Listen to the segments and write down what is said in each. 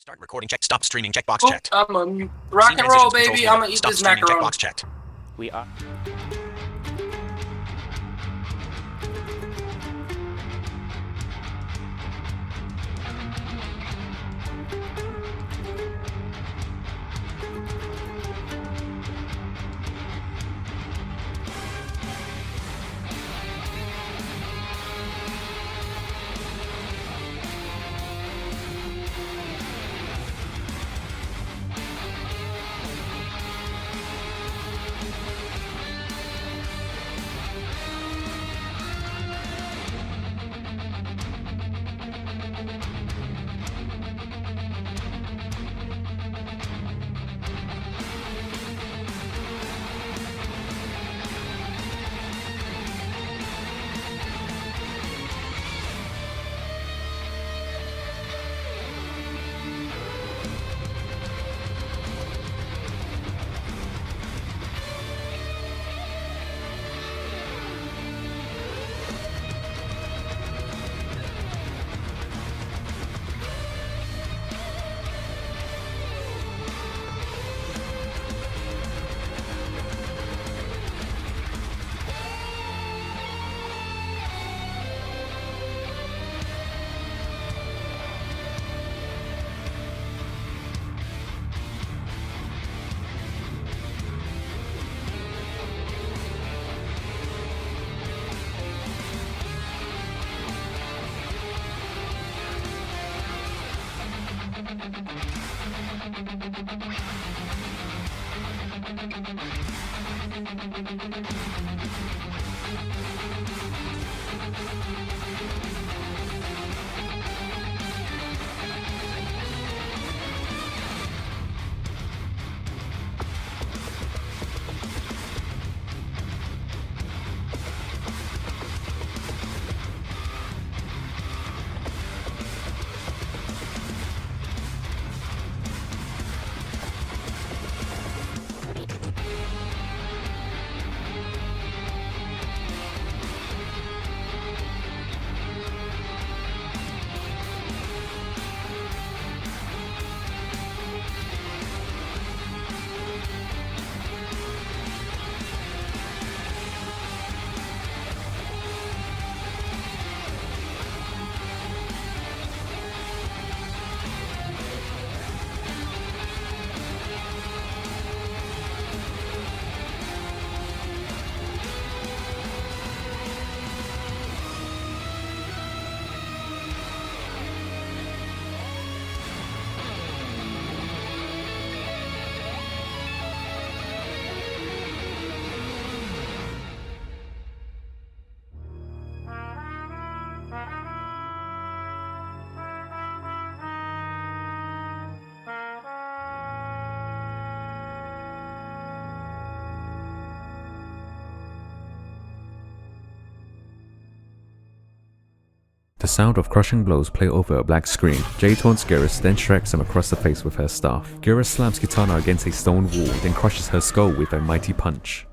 Start recording checked. Stop streaming checkbox Oh, checked. I'm a rock and roll, baby. I'm gonna eat Stop this streaming macaroni. checkbox checked. We are. The sound of crushing blows play over a black screen. Jay taunts Geras, then strikes him across the face with her staff. Geras slams Kitana against a stone wall, then crushes her skull with a mighty punch.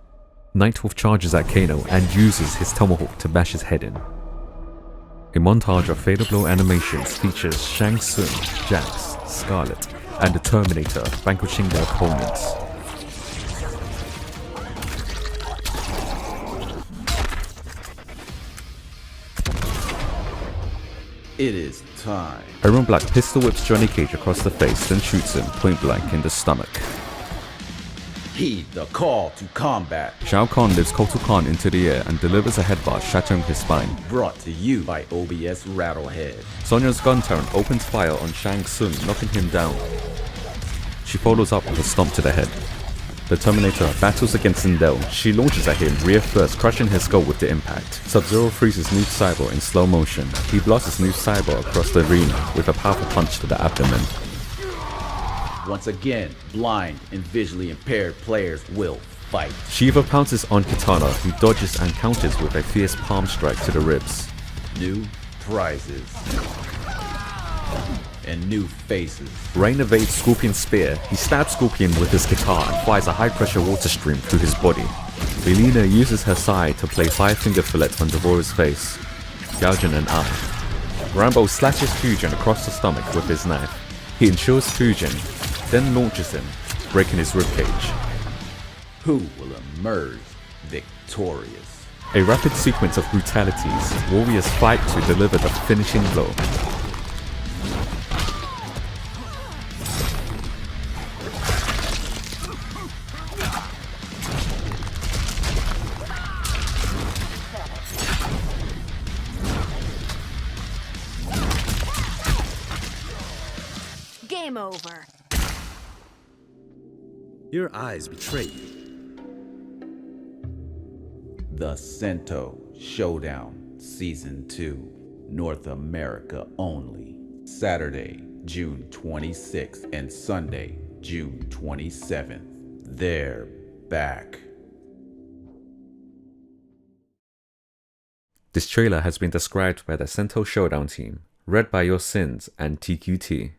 Nightwolf charges at Kano and uses his tomahawk to bash his head in. A montage of fatal blow animations features Shang Tsung, Jax, Scarlet, and the Terminator vanquishing their opponents. It is time. Iron Black pistol whips Johnny Cage across the face, then shoots him point blank in the stomach. Heed the call to combat. Shao Kahn lifts Kotal Khan into the air and delivers a headbutt, shattering his spine. Brought to you by OBSRattlehead. Sonya's gun turret opens fire on Shang Tsung, knocking him down. She follows up with a stomp to the head. The Terminator battles against Sindel. She launches at him rear first, crushing his skull with the impact. Sub-Zero freezes Noob Saibot in slow motion. He blasts Noob Saibot across the arena with a powerful punch to the abdomen. Once again, blind and visually impaired players will fight. Shiva pounces on Kitana, who dodges and counters with a fierce palm strike to the ribs. New prizes and new faces. Rain evades Scorpion's spear. He stabs Scorpion with his guitar and fires a high-pressure water stream through his body. Belina uses her sai to play five-finger fillet on Devora's face, gouging an eye. Rambo slashes Fusion across the stomach with his knife. He ensures Fujin, then launches him, breaking his ribcage. Who will emerge victorious? A rapid sequence of brutalities, warriors fight to deliver the finishing blow. Game over. Your eyes betray you. The Sento Showdown Season 2, North America only. Saturday, June 26th and Sunday, June 27th. They're back. This trailer has been described by the Sento Showdown team, read by YourSins and TQT.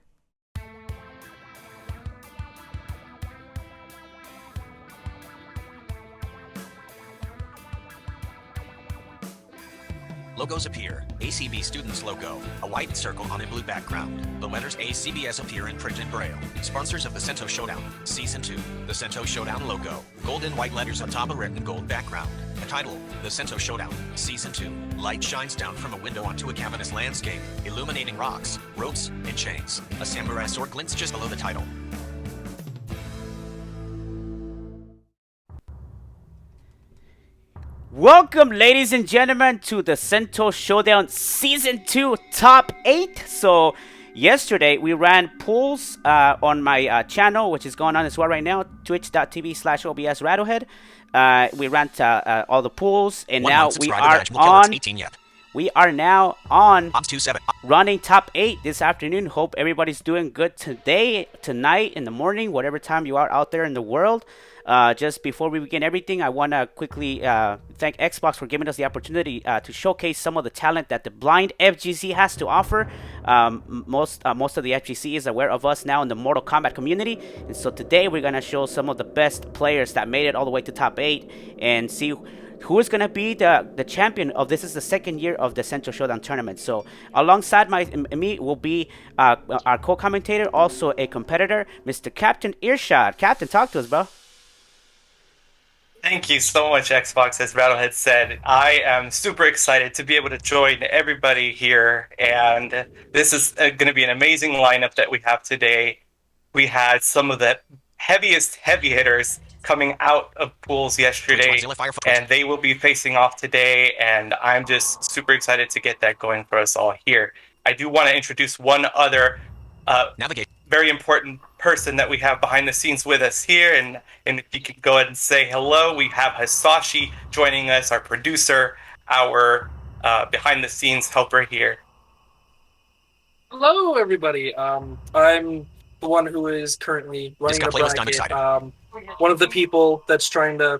Logos appear. ACB Students logo. A white circle on a blue background. The letters ACBS appear in printed braille. Sponsors of the Sento Showdown. Season 2. The Sento Showdown logo. Gold and white letters on top of red and gold background. The title. The Sento Showdown. Season 2. Light shines down from a window onto a cavernous landscape, illuminating rocks, ropes, and chains. A samurai sword glints just below the title. Welcome, ladies and gentlemen, to the Sento Showdown Season 2 Top 8. So, yesterday we ran polls on my channel, which is going on as well right now, twitch.tv/OBSRattlehead. We ran all the polls, and now we are on. We are now on running Top 8 this afternoon. Hope everybody's doing good today, tonight, in the morning, whatever time you are out there in the world. Just before we begin everything, I want to quickly thank Xbox for giving us the opportunity to showcase some of the talent that the blind FGC has to offer. Most of the FGC is aware of us now in the Mortal Kombat community, and so today we're going to show some of the best players that made it all the way to Top 8 and see who is going to be the champion of this. Is the second year of the Sento Showdown tournament. So alongside me will be our co-commentator, also a competitor, Mr. Captain Earshot. Captain, talk to us, bro. Thank you so much, Xbox. As Rattlehead said, I am super excited to be able to join everybody here, and this is going to be an amazing lineup that we have today. We had some of the heaviest heavy hitters coming out of pools yesterday, and they will be facing off today, and I'm just super excited to get that going for us all here. I do want to introduce one other very important person that we have behind the scenes with us here, and if you could go ahead and say hello. We have Hasashi joining us, our producer, our behind the scenes helper here. Hello, everybody. I'm the one who is currently running the bracket. One of the people that's trying to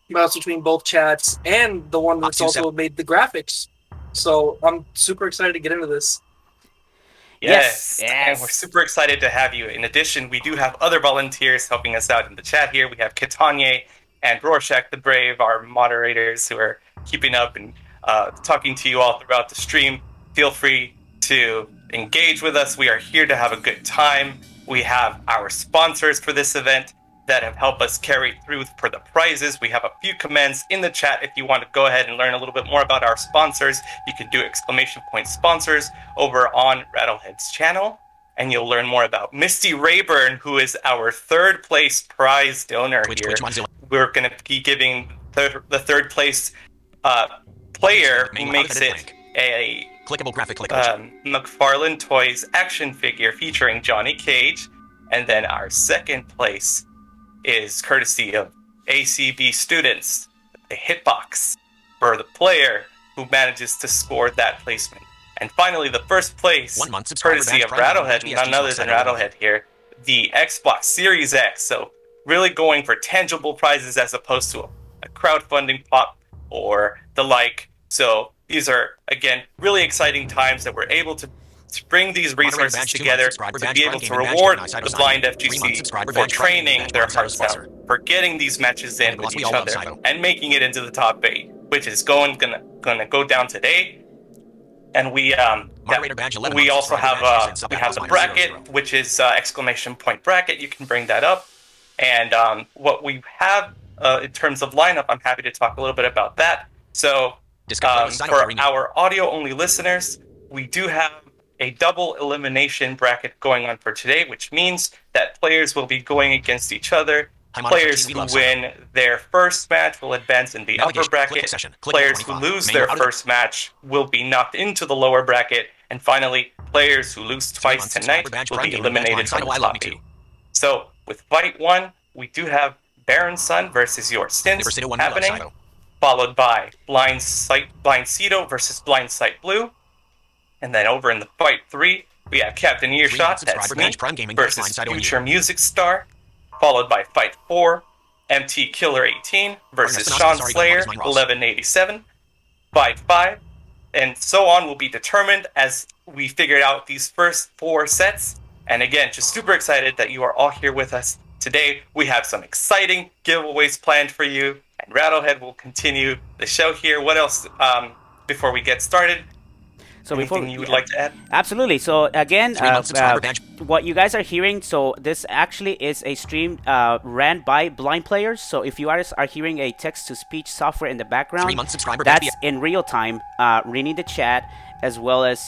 mouse between both chats, and the one that's also made the graphics. So I'm super excited to get into this. Yes, and we're super excited to have you. In addition, we do have other volunteers helping us out in the chat here. We have Kitanye and RoarShakDaBrave, our moderators who are keeping up and talking to you all throughout the stream. Feel free to engage with us. We are here to have a good time. We have our sponsors for this event that have helped us carry through for the prizes. We have a few commands in the chat if you want to go ahead and learn a little bit more about our sponsors. You can do !sponsors over on Rattlehead's channel, and you'll learn more about Misty Rayburn, who is our third place prize donor here. We're going to be giving the third place player who makes it a clickable graphic McFarlane Toys action figure featuring Johnny Cage, and then our second place is courtesy of ACB Students, a hitbox for the player who manages to score that placement. And finally, the first place, courtesy of Rattlehead, none other than Rattlehead here, the Xbox Series X. So really going for tangible prizes as opposed to a crowdfunding pop or the like. So these are, again, really exciting times that we're able to bring these resources together to be able to reward the blind FGC for training their hearts out, for getting these matches in with each other, and making it into the top 8, which is gonna go down today. And we Moderator badge 11 we months, also have subscriber badge, we have the $7 bracket, 00. which is exclamation point bracket. You can bring that up. And what we have in terms of lineup, I'm happy to talk a little bit about that. So for our audio-only listeners, we do have a double elimination bracket going on for today, which means that players will be going against each other. Players who win their first match will advance in the upper bracket. Players who lose their first match will be knocked into the lower bracket. And finally, players who lose twice tonight will be eliminated from the top 8. So, with Fight 1, we do have BarrenSun versus YourSins happening, followed by Blind Sito versus Blind Sight Blue. And then over in the Fight 3, we have Captain Earshot, that's me, versus Future Music Star, followed by Fight 4, MtlKiller 18 versus Sean Slayer 1187. Fight 5, and so on will be determined as we figured out these first 4 sets. And again, just super excited that you are all here with us today. We have some exciting giveaways planned for you, and Rattlehead will continue the show here. What else before we get started? So anything you would like to add? Absolutely. So again, what you guys are hearing, so this actually is a stream ran by blind players. So if you are hearing a text-to-speech software in the background, that's in real time, reading the chat, as well as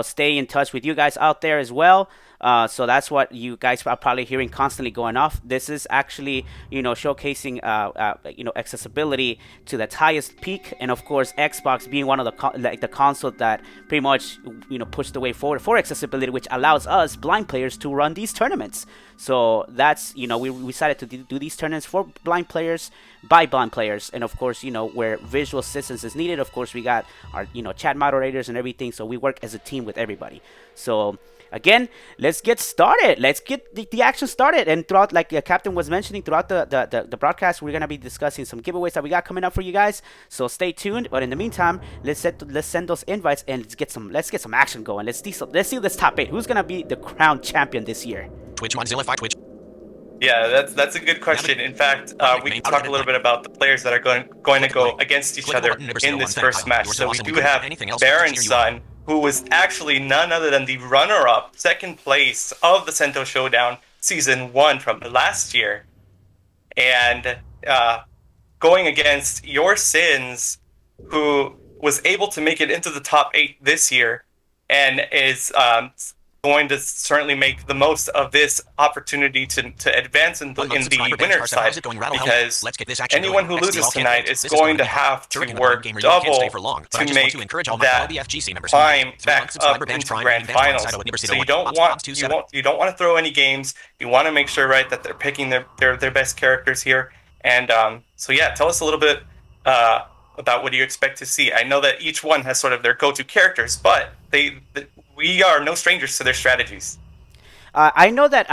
stay in touch with you guys out there as well. So that's what you guys are probably hearing constantly going off. This is actually, showcasing, accessibility to the highest peak, and of course, Xbox being one of the console that pretty much, pushed the way forward for accessibility, which allows us blind players to run these tournaments. So that's, we decided to do these tournaments for blind players by blind players, and of course, where visual assistance is needed. Of course, we got our, chat moderators and everything. So we work as a team with everybody. So. Again, let's get started. Let's get the action started. And throughout, like Captain was mentioning, throughout the broadcast, we're gonna be discussing some giveaways that we got coming up for you guys. So stay tuned. But in the meantime, let's send those invites and let's get some action going. Let's see this top 8. Who's gonna be the crowned champion this year? Twitch Mozilla Twitch. Yeah, that's a good question. In fact, we can talk a little bit about the players that are going to go against each other in this first match. So we do have BarrenSun, who was actually none other than the runner-up, second place of the Sento Showdown Season 1 from last year. And going against YourSins, who was able to make it into the top 8 this year, and is going to certainly make the most of this opportunity to advance in the winner's side, because anyone who loses tonight is going to have to work double to make that climb back up into grand finals. So you don't want to throw any games. You want to make sure, right, that they're picking their best characters here. And so yeah, tell us a little bit about what you expect to see. I know that each one has sort of their go-to characters, but we are no strangers to their strategies. I know that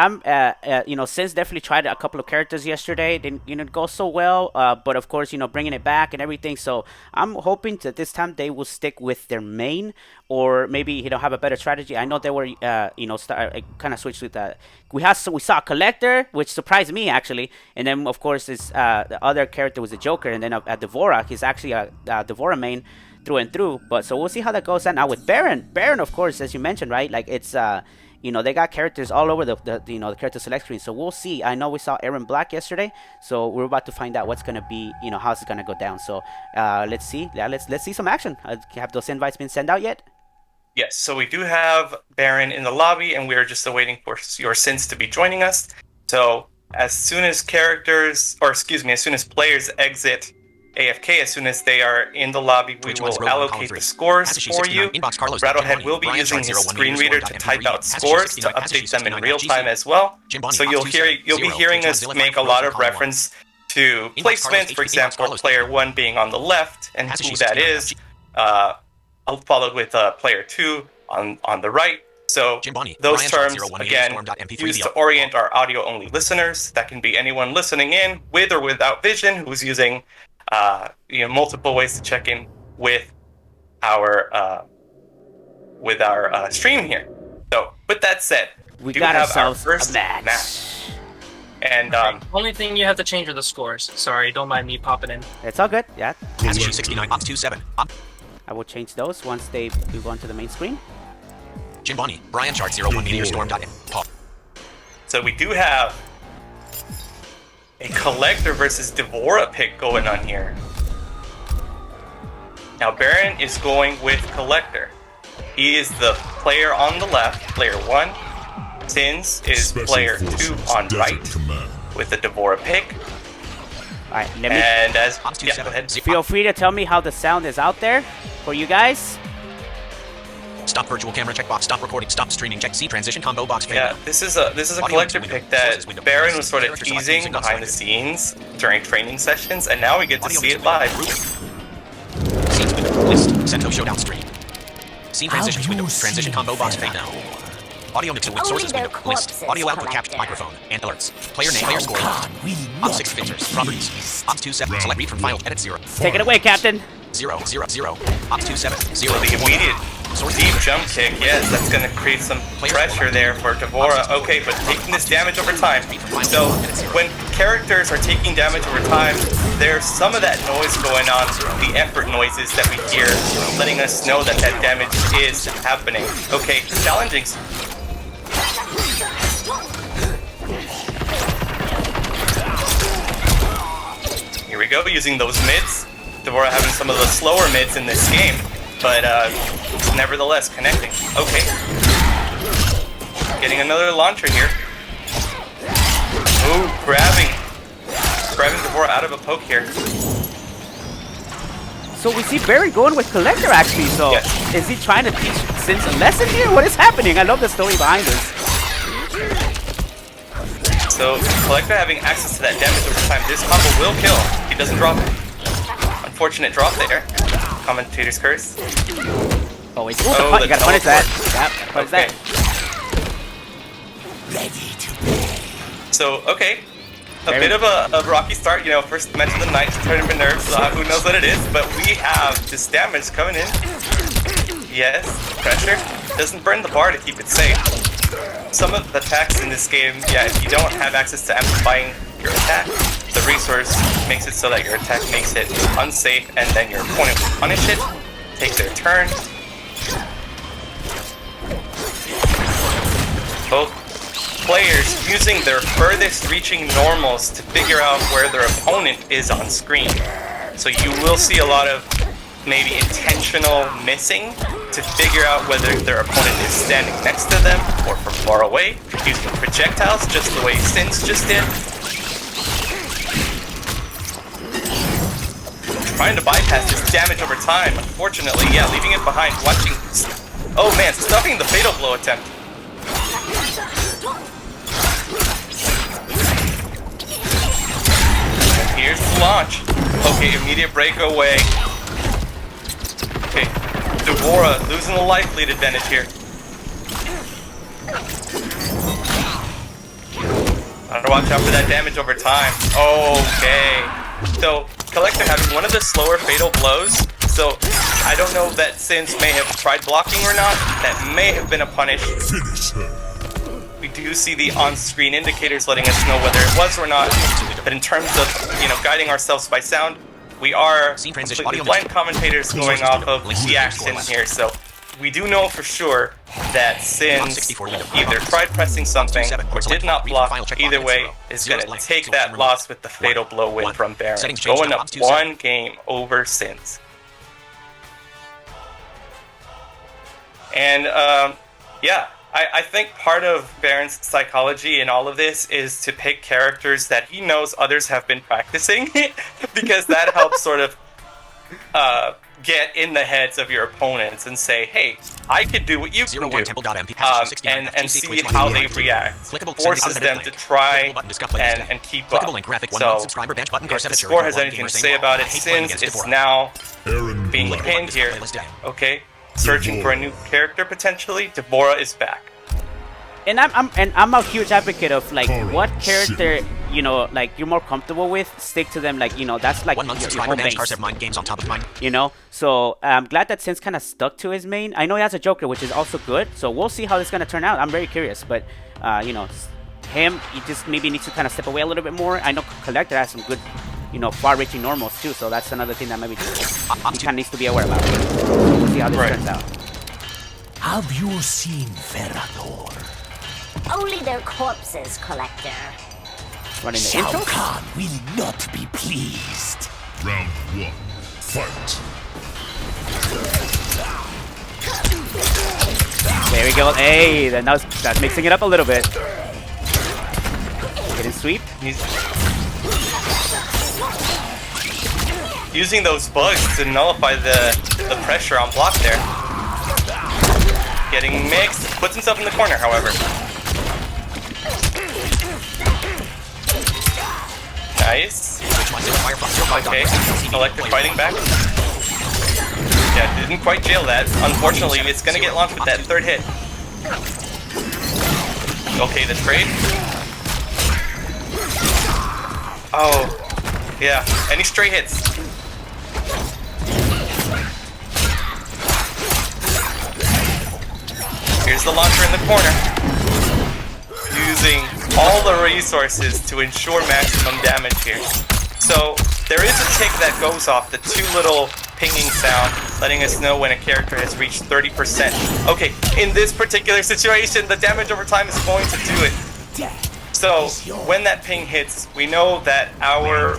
Sins definitely tried a couple of characters yesterday. Didn't go so well, but of course, bringing it back and everything. So I'm hoping that this time they will stick with their main, or maybe have a better strategy. I know they were kind of switched with that. We saw a Collector, which surprised me actually, and then of course the other character was a Joker, and then Devora. He's actually a Devora main through and through. But so we'll see how that goes. And now with Barren, of course, as you mentioned, right? Like it's they got characters all over the character select screen. So we'll see. I know we saw Aaron Black yesterday, so we're about to find out what's gonna be, how's it gonna go down. So let's see. Yeah, let's see some action. Have those invites been sent out yet? Yes. So we do have Barren in the lobby, and we are just awaiting for YourSins to be joining us. So as soon as players exit AFK, as soon as they are in the lobby, we will allocate the scores for you. Rattlehead will be using his screen reader to type out scores to update them in real time as well. So you'll be hearing us make a lot of reference to placements. For example, player 1 being on the left, and who that is, followed with player 2 on the right. So those terms, again, used to orient our audio-only listeners. That can be anyone listening in with or without vision who's using multiple ways to check in with our stream here. So, with that said, we got ourselves our first match. And only thing you have to change are the scores. Sorry, don't mind me popping in. It's all good. Yeah. HasashiFGC 69 27. I will change those once we go onto the main screen. Jim Bonnie, Brian Chart 01 Meteor Storm. So we do have a Collector versus Devora pick going on here. Now Barren is going with Collector. He is the player on the left, player 1. Sins is player 2 on right with the Devora pick. Alright, let me... And as... Yeah, go ahead. Feel free to tell me how the sound is out there for you guys. Stop virtual camera checkbox. Stop recording. Stop streaming. Check C transition combo box. Yeah, this is a Collector pick that Barren was sort of teasing behind the scenes during training sessions, and now we get to see it live. Scenes window list. Sento Showdown stream. Scene transitions window. Transition combo box fade now. Audio mixer with sources window list. Audio output capture microphone and alerts. Player name, player score. Ops 6 filters. Properties. Ops 27. Select read from file. Edit 0. Take it away, Captain. 0 0 0. Ops 27. 0. The immediate deep jump kick, yes, that's going to create some pressure there for Devora. Okay, but taking this damage over time. So when characters are taking damage over time, there's some of that noise going on, the effort noises that we hear, letting us know that that damage is happening. Okay, challenging. Here we go, using those mids. Devora having some of the slower mids in this game, but nevertheless connecting. Okay. Getting another launcher here. Ooh, grabbing Devora out of a poke here. So we see Barren going with Collector actually, so yes. Is he trying to teach Sins a lesson here? What is happening? I love the story behind this. So Collector having access to that damage over time, this combo will kill. He doesn't drop it. Unfortunate drop there. Commentator's curse. Oh, wait. Oh, you gotta punish that. Yep, punish that. So, okay. A bit of a rocky start, you know, first match of the night, tournament nerves, who knows what it is, but we have this damage coming in. Yes, pressure. Doesn't burn the bar to keep it safe. Some of the attacks in this game, yeah, if you don't have access to amplifying your attack, the resource makes it so that your attack makes it unsafe, and then your opponent will punish it, take their turn. Both players using their furthest reaching normals to figure out where their opponent is on screen. So you will see a lot of maybe intentional missing to figure out whether their opponent is standing next to them or from far away, using projectiles just the way Sins just did. Trying to bypass this damage over time. Unfortunately, yeah, leaving it behind, watching... Oh man, stopping the fatal blow attempt. Here's the launch. Okay, immediate breakaway. Okay, Devora losing the life lead advantage here. Gotta watch out for that damage over time. Okay. So, Collector having one of the slower fatal blows. So, I don't know that Sins may have tried blocking or not. That may have been a punish. We do see the on-screen indicators letting us know whether it was or not. But in terms of, you know, guiding ourselves by sound, we are completely blind commentators going off of the action here. So we do know for sure that Sins either tried pressing something or did not block. Either way is going to take that loss with the fatal blow win from Barren. Going up one game over Sins. And yeah, I think part of Barren's psychology in all of this is to pick characters that he knows others have been practicing, because that helps sort of get in the heads of your opponents and say, hey, I could do what you can do, and see how they react. Forces them to try and keep up. So, if the score has anything to say about it, Sins is now being pinned here. Okay. Searching for a new character potentially. Devora is back. And I'm a huge advocate of like what character, you know, like you're more comfortable with, stick to them. Like, you know, that's like your home base. You know, so I'm glad that Sins kind of stuck to his main. I know he has a Joker, which is also good. So we'll see how this is gonna turn out. I'm very curious, but you know, him, he just maybe needs to kind of step away a little bit more. I know Collector has some good far-reaching normals too. So that's another thing that maybe he kind of needs to be aware about. So we'll see how this turns out. Have you seen Ferrador? Only their corpses, Collector. Running the Shao intro. Kahn will not be pleased. Round 1. Fight. There we go. Hey, then that's mixing it up a little bit. Getting sweep. He's using those bugs to nullify the pressure on block there. Getting mixed. Puts himself in the corner, however. Nice. Okay, Collector fighting back. Yeah, didn't quite jail that. Unfortunately, it's gonna get launched with that third hit. Okay, the trade. Oh, yeah. Any stray hits? Here's the launcher in the corner. Using all the resources to ensure maximum damage here. So there is a tick that goes off, the 2 little pinging sound, letting us know when a character has reached 30%. Okay, in this particular situation, the damage over time is going to do it. So when that ping hits, we know that our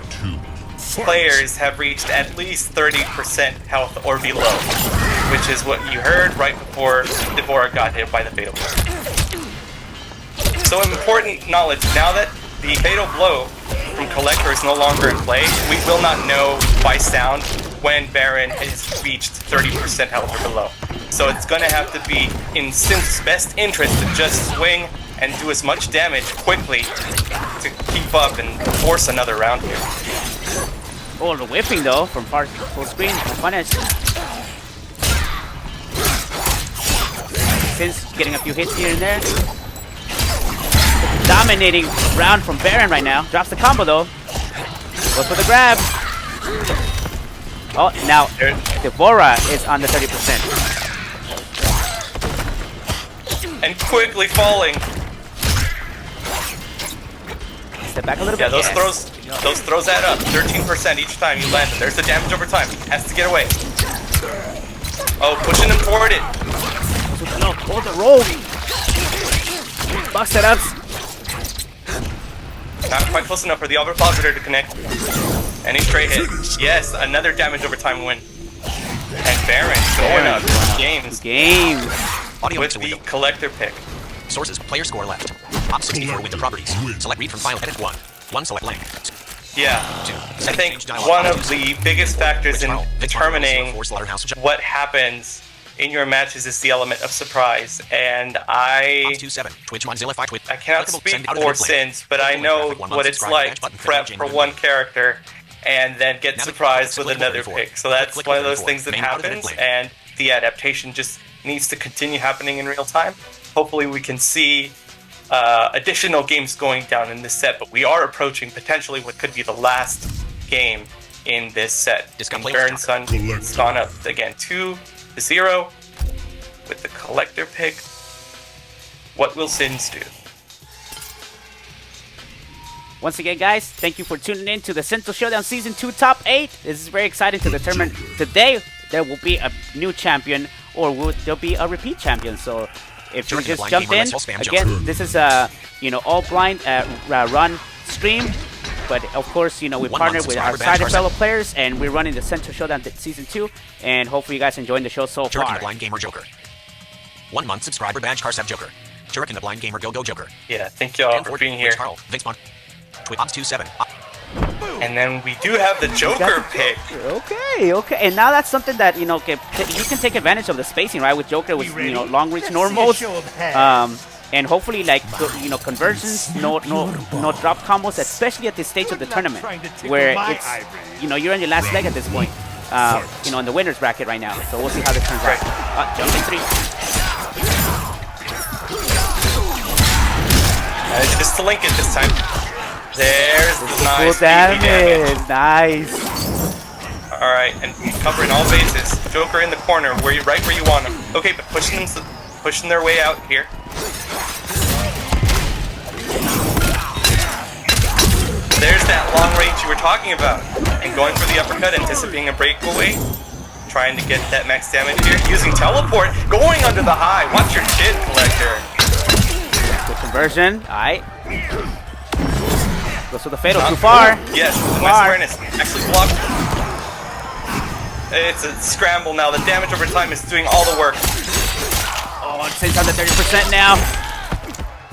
players have reached at least 30% health or below, which is what you heard right before Devorah got hit by the fatal blow. So important knowledge, now that the fatal blow from Collector is no longer in play, we will not know by sound when Barren has reached 30% health or below. So it's going to have to be in Synth's best interest to just swing and do as much damage quickly to keep up and force another round here. Oh, the whipping though from full screen. Punish. Since getting a few hits here and there. Dominating round from Barren right now. Drops the combo though. Goes for the grab. Oh, now Devorah is on the 30%. And quickly falling. Step back a little Yeah, bit. those throws add up. 13% each time you land them. There's the damage over time. Has to get away. Oh, pushing him forward it. No, hold the roll. Box setups. Not quite close enough for the Overpositor to connect. Any straight hit. Yes, another damage over time win. And Barren going up games. With the Collector pick. Sources, player score left. Op 64 with the properties. Select read from file edit 1. 1 select blank. Yeah, I think one of the biggest factors in determining what happens in your matches is the element of surprise, and I cannot speak for Sins, but I know what it's like to prep for one character and then get surprised with another pick. So that's one of those things that happens, and the adaptation just needs to continue happening in real time. Hopefully we can see additional games going down in this set, but we are approaching potentially what could be the last game in this set. BarrenSun has gone up again 2-0 with the Collector pick. What will Sins do? Once again, guys, thank you for tuning in to the Sento Showdown Season 2 Top 8. This is very exciting to determine today there will be a new champion or will there be a repeat champion. So if you just jumped in, again, this is a all blind run stream. But of course, we partnered with our side fellow players, and we're running the Sento Showdown Season 2. And hopefully you guys enjoying the show so far. The Blind Gamer Joker. 1 month subscriber badge Carcept Joker. Turek and the Blind Gamer Go Joker. Yeah, thank y'all for being here. And then we do have the Joker pick. Okay. And now that's something that, you can take advantage of the spacing, right? With Joker, with, long reach normals. And hopefully, conversions, no drop combos, especially at this stage of the tournament, where it's, you're in your last leg at this point, in the winner's bracket right now. So we'll see how this turns out. Jumping 3. Just to link it this time. There's the nice full damage. Nice. All right, and covering all bases. Joker in the corner, right where you want him. Okay, but pushing their way out here. There's that long-range you were talking about. And going for the uppercut, anticipating a breakaway. Trying to get that max damage here. Using teleport. Going under the high. Watch your chin, Collector. Good conversion. Alright. Goes for the fatal. Too far. Yes, nice awareness. Actually blocked. It's a scramble now. The damage over time is doing all the work. Oh, it's on the 30% now.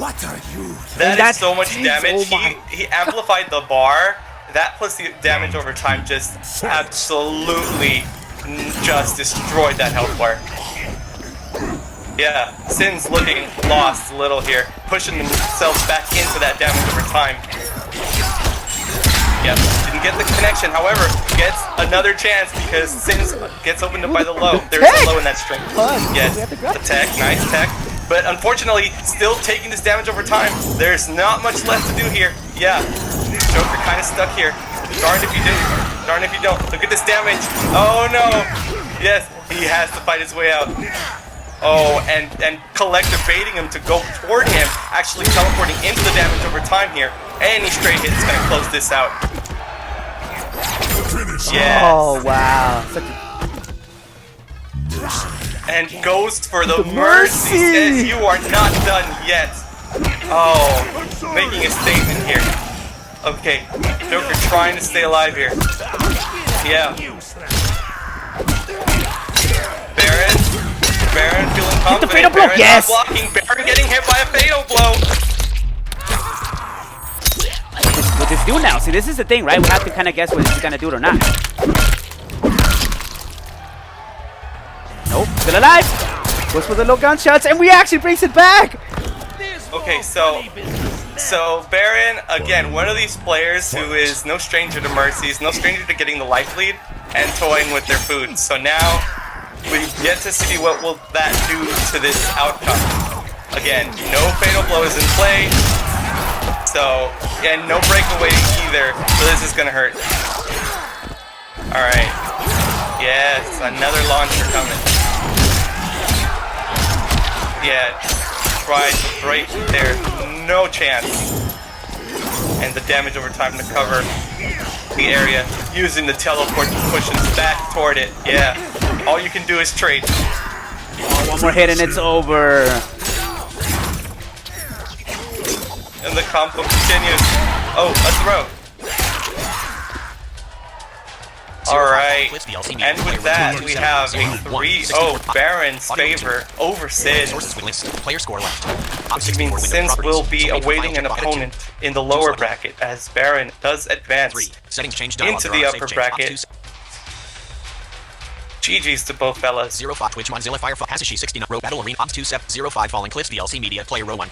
What are you? That is so much damage. He amplified the bar. That plus the damage over time just absolutely just destroyed that health bar. Yeah, Sin's looking lost a little here, pushing themselves back into that damage over time. Yep, didn't get the connection, however, gets another chance because Sin's gets opened up by the low. There's a low in that string. Yes, attack, nice attack. But unfortunately, still taking this damage over time. There's not much left to do here. Yeah, Joker kind of stuck here. Darn if you do. Darn if you don't. Look at this damage. Oh no. Yes, he has to fight his way out. Oh, and Collector baiting him to go toward him, actually teleporting into the damage over time here. Any straight hit is going to close this out. Yes. Oh, wow. And goes for the mercy. Says you are not done yet. Oh, making a statement here. Okay, Joker trying to stay alive here. Yeah. Barren feeling confident. The fatal blow, Barren yes. not blocking. Barren getting hit by a fatal blow. What does do now? See, this is the thing, right? We have to kind of guess whether he's gonna do it or not. Nope, still alive. Goes for the low gunshots, and we actually brings it back. Okay, so Barren, again, one of these players who is no stranger to mercies, no stranger to getting the life lead and toying with their food. So now we've yet to see what will that do to this outcome. Again, no fatal blow is in play. So, and no breakaway either. So this is gonna hurt. Alright. Yes, another launcher coming. Yeah, try to break there. No chance. And the damage over time to cover the area. Using the teleport to push us back toward it. Yeah. All you can do is trade. Oh, one more hit and it's over. And the combo continues. Oh, a throw. Alright. And with that, we have a 3-0 Barren's favor over Sin. Player score left. Which means Sins will be awaiting an opponent in the lower bracket as Barren does advance into the upper bracket. GG's to both fellas. 05 Twitch Mozilla Firefox HasashiFGC Row Battle Arena Ops 2705 Falling Cliffs DLC Media Player Row 1.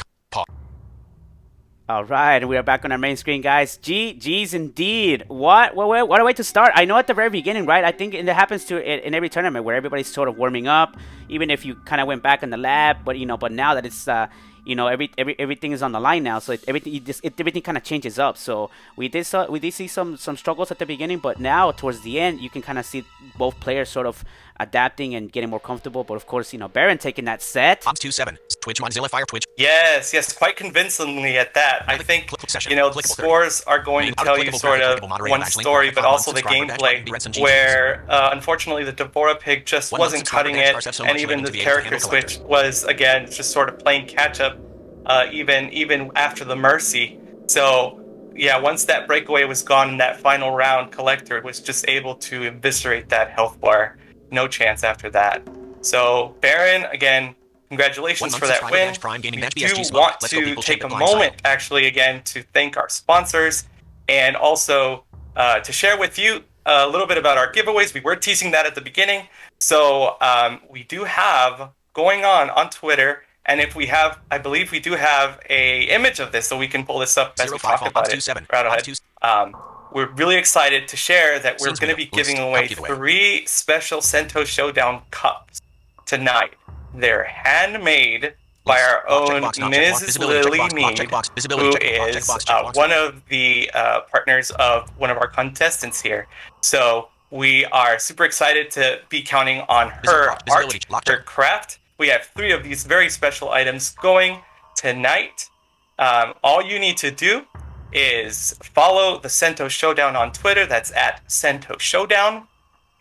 All right, we are back on our main screen, guys. GG's indeed. What a way to start. I know at the very beginning, right? I think it happens in every tournament where everybody's sort of warming up, even if you kind of went back in the lab. But but now that it's everything is on the line now, so everything kind of changes up. So we did see some struggles at the beginning, but now towards the end, you can kind of see both players sort of adapting and getting more comfortable. But of course, Barren taking that set. Ops 27 Twitch Mozilla Fire Twitch. Yes, quite convincingly at that. I think the scores are going to tell you sort of one story, but also the gameplay. Where unfortunately the Devora pig just wasn't cutting it, and even the character switch was again just sort of playing catch up, even after the mercy. So yeah, once that breakaway was gone in that final round, Collector was just able to eviscerate that health bar. No chance after that. So Barren, again, congratulations for that win. We do want to take a moment, actually, again, to thank our sponsors and also to share with you a little bit about our giveaways. We were teasing that at the beginning. So we do have going on Twitter, and if we have, I believe we do have a image of this, so we can pull this up as we talk about it. Rattlehead. We're really excited to share that we're going to be giving away 3 special Sento Showdown cups tonight. They're handmade by our own Mrs. Lily Mead, who is one of the partners of one of our contestants here. So we are super excited to be counting on her art, her craft. We have 3 of these very special items going tonight. All you need to do is follow the Sento Showdown on Twitter. That's at Sento Showdown.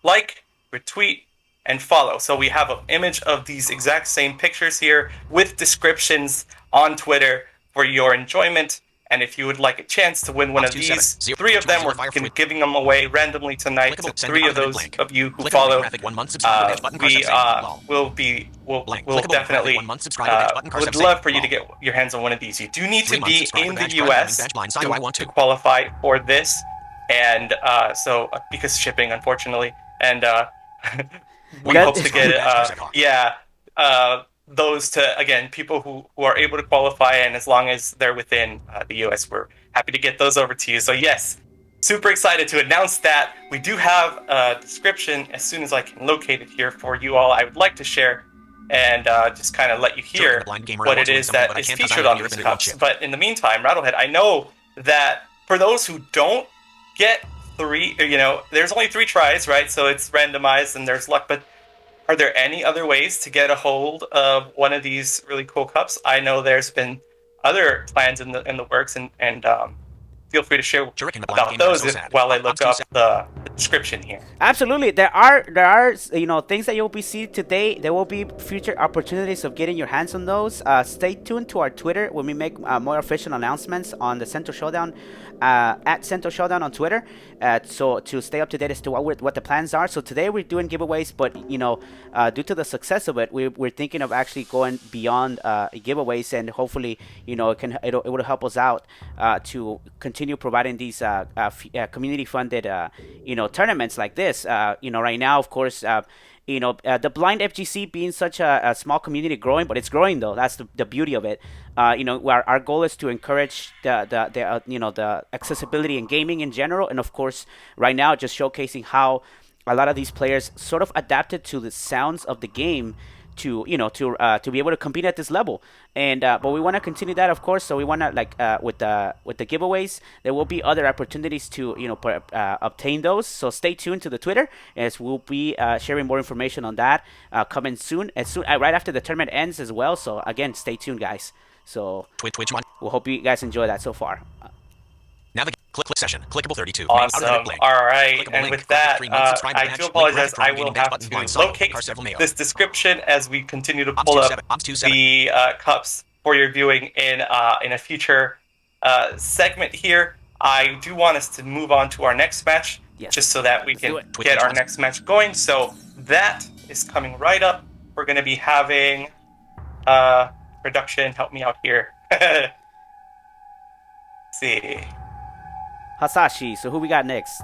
Like, retweet, and follow. So we have an image of these exact same pictures here with descriptions on Twitter for your enjoyment. And if you would like a chance to win one of these, 3 of them, we're giving them away randomly tonight to 3 of those of you who follow. We will definitely would love for you to get your hands on one of these. You do need to be in the US to qualify for this, and so because shipping, unfortunately, and we hope to get those to, again, people who are able to qualify, and as long as they're within the US, we're happy to get those over to you. So yes, super excited to announce that. We do have a description as soon as I can locate it here for you all. I would like to share and just kind of let you hear what it is that is featured on these cups. But in the meantime, Rattlehead, I know that for those who don't get 3, there's only 3 tries, right? So it's randomized and there's luck, but are there any other ways to get a hold of one of these really cool cups? I know there's been other plans in the works, and feel free to share about those while I look up the description here. Absolutely, there are things that you'll be seeing today. There will be future opportunities of getting your hands on those. Stay tuned to our Twitter when we make more official announcements on the Sento Showdown. At Sento Showdown on Twitter, so to stay up to date as to what the plans are. So today we're doing giveaways, but due to the success of it, we're thinking of actually going beyond giveaways, and hopefully it will help us out to continue providing these community funded tournaments like this. Right now, of course. The blind FGC being such a small community growing, but it's growing though. That's the beauty of it. Our goal is to encourage the accessibility in gaming in general, and of course, right now just showcasing how a lot of these players sort of adapted to the sounds of the game to be able to compete at this level. And but we want to continue that, of course. So we want to with the giveaways, there will be other opportunities to obtain those. So stay tuned to the Twitter, as we'll be sharing more information on that coming soon. Right after the tournament ends as well. So again, stay tuned, guys. So we'll hope you guys enjoy that so far. Click session. Clickable 32. Awesome. All right. And with that, I do apologize. I will have to locate this description as we continue to pull up the cups for your viewing in a future segment here. I do want us to move on to our next match, just so that we can get our next match going. So that is coming right up. We're going to be having production. Help me out here. Let's see. Hasashi, so who we got next?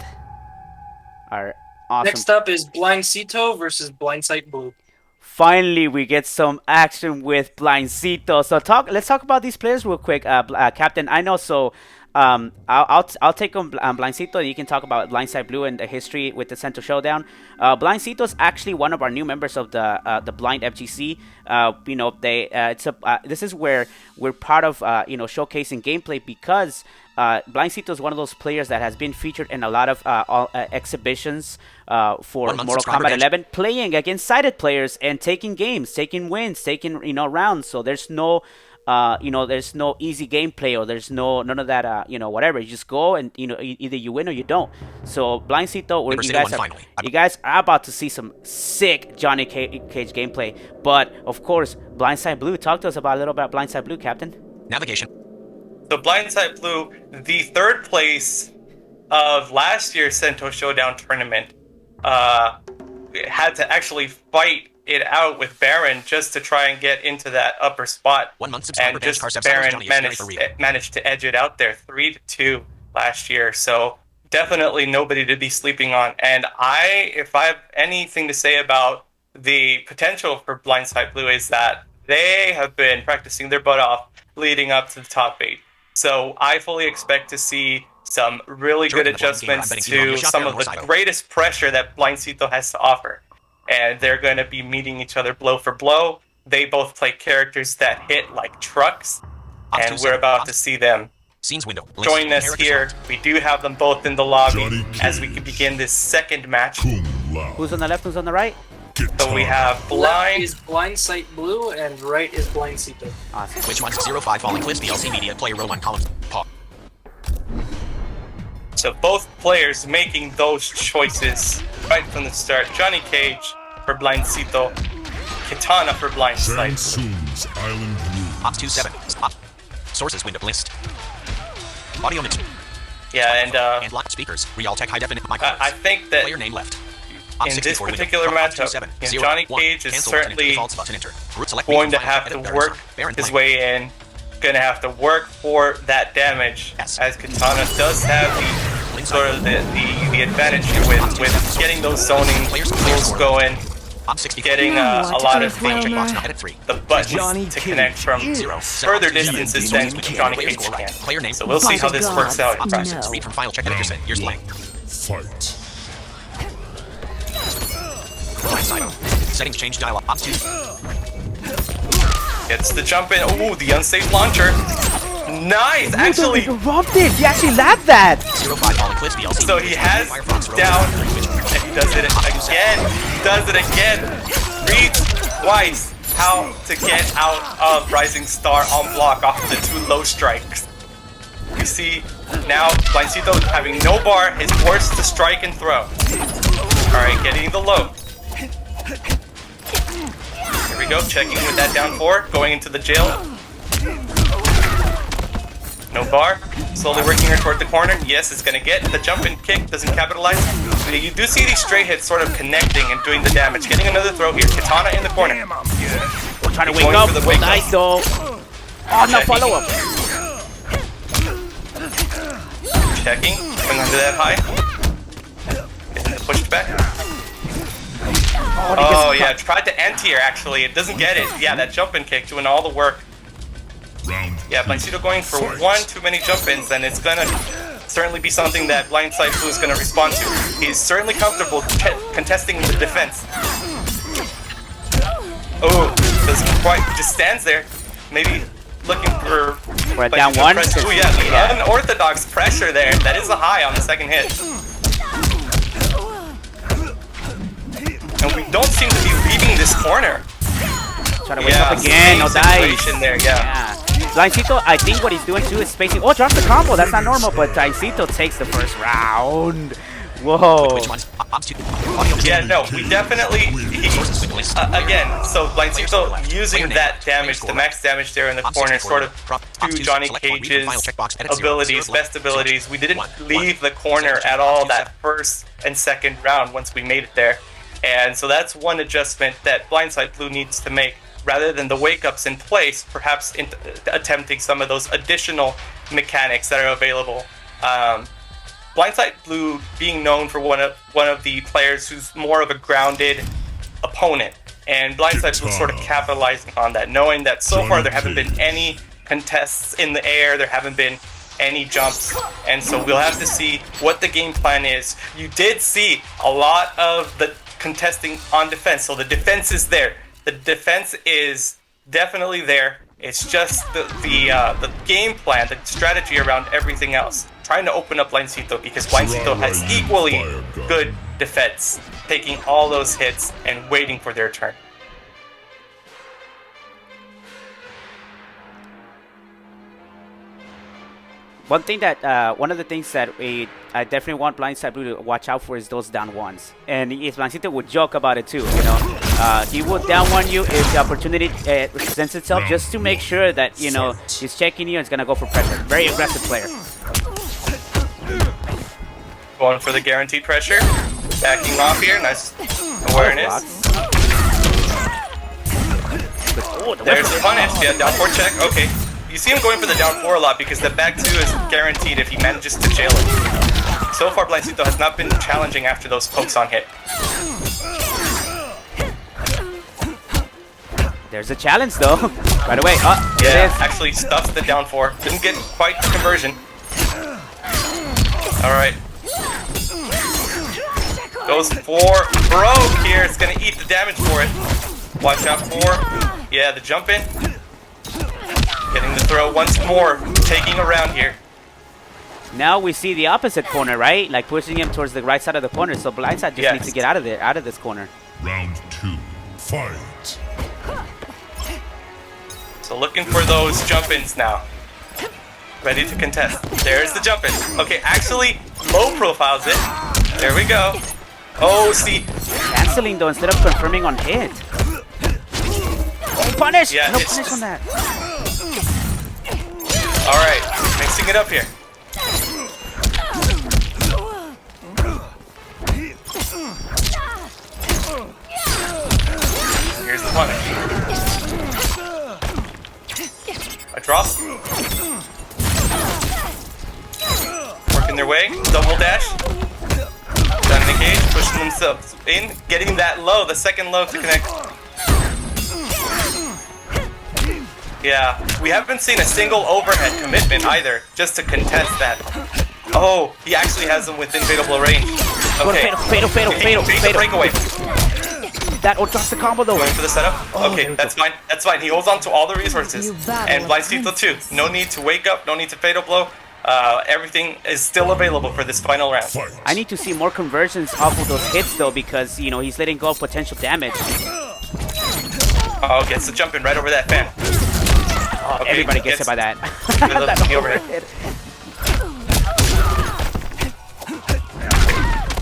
Our awesome. Next up is Blind Sito versus Blindsight Blue. Finally, we get some action with Blind Sito. So let's talk about these players real quick, Captain. I know, so I'll take on Blind Sito, and you can talk about Blindsight Blue and the history with the Sento Showdown. Blind Sito is actually one of our new members of the Blind FGC. This is where we're part of showcasing gameplay, because Blind Sito is one of those players that has been featured in a lot of exhibitions for Mortal Kombat 11, playing against sighted players and taking games, taking wins, taking rounds. So there's no there's no easy gameplay, or there's none of that whatever. You just go and either you win or you don't. So Blind Sito, you guys are about to see some sick Johnny Cage gameplay. But of course, Blindsight Blue. Talk to us a little about Blindsight Blue, Captain. Navigation. So Blindsight Blue, the 3rd place of last year's Sento Showdown tournament, had to actually fight it out with Barren just to try and get into that upper spot. And just Barren managed to edge it out there 3-2 last year. So definitely nobody to be sleeping on. And if I have anything to say about the potential for Blindsight Blue, is that they have been practicing their butt off leading up to the top 8. So I fully expect to see some really good adjustments to some of the greatest pressure that Blind Sito has to offer. And they're going to be meeting each other blow for blow. They both play characters that hit like trucks, and we're about to see them join us here. We do have them both in the lobby as we can begin this 2nd match. Who's on the left, who's on the right? So we have Left is Blindsight Blue, and right is Blind Sito. Awesome. Which one's 05 falling clips? DLC media player row 1 columns. Pause. So both players making those choices right from the start. Johnny Cage for blind Sito, Kitana for blind Site. BarrenSun's Island Rule. Ops 27. Sources window list. Audio mix. Yeah, and locked speakers. Realtek high definition microphones. I think that player name left. in this particular matchup, Johnny Cage is certainly going to have to work his way in. Going to have to work for that damage, as Kitana does have the sort of the advantage here with getting those zoning rules going, getting a lot of the buttons to connect from further distances than Johnny Cage can. So we'll see how this works out in practice. Read from file check editor. Here's blank. Fight. Settings change dialog. Ops 2. Gets the jump in. Ooh, the unsafe launcher. Nice, actually. He robbed it. He actually labbed that. 05 ball eclipse DLC. So he has down. And he does it again. He does it again. Reads twice how to get out of Rising Star on block off of the 2 low strikes. You see now Blind Sito having no bar is forced to strike and throw. Alright, getting the low. Here we go, checking with that down 4, going into the jail. No bar, slowly working her toward the corner. Yes, it's gonna get the jump and kick, doesn't capitalize. You do see these straight hits sort of connecting and doing the damage. Getting another throw here, Kitana in the corner. We're trying to wake up. Nice though. Oh, no follow up. Checking, going under that high. Getting pushed back. Oh yeah, tried to anti-air actually. It doesn't get it. Yeah, that jump in kick doing all the work. Yeah, Blind Sito going for one too many jump-ins, and it's gonna certainly be something that Blindside Blue is gonna respond to. He's certainly comfortable contesting the defense. Oh, doesn't quite, just stands there. Maybe looking for a down 1. Oh yeah, the unorthodox pressure there. That is a high on the second hit. And we don't seem to be leaving this corner. Trying to wake up again, no dice. There, yeah. Blind Sito, I think what he's doing too is spacing. Oh, drops the combo. That's not normal, but Blind Sito takes the first round. Whoa. Yeah, no, we definitely, again, so Blind Sito using that damage, the max damage there in the corner, sort of to Johnny Cage's abilities, best abilities. We didn't leave the corner at all that first and second round once we made it there. And so that's one adjustment that Blindside Blue needs to make. Rather than the wake-ups in place, perhaps attempting some of those additional mechanics that are available. Blindside Blue being known for one of the players who's more of a grounded opponent, and Blindside Blue sort of capitalizing on that, knowing that so far there haven't been any contests in the air, there haven't been any jumps, and so we'll have to see what the game plan is. You did see a lot of the contesting on defense, so the defense is there. The defense is definitely there. It's just the game plan, the strategy around everything else. Trying to open up Blind Sito because Blind Sito has equally good defense, taking all those hits and waiting for their turn. One thing that, one of the things that I definitely want Blindside Blue to watch out for is those down 1s. And if Blind Sito would joke about it too, you know. He would down 1 you if the opportunity presents itself, just to make sure that, you know, he's checking you and he's going to go for pressure. Very aggressive player. Going for the guaranteed pressure. Backing off here. Nice awareness. There's the punish. Yeah, down 4 check. Okay. You see him going for the down 4 a lot because the back 2 is guaranteed if he manages to jail it. So far, Blind Sito has not been challenging after those pokes on hit. There's a challenge though. Right away. Oh, yeah, actually stuffs the down 4. Didn't get quite the conversion. Alright. Goes for broke here. It's gonna eat the damage for it. Watch out for. Yeah, the jump in. Getting the throw once more. Taking around here. Now we see the opposite corner, right? Like pushing him towards the right side of the corner. So Blindside just needs to get out of there, out of this corner. Round 2. Fight. So looking for those jump-ins now. Ready to contest. There's the jump-in. Okay, actually, low profiles it. There we go. Oh, see. Canceling though instead of confirming on hit. Oh, punish! Yeah, no punish on that. Alright, mixing it up here. Here's the punish. A drop. Working their way. Double dash. Down in the cage, pushing themselves in, getting that low, the second low to connect. Yeah, we haven't seen a single overhead commitment either, just to contest that. Oh, he actually has them within fatal range. Okay. Fatal. Breakaway. That drops the combo though. Going for the setup? Okay, that's fine. That's fine. He holds on to all the resources. And Blind Sito too. No need to wake up, no need to fatal blow. Everything is still available for this final round. I need to see more conversions off of those hits though, because you know he's letting go of potential damage. Oh, gets the jump in right over that fan. Oh, okay, everybody gets hit by that. The overhead.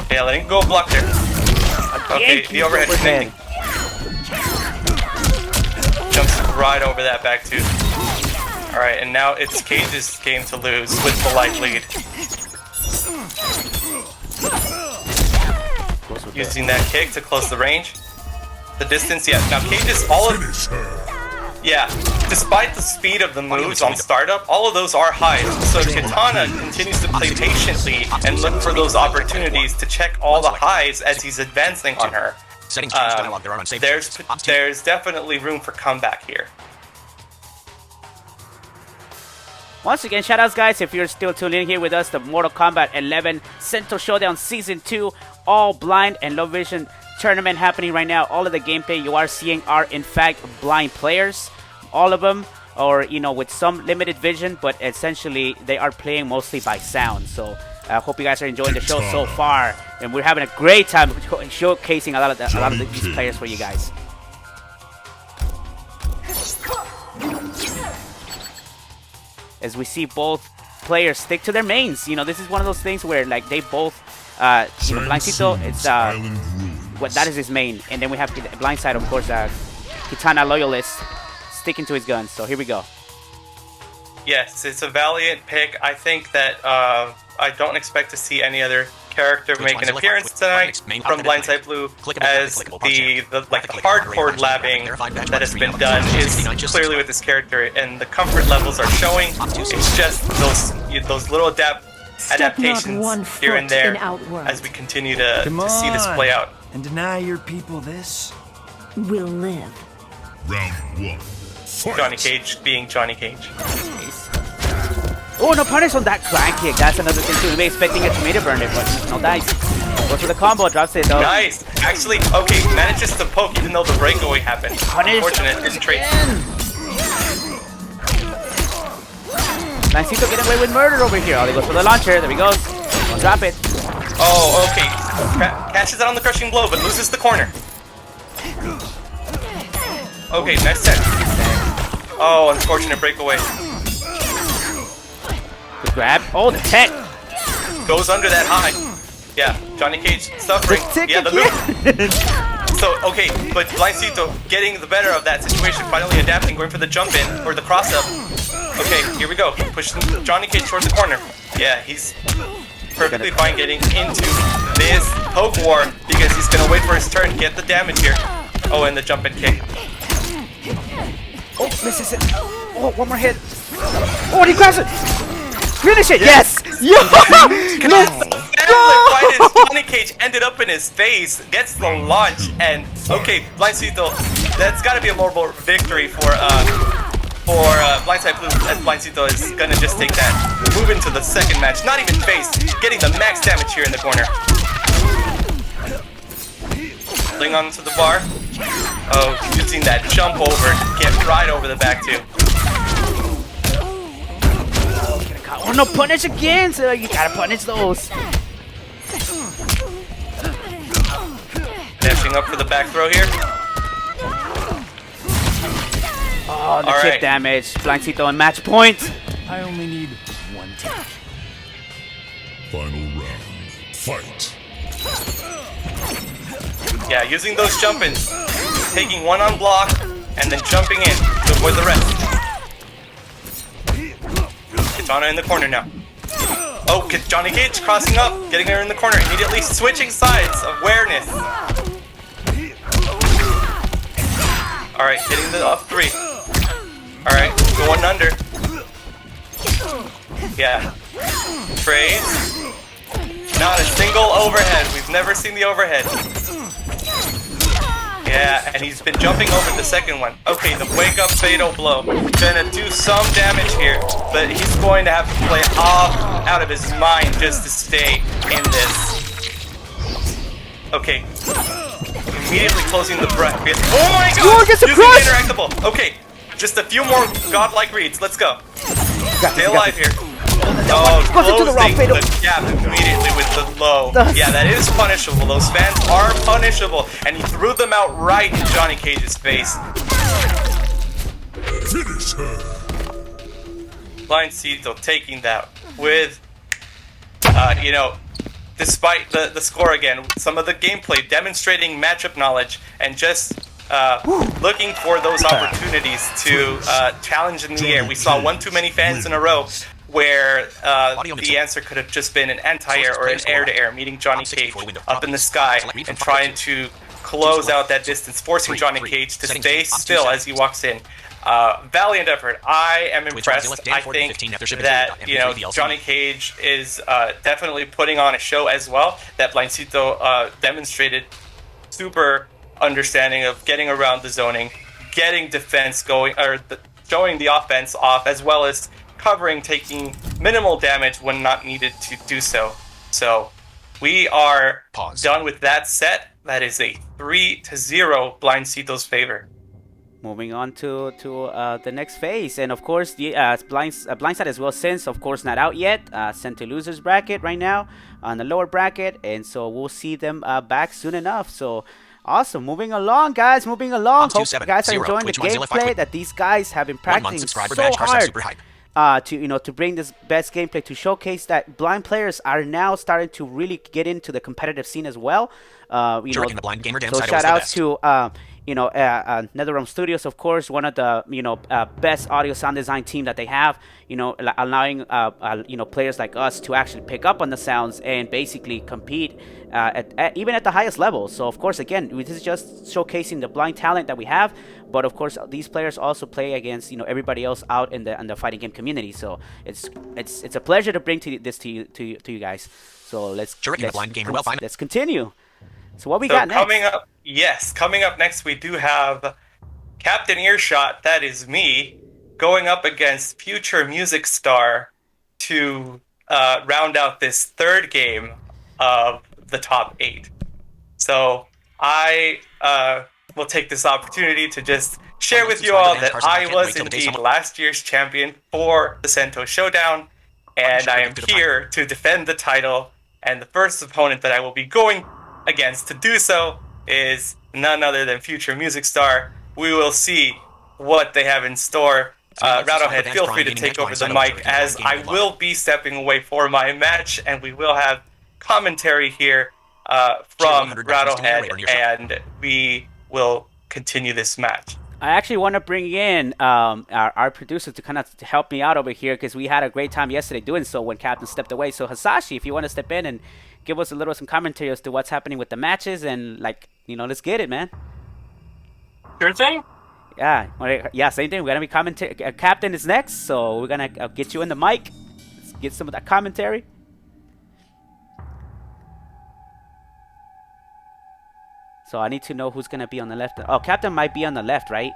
Yeah, letting go of block there. Okay, the overhead connecting. Jumps right over that back too. Alright, and now it's Cage's game to lose with the light lead. Using that kick to close the range. The distance, yeah. Now Cage's all of... Yeah, despite the speed of the moves on startup, all of those are highs. So Kitana continues to play patiently and look for those opportunities to check all the highs as he's advancing on her. There's definitely room for comeback here. Once again, shoutouts guys, if you're still tuning in here with us, the Mortal Kombat 11 Sento Showdown Season 2, all blind and low vision tournament happening right now. All of the gameplay you are seeing are in fact blind players. All of them, or you know, with some limited vision, but essentially they are playing mostly by sound. So I hope you guys are enjoying the show so far, and we're having a great time showcasing a lot of these players for you guys. As we see both players stick to their mains. You know, this is one of those things where like they both, you know, Blind Sito, it's that is his main, and then we have Blind Side, of course, Kitana loyalist sticking to his guns. So here we go. Yes, it's a valiant pick. I think that I don't expect to see any other character make an appearance tonight from Blindside Blue, as the hardcore labbing that has been done is clearly with this character, and the comfort levels are showing. It's just those little adaptations here and there as we continue to see this play out. And deny your people this? We'll live. Round 1. Fight. Johnny Cage being Johnny Cage. Oh, no punish on that grind kick. That's another thing too. We may be expecting it to meter burn it, but no dice. Goes for the combo, drops it though. Nice. Actually, okay, manages to poke even though the breakaway happened. Punish. Unfortunate, didn't trade. Lancito getting away with murder over here. Oh, he goes for the launcher. There he goes. Don't drop it. Oh, okay. Cashes out on the crushing blow, but loses the corner. Okay, nice set. Oh, unfortunate breakaway. Good grab. Oh, the tech. Goes under that high. Yeah, Johnny Cage suffering. Yeah, the move. So, okay, but Blind Sito getting the better of that situation, finally adapting, going for the jump in, or the cross up. Okay, here we go. Pushing Johnny Cage towards the corner. Yeah, he's perfectly fine getting into this poke war because he's gonna wait for his turn, get the damage here. Oh, and the jump and kick. Oh, misses it. Oh, one more hit. Oh, and he grabs it. Finish it. Yes. Johnny Cage ended up in his face, gets the launch, and okay, Blind Sito, that's got to be a more victory for Blindside Blue, as Blind Sito is gonna just take that, move into the second match, not even face, getting the max damage here in the corner. Fling onto the bar. Oh, using that jump over to get right over the back too. Oh no, punish again! So you gotta punish those. Dashing up for the back throw here. Oh, the chip damage. Blind Sito on match point. I only need one take. Final round. Fight. Yeah, using those jump-ins. Taking one on block, and then jumping in to avoid the rest. Kitana in the corner now. Oh, Johnny Cage crossing up, getting her in the corner, immediately switching sides. Awareness. Alright, getting the off 3. Alright, going under. Yeah. Trades. Not a single overhead. We've never seen the overhead. Yeah, and he's been jumping over the second one. Okay, the wake up fatal blow. Gonna do some damage here, but he's going to have to play out of his mind just to stay in this. Okay. Immediately closing the bracket. Oh my god! Gets a Using crush! interactable. Okay, just a few more godlike reads. Let's go. Stay alive here. Oh, closing the gap immediately with the low. Yeah, that is punishable. Those fans are punishable. And he threw them out right in Johnny Cage's face. Finish her. Blind Sito taking that with, you know, despite the score again, some of the gameplay demonstrating matchup knowledge and just looking for those opportunities to challenge in the air. We saw one too many fans in a row where the answer could have just been an anti-air or an air-to-air, meeting Johnny Cage up in the sky and trying to close out that distance, forcing Johnny Cage to stay still as he walks in. Valiant effort. I am impressed. I think that, you know, Johnny Cage is definitely putting on a show as well. That Blind Sito demonstrated super understanding of getting around the zoning, getting defense going, or showing the offense off, as well as covering, taking minimal damage when not needed to do so. So we are done with that set. That is a 3-0 Blind Sito's favor. Moving on to the next phase, and of course the blindside as well, since of course not out yet, sent to losers bracket right now on the lower bracket, and so we'll see them back soon enough. So awesome, moving along, guys, moving along. Hope you guys are enjoying the gameplay that these guys have been practicing so hard to bring this best gameplay, to showcase that blind players are now starting to really get into the competitive scene as well. So shout out to NetherRealm Studios, of course, one of the best audio sound design team that they have, allowing players like us to actually pick up on the sounds and basically compete even at the highest level. So of course, again, this is just showcasing the blind talent that we have, but of course these players also play against everybody else out in the fighting game community. So it's a pleasure to bring this to you guys. So let's continue. So what we got next? Coming up next, we do have Captain Earshot, that is me, going up against future music star to round out this third game of the top 8. So I will take this opportunity to just share with you all that I was indeed last year's champion for the Sento Showdown, and I am here to defend the title, and the first opponent that I will be going against to do so is none other than future music star. We will see what they have in store. Rattlehead, feel free to take over the mic, as I will be stepping away for my match, and we will have commentary here from Rattlehead, and we will continue this match. I actually want to bring in our producer to kind of help me out over here, because we had a great time yesterday doing so when Captain stepped away. So Hasashi, if you want to step in and give us some commentary as to what's happening with the matches, and let's get it, man. Sure thing. Yeah, same thing. We're gonna be commentary. Captain is next, so we're gonna get you in the mic. Let's get some of that commentary. So I need to know who's gonna be on the left. Oh, Captain might be on the left, right?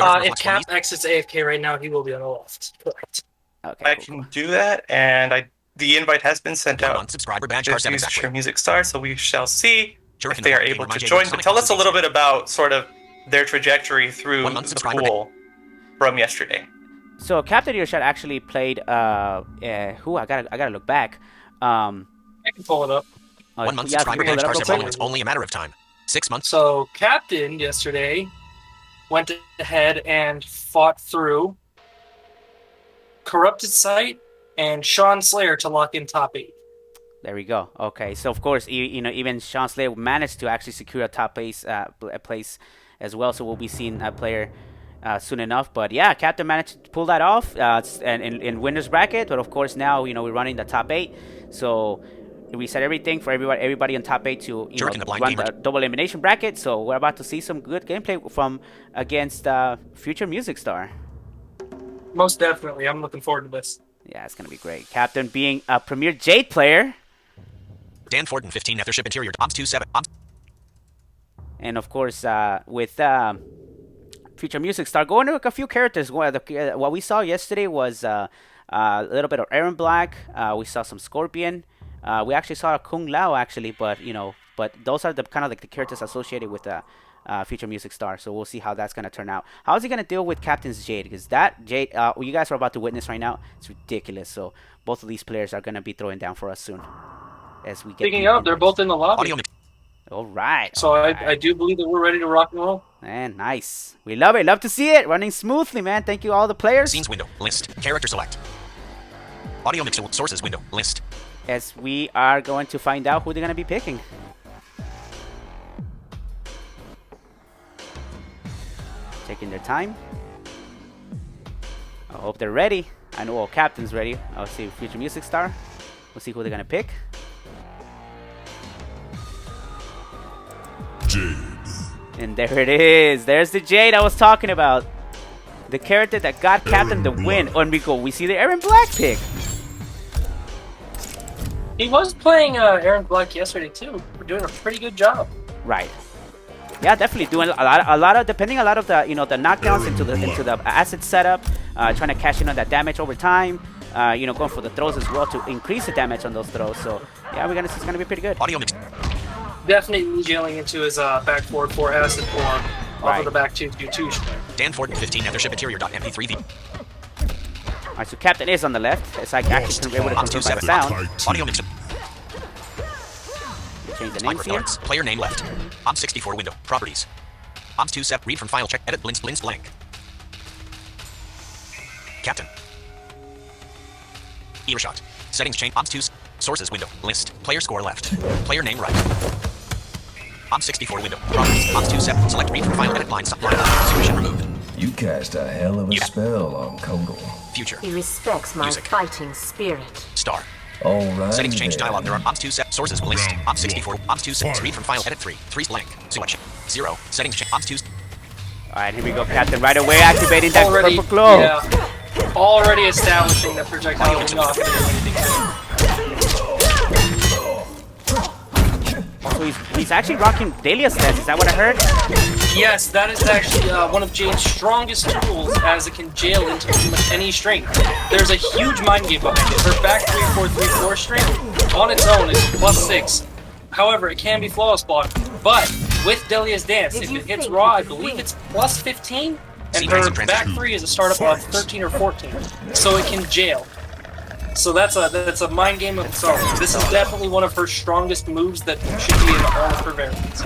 If Cap exits AFK right now, he will be on the left. Correct. Okay, I can do that, and the invite has been sent out. Subscriber badge Future music star, so we shall see if they are able to join. But tell us a little bit about sort of their trajectory through the pool from yesterday. So Captain Earshot actually played. Who I gotta look back. I can pull it up. 1 month subscriber badge cars everyone. It's only a matter of time. 6 months. So Captain yesterday went ahead and fought through Corrupted Site and Sean Slayer to lock in top 8. There we go. Okay, so of course, even Sean Slayer managed to actually secure a top place as well. So we'll be seeing a player soon enough. But yeah, Captain managed to pull that off in winners bracket. But of course, now we're running the top 8. So we set everything for everybody on top 8 to run the double elimination bracket. So we're about to see some good gameplay from against future music star. Most definitely, I'm looking forward to this. Yeah, it's gonna be great. Captain being a premier Jade player. Dan Forden, 15 Nethership Interior, OBS 27. And of course, with future music star, going to a few characters. What we saw yesterday was a little bit of Aaron Black. We saw some Scorpion. We actually saw a Kung Lao actually, but those are the kind of like the characters associated with future music star. So we'll see how that's gonna turn out. How is he gonna deal with Captain's Jade? Because that Jade, you guys are about to witness right now, it's ridiculous. So both of these players are gonna be throwing down for us soon. As we get Speaking of, they're both in the lobby. All right. So I do believe that we're ready to rock and roll. Man, nice. We love it. Love to see it running smoothly, man. Thank you all the players. Scenes window list. Character select. Audio mix sources window list. As we are going to find out who they're gonna be picking. Taking their time. I hope they're ready. I know all Captain's ready. I'll see future music star. We'll see who they're gonna pick. Jade. And there it is. There's the Jade I was talking about. The character that got Captain the win. On we see the Aaron Black pick. He was playing Aaron Black yesterday too. We're doing a pretty good job. Right. Yeah, definitely doing a lot of depending a lot of the the knockdowns into the asset setup, trying to cash in on that damage over time. Going for the throws as well to increase the damage on those throws. So yeah, it's gonna be pretty good. Audio mix. Definitely jailing into his back forward 4 acid form off of the back 2-2-2. Dan Forden, 15 Nethership Interior.mp3v. All right, so Captain is on the left. It's like actually able to confirm by the sound. Audio mix. Change the names here. Player name left. OBS 64 window. Properties. OBS 27. Read from file check. Edit blinks blank. Captain. Earshot. Settings change. OBS 2. Sources window. List. Player score left. Player name right. OBS 64 window. Properties. OBS 27. Select read from file. Edit line. Stop line. Supervision removed. You cast a hell of a spell on Kodal. Future. He respects my fighting spirit. Star. All right. Settings change dialog. There are OBS 2 set sources list. OBS 64. OBS 2 sets. Read from file. Edit 3. 3 blank. Selection. 0. Settings change. OBS 2. All right, here we go, Captain. Right away, activating that Already, purple glow. Yeah. Already establishing that projectile is not going to do anything. So he's actually rocking Dahlia stance. Is that what I heard? Yes, that is actually one of Jade's strongest tools, as it can jail into pretty much any strength. There's a huge mind game behind it. Her back 3-4-3-4 strength on its own is +6. However, it can be flawless block, but with Dahlia's dance, if it hits raw, I believe it's +15, and her back 3 is a startup of 13 or 14, so it can jail. So that's a mind game of its own. This is definitely one of her strongest moves that should be in all of her variants.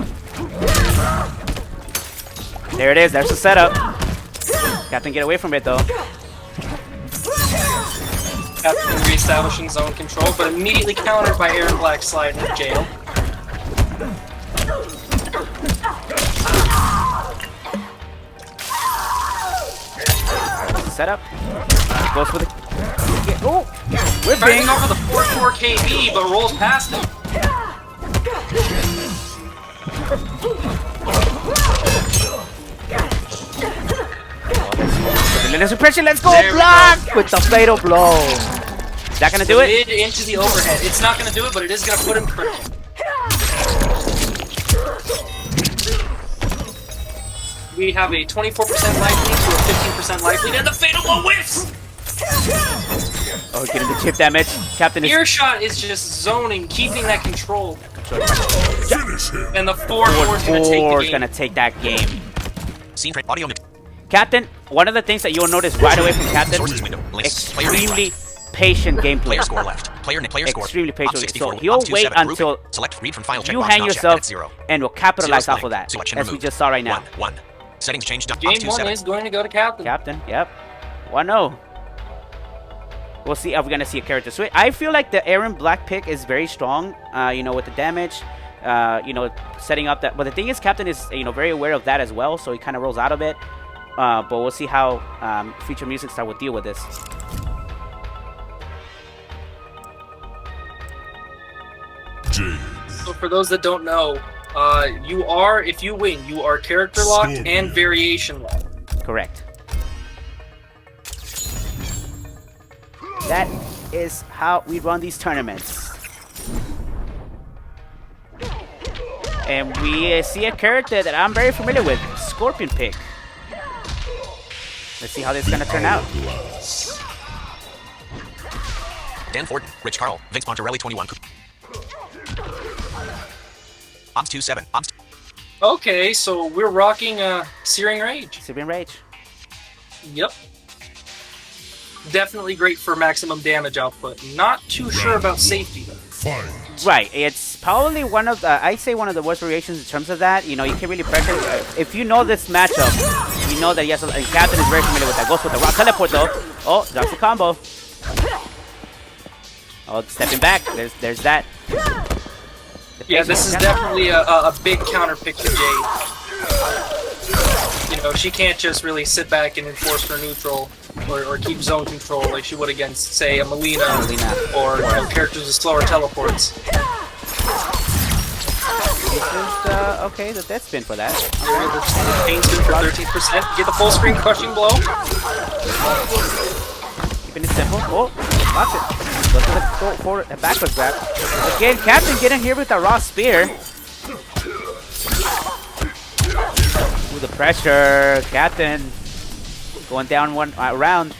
There it is. There's the setup. Captain, get away from it though. Captain reestablishing zone control, but immediately countered by Aaron Black sliding into jail. Setup. Goes for the. Oh, we're trying off of the 4-4 KB, but rolls past him. The suppression. Let's go block with the fatal blow. Is that gonna do it? Mid into the overhead. It's not gonna do it, but it is gonna put him critical. We have a 24% life lead to a 15% life lead, and the fatal blow whiffs! Oh, getting the chip damage. Captain is... Earshot is just zoning, keeping that control. And the 4-4 is gonna take that game. Scene print audio mix. Captain, one of the things that you'll notice right away from Captain, extremely patient gameplay. Player score left. Player score. Extremely patient. So he'll wait until you hang yourself and will capitalize off of that, as we just saw right now. Settings changed. Game 1 is going to go to Captain. Captain, yep. 1-0. We'll see if we're gonna see a character switch. I feel like the Aaron Black pick is very strong. You know, with the damage. You know, setting up that. But the thing is, Captain is very aware of that as well, so he kind of rolls out of it. But we'll see how Future Music Star will deal with this. So for those that don't know, if you win, you are character locked and variation locked. Correct. That is how we run these tournaments. And we see a character that I'm very familiar with, Scorpion Pick. Let's see how this is gonna turn out. Dan Ford, Rich Carl, Vince Monterelli 21. Odds 2-7. Odds. Okay, so we're rocking Searing Rage. Searing Rage. Yep. Definitely great for maximum damage output. Not too sure about safety though. Right, it's probably one of the, I'd say one of the worst variations in terms of that. You know, you can really pressure. If you know this matchup, you know that yes, and Captain is very familiar with that. Goes with the rock teleport though. Oh, drops the combo. Oh, stepping back. There's that. Yeah, this is definitely a big counter pick to Jade. You know, she can't just really sit back and enforce her neutral or keep zone control like she would against, say, a Melina. Or characters with slower teleports. Okay, the death spin for that. The pain spin for 13%. Get the full screen crushing blow. Keeping it simple. Oh, lots it. Go to the forward, backwards grab. Again, Captain getting here with a raw spear. Ooh, the pressure. Captain going down one round.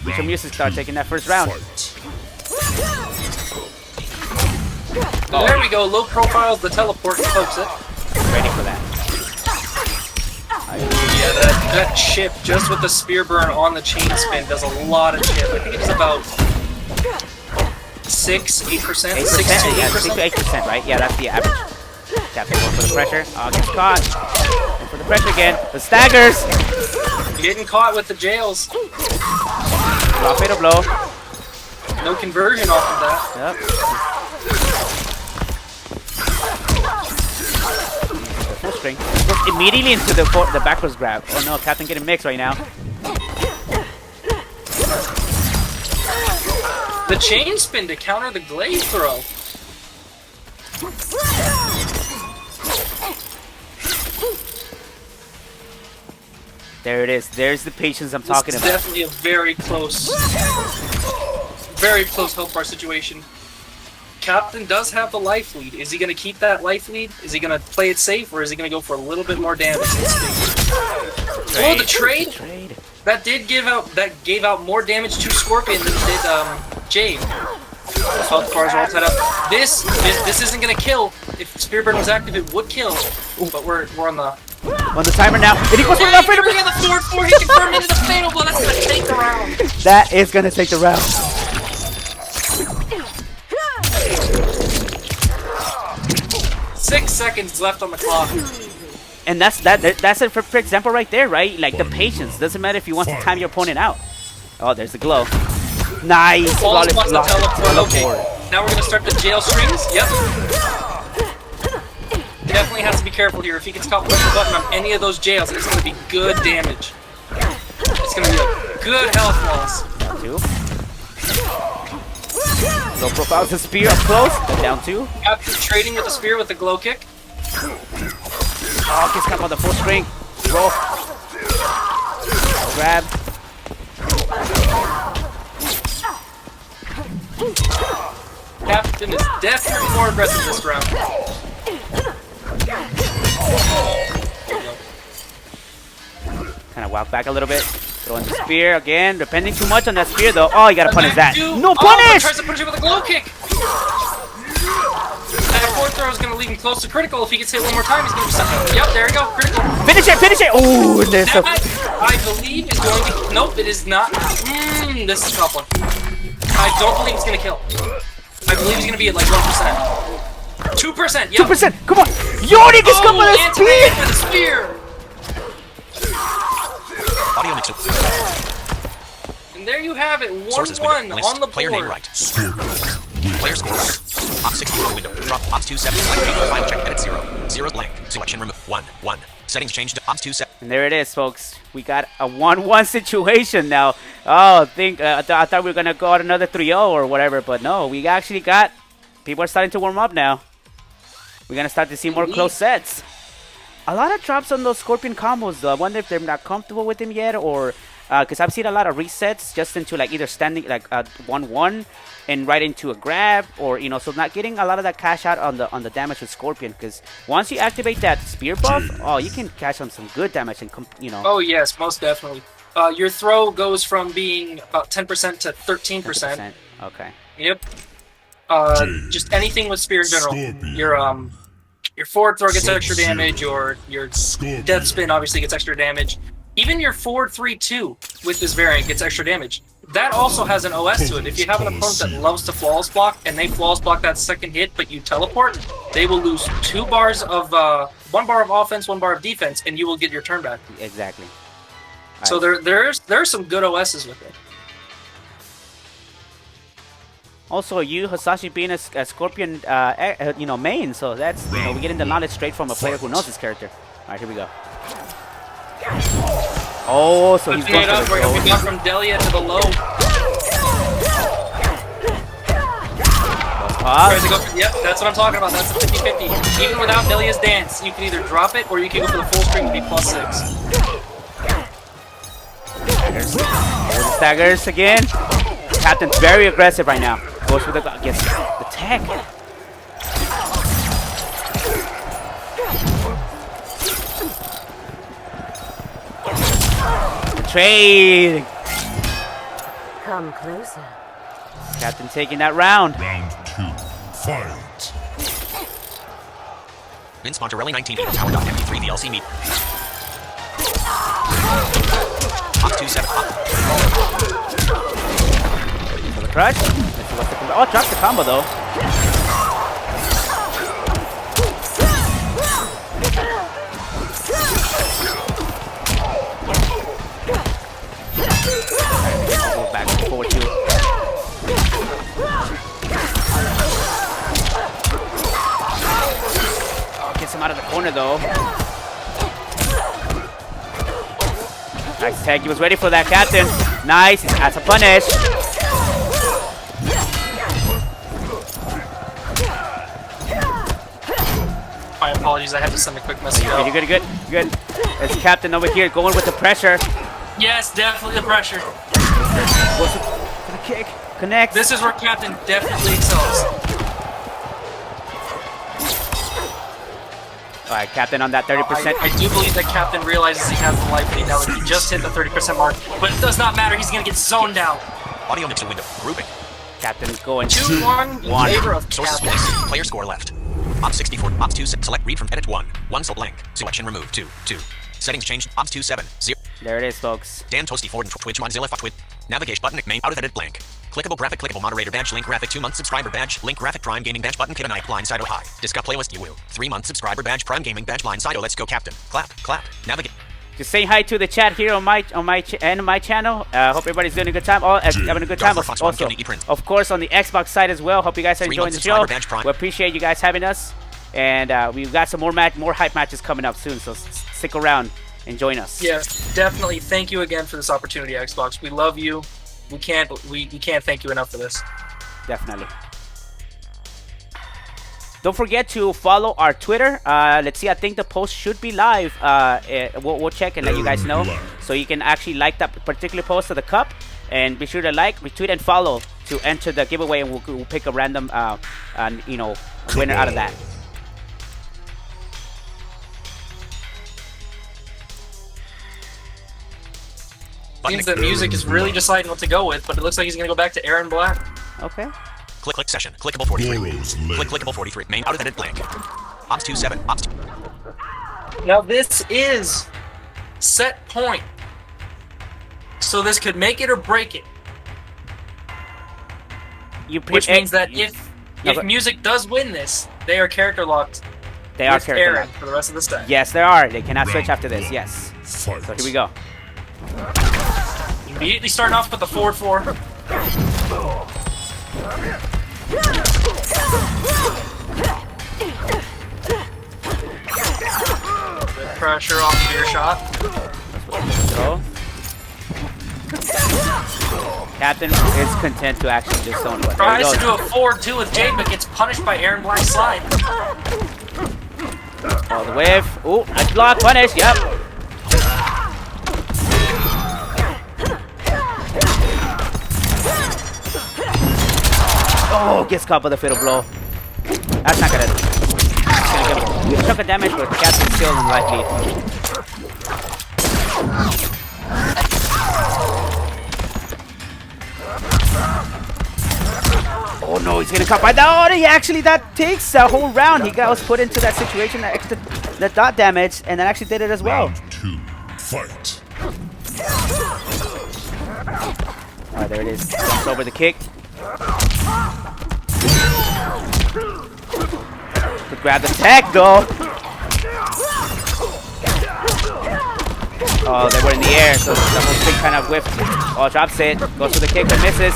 Future Music Star taking that first round. Oh. There we go. Low profile, the teleport pokes it. Ready for that. Yeah, that chip just with the spear burn on the chain spin does a lot of chip. I think it's about 8%, 6 to 8%, right? Yeah, that's the average. Captain going for the pressure. Oh, gets caught. Going for the pressure again. The staggers. Getting caught with the jails. Raw fatal blow. No conversion off of that. Yep. Full string. Goes immediately into the backwards grab. Oh no, Captain getting mixed right now. The chain spin to counter the glaze throw. There it is. There's the patience I'm talking about. It's definitely a very close health bar situation. Captain does have the life lead. Is he going to keep that life lead? Is he going to play it safe, or is he going to go for a little bit more damage? Oh, the trade! That gave out more damage to Scorpion than did Jade. Health bars all tied up. This isn't going to kill. If Spearburn was active, it would kill. But we're on the timer now. And he goes for the fatal blow. The 4-4. He confirmed into the fatal blow. That's going to take the round. That is going to take the round. 6 seconds left on the clock. And that's it for example right there, right? Like the patience. Doesn't matter if you want to time your opponent out. Oh, there's the glow. Nice. Okay. Now we're going to start the jail strings. Yep. Definitely has to be careful here. If he gets caught pushing the button on any of those jails, it's going to be good damage. It's going to be a good health loss. Down 2. Low profile with the spear up close. Down 2. After trading with the spear with the glow kick. Oh, gets caught on the full string. Roll. Grab. Captain is definitely more aggressive this round. Kind of walk back a little bit. Throwing the spear again. Depending too much on that spear though. Oh, you gotta punish that. No punish! Tries to punish it with a glow kick. That fourth throw is gonna leave him close to critical. If he gets hit one more time, he's gonna be stuck. Yep, there we go. Critical. Finish it! Finish it! Oh, there's that I believe is going to. Nope, it is not. This is a tough one. I don't believe it's gonna kill. I believe he's gonna be at like 1%. 2%. Yep. 2%. Come on. Yoni gets caught by the spear. For the spear. And there you have it, 1-1 Sources window. on the Player name board. right. Player score record. Op 64 window. Drop Ops 27. Select page. Final check. Edit 0. 0 blank. Selection remove. 1. 1. Settings changed to Ops 27. And there it is, folks. We got a 1-1 situation now. Oh, I thought we were gonna go out another 3-0 or whatever, but no, we actually got. People are starting to warm up now. We're gonna start to see more close sets. A lot of drops on those Scorpion combos, though. I wonder if they're not comfortable with them yet, or because I've seen a lot of resets just into like either standing like 1-1 and right into a grab, or so not getting a lot of that cash out on the damage with Scorpion. Because once you activate that spear buff, oh, you can cash on some good damage and Oh yes, most definitely. Your throw goes from being about 10% to 13%. Okay. Yep. Just anything with spear in general. Your forward throw gets extra damage. Your death spin obviously gets extra damage. Even your forward 3-2 with this variant gets extra damage. That also has an OS to it. If you have an opponent that loves to flawless block and they flawless block that second hit, but you teleport, they will lose 2 bars of 1 bar of offense, 1 bar of defense, and you will get your turn back. Exactly. So there's some good OSs with it. Also, you, Hasashi, being a Scorpion, main, so that's, we're getting the knowledge straight from a player who knows this character. All right, here we go. Oh, so he's going for the goal. We got from Delia to the low. Yep, that's what I'm talking about. That's the 50-50. Even without Delia's dance, you can either drop it or you can go for the full string and be +6. Staggers again. Captain's very aggressive right now. Goes for the tech. The trade. Come closer. Captain taking that round. Round 2. Fight. Vince Monterelli 19 Tower.MP3 DLC meet. Op 27. For the crush. Let's see what's the combo. Oh, drops the combo though. Go back and forward too. Oh, gets him out of the corner though. Nice tag. He was ready for that, Captain. Nice. He has a punish. My apologies. I had to send a quick message out. You're good. There's Captain over here going with the pressure. Yes, definitely the pressure. What's the kick? Connect. This is where Captain definitely excels. All right, Captain on that 30%. I do believe that Captain realizes he has the life lead now that he just hit the 30% mark, but it does not matter. He's going to get zoned out. Audio mixer window. Grouping. Captain's going 2-1 in favor of Sources Captain. place. Player score left. Op 64. Ops 2. Select read from edit 1. 1 so blank. Selection remove 2. 2. Settings changed. Ops 27. 0. There it is, folks. Dan Toasty Ford and Twitch Mozilla Twitch. Navigation button main out of edit blank. Clickable graphic, clickable moderator badge, link graphic 2-month subscriber badge, link graphic prime gaming badge button Kitanye blind Sito high. Discuss playlist you will. 3-month subscriber badge prime gaming badge blind Sito. Let's go Captain. Clap. Navigate. Just say hi to the chat here on my channel. Hope everybody's doing a good time. Having a good time. Also, of course, on the Xbox side as well. Hope you guys are enjoying the show. We appreciate you guys having us, and we've got some more hype matches coming up soon. So stick around and join us. Yes, definitely. Thank you again for this opportunity, Xbox. We love you. We can't thank you enough for this. Definitely. Don't forget to follow our Twitter. Let's see, I think the post should be live. We'll check and let you guys know. So you can actually like that particular post of the cup. And be sure to like, retweet, and follow to enter the giveaway. And we'll pick a random winner out of that. Seems that music is really deciding what to go with, but it looks like he's going to go back to Aaron Black. Okay. Click session. Clickable 43. Clickable 43. Main out of edit blank. Ops 27. Ops. Now this is set point. So this could make it or break it. Which means that if music does win this, they are character locked. They are character Aaron locked for the rest of the stack. Yes, they are. They cannot switch after this. Yes. So here we go. Immediately starting off with the forward 4. Good pressure off the Earshot. Throw. Captain is content to actually just zone. Tries to do a forward 2 with Jade, but gets punished by Aaron Black's slide. Oh, the wave. Ooh, nice block, punish, yep. Oh, gets caught by the fatal blow. That's not gonna give a chunk of damage, but Captain's still in right lead. Oh no, he's getting caught by that. Oh, actually, that takes a whole round. He was put into that situation, that extra the dot damage, and then actually did it as well. Round 2, fight. Alright, there it is. Jumps over the kick. Could grab the tag though. Oh, they were in the air, so the whole thing kind of whiffed. Oh, drops it. Goes for the kick, but misses.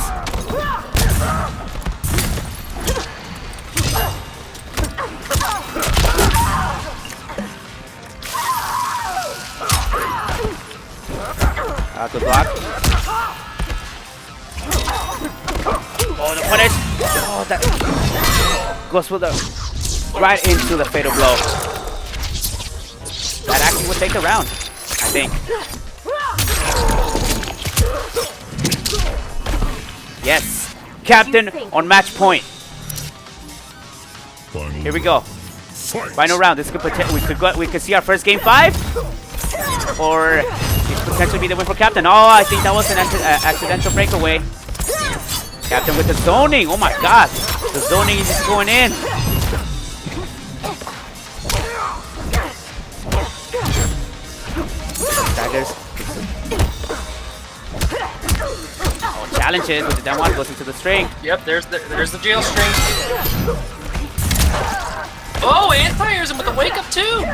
Good block. Oh, the punish. Oh, that goes for the right into the fatal blow. That actually would take a round, I think. Yes, Captain on match point. Here we go. Final round. This could we could see our first game 5, or it could potentially be the win for Captain. Oh, I think that was an accidental breakaway. Captain with the zoning. Oh my God, the zoning is just going in. Daggers. Oh, challenges with the down one goes into the string. Yep, there's the jail string. Oh, and fires him with the wake up too.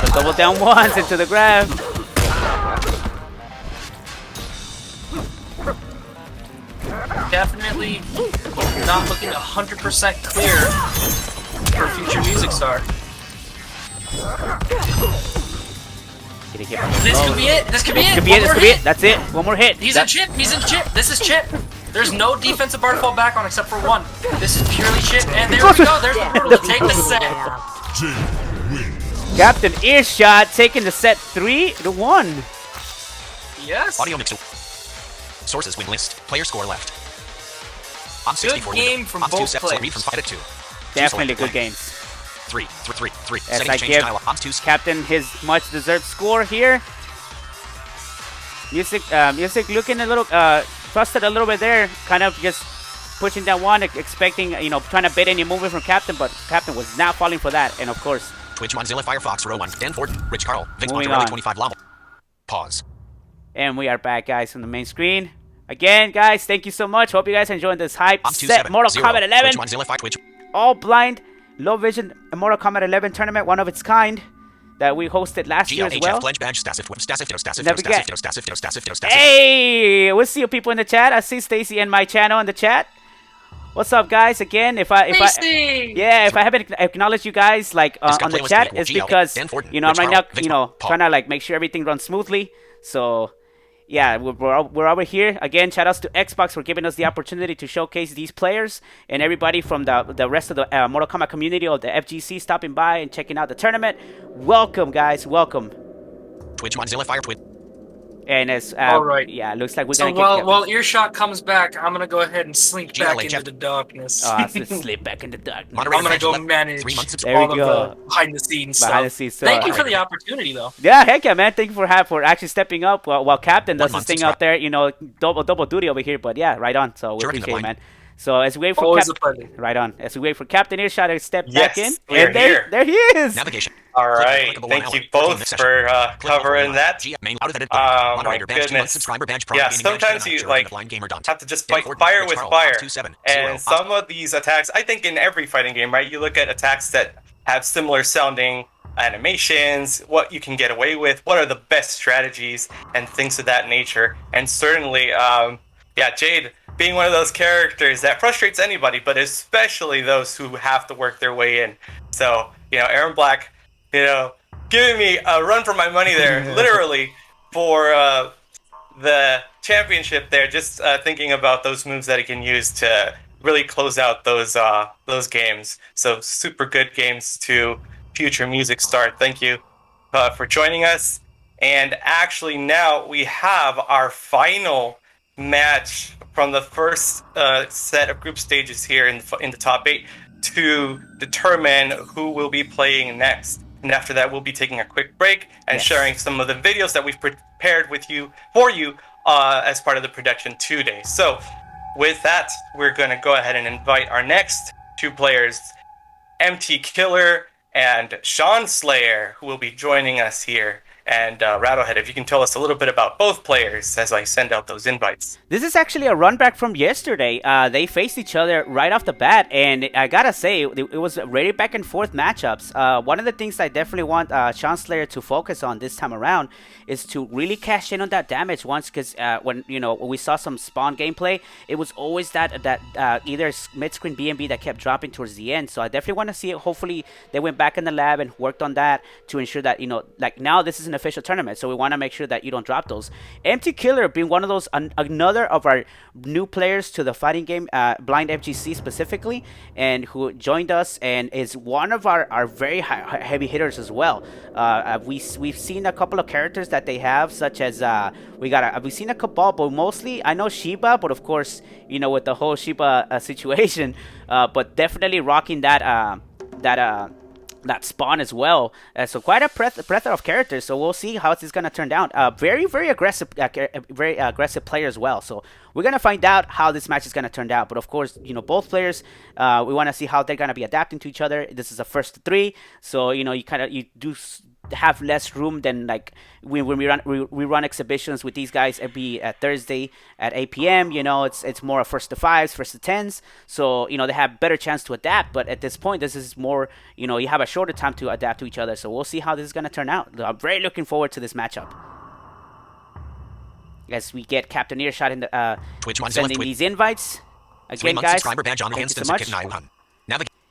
The double down ones into the grab. Definitely not looking 100% clear for future music star. This could be it. This could be it. This could be it. That's it. One more hit. He's in chip. He's in chip. This is chip. There's no defensive bar to fall back on except for one. This is purely chip. And there we go. There's the portal to take the set. Captain Earshot taking the set 3-1. Yes. Audio mixer. Sources win list. Player score left. I'm good game from both players. Read from 5 to 2. Definitely good games. 3. As I give Captain his much deserved score here. Music looking a little trusted a little bit there, kind of just pushing down one, expecting, trying to bait any movement from Captain, but Captain was not falling for that, and of course. Twitch, Mozilla, Firefox, Row 1, Dan Ford, Rich Carl, Vince Moving Monterelli, on. 25 Lamo. Pause. And we are back, guys, on the main screen. Again, guys, thank you so much. Hope you guys are enjoying this hype set. Mortal Kombat 11. Twitch, Mozilla, Twitch. All blind, low vision Mortal Kombat 11 tournament, one of its kind, that we hosted last year as well. Hey, we'll see you people in the chat. I see Stacy and my channel in the chat. What's up, guys? Again, if I haven't acknowledged you guys on the chat, it's because I'm right now trying to make sure everything runs smoothly. So yeah, we're over here again. Shout outs to Xbox for giving us the opportunity to showcase these players, and everybody from the rest of the Mortal Kombat community or the FGC stopping by and checking out the tournament. Welcome, guys. Welcome. Twitch, Mozilla, Fire, Twitch. And as all right, yeah, looks like we're gonna while Earshot comes back, I'm gonna go ahead and slink back into the darkness. Slip back into the darkness. I'm gonna go manage all of the behind the scenes stuff. Thank you for the opportunity, though. Yeah, heck yeah, man. Thank you for actually stepping up while Captain does his thing out there. Double duty over here. But yeah, right on. So we appreciate it, man. So as we wait for right on. As we wait for Captain Earshot to step back in, and there he is. Navigation. All right, thank you both for covering that. My goodness. Yeah, sometimes you have to just fight fire with fire. And some of these attacks, I think in every fighting game, right, you look at attacks that have similar sounding animations, what you can get away with, what are the best strategies, and things of that nature. And certainly, Jade being one of those characters that frustrates anybody, but especially those who have to work their way in. So, Aaron Black, giving me a run for my money there, literally, for the championship there, just thinking about those moves that he can use to really close out those games. So super good games to Future Music Star. Thank you for joining us. And actually now we have our final match from the first set of group stages here in the top 8 to determine who will be playing next. And after that, we'll be taking a quick break and sharing some of the videos that we've prepared for you as part of the Production 2 Day. So with that, we're going to go ahead and invite our next 2 players, MtlKiller and Sean Slayer, who will be joining us here. And Rattlehead, if you can tell us a little bit about both players as I send out those invites. This is actually a run back from yesterday. They faced each other right off the bat, and I gotta say, it was really back and forth matchups. One of the things I definitely want Sean Slayer to focus on this time around is to really cash in on that damage once, because when we saw some Spawn gameplay, it was always that either mid-screen B&B that kept dropping towards the end. So I definitely want to see it. Hopefully they went back in the lab and worked on that to ensure that, like now this is an official tournament, so we want to make sure that you don't drop those. MtlKiller being one of those, another of our new players to the fighting game, Blind FGC specifically, and who joined us and is one of our very heavy hitters as well. We've seen a couple of characters that they have, such as we've seen a Cabal, but mostly I know Shiba, but of course with the whole Shiba situation, but definitely rocking that Spawn as well. So quite a plethora of characters. So we'll see how this is going to turn out. Very aggressive player as well. So we're going to find out how this match is going to turn out. But of course, both players, we want to see how they're going to be adapting to each other. This is a first to 3. So, you do have less room than like when we run exhibitions with these guys every Thursday at 8 p.m. It's more a first to 5s, first to 10s. So they have better chance to adapt. But at this point, this is more you have a shorter time to adapt to each other. So we'll see how this is going to turn out. I'm very looking forward to this matchup. As we get Captain Earshot in the sending these invites again, guys. Thank you so much.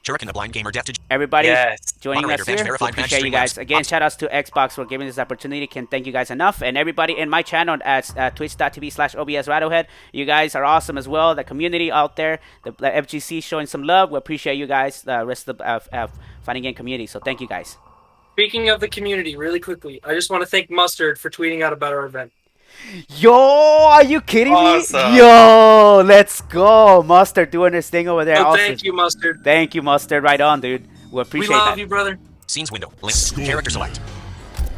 Shuriken, the blind gamer, everybody joining us here. We appreciate you guys. Again, shout outs to Xbox for giving this opportunity. Can't thank you guys enough. And everybody in my channel at twitch.tv/OBSRattlehead. You guys are awesome as well. The community out there, the FGC showing some love. We appreciate you guys, the rest of the fighting game community. So thank you guys. Speaking of the community, really quickly, I just want to thank Mustard for tweeting out about our event. Yo, are you kidding me? Yo, let's go. Mustard doing his thing over there. Oh, thank you, Mustard. Thank you, Mustard. Right on, dude. We appreciate that. We love you, brother. Scenes window. List. Character select.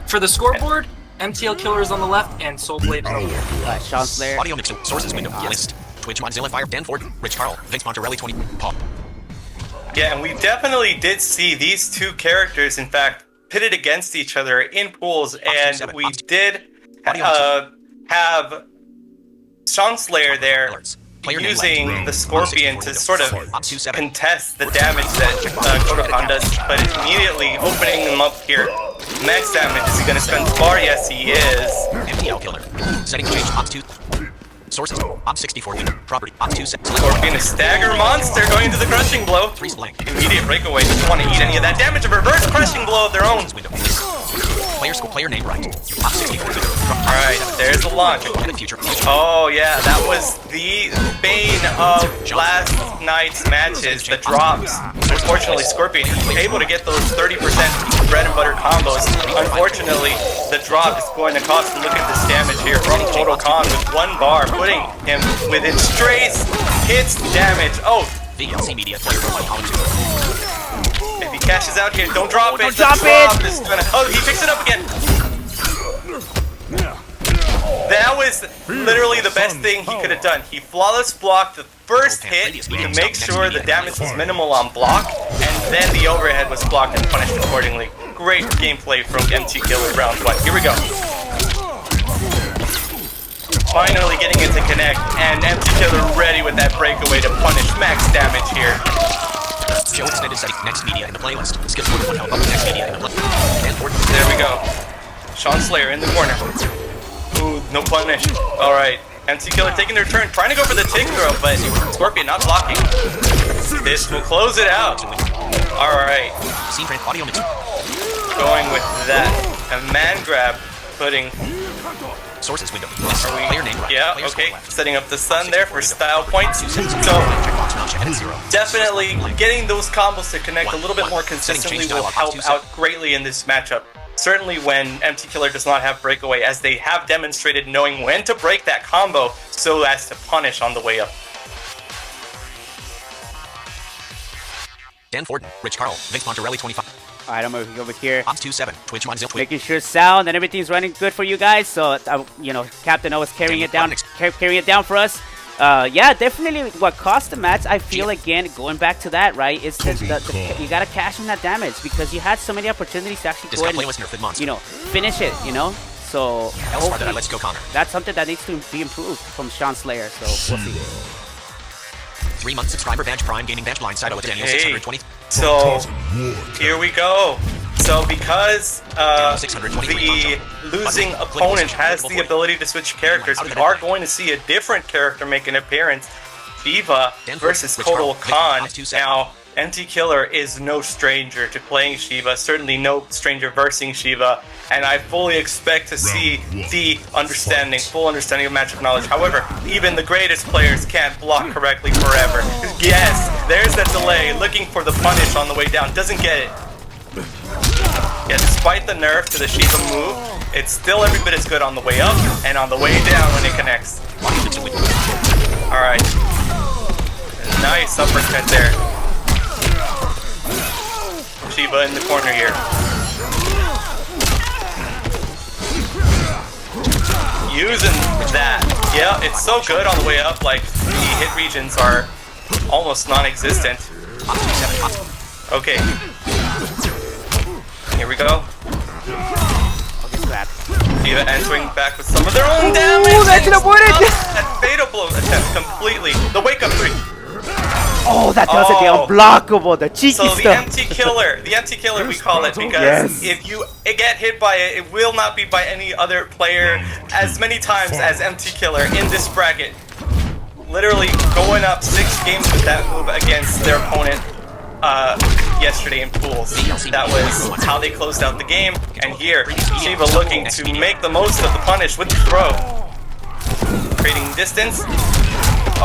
For the scoreboard, MtlKiller is on the left and Soulblade on the right. Sean Slayer. Audio mix. Sources window. List. Twitch, Mozilla, Fire, Dan Ford, Rich Carl, Vince Monterelli, 20, Paul. Yeah, and we definitely did see these 2 characters, in fact, pitted against each other in pools, and we did have Sean Slayer there using the Scorpion to sort of contest the damage that Kodokan does, but immediately opening him up here. Max damage, is he going to spend the bar? Yes, he is. MtlKiller. Settings change. Ops 2. Sources. Ops 64. Property. Ops 2. Scorpion, a stagger monster going into the crushing blow. Immediate breakaway. Doesn't want to eat any of that damage. A reverse crushing blow of their own. Player name right. Ops 64. Alright, there's the launch. Oh yeah, that was the bane of last night's matches, the drops. Unfortunately, Scorpion was able to get those 30% bread and butter combos. Unfortunately, the drop is going to cost him. Look at this damage here from Kodokan with 1 bar, putting him within strays, hits, damage. Oh! VLC Media player if he cashes out here, don't drop it. Don't drop it! Is gonna, oh, he picks it up again. That was literally the best thing he could have done. He flawless blocked the first hit to make sure the damage was minimal on block, and then the overhead was blocked and punished accordingly. Great gameplay from MtlKiller round 1. Here we go. Finally getting it to connect, and MtlKiller ready with that breakaway to punish max damage here. Show extended setting. Next media in the playlist. Skip 41 help up next media in the playlist. There we go. Sean Slayer in the corner. Ooh, no punish. Alright. MtlKiller taking their turn, trying to go for the tick throw, but Scorpion not blocking. This will close it out. Alright. Going with that. A man grab, putting... Sources window. Yeah, okay. Setting up the sun there for style points. So, definitely getting those combos to connect a little bit more consistently will help out greatly in this matchup. Certainly when MtlKiller does not have breakaway, as they have demonstrated knowing when to break that combo so as to punish on the way up. Dan Forden, Rich Carl, Vince Monterelli 25. Alright, I'm moving over here. Ops 27, Twitch 10. Making sure sound and everything's running good for you guys. So, you know, Captain O is carrying it down for us. Yeah, definitely what cost the match, I feel, again, going back to that, right, is you gotta cash in that damage because you had so many opportunities to actually go and, you know, finish it, you know? So, let's go, Connor. That's something that needs to be improved from Sean Slayer, so we'll see. 3-month subscriber badge, Prime Gaming badge, blindside with Daniel 620. So, here we go. So because the losing opponent has the ability to switch characters, we are going to see a different character make an appearance. Shiva versus Kotal Khan. Now, MtlKiller is no stranger to playing Shiva, certainly no stranger versing Shiva, and I fully expect to see the full understanding of matchup knowledge. However, even the greatest players can't block correctly forever. Yes, there's that delay, looking for the punish on the way down, doesn't get it. Yeah, despite the nerf to the Shiva move, it's still every bit as good on the way up and on the way down when it connects. Alright. Nice uppercut there. Shiva in the corner here. Using that. Yeah, it's so good on the way up, like the hit regions are almost non-existent. Okay. Here we go. Shiva entering back with some of their own damage. Ooh, that's avoided! That fatal blow attempt completely. The wake up 3. Oh, that does it. The unblockable, the cheeky stuff. So the MtlKiller we call it because if you get hit by it, it will not be by any other player as many times as MtlKiller in this bracket. Literally going up 6 games with that move against their opponent yesterday in pools. That was how they closed out the game. And here, Shiva looking to make the most of the punish with the throw. Creating distance.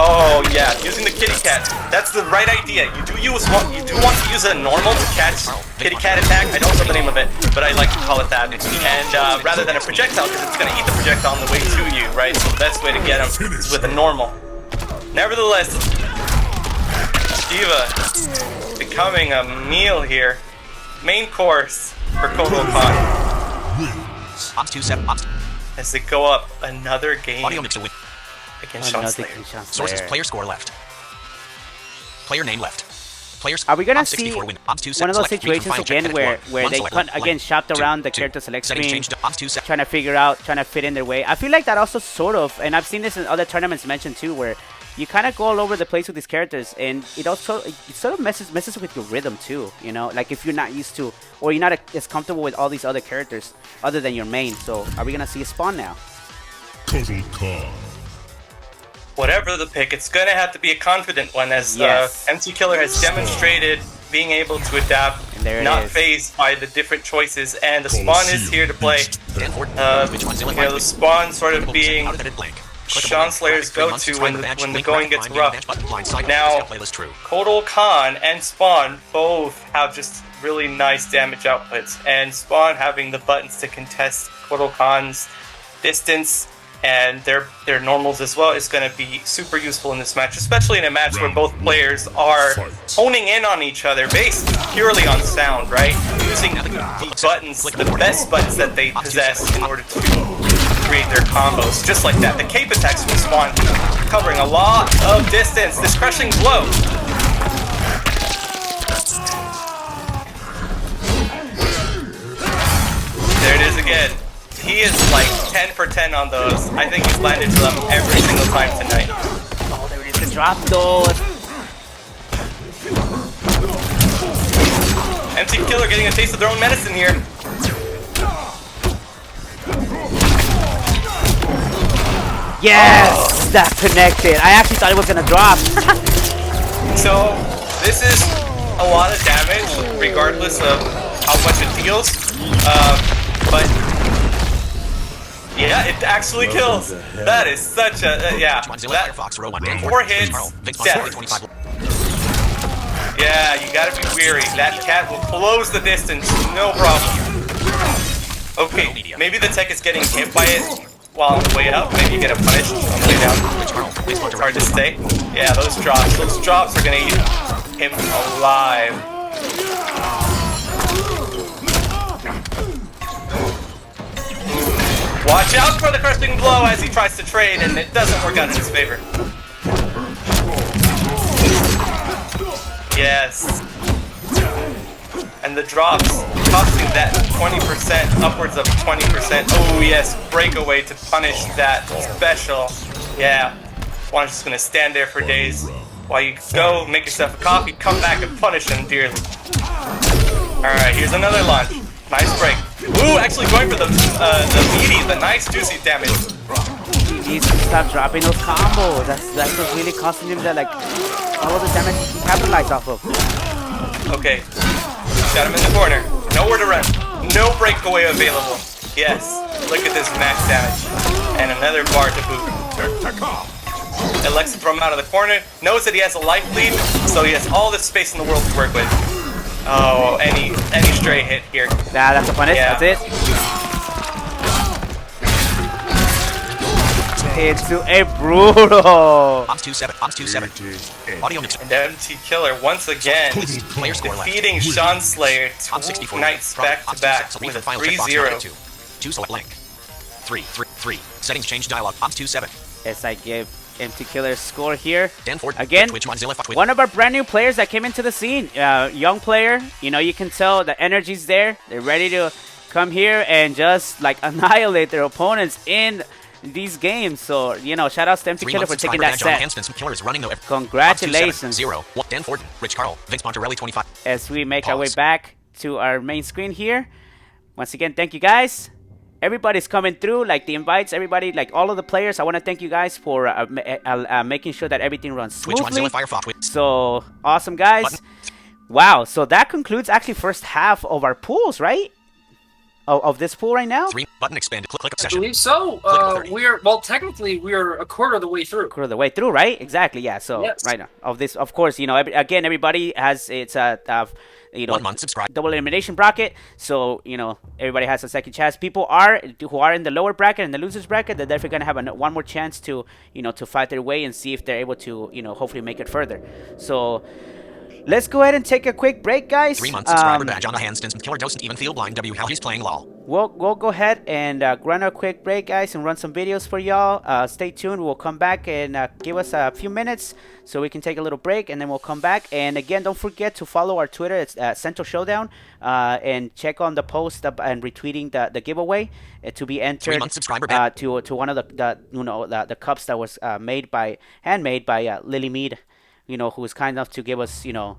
Oh yeah, using the kitty cat. That's the right idea. You do want to use a normal to catch kitty cat attack. I don't know the name of it, but I like to call it that. And rather than a projectile, because it's going to eat the projectile on the way to you, right? So the best way to get him is with a normal. Nevertheless, Shiva becoming a meal here. Main course for Kotal Khan. As they go up another game. Against Sean Slayer. Sources, player score left. Player name left. Players. Are we gonna see one of those situations again where they again shopped around the character select screen, trying to fit in their way? I feel like that also sort of, and I've seen this in other tournaments mentioned too, where you kind of go all over the place with these characters, and it sort of messes with your rhythm too. You know, like if you're not used to, or you're not as comfortable with all these other characters other than your main. So are we gonna see a spawn now? Kotal Khan. Whatever the pick, it's going to have to be a confident one, as MtlKiller has demonstrated being able to adapt, not phased by the different choices, and the spawn is here to play. The spawn sort of being Sean Slayer's go-to when the going gets rough. Now, Kotal Khan and Spawn both have just really nice damage outputs, and Spawn having the buttons to contest Kotal Khan's distance and their normals as well is going to be super useful in this match, especially in a match where both players are honing in on each other based purely on sound, right? Using the buttons, the best buttons that they possess in order to create their combos. Just like that. The cape attacks from Spawn covering a lot of distance. This crushing blow. There it is again. He is like 10 for 10 on those. I think he's landed to them every single time tonight. Oh, there it is, the drop those. MtlKiller getting a taste of their own medicine here. Yes! That connected. I actually thought it was gonna drop. So this is a lot of damage, regardless of how much it deals. But yeah, it actually kills. That is such a yeah. That 4 hits, death. Yeah, you gotta be weary. That cat will close the distance, no problem. Okay, maybe the tech is getting hit by it while on the way up. Maybe you get a punish on the way down. It's hard to stay. Yeah, those drops are gonna eat him alive. Watch out for the crushing blow as he tries to trade, and it doesn't work out in his favor. Yes. And the drops costing that 20%, upwards of 20%. Oh yes, breakaway to punish that special. Yeah. One's just gonna stand there for days while you go make yourself a coffee, come back and punish him dearly. Alright, here's another launch. Nice break. Ooh, actually going for the meaty, the nice juicy damage. He needs to stop dropping those combos. That's what's really costing him that, like, all of the damage he can capitalize off of. Okay. Got him in the corner. Nowhere to run. No breakaway available. Yes. Look at this max damage. And another bar to boot. It likes to throw him out of the corner. Knows that he has a life lead, so he has all the space in the world to work with. Oh, any stray hit here. Nah, that's a punish. Yeah. That's it. Into a brutal. I'm 2-7. Audio mix. And MtlKiller once again defeating Sean Slayer 2 nights back to back with a 3-0. 2 select link. 3. Settings change dialog. I'm 2-7. Yes, I give MtlKiller score here. Again, one of our brand new players that came into the scene. Young player. You know, you can tell the energy's there. They're ready to come here and just like annihilate their opponents in these games. So, you know, shout outs to MtlKiller for taking that set. Congratulations. 0. Dan Ford, Rich Carl, Vince Pontarelli 25. As we make our way back to our main screen here. Once again, thank you guys. Everybody's coming through, like the invites, everybody, like all of the players. I want to thank you guys for making sure that everything runs smoothly. So, awesome, guys. Wow, so that concludes actually first half of our pools, right? Of this pool right now? 3 button expanded. Click I believe so. Technically we're a quarter of the way through. Quarter of the way through, right? Exactly. Yeah. So yes. Right now, of this, of course, you know, again, everybody has its you know, 1 month subscribe. double elimination bracket. So you know, everybody has a second chance. People who are in the lower bracket and the losers bracket, they're definitely gonna have one more chance to, you know, to fight their way and see if they're able to, you know, hopefully make it further. So. Let's go ahead and take a quick break, guys. 3 month subscriber badge on the hand since Killer doesn't even feel blind. How he's playing LOL. We'll go ahead and run a quick break, guys, and run some videos for y'all. Stay tuned. We'll come back and give us a few minutes so we can take a little break, and then we'll come back. And again, don't forget to follow our Twitter. It's Sento Showdown, and check on the post and retweeting the giveaway to be entered 3 month subscriber badge. to one of the cups that was handmade by Lily Mead. You know, who is kind enough to give us, you know,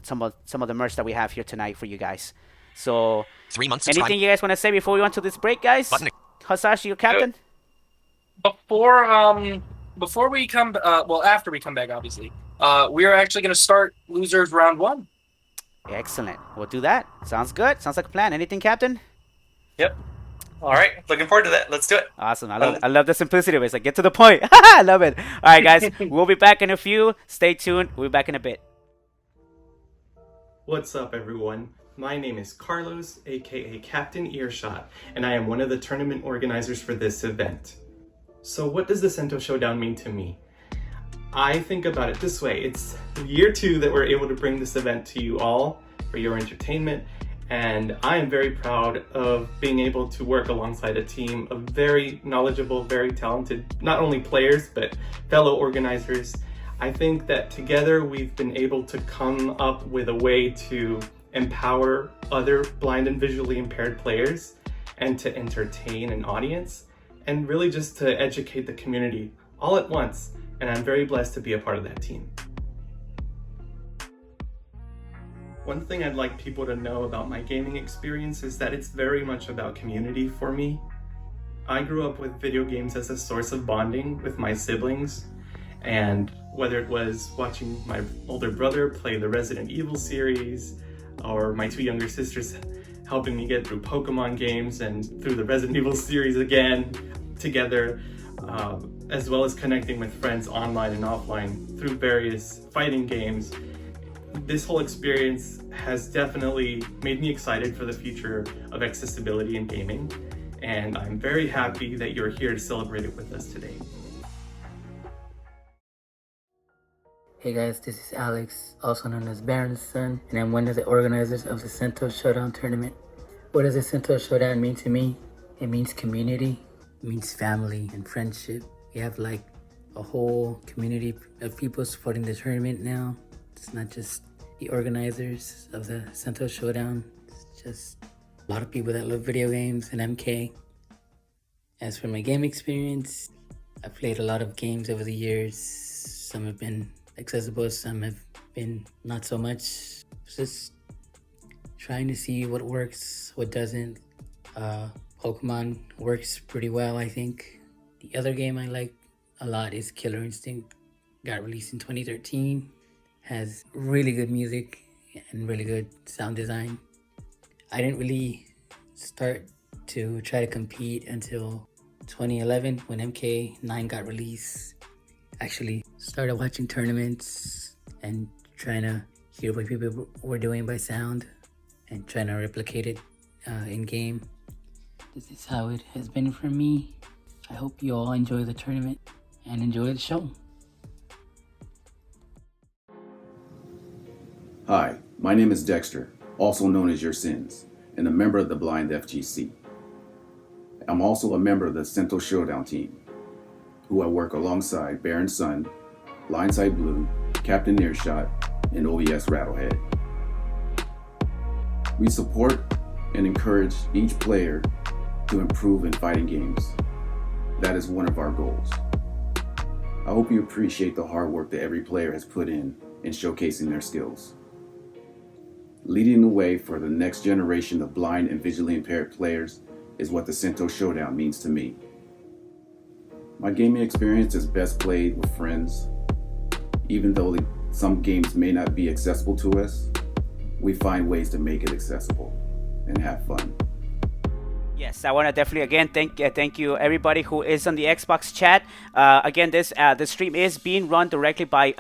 some of the merch that we have here tonight for you guys. So, 3 months. Anything you guys want to say before we went to this break, guys? Hasashi, your captain. Before we come, after we come back, obviously, we are actually going to start losers round 1. Excellent. We'll do that. Sounds good. Sounds like a plan. Anything, captain? Yep. All right, looking forward to that. Let's do it. Awesome. I love the simplicity of it. It's like, get to the point. I love it. All right, guys. We'll be back in a few. Stay tuned. We'll be back in a bit. What's up, everyone? My name is Carlos, aka Captain Earshot, and I am one of the tournament organizers for this event. So what does the Sento Showdown mean to me? I think about it this way. It's year 2 that we're able to bring this event to you all for your entertainment. And I am very proud of being able to work alongside a team of very knowledgeable, very talented, not only players, but fellow organizers. I think that together we've been able to come up with a way to empower other blind and visually impaired players and to entertain an audience and really just to educate the community all at once. And I'm very blessed to be a part of that team. One thing I'd like people to know about my gaming experience is that it's very much about community for me. I grew up with video games as a source of bonding with my siblings, and whether it was watching my older brother play the Resident Evil series, or my two younger sisters helping me get through Pokemon games and through the Resident Evil series again together, as well as connecting with friends online and offline through various fighting games. This whole experience has definitely made me excited for the future of accessibility in gaming, and I'm very happy that you're here to celebrate it with us today. Hey guys, this is Alex, also known as BarrenSun, and I'm one of the organizers of the Sento Showdown tournament. What does the Sento Showdown mean to me? It means community, it means family and friendship. We have like a whole community of people supporting the tournament now. It's not just the organizers of the Sento Showdown, it's just a lot of people that love video games and MK. As for my game experience, I've played a lot of games over the years. Some have been accessible, some have been not so much. Just trying to see what works, what doesn't. Pokemon works pretty well, I think. The other game I like a lot is Killer Instinct. Got released in 2013. Has really good music and really good sound design. I didn't really start to try to compete until 2011 when MK9 got released. Actually started watching tournaments and trying to hear what people were doing by sound and trying to replicate it in game. This is how it has been for me. I hope you all enjoy the tournament and enjoy the show. Hi, my name is Dexter, also known as YourSins, and a member of the Blind FGC. I'm also a member of the Sento Showdown team, who I work alongside BarrenSun, Blindside Blue, Captain Earshot, and OBSRattlehead. We support and encourage each player to improve in fighting games. That is one of our goals. I hope you appreciate the hard work that every player has put in showcasing their skills. Leading the way for the next generation of blind and visually impaired players is what the Sento Showdown means to me. My gaming experience is best played with friends. Even though some games may not be accessible to us, we find ways to make it accessible and have fun. Yes, I want to definitely again thank you everybody who is on the Xbox chat. Again, this stream is being run directly by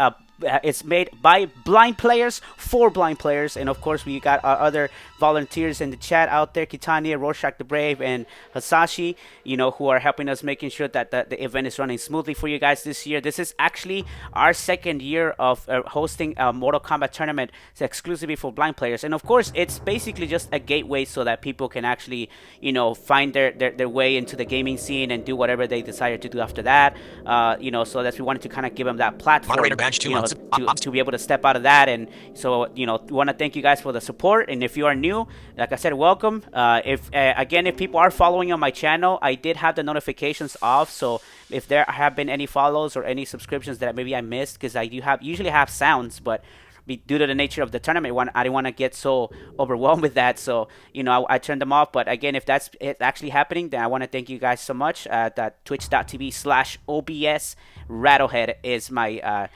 it's made by blind players for blind players, and of course we got our other volunteers in the chat out there, Kitanye, RoarShakDaBrave, and Hasashi, who are helping us, making sure that the event is running smoothly for you guys this year. This is actually our second year of hosting a Mortal Kombat tournament exclusively for blind players, and of course it's basically just a gateway so that people can actually find their way into the gaming scene and do whatever they desire to do after that. So that we wanted to kind of give them that platform. Moderator badge 2 months. To be able to step out of that. And so we want to thank you guys for the support, and if you are new, like I said, welcome. If people are following on my channel, I did have the notifications off, so if there have been any follows or any subscriptions that maybe I missed, because I usually have sounds, but due to the nature of the tournament, I didn't want to get so overwhelmed with that, so I turned them off. But again, if that's actually happening, then I want to thank you guys so much. That twitch.tv/OBSRattlehead is my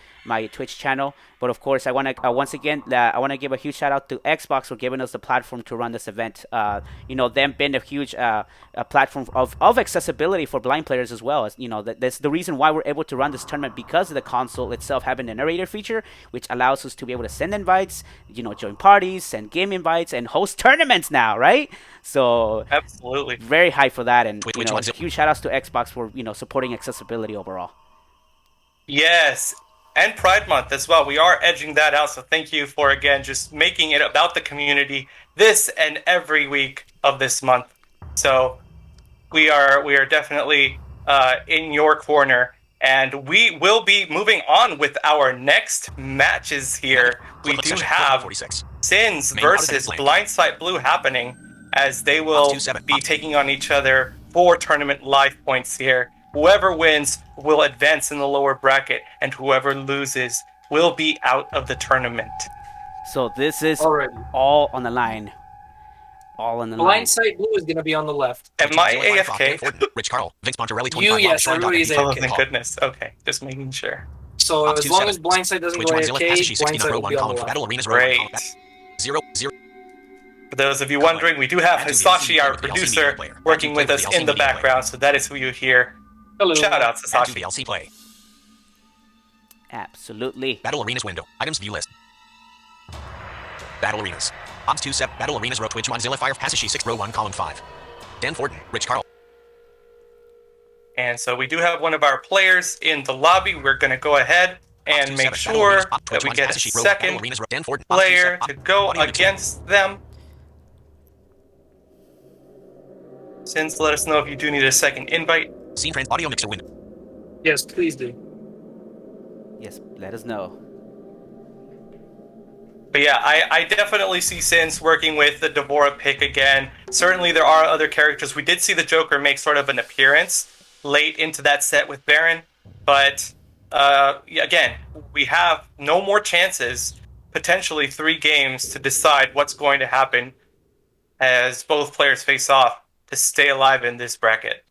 Twitch channel. But of course, I want to once again I want to give a huge shout out to Xbox for giving us the platform to run this event. Them being a huge platform of accessibility for blind players as well. That's the reason why we're able to run this tournament, because of the console itself having a narrator feature, which allows us to be able to send invites, join parties, send game invites, and host tournaments now, right? So absolutely very hyped for that, and huge shout outs to Xbox for supporting accessibility overall. Yes. And Pride Month as well. We are edging that out, so thank you for, again, just making it about the community this and every week of this month. So we are definitely in your corner, and we will be moving on with our next matches here. We do have Sins versus Blindside Blue happening, as they will be taking on each other for tournament life points here. Whoever wins will advance in the lower bracket, and whoever loses will be out of the tournament. So this is all on the line. all in the line. Blindside Blue is going to be on the left. Am I AFK? Rich Carl, Vince Monterelli, You, yes, everybody's Oh, AFK. thank goodness. Okay, just making sure. So as long as Blindside doesn't go AFK, Blindside will be on the left. Great. 0-0. For those of you wondering, we do have Hasashi, our producer, working with us in the background, so that is who you hear. Hello. Shout out to Hasashi. VLC play. Absolutely. Battle Arenas window. Items view list. Battle Arenas. Odds 2 Sep. Battle Arenas row Twitch Mozilla Fire Hasashi 6 row 1 column 5. Dan Fortin. Rich Carl. And so we do have one of our players in the lobby. We're going to go ahead and make sure that we get a second player to go against them. Since let us know if you do need a second invite. Scene friends audio mixer window. Yes, please do. Yes, let us know. But yeah, I definitely see Sins working with the Devora pick again. Certainly there are other characters. We did see the Joker make sort of an appearance late into that set with Barren. But again, we have no more chances, potentially 3 games, to decide what's going to happen as both players face off to stay alive in this bracket.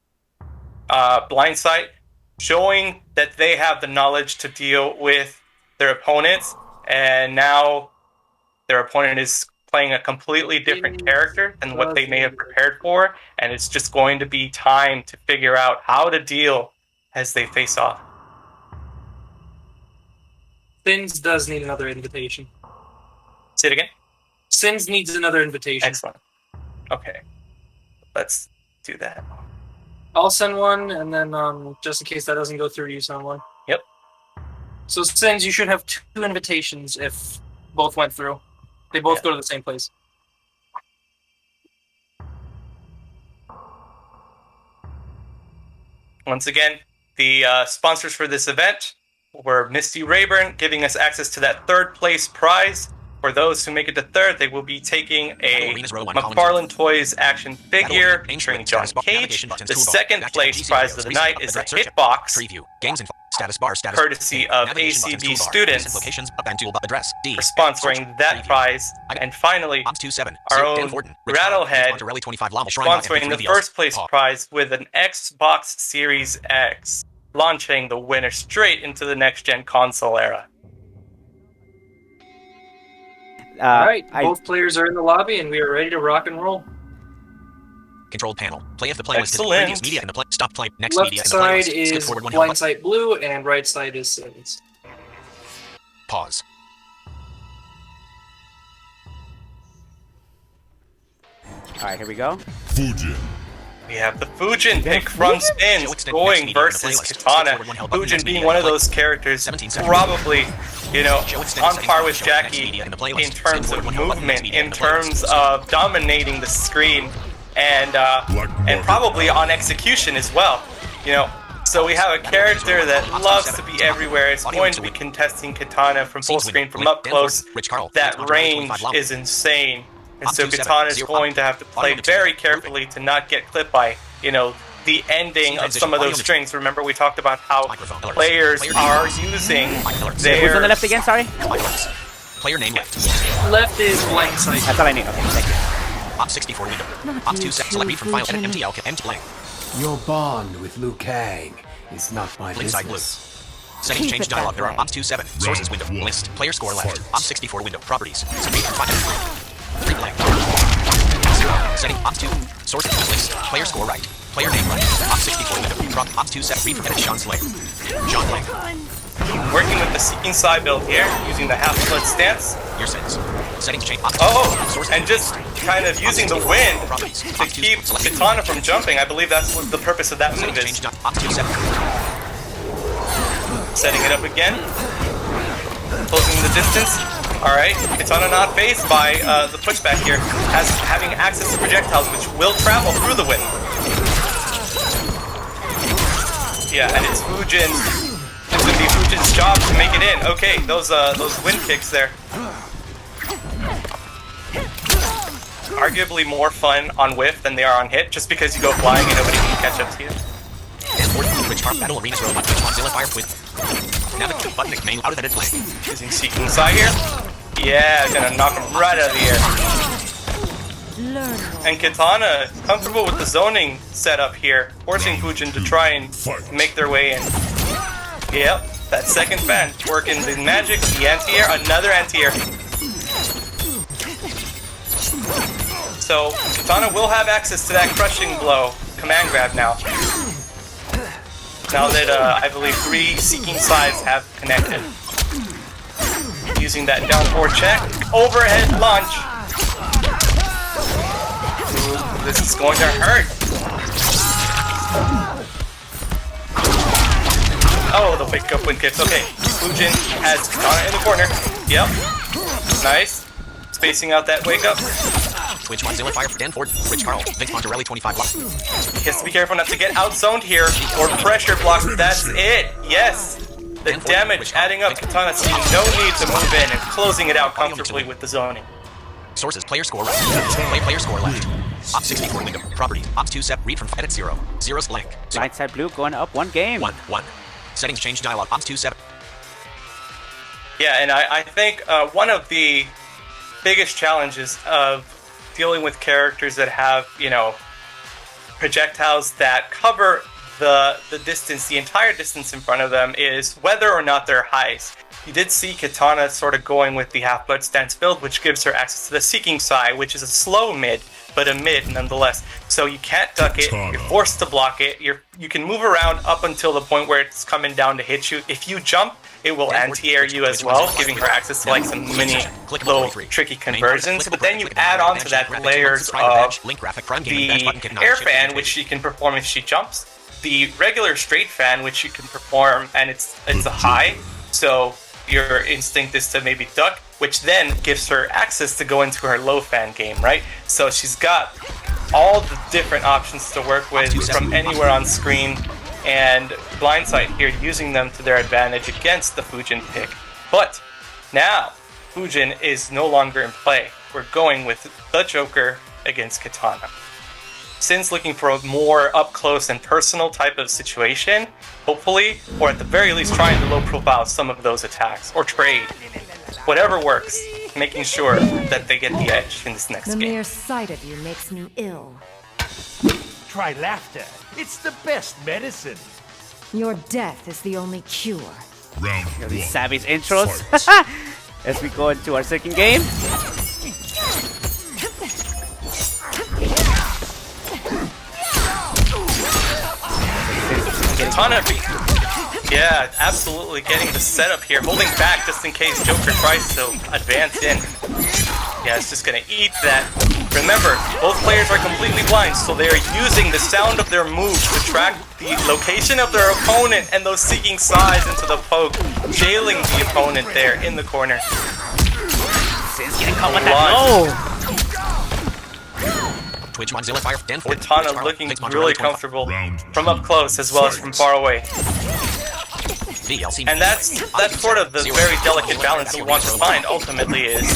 Blindsight showing that they have the knowledge to deal with their opponents, and now their opponent is playing a completely different character than what they may have prepared for, and it's just going to be time to figure out how to deal as they face off. Sins does need another invitation. Say it again? Sins needs another invitation. Excellent. Okay. Let's do that. I'll send one, and then just in case that doesn't go through, you send one. Yep. So Sins, you should have 2 invitations if both went through. They both go to the same place. Once again, the sponsors for this event were Misty Rayburn, giving us access to that 3rd place prize. For those who make it to 3rd, they will be taking a McFarlane Toys action figure featuring John Cage. The 2nd place prize of the night is a hitbox, courtesy of ACB Students, for sponsoring that prize. And finally, our own Rattlehead, sponsoring the 1st place prize with an Xbox Series X, launching the winner straight into the next-gen console era. Alright, both players are in the lobby and we are ready to rock and roll. Controlled panel. Play if the play was the previous media in the play. Stop play. Next Left media in the playlist. side is Skip forward 1 Blindside Blue and right side is Sins. Pause. Alright, here we go. Fujin. We have the Fujin pick from Spins going versus Kitana. Fujin being one of those characters probably, you know, on par with Jackie in terms of movement, in terms of dominating the screen, and probably on execution as well. You know, so we have a character that loves to be everywhere. It's going to be contesting Kitana from full screen, from up close. That range is insane. And so Kitana is going to have to play very carefully to not get clipped by, you know, the ending of some of those strings. Remember, we talked about how players are using their... Who's on the left again, sorry? Player name left. Left is Blindside. That's all I need. Okay, thank you. Op 64 window. Op 2 set. Select read from file. Edit MtlKiller. Your bond with Liu Kang is not my Blindside business. blue. Settings change dialog. There are Op 27. Sources window. List. Player score left. Op 64 window. Properties. Read from file. Read blank. Setting Op 2. Sources list. Player score right. Player name right. Op 64 window. Drop Op 2 set. Read from edit Sean Slayer. John Blank. Working with the Seeking Side build here, using the half-split stance. YourSins. Settings change. And just kind of using the wind to keep Kitana from jumping. I believe that's what the purpose of that move is. Setting it up again. Closing the distance. Alright, Kitana not phased by the pushback here, having access to projectiles which will travel through the wind. Yeah, and it's Fujin. It's going to be Fujin's job to make it in. Okay, those wind kicks there. Arguably more fun on whiff than they are on hit, just because you go flying and nobody can catch up to you. Battle Arenas row Mozilla Fire with navigate button main out of that play. Using Seeking Side here. Yeah, gonna knock him right out of the air. And Kitana comfortable with the zoning setup here, forcing Fujin to try and make their way in. Yep, that second fan working the magic, the anti-air, another anti-air. So Kitana will have access to that crushing blow command grab now. Now that I believe 3 seeking sides have connected. Using that down forward check, overhead launch. Ooh, this is going to hurt. Oh, the wake up wind kicks. Okay, Fujin has Kitana in the corner. Yep, nice. Spacing out that wake up. Twitch Mozilla Fire for Danford, Rich Carl, Vince Pontarelli 25 block. He has to be careful not to get outzoned here or pressure blocks. That's it. Yes. The damage adding up. Kitana seeing no need to move in and closing it out comfortably with the zoning. Sources, player score right. Player score left. Op 64 Lingam. Property. Ops 2 set. Read from edit 0. Zeros blank. Right side blue going up 1 game. 1. Settings change dialog. Ops 2 7. Yeah, and I think one of the biggest challenges of dealing with characters that have, you know, projectiles that cover the distance, the entire distance in front of them, is whether or not they're highs. You did see Kitana sort of going with the half-blood stance build, which gives her access to the Seeking Sai, which is a slow mid, but a mid nonetheless. So you can't duck it, you're forced to block it, you can move around up until the point where it's coming down to hit you. If you jump, it will anti-air you as well, giving her access to like some mini little tricky conversions. But then you add on to that layers of the air fan, which she can perform if she jumps, the regular straight fan, which you can perform, and it's a high, so your instinct is to maybe duck, which then gives her access to go into her low fan game, right? So she's got all the different options to work with from anywhere on screen, and Blindsight here using them to their advantage against the Fujin pick. But now Fujin is no longer in play. We're going with the Joker against Kitana. Sin's looking for a more up-close and personal type of situation, hopefully, or at the very least trying to low-profile some of those attacks, or trade. Whatever works, making sure that they get the edge in this next game. The mere sight of you makes me ill. Try laughter. It's the best medicine. Your death is the only cure. Round these Savvy's intros. As we go into our second game. Kitana, yeah, absolutely getting the setup here, holding back just in case Joker tries to advance in. Yeah, it's just gonna eat that. Remember, both players are completely blind, so they are using the sound of their moves to track the location of their opponent and those seeking sides into the poke, jailing the opponent there in the corner. Sin's getting caught with that low. Twitch Mozilla Fire Danford. Kitana looking really comfortable from up close as well as from far away. And that's sort of the very delicate balance you want to find ultimately, is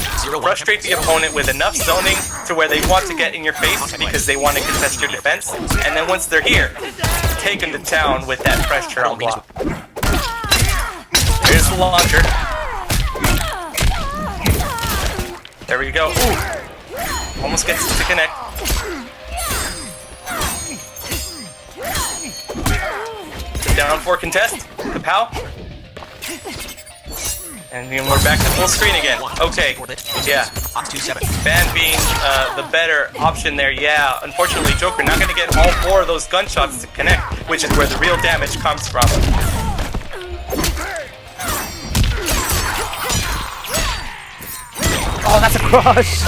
frustrate the opponent with enough zoning to where they want to get in your face because they want to contest your defense, and then once they're here, take them to town with that pressure on block. Here's the launcher. There we go. Ooh. Almost gets to connect. Down for contest. Kapow. And then we're back to full screen again. Okay. Yeah. Fan being the better option there. Yeah. Unfortunately, Joker not going to get all 4 of those gunshots to connect, which is where the real damage comes from. Oh, that's a crush.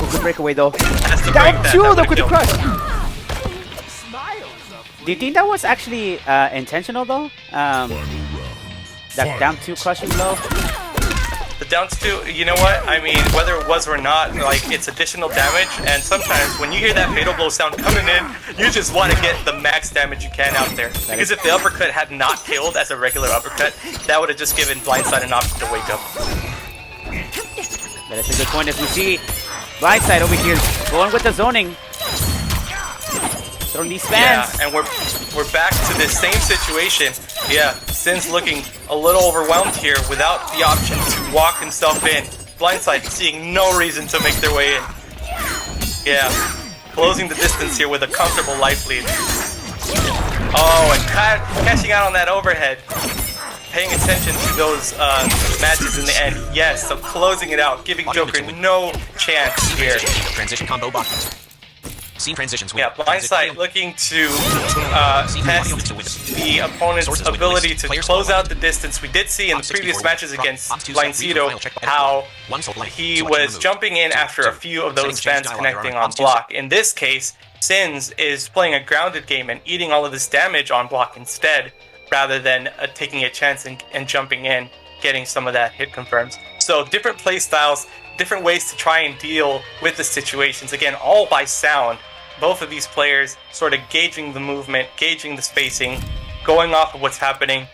Oh, good breakaway though. Down 2 though, good crush. Do you think that was actually intentional though? That down 2 crushing blow? The down 2, you know what? I mean, whether it was or not, like, it's additional damage, and sometimes when you hear that fatal blow sound coming in, you just want to get the max damage you can out there. Because if the uppercut had not killed as a regular uppercut, that would have just given Blindside an option to wake up. That is a good point, as we see Blindside over here going with the zoning. Throwing these fans. Yeah, and we're back to this same situation. Yeah, Sin's looking a little overwhelmed here without the option to walk himself in. Blindside seeing no reason to make their way in. Yeah, closing the distance here with a comfortable life lead. Oh, and catching out on that overhead. Paying attention to those matches in the end. Yes, so closing it out, giving Joker no chance here. Transition combo bot. Scene transitions. Yeah, Blindside looking to test the opponent's ability to close out the distance. We did see in the previous matches against Blind Sito how he was jumping in after a few of those fans connecting on block. In this case, Sins is playing a grounded game and eating all of this damage on block instead, rather than taking a chance and jumping in, getting some of that hit confirms. So different play styles, different ways to try and deal with the situations. Again, all by sound. Both of these players sort of gauging the movement, gauging the spacing, going off of what's happening.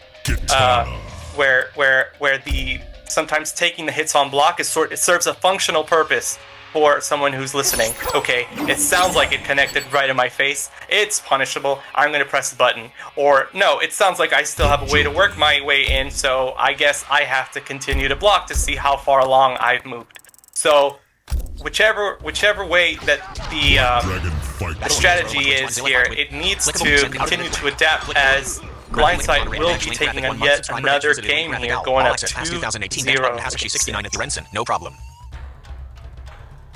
Where the sometimes taking the hits on block is it serves a functional purpose for someone who's listening. Okay, it sounds like it connected right in my face. It's punishable. I'm going to press the button. Or no, it sounds like I still have a way to work my way in, so I guess I have to continue to block to see how far along I've moved. So whichever way that the strategy is here, it needs to continue to adapt, as Blindside will be taking on yet another game here, going up 2-0. HasashiFGC at BarrenSun, no problem.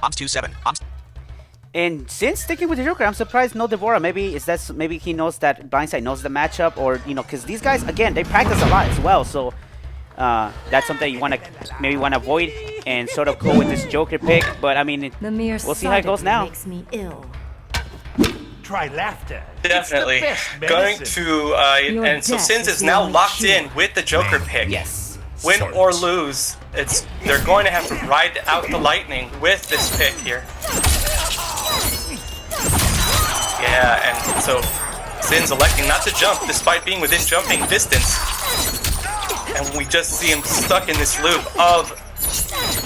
Ops 2-7. And since sticking with the Joker, I'm surprised no Devora. Maybe he knows that Blindside knows the matchup, or because these guys again they practice a lot as well. So that's something you want to avoid and sort of go with this Joker pick. But I mean, we'll see how it goes now. Makes me ill. Try laughter. Definitely going to and so Sins is now locked in with the Joker pick. Yes. Win or lose, they're going to have to ride out the lightning with this pick here. Yeah, and so Sins electing not to jump despite being within jumping distance. And we just see him stuck in this loop of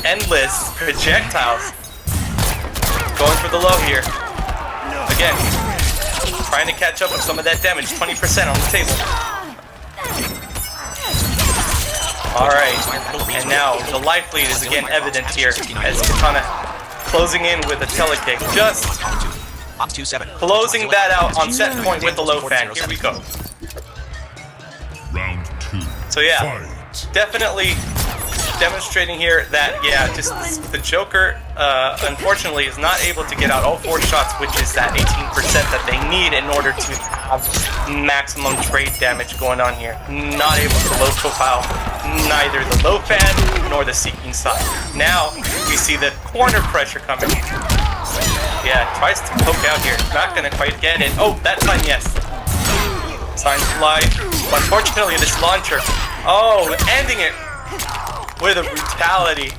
endless projectiles. Going for the low here. Again, trying to catch up with some of that damage, 20% on the table. Alright, and now the life lead is again evident here as Kitana closing in with a telekick. Just closing that out on set point with the low fan. Here we go. Round 2. So yeah, definitely demonstrating here that, yeah, just the Joker, unfortunately, is not able to get out all 4 shots, which is that 18% that they need in order to have maximum trade damage going on here. Not able to low profile neither the low fan nor the seeking side. Now, we see the corner pressure coming. Yeah, tries to poke out here. Not going to quite get it. Oh, that time, yes. Signs fly. Unfortunately, this launcher. Oh, ending it with a brutality.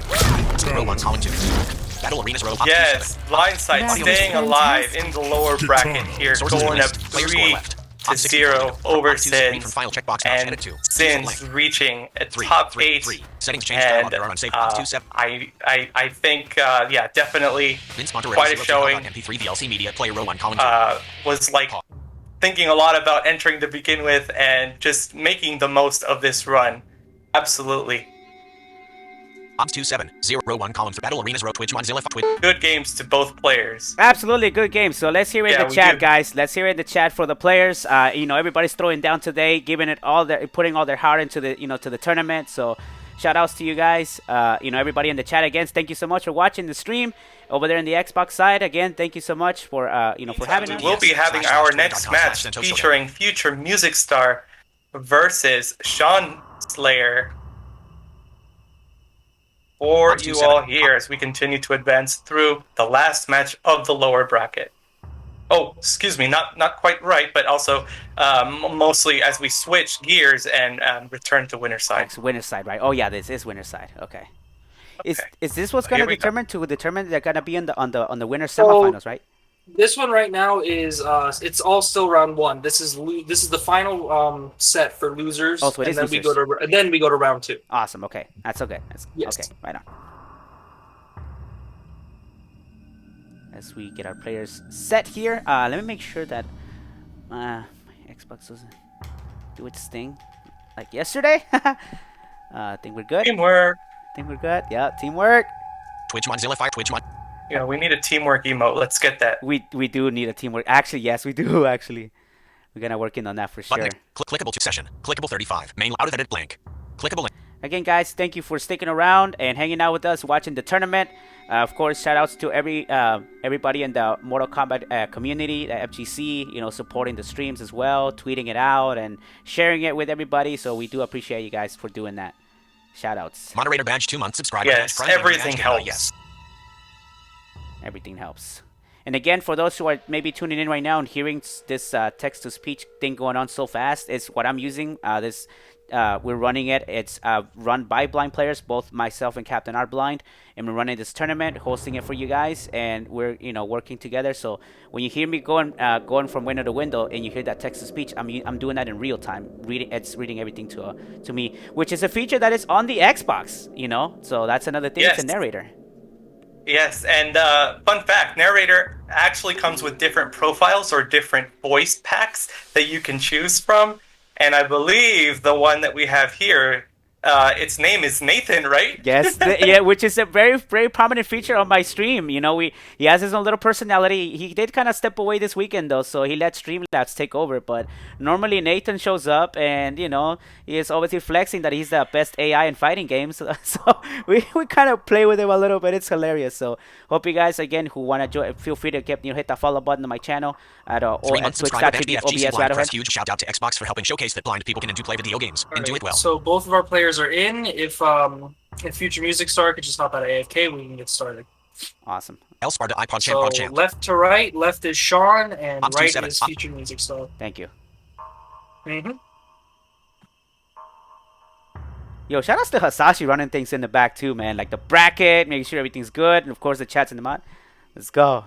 Yes, Blindside staying alive in the lower bracket here, going up 3-0 over Sins, and Sins reaching a top 8. And I think, yeah, definitely quite a showing. Was like thinking a lot about entering to begin with and just making the most of this run. Absolutely. Ops 2-7-0-1 column for Battle Arenas row Twitch Mozilla Twitch. Good games to both players. Absolutely good games. So let's hear it in the chat, guys. Let's hear it in the chat for the players. Everybody's throwing down today, giving it all putting all their heart into the to the tournament. So shout outs to you guys. Everybody in the chat again. Thank you so much for watching the stream over there in the Xbox side. Again, thank you so much for for having us. We'll be having our next match featuring future music star versus Sean Slayer. For you all here as we continue to advance through the last match of the lower bracket. Oh, excuse me, not quite right, but also mostly as we switch gears and return to winner side. It's winner side, right? Oh yeah, this is winner side. Okay. Is this what's going to determine they're going to be on the winner semifinals, right? This one right now is it's all still round 1. This is the final set for losers. Oh, so it is then losers. we go to round 2. Awesome. Okay, that's okay. Okay, right on. As we get our players set here, let me make sure that my Xbox doesn't do its thing like yesterday. I think we're good. Teamwork. I think we're good. Yeah, teamwork. Twitch Mozilla Fire Twitch Mod. You know, we need a teamwork emote. Let's get that. We do need a teamwork. Actually, yes, we do. Actually, we're gonna work in on that for sure. Clickable to session. Clickable 35. Main out of edit blank. Clickable link. Again, guys, thank you for sticking around and hanging out with us, watching the tournament. Of course, shout outs to everybody in the Mortal Kombat community, the FGC, you know, supporting the streams as well, tweeting it out and sharing it with everybody. So we do appreciate you guys for doing that. Shout outs. Moderator badge 2 months subscriber. Yes, everything helps. Yes. Everything helps. And again, for those who are maybe tuning in right now and hearing this text-to-speech thing going on so fast, is what I'm using. We're running it. It's run by blind players. Both myself and Captain are blind, and we're running this tournament, hosting it for you guys, and we're working together. So when you hear me going from window to window, and you hear that text-to-speech, I'm doing that in real time. It's reading everything to me, which is a feature that is on the Xbox. So that's another thing. Yes. It's a narrator. Yes, and fun fact, narrator actually comes with different profiles or different voice packs that you can choose from. And I believe the one that we have here, its name is Nathan, right? Yes, yeah, which is a very, very prominent feature on my stream. He has his own little personality. He did kind of step away this weekend, though, so he let Streamlabs take over. But normally Nathan shows up, and, he is obviously flexing that he's the best AI in fighting games. So we kind of play with him a little bit. It's hilarious. So hope you guys, again, who want to join, feel free to hit that follow button on my channel at Twitch.tv OBSRattlehead. Huge shout out to Xbox for helping showcase that blind people can play video games and do it well. So both of our players are in. If Future Music Star could just hop out of AFK, we can get started. Awesome. Elsparta iPod So champ. left to right, left is Sean, and I'm right 2-7. is Future Music Star. Thank you. Mm-hmm. Yo, shout outs to Hasashi running things in the back too, man. Like the bracket, making sure everything's good, and of course the chat's in the mod. Let's go.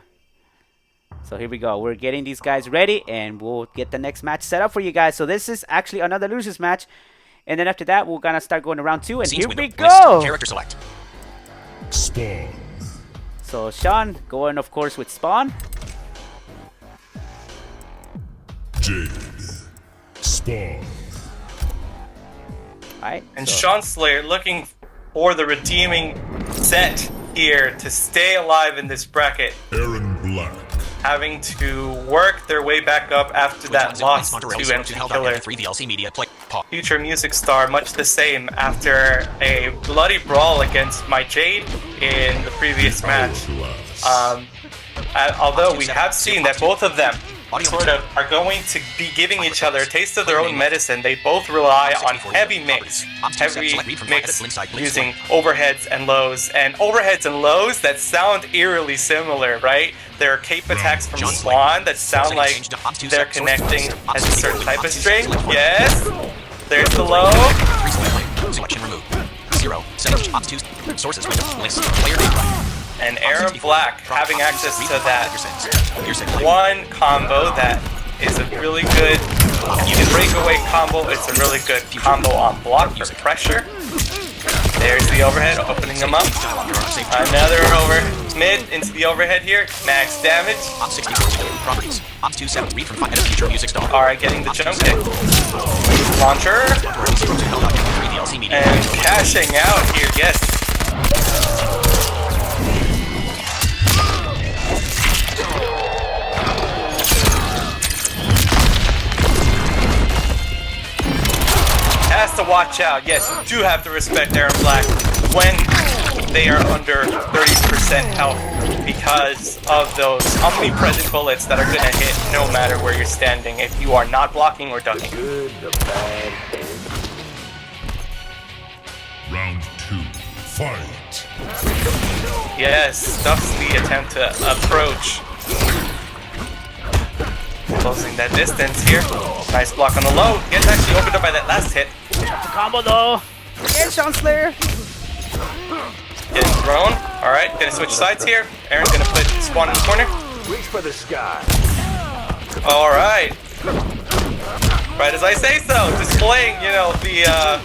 So here we go. We're getting these guys ready, and we'll get the next match set up for you guys. So this is actually another losers match. And then after that, we're going to start going to round 2. And Scenes here we window. go. List. Character select. Spawn. So Sean going, of course, with Spawn. Jade. Spawn. Alright. And Sean Slayer looking for the redeeming set here to stay alive in this bracket. Aaron Black. Having to work their way back up after that loss to MtlKiller. Future Music Star, much the same after a bloody brawl against my Jade in the previous match. Although we have seen that both of them sort of are going to be giving each other a taste of their own medicine. They both rely on heavy mix using overheads and lows. And overheads and lows that sound eerily similar, right? There are cape attacks from Spawn that sound like they're connecting as a certain type of string. Yes! There's the low. Selection removed. 0. Settings. Ops 2. Sources. List. Player name. And Aaron Black having access to that one combo that is a really good even breakaway combo. It's a really good combo on block for pressure. There's the overhead, opening them up. Another over mid into the overhead here. Max damage. Properties. Ops 2-7. Read from 5 Future Music Star. Alright, getting the jump kick. Launcher. And cashing out here, yes. Has to watch out. Yes, you do have to respect Aaron Black when they are under 30% health because of those omnipresent bullets that are going to hit no matter where you're standing if you are not blocking or ducking. Good, the bad. Round 2. Fight. Yes, stuffs the attempt to approach. Closing that distance here. Nice block on the low. Gets actually opened up by that last hit. Combo though. And Sean Slayer. Getting thrown. Alright, gonna switch sides here. Aaron's gonna put Spawn in the corner. Reach for the sky. Alright. Right as I say so. Displaying, the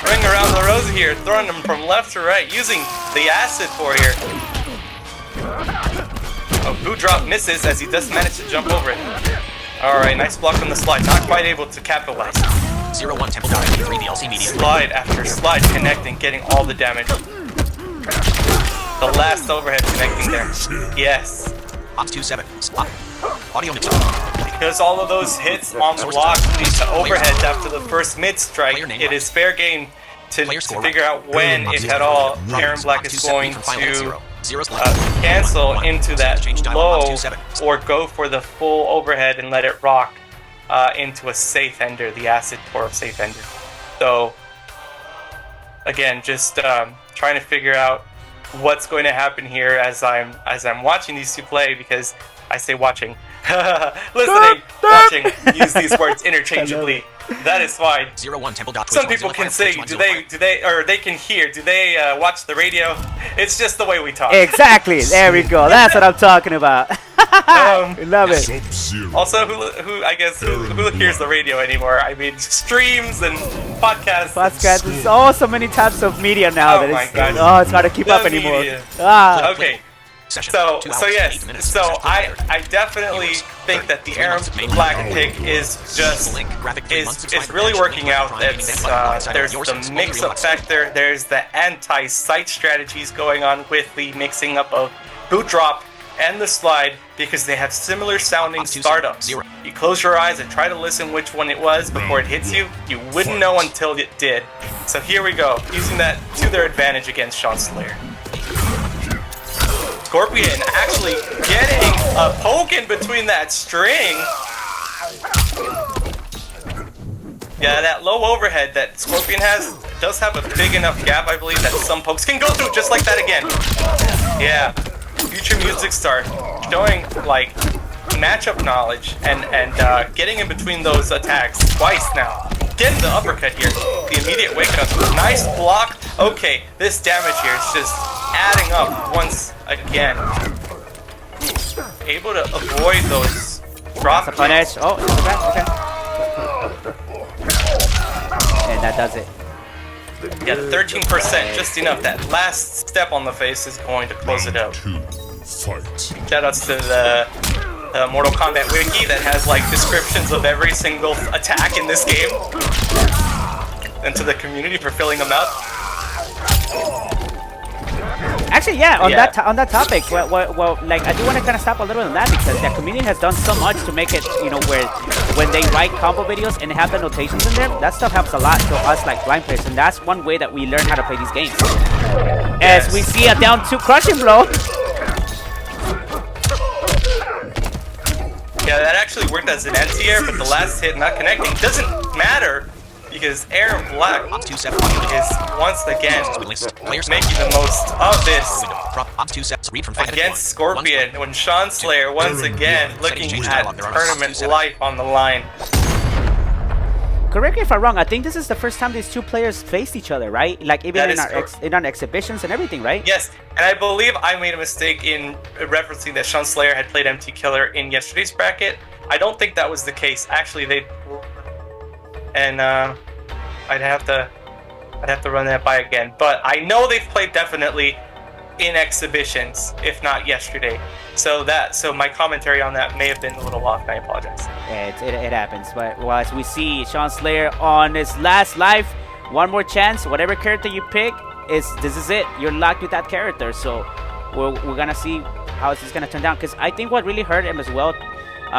ring around the rosy here. Throwing them from left to right. Using the acid for here. Oh, boot drop misses as he does manage to jump over it. Alright, nice block on the slide. Not quite able to capitalize. 0-1 Temple Dot 3 DLC media. Slide after slide connecting, getting all the damage. The last overhead connecting there. Yes. Ops 27. Stop. Audio mix. Because all of those hits on the block lead to overheads after the first mid strike, it is fair game to figure out when, if at all, Aaron Black is going to cancel into that low or go for the full overhead and let it rock into a safe ender, the acid core of safe ender. So again, just trying to figure out what's going to happen here as I'm watching these two play, because I say watching, listening, watching, use these words interchangeably. That is fine. Some people can say, do they can hear? Do they watch the radio? It's just the way we talk. Exactly. There we go. That's what I'm talking about. Love it. Also, who hears the radio anymore? I mean, streams and podcasts. Podcasts. There's oh, so many types of media now. Oh my God. Oh, it's hard to keep up anymore. Okay. So yes. So I definitely think that the Aaron Black pick is really working out. There's the mix-up factor. There's the anti-sight strategies going on with the mixing up of boot drop and the slide, because they have similar sounding startups. You close your eyes and try to listen which one it was before it hits you. You wouldn't know until it did. So here we go, using that to their advantage against Sean Slayer. Scorpion actually getting a poke in between that string. Yeah, that low overhead that Scorpion has does have a big enough gap, I believe, that some pokes can go through just like that again. Yeah, future music star showing like matchup knowledge and getting in between those attacks twice now. Getting the uppercut here, the immediate wake up, nice block. Okay, this damage here is just adding up once again. Able to avoid those drop kicks. Oh, okay. And that does it. Yeah, the 13%, just enough. That last step on the face is going to close it out. Shoutouts to the Mortal Kombat wiki that has like descriptions of every single attack in this game, and to the community for filling them out. Actually, yeah, on that topic, well, like I do want to kind of stop a little on that, because the community has done so much to make it, you know, where when they write combo videos and they have the notations in there, that stuff helps a lot to us like blind players, and that's one way that we learn how to play these games. As we see a down 2 crushing blow. Yeah, that actually worked as an anti-air, but the last hit not connecting doesn't matter, because Aaron Black is once again making the most of this against Scorpion, when Sean Slayer once again looking at tournament life on the line. Correct me if I'm wrong, I think this is the first time these two players faced each other, right? Like even in our exhibitions and everything, right? Yes, and I believe I made a mistake in referencing that Sean Slayer had played MtlKiller in yesterday's bracket. I don't think that was the case. Actually, they... And I'd have to run that by again. But I know they've played definitely in exhibitions, if not yesterday. So my commentary on that may have been a little off, and I apologize. Yeah, it happens. But well, as we see Sean Slayer on his last life, one more chance. Whatever character you pick, this is it. You're locked with that character. So we're gonna see how this is gonna turn down. Because I think what really hurt him as well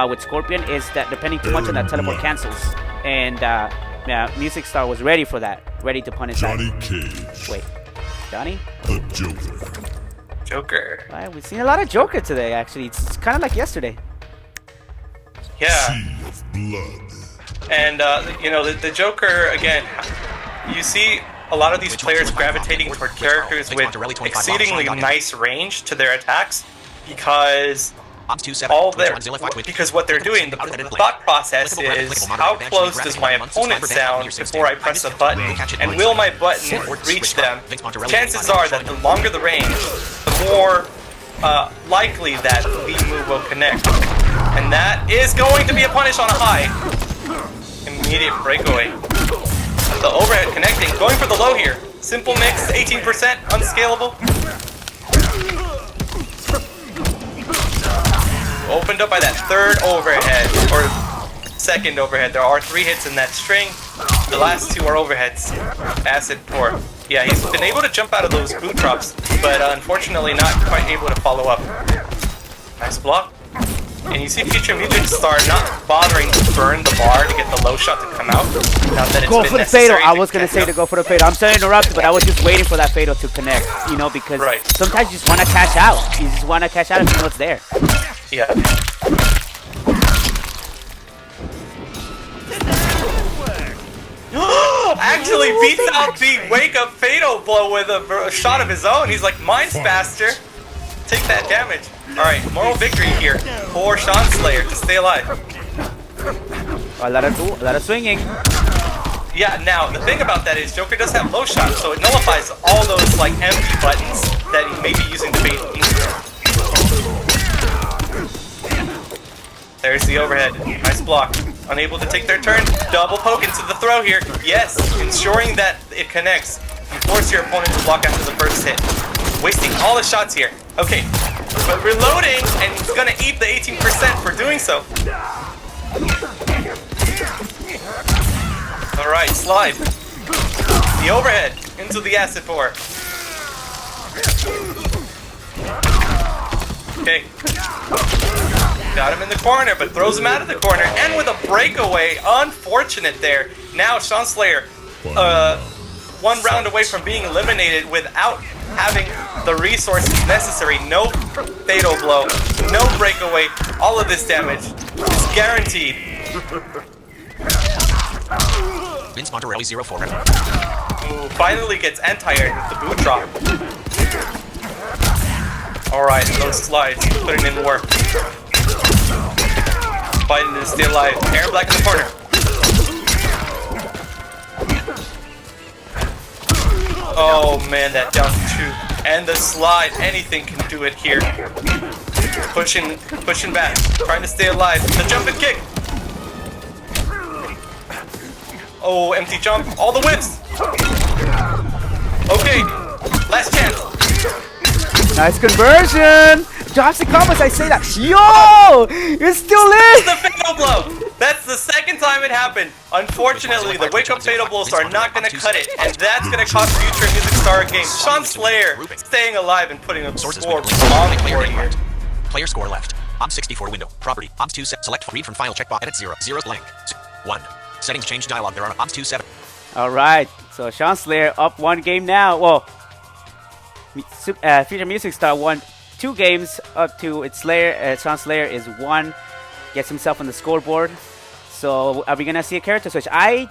with Scorpion is that depending too much on that teleport cancels. And yeah, Music Star was ready for that, ready to punish Johnny that. Cage. Wait, Johnny? The Joker. Joker. Right, we've seen a lot of Joker today, actually. It's kind of like yesterday. Yeah. Sea of blood. And, you know, the Joker, again, you see a lot of these players gravitating toward characters with exceedingly nice range to their attacks, because what they're doing, the thought process is, how close does my opponent sound before I press a button, and will my button reach them? Chances are that the longer the range, the more likely that the move will connect. And that is going to be a punish on a high. Immediate breakaway. The overhead connecting, going for the low here. Simple mix, 18%, unscalable. Opened up by that third overhead, or second overhead. There are 3 hits in that string. The last 2 are overheads. Acid pour. Yeah, he's been able to jump out of those boot drops, but unfortunately not quite able to follow up. Nice block. And you see Future Music Star not bothering to burn the bar to get the low shot to come out. Not that it's go been for the fatal. necessary I was going to say to go for the fatal. I'm sorry to interrupt, but I was just waiting for that fatal to connect, you know, because sometimes you just want to cash out. You just want to cash out if you know it's there. Yeah. Actually beats out the wake up fatal blow with a shot of his own. He's like, mine's faster. Take that damage. Alright, moral victory here for Sean Slayer to stay alive. A lot of swinging. Yeah, now the thing about that is Joker does have low shot, so it nullifies all those like empty buttons that he may be using to bait me. There's the overhead. Nice block. Unable to take their turn. Double poke into the throw here. Yes, ensuring that it connects. You force your opponent to block after the first hit. Wasting all the shots here. Okay, but reloading, and he's gonna eat the 18% for doing so. Alright, slide. The overhead into the acid pour. Okay. Got him in the corner, but throws him out of the corner. And with a breakaway, unfortunate there. Now Sean Slayer, 1 round away from being eliminated without having the resources necessary. No fatal blow, no breakaway. All of this damage is guaranteed. Vince Monterelli 04. Ooh, finally gets anti-aired with the boot drop. Alright, those slides, putting in work. Fighting to stay alive. Air Black in the corner. Oh man, that down 2. And the slide, anything can do it here. Pushing back, trying to stay alive. The jump and kick. Oh, empty jump, all the whips. Okay, last chance. Nice conversion! Drops the combos, I say that. Yo! It's still lit! The fatal blow! That's the second time it happened. Unfortunately, the wake up fatal blows are not going to cut it, and that's going to cost Future Music Star a game. Sean Slayer staying alive and putting a score on the board here. Player score left. OBS 64 window. Property. OBS 2 set. Select read from file checkbox. Edit 0. 0 blank. 1. Settings change dialog. There are OBS 2 7. Alright, so Sean Slayer up 1 game now. Well, Future Music Star won 2 games up to its Slayer. Sean Slayer is 1. Gets himself on the scoreboard. So are we gonna see a character switch? I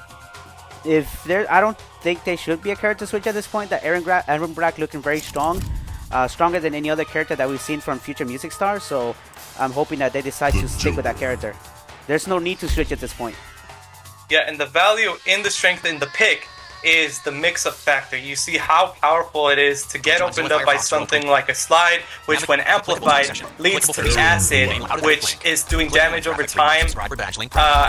don't think they should be a character switch at this point. That Aaron Brack looking very strong, stronger than any other character that we've seen from Future Music Star. So I'm hoping that they decide to stick with that character. There's no need to switch at this point. Yeah, and the value in the strength in the pick is the mix-up factor. You see how powerful it is to get opened up by something like a slide, which when amplified leads to the acid, which is doing damage over time,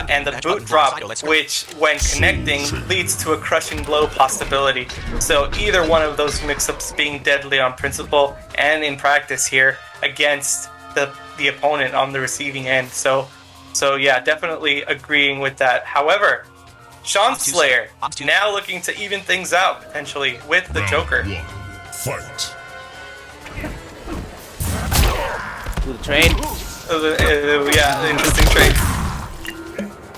and the boot drop, which when connecting leads to a crushing blow possibility. So either one of those mix-ups being deadly on principle and in practice here against the opponent on the receiving end. So yeah, definitely agreeing with that. However, Sean Slayer now looking to even things out potentially with the Joker. Fight. Ooh, the trade. Yeah, interesting trade.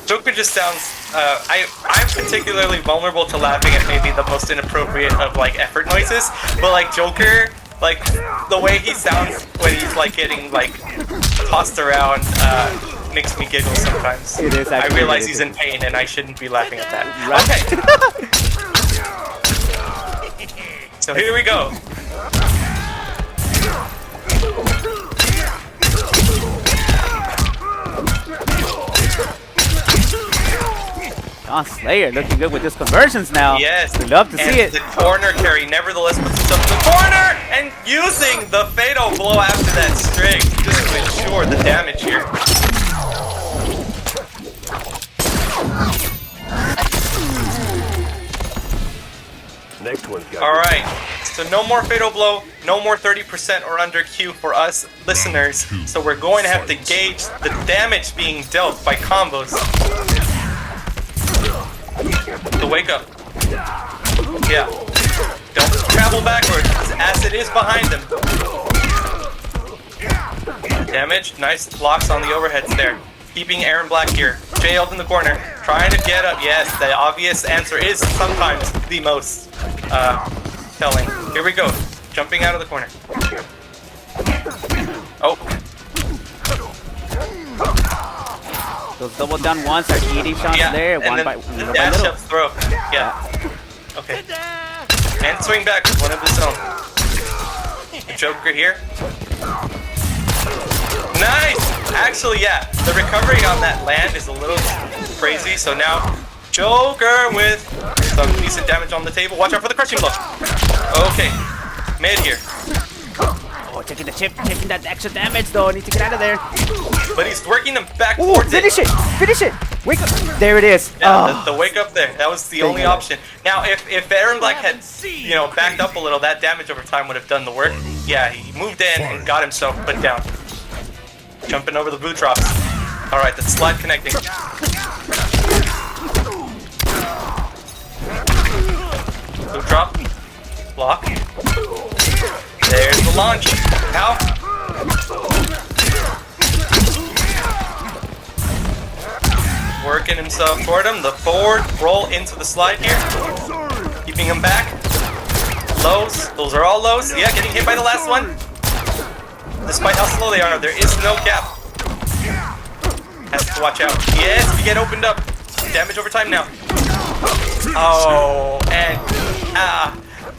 Joker just sounds. I'm particularly vulnerable to laughing at maybe the most inappropriate of like effort noises, but like Joker, like the way he sounds when he's like getting like tossed around. Makes me giggle sometimes. It is. I realize he's in pain and I shouldn't be laughing at that. Okay. So here we go. Sean Slayer looking good with his conversions now. Yes. We love to see it. The corner carry nevertheless puts himself in the corner and using the fatal blow after that string just to ensure the damage here. Next one's got. All right, so no more fatal blow, no more 30% or under Q for us listeners. So we're going to have to gauge the damage being dealt by combos. The wake up. Yeah. Don't travel backwards. Acid is behind him. Damage. Nice blocks on the overheads there. Keeping Aaron Black here. Jailed in the corner. Trying to get up. Yes, the obvious answer is sometimes the most telling. Here we go. Jumping out of the corner. Oh. Those double down ones are eating shots there. And then the dash up throw. Yeah. Okay. And swing back with one of his own. The Joker here. Nice! Actually, yeah. The recovery on that land is a little crazy. So now, Joker with some decent damage on the table. Watch out for the crushing blow. Okay. Mid here. Oh, taking the chip, taking that extra damage though. Need to get out of there. But he's working them back Ooh, towards finish it! Finish it! Wake up! There it is. Yeah, the wake up there. That was the only option. Now, if Aaron Black had, backed up a little, that damage over time would have done the work. Yeah, he moved in and got himself put down. Jumping over the boot drops. All right, that's slide connecting. Boot drop. Block. There's the launch. Now. Working himself toward him. The forward roll into the slide here. Keeping him back. Lows. Those are all lows. Yeah, getting hit by the last one. Despite how slow they are, there is no gap. Has to watch out. Yes, we get opened up. Damage over time now. Oh, and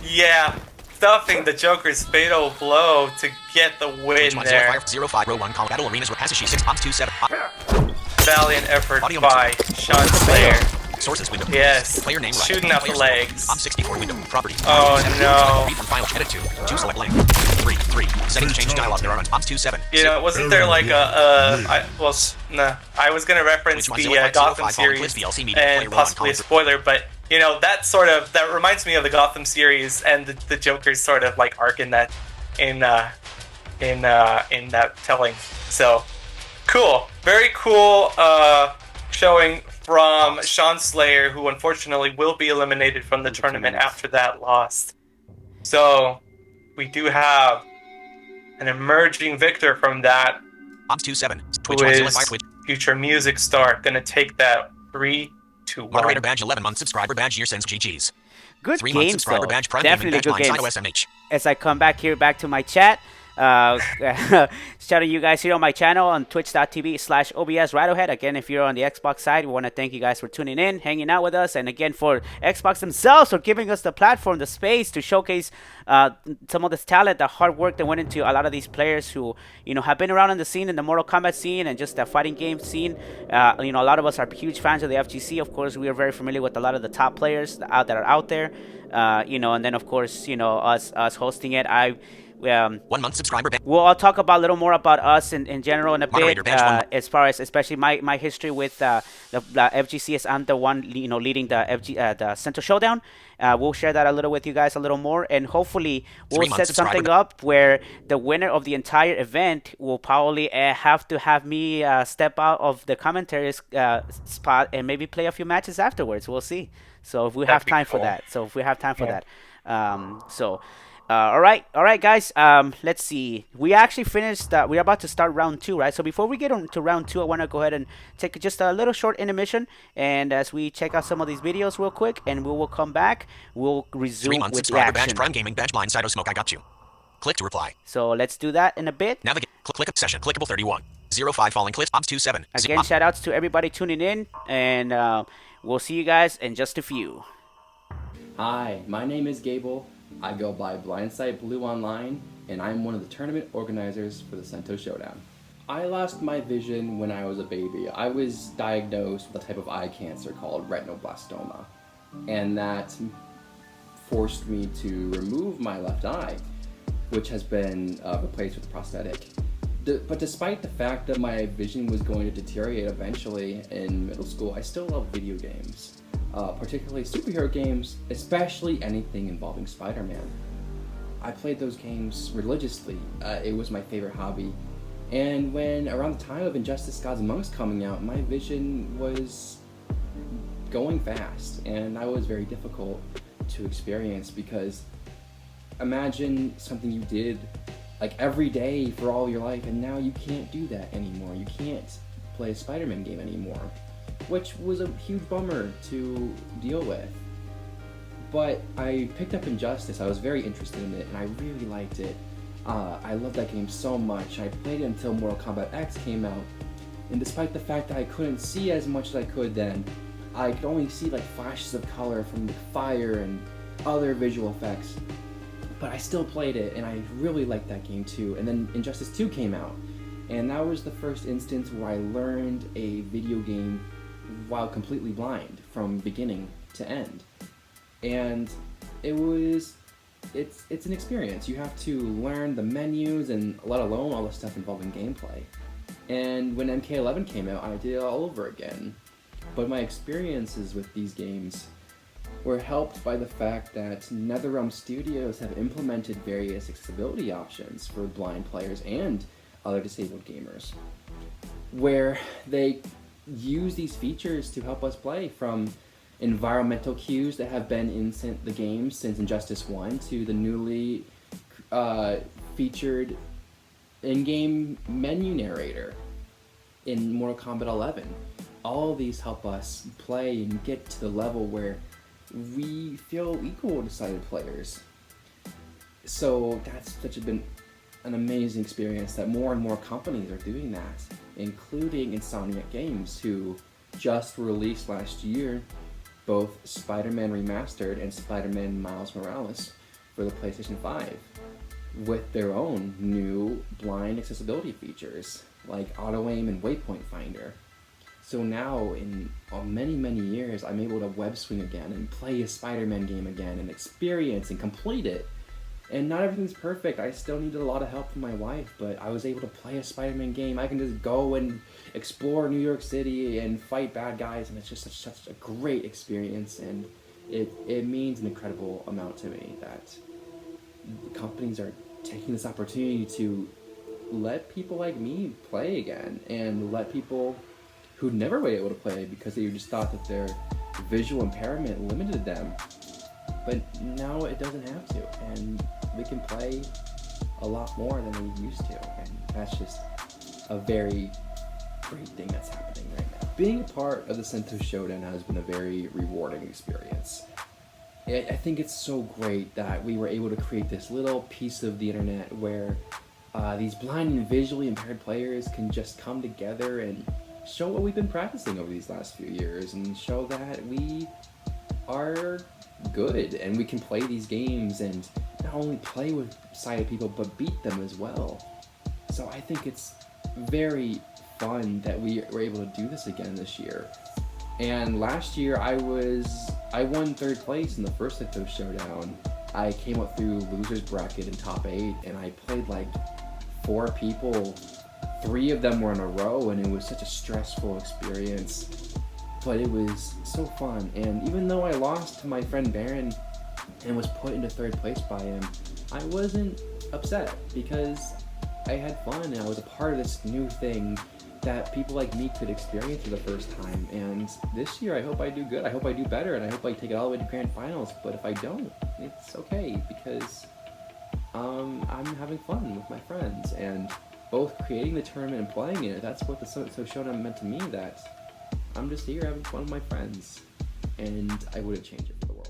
yeah. Stuffing the Joker's fatal blow to get the win there. 05 row 1 Battle Arenas with HasashiFGC 6.27. Valiant effort by Sean Slayer. Sources window. Yes. Player name right. Shooting out the legs. 64 window. Property. Oh no. Read from file. Edit 2. 2 select blank. 3. Settings change dialog. There are on 27. Wasn't there like I was gonna reference the Gotham series and possibly a spoiler, but that reminds me of the Gotham series and the Joker's sort of like arc in that that telling. So cool, very cool showing from Sean Slayer, who unfortunately will be eliminated from the tournament after that loss. So we do have an emerging victor from that, who is future music star, gonna take that 3-1. Moderator badge 11 month subscriber badge YourSins GG's. Good 3 month games subscriber though. badge Prime Definitely good badge games. SMH. As I come back to my chat, shout out you guys here on my channel on twitch.tv/OBSRattlehead. Again, if you're on the Xbox side, we want to thank you guys for tuning in, hanging out with us, and again for Xbox themselves for giving us the platform, the space to showcase some of this talent, the hard work that went into a lot of these players who have been around in the scene, in the Mortal Kombat scene, and just the fighting game scene. A lot of us are huge fans of the FGC. Of course, we are very familiar with a lot of the top players that are out there. And then of course, us hosting it. 1 month subscriber badge. I'll talk about a little more about us in general in a bit, as far as especially my history with the FGC, as I'm the one leading the Sento Showdown. We'll share that a little with you guys a little more, and hopefully we'll set something up where the winner of the entire event will probably have to have me step out of the commentaries spot and maybe play a few matches afterwards. We'll see. So if we have time for that. All right, guys. Let's see. We actually finished. We're about to start round 2, right? So before we get into round 2, I want to go ahead and take just a little short intermission, and as we check out some of these videos real quick, and we will come back. We'll resume 3 month with the subscriber action. badge Prime Gaming badge blind Sito Smoke. I got you. Click to reply. So let's do that in a bit. Navigate. Click session. Clickable 31. 05 falling clips. Ops 27. Again, shout outs to everybody tuning in, and we'll see you guys in just a few. Hi, my name is Gable. I go by Blindside Blue online, and I'm one of the tournament organizers for the Sento Showdown. I lost my vision when I was a baby. I was diagnosed with a type of eye cancer called retinoblastoma, and that forced me to remove my left eye, which has been replaced with a prosthetic. But despite the fact that my vision was going to deteriorate eventually in middle school, I still love video games. particularly superhero games, especially anything involving Spider-Man. I played those games religiously. It was my favorite hobby. And when around the time of Injustice Gods Among Us coming out, my vision was going fast, and that was very difficult to experience because imagine something you did like every day for all your life, and now you can't do that anymore. You can't play a Spider-Man game anymore, which was a huge bummer to deal with. But I picked up Injustice. I was very interested in it, and I really liked it. I loved that game so much. I played it until Mortal Kombat X came out, and despite the fact that I couldn't see as much as I could then, I could only see like flashes of color from the fire and other visual effects. But I still played it, and I really liked that game too. And then Injustice 2 came out, and that was the first instance where I learned a video game while completely blind from beginning to end. And it's an experience. You have to learn the menus and let alone all the stuff involving gameplay. And when MK11 came out, I did it all over again. But my experiences with these games were helped by the fact that NetherRealm Studios have implemented various accessibility options for blind players and other disabled gamers, where they use these features to help us play, from environmental cues that have been in the game since Injustice 1 to the newly featured in-game menu narrator in Mortal Kombat 11. All of these help us play and get to the level where we feel equal to sighted players. So that's been an amazing experience that more and more companies are doing that, including Insomniac Games, who just released last year both Spider-Man Remastered and Spider-Man Miles Morales for the PlayStation 5, with their own new blind accessibility features like auto-aim and waypoint finder. So now, in many years, I'm able to web swing again and play a Spider-Man game again and experience and complete it. And not everything's perfect. I still needed a lot of help from my wife, but I was able to play a Spider-Man game. I can just go and explore New York City and fight bad guys, and it's just such a great experience, and it means an incredible amount to me that companies are taking this opportunity to let people like me play again, and let people who never were able to play because they just thought that their visual impairment limited them. But now it doesn't have to, and we can play a lot more than we used to, and that's just a very great thing that's happening right now. Being a part of the Sento Showdown has been a very rewarding experience. I think it's so great that we were able to create this little piece of the internet where these blind and visually impaired players can just come together and show what we've been practicing over these last few years, and show that we are good and we can play these games and not only play with sighted people but beat them as well. So I think it's very fun that we were able to do this again this year. And last year I won 3rd place in the first Sento Showdown. I came up through losers bracket in top 8, and I played like 4 people. 3 of them were in a row, and it was such a stressful experience. But it was so fun, and even though I lost to my friend Barren and was put into 3rd place by him, I wasn't upset because I had fun and I was a part of this new thing that people like me could experience for the first time. And this year I hope I do good, I hope I do better, and I hope I take it all the way to grand finals. But if I don't, it's okay, because I'm having fun with my friends, and both creating the tournament and playing it, that's what the Sento Showdown meant to me, that I'm just here having fun with my friends, and I wouldn't change it for the world.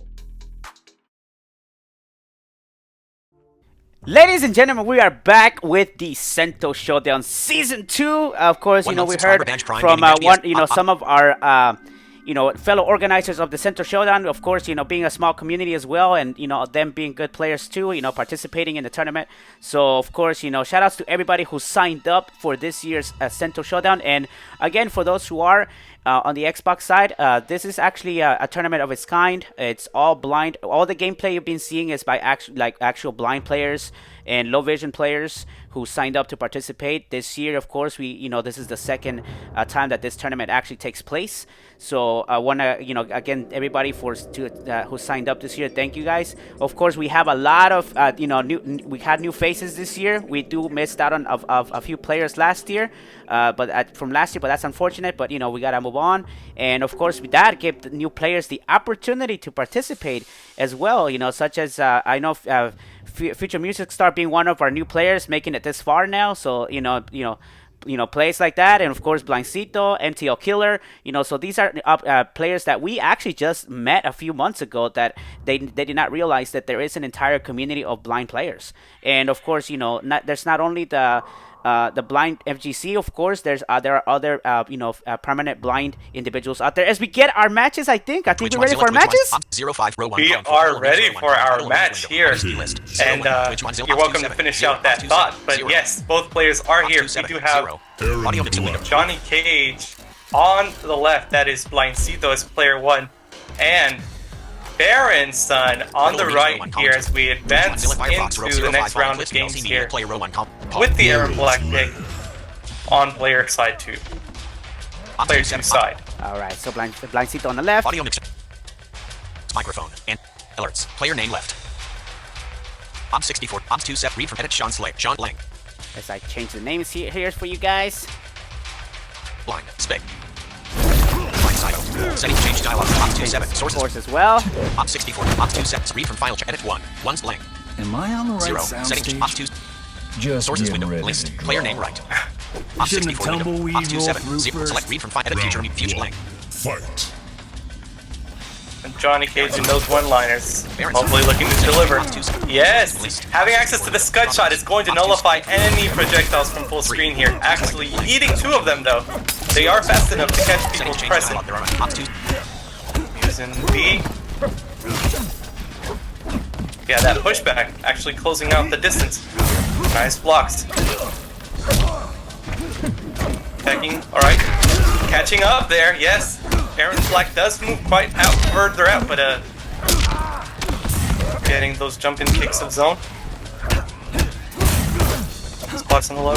Ladies and gentlemen, we are back with the Sento Showdown Season 2. Of course, we heard from some of our fellow organizers of the Sento Showdown. Of course, being a small community as well, and them being good players too, participating in the tournament. So of course, shout outs to everybody who signed up for this year's Sento Showdown. And again, for those who are on the Xbox side, this is actually a tournament of its kind. It's all blind. All the gameplay you've been seeing is by actual blind players, and low vision players who signed up to participate this year. Of course, this is the second time that this tournament actually takes place. So I want to, again, everybody who signed up this year, thank you guys. Of course, we have a lot of, we had new faces this year. We missed out on a few players last year, but that's unfortunate. But we gotta move on. And of course, that gave the new players the opportunity to participate as well. Such as I know Future Music Star being one of our new players, making it this far now. So plays like that, and of course Blind Sito, MtlKiller, so these are players that we actually just met a few months ago that they did not realize that there is an entire community of blind players. And of course, there's not only the blind FGC, of course, there are other permanent blind individuals out there. As we get our matches, I think we're ready for our matches. We are ready for our match here, and you're welcome to finish out that thought. But yes, both players are here. We do have Johnny Cage on the left, that is Blind Sito as player 1, and BarrenSun on the right here as we advance into the next round of games here with the Aaron Black pick on player side 2. Player 2 side. Alright, so Blind Sito on the left. Audio mix. Microphone and alerts. Player name left. OB64. OB27. Read from edit Sean Lang. As I change the names here for you guys. Blind. Spec. Setting change dialog. OB27. Sources as well. OB64. OB27. Read from file. Edit 1. 1's blank. Am I on the right 0. sound Setting stage? OB2. Just Sources window. ready List. to Player draw. name right. OB64 window. OB27. 0. Select read from file. Edit future blank. Fight. And Johnny Cage in those one-liners, hopefully looking to deliver. Yes! Having access to the Scud Shot is going to nullify any projectiles from full screen here. Actually eating 2 of them though. They are fast enough to catch people present. Using B. Yeah, that pushback actually closing out the distance. Nice blocks. Pecking, alright. Catching up there, yes. Aaron Black does move quite further out, but getting those jumping kicks of zone. Blocks on the low.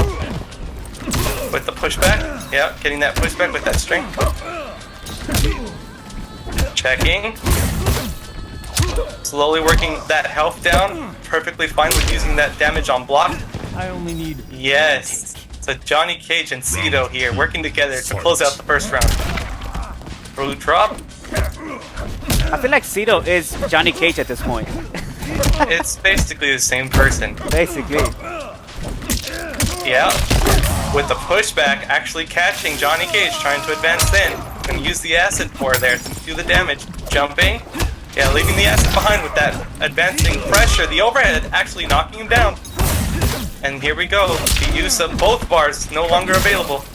With the pushback. Yeah, getting that pushback with that strength. Checking. Slowly working that health down. Perfectly fine with using that damage on block. I only need... Yes. So Johnny Cage and Sito here working together to close out the first round. Root drop. I feel like Sito is Johnny Cage at this point. It's basically the same person. Basically. Yeah. With the pushback, actually catching Johnny Cage, trying to advance in. And use the acid pour there to do the damage. Jumping. Yeah, leaving the acid behind with that advancing pressure. The overhead actually knocking him down. And here we go. The use of both bars no longer available.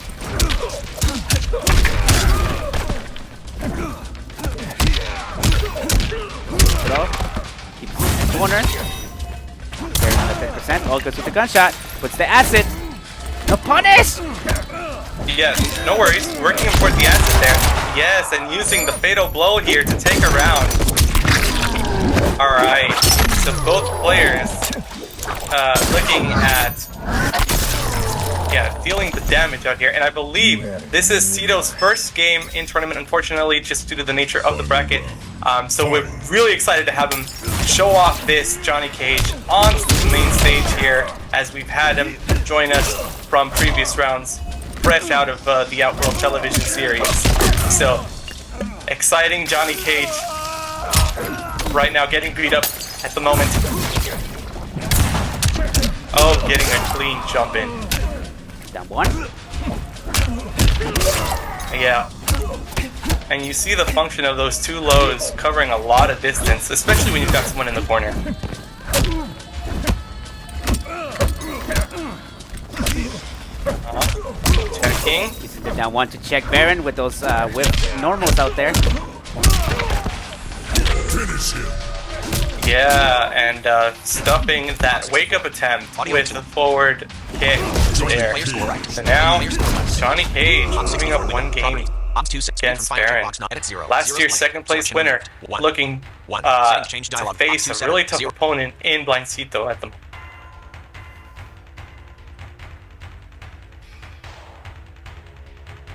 Keeps in the corner. There's another 10%. All goes with the gunshot. Puts the acid. No punish! Yes, no worries. Working him towards the acid there. Yes, and using the fatal blow here to take a round. Alright, so both players looking at dealing the damage out here, and I believe this is Sito's first game in tournament, unfortunately, just due to the nature of the bracket. So we're really excited to have him show off this Johnny Cage on the main stage here, as we've had him join us from previous rounds, fresh out of the Outworld television series. So, exciting Johnny Cage right now, getting beat up at the moment. Oh, getting a clean jump in. Down one. Yeah. And you see the function of those 2 lows covering a lot of distance, especially when you've got someone in the corner. Checking. Using the down one to check Barren with those whip normals out there. Finish him. Yeah, and stuffing that wake-up attempt with the forward kick there. So now, Johnny Cage moving up 1 game against Barren. Last year's second place winner, looking to face a really tough opponent in Blind Sito at them.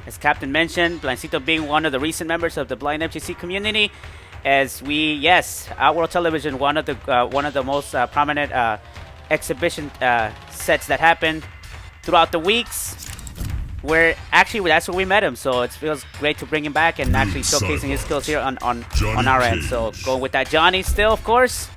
as Captain mentioned, Sito being one of the recent members of the Blind FGC community. As we, yes, Outworld Television, one of the most prominent exhibition sets that happened throughout the weeks. Where actually that's where we met him, so it feels great to bring him back and actually showcasing his skills here on our end. So going with that Johnny still, of course.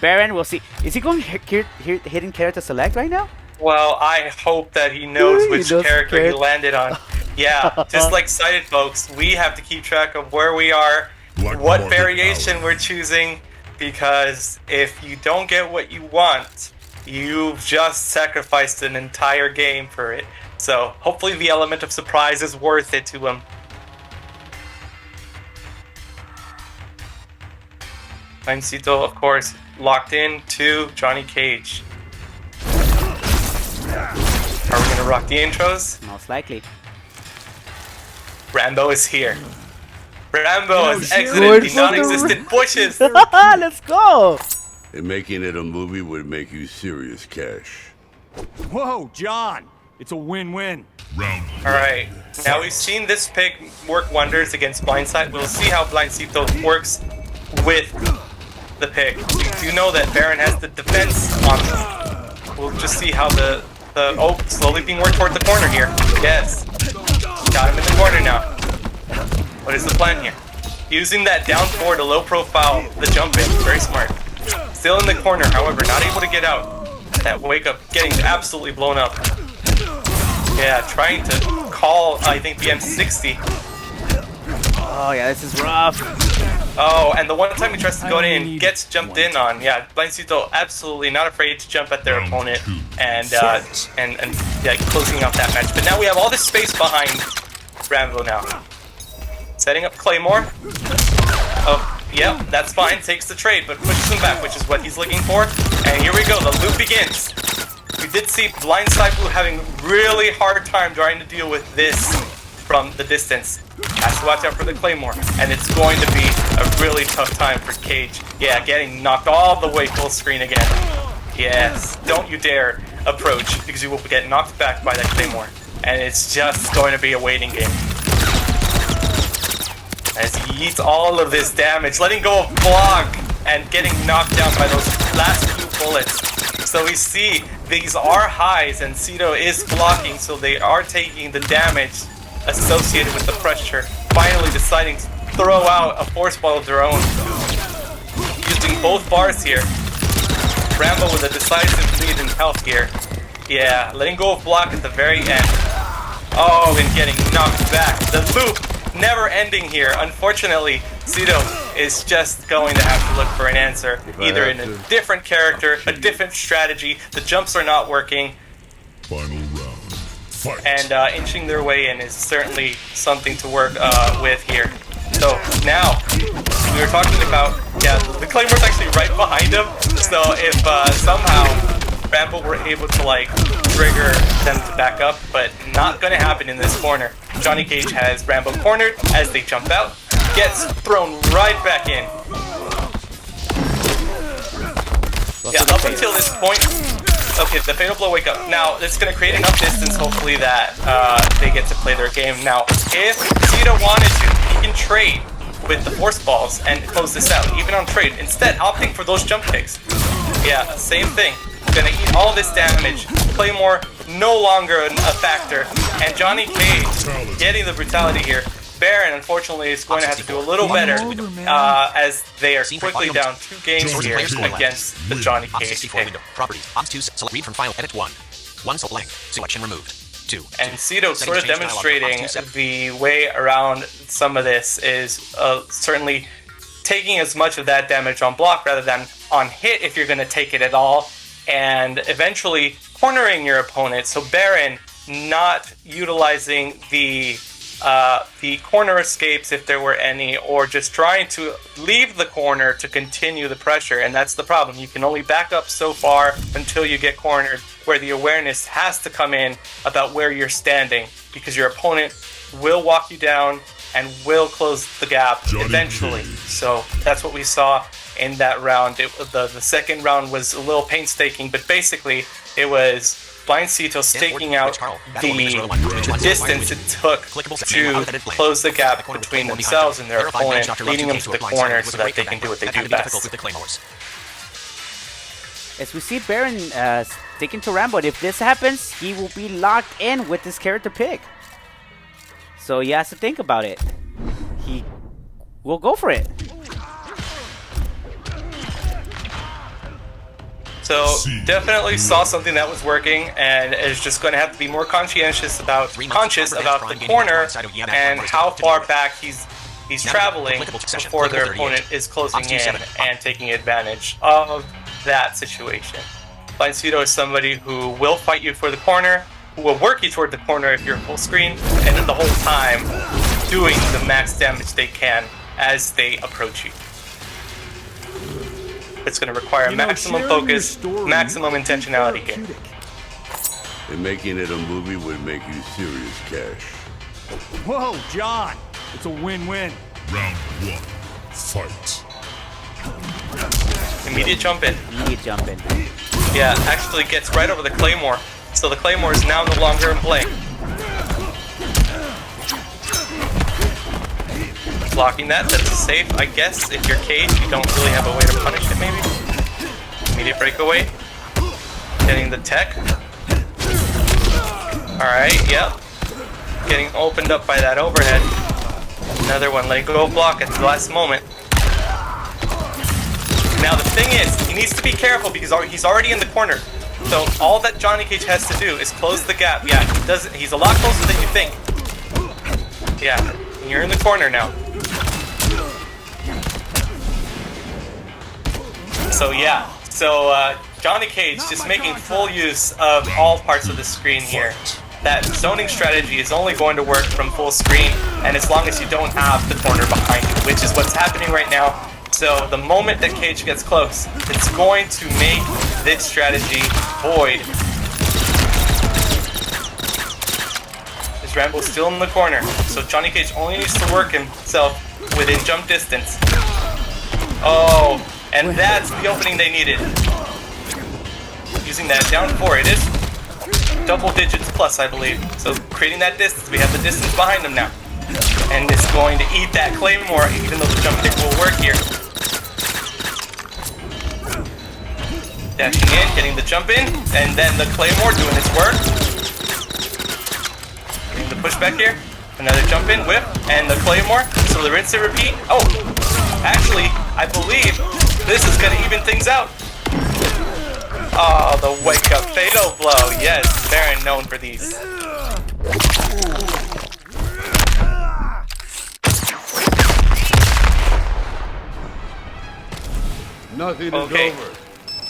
Barren, we'll see. Is he going hitting character select right now? Well, I hope that he knows which character he landed on. Yeah, just like Sighted folks, we have to keep track of where we are, what variation we're choosing, because if you don't get what you want, you've just sacrificed an entire game for it. So hopefully the element of surprise is worth it to him. And Sito, of course, locked in to Johnny Cage. Are we going to rock the intros? Most likely. Rambo is here. Rambo has exited the non-existent bushes. Let's go! And making it a movie would make you serious cash. Whoa, John! It's a win-win. Alright, now we've seen this pick work wonders against Blindside. We'll see how Blind Sito works with the pick. We do know that Barren has the defense on them. We'll just see how the oh, slowly being worked toward the corner here. Yes. Got him in the corner now. What is the plan here? Using that down forward, a low profile, the jump in. Very smart. Still in the corner, however, not able to get out. That wake up getting absolutely blown up. Yeah, trying to call, I think, the M60. Oh, yeah, this is rough. Oh, and the one time he tries to go in, gets jumped in on. Yeah, Blind Sito absolutely not afraid to jump at their opponent and yeah, closing out that match. But now we have all this space behind Rambo now. Setting up Claymore. Oh, yeah, that's fine. Takes the trade, but pushes him back, which is what he's looking for. And here we go. The loop begins. We did see Blindside Blue having really hard time trying to deal with this from the distance. Has to watch out for the Claymore, and it's going to be a really tough time for Cage. Yeah, getting knocked all the way full screen again. Yes, don't you dare approach, because you will get knocked back by that Claymore. And it's just going to be a waiting game. As he eats all of this damage, letting go of block, and getting knocked down by those last two bullets. So we see these are highs, and Sito is blocking, so they are taking the damage associated with the pressure. Finally deciding to throw out a force ball of their own. Using both bars here. Rambo with a decisive lead in health here. Yeah, letting go of block at the very end. Oh, and getting knocked back. The loop never ending here. Unfortunately, Sito is just going to have to look for an answer. Either in a different character, a different strategy. The jumps are not working. Final round. Fight. And inching their way in is certainly something to work with here. So now, we were talking about, yeah, the Claymore's actually right behind him. So if somehow Rambo were able to like trigger them to back up, but not going to happen in this corner. Johnny Cage has Rambo cornered as they jump out, gets thrown right back in. Yeah, up until this point. Okay, the Fatal Blow wake up. Now, it's going to create enough distance, hopefully, that they get to play their game. Now, if Sito wanted to, he can trade with the Force Balls and close this out, even on trade. Instead, opting for those jump kicks. Yeah, same thing. Gonna eat all this damage. Claymore no longer a factor. And Johnny Cage getting the brutality here. Barren, unfortunately, is going to have to do a little better as they are quickly down 2 games here against the Johnny Cage pick. Properties. Ops 2. Select read from file. Edit 1. 1 so blank. Selection removed. 2. And Sito sort of demonstrating the way around some of this is certainly taking as much of that damage on block rather than on hit if you're going to take it at all. And eventually cornering your opponent. So Barren not utilizing the corner escapes if there were any, or just trying to leave the corner to continue the pressure, and that's the problem. You can only back up so far until you get cornered, where the awareness has to come in about where you're standing, because your opponent will walk you down and will close the gap eventually. So that's what we saw in that round. The second round was a little painstaking, but basically it was Blind Sito staking out the distance it took to close the gap between themselves and their opponent, leading them to the corner so that they can do what they do best. As we see Barren sticking to Rambo, and if this happens, he will be locked in with this character pick. So he has to think about it. He will go for it. So definitely saw something that was working, and is just going to have to be more conscious about the corner and how far back he's traveling before their opponent is closing in and taking advantage of that situation. Blind Sito is somebody who will fight you for the corner, who will work you toward the corner if you're full screen, and then the whole time doing the max damage they can as they approach you. It's going to require maximum focus, maximum intentionality here. And making it a movie would make you serious cash. Whoa, John! It's a win-win. Round 1, fight. Immediate jump in. Immediate jump in. Yeah, actually gets right over the Claymore. So the Claymore is now no longer in play. Blocking that, that's safe, I guess. If you're caged, you don't really have a way to punish it, maybe. Immediate breakaway. Getting the tech. Alright, yep. Getting opened up by that overhead. Another one, letting go of block at the last moment. Now the thing is, he needs to be careful because he's already in the corner. So all that Johnny Cage has to do is close the gap. Yeah, he's a lot closer than you think. Yeah, you're in the corner now. So yeah, Johnny Cage just making full use of all parts of the screen here. That zoning strategy is only going to work from full screen, and as long as you don't have the corner behind you, which is what's happening right now. So the moment that Cage gets close, it's going to make this strategy void. This Rambo's still in the corner, so Johnny Cage only needs to work himself within jump distance. Oh, and that's the opening they needed. Using that down 4, it is double digits plus, I believe. So creating that distance, we have the distance behind them now. And it's going to eat that Claymore, even though the jump kick will work here. Dashing in, getting the jump in, and then the Claymore doing its work. Getting the pushback here. Another jump in, whip, and the Claymore. So the rinse and repeat. Oh, actually, I believe this is going to even things out. Oh, the wake up fatal blow. Yes, Barren known for these. Nothing okay. is over.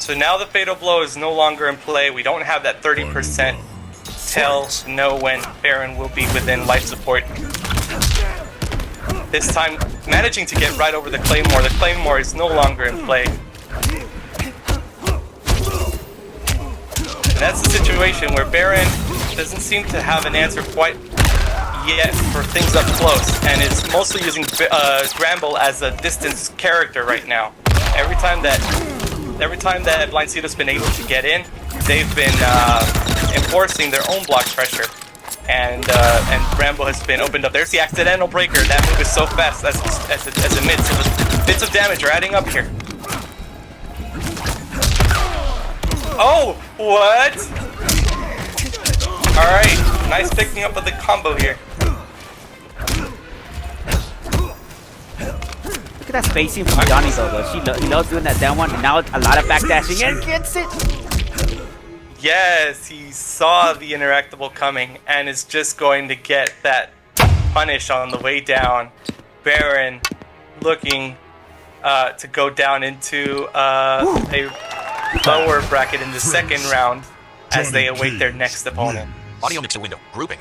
So now the fatal blow is no longer in play. We don't have that 30% tell to know when Barren will be within life support. This time, managing to get right over the Claymore. The Claymore is no longer in play. And that's the situation where Barren doesn't seem to have an answer quite yet for things up close, and is mostly using Gramble as a distance character right now. Every time that Blind Sito's been able to get in, they've been enforcing their own block pressure, and Rambo has been opened up. There's the accidental breaker. That move is so fast as a mid, so the bits of damage are adding up here. Oh, what? All right, nice picking up of the combo here. Look at that spacing from Johnny though. He loves doing that down one, and now a lot of backdashing and gets it. Yes, he saw the interactable coming and is just going to get that punish on the way down. Barren looking to go down into a lower bracket in the second round as they await their next opponent. Audio mixer window. Grouping.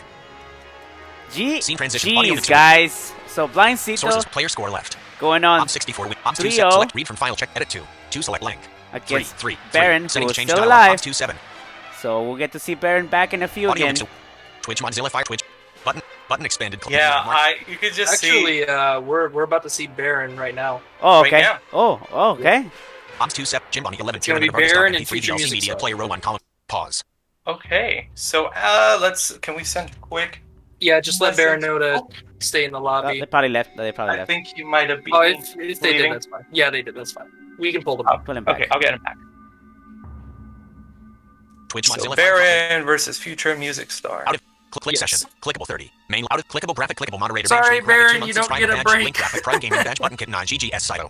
Scene transition. Jeez, guys. So Blind Sito. Sources. Player score left. Going on. I'm 64. I'm 2 7. Select read from file. Check edit 2. 2 select link. Against 3 Barren, who is still alive. 2 7. So we'll get to see Barren back in a few Audio again. mixer. Twitch Mozilla Fire Twitch. Button expanded. Yeah, you could just see. We're about to see Barren right now. Oh, okay. Right now. Oh, okay. I'm 2 7. Jim Bonnie 11. It's gonna be Barren and future music media stuff. player row on column. Pause. Okay, so can we send a quick? Yeah, just let Barren know to stay in the lobby. They probably left. They probably I left. think you might have been. Oh, if they did, that's fine. Yeah, they did. That's fine. We can pull them up. Pull him back. Okay, I'll get him back. Twitch So Barren versus future music star. Out of click session. Clickable 30. Main out of clickable graphic. Clickable moderator. Sorry, badge, Barren, graphic, you don't get a badge, break. Link graphic. Prime gaming badge button. Kitanye GGS Sito.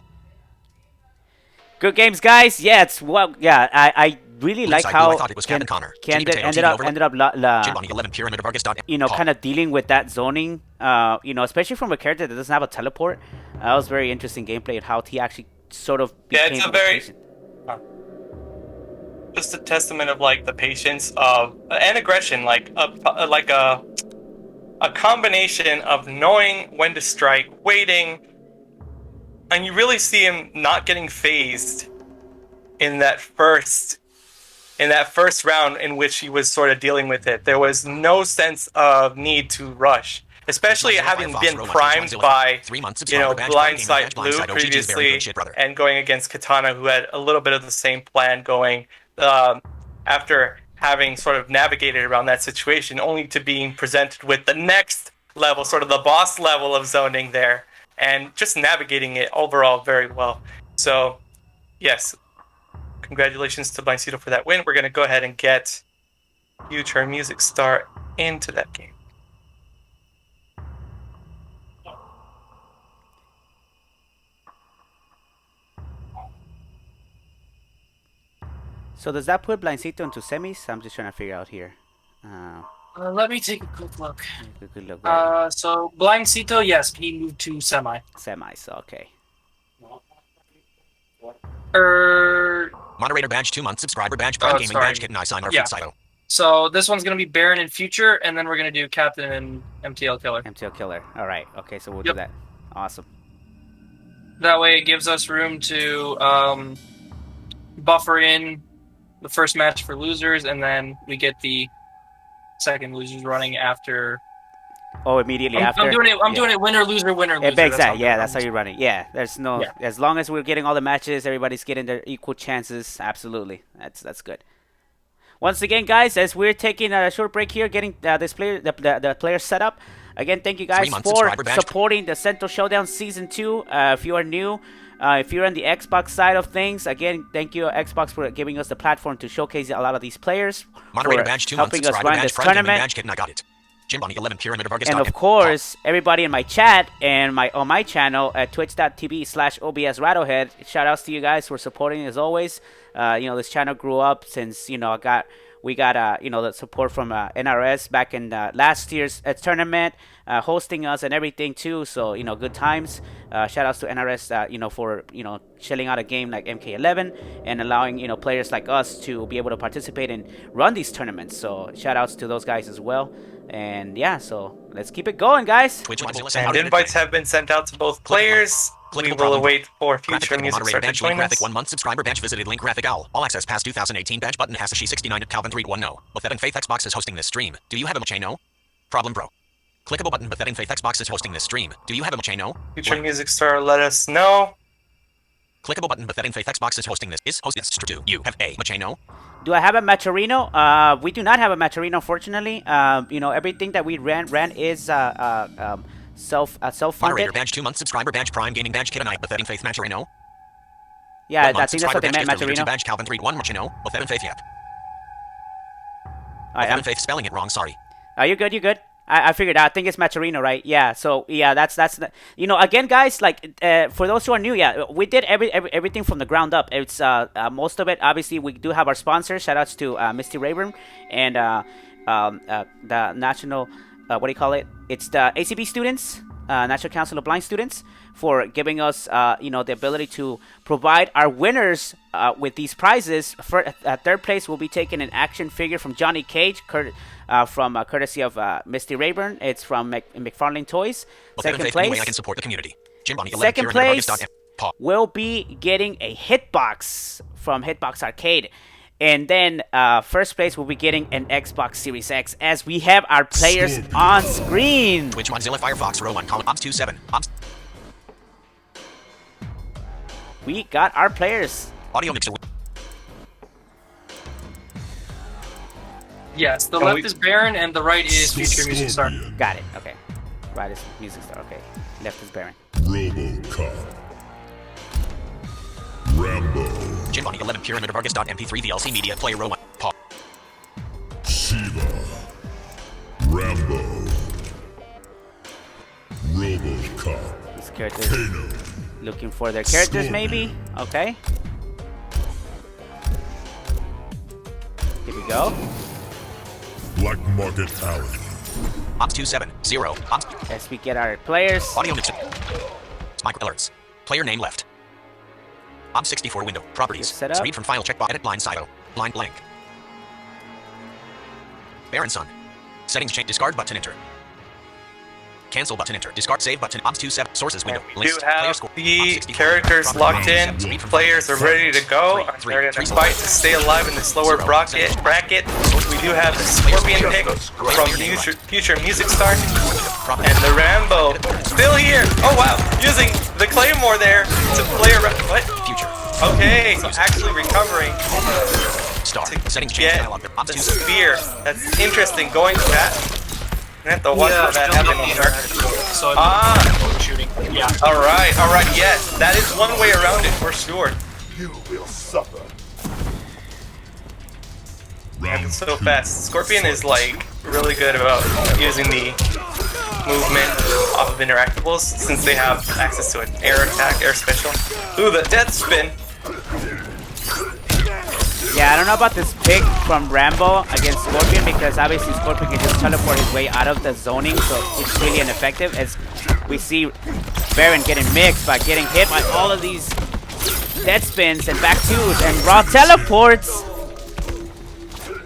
Good games, guys. Yeah, I really like how I thought it was Captain Connor. ended up Jimboni 11 Pyramid of Argus. kind of dealing with that zoning. Especially from a character that doesn't have a teleport. That was very interesting gameplay and how he actually sort of became it's a very just a testament of like the patience of and aggression, like a combination of knowing when to strike, waiting, and you really see him not getting phased in that first round in which he was sort of dealing with it. There was no sense of need to rush, especially having been primed by Blindside Blue previously and going against Katana, who had a little bit of the same plan going after having sort of navigated around that situation, only to being presented with the next level, sort of the boss level of zoning there, and just navigating it overall very well. So, yes, congratulations to Blind Sito for that win. We're going to go ahead and get future music star into that game. So does that put Blindsito into semis? I'm just trying to figure out here. Let me take a quick look. Good look. So Blindsito, yes, he moved to semi. Semis, okay. Moderator badge 2 months. Subscriber badge. Prime gaming badge. Kitanye sign our Sito. So this one's gonna be Barren in future, and then we're gonna do Captain and MtlKiller. MtlKiller. All right. Okay, so we'll do that. Awesome. That way, it gives us room to buffer in the first match for losers, and then we get the second losers running after. Oh, immediately after. I'm doing it winner loser winner loser. Exactly. That's how you're running. Yeah. There's no. Yeah. As long as we're getting all the matches, everybody's getting their equal chances. Absolutely. That's good. Once again, guys, as we're taking a short break here, getting the players set up. Again, thank you guys for supporting the Sento Showdown Season 2. If you are new, if you're on the Xbox side of things, again, thank you Xbox for giving us the platform to showcase a lot of these players. Moderator badge 2 months. Helping us run this tournament. I got it. Jimboni 11 Pyramid of Argus. And of course, everybody in my chat and on my channel at twitch.tv/OBSRattlehead. Shout outs to you guys for supporting as always. This channel grew up since we got the support from NRS back in last year's tournament, hosting us and everything too. So good times. Shout outs to NRS for shelling out a game like MK11 and allowing players like us to be able to participate and run these tournaments. So shout outs to those guys as well. And yeah, so let's keep it going, guys. And invites have been sent out to both players. We will await for future music star to join us. 1 month subscriber badge visited link graphic owl. All access past 2018 badge button HasashiFGC at Calvin310. Bethesda and Faith Xbox is hosting this stream. Do you have a Machino? Problem bro. Clickable button. Bethesda and Faith Xbox is hosting this stream. Do you have a Machino? Future music star, let us know. Clickable button. Bethesda and Faith Xbox is hosting this. Do you have a Machino? Do I have a Maturino? We do not have a Maturino, unfortunately. Everything that we ran is self-funded. Moderator badge 2 months. Subscriber badge. Prime gaming badge. Kitanye. Bethesda and Faith Maturino. Yeah, I think that's what they meant, Maturino. Badge Calvin31 Machino. Bethesda and Faith. Yep. Bethesda and Faith spelling it wrong. Sorry. You're good. You're good. I figured out. I think it's Maturino, right? Yeah. So yeah, that's again, guys. Like for those who are new, we did everything from the ground up. It's most of it. Obviously, we do have our sponsors. Shout outs to Misty Rayburn and the national. What do you call it? It's the ACB Students, National Council of Blind Students, for giving us the ability to provide our winners with these prizes. For third place, we'll be taking an action figure from Johnny Cage, from courtesy of Misty Rayburn. It's from McFarlane Toys. Second place, I can support the community. Second place, we'll be getting a hitbox from Hitbox Arcade. And then first place, we'll be getting an Xbox Series X as we have our players on screen. Twitch Mozilla Firefox Row 1 Ops 27. We got our players. Audio mixer. Yes, the left is Barren and the right is Future Music Star. Got it. Okay. Right is Music Star. Okay. Left is Barren. RoboCop. Rambo. Jinbani 11 Pyramid of Argus.mp3 VLC Media Player Row 1. Paul. Shiva. Rambo. RoboCop. These characters looking for their characters, maybe. Okay. Here we go. Black Market Alley. Ops 270. Ops. As we get our players. Audio mix. Micro alerts. Player name left. Ops 64 window. Properties. Set up. Read from file checkbox. Edit line Sito. Line blank. BarrenSun. Settings change. Discard button enter. Cancel button enter. Discard save button. Ops 27. Sources window. We do have the characters locked in. Players are ready to go. They're going to fight to stay alive in this lower bracket. We do have the Scorpion pick from Future Music Star. And the Rambo still here. Oh wow, using the Claymore there to play around. What? Future. Okay, so actually recovering Star. Settings to get the spear. That's interesting. Going to that. I have to watch for that happening. So shooting. Yeah. All right. Yes, that is one way around it for sure. You will suffer. Yeah, so fast. Scorpion is like really good about using the movement off of interactables since they have access to an air attack, air special. Ooh, the death spin. Yeah, I don't know about this pick from Rambo against Scorpion because obviously Scorpion can just teleport his way out of the zoning, so it's really ineffective as we see Barren getting mixed by getting hit by all of these dead spins and back twos and raw teleports.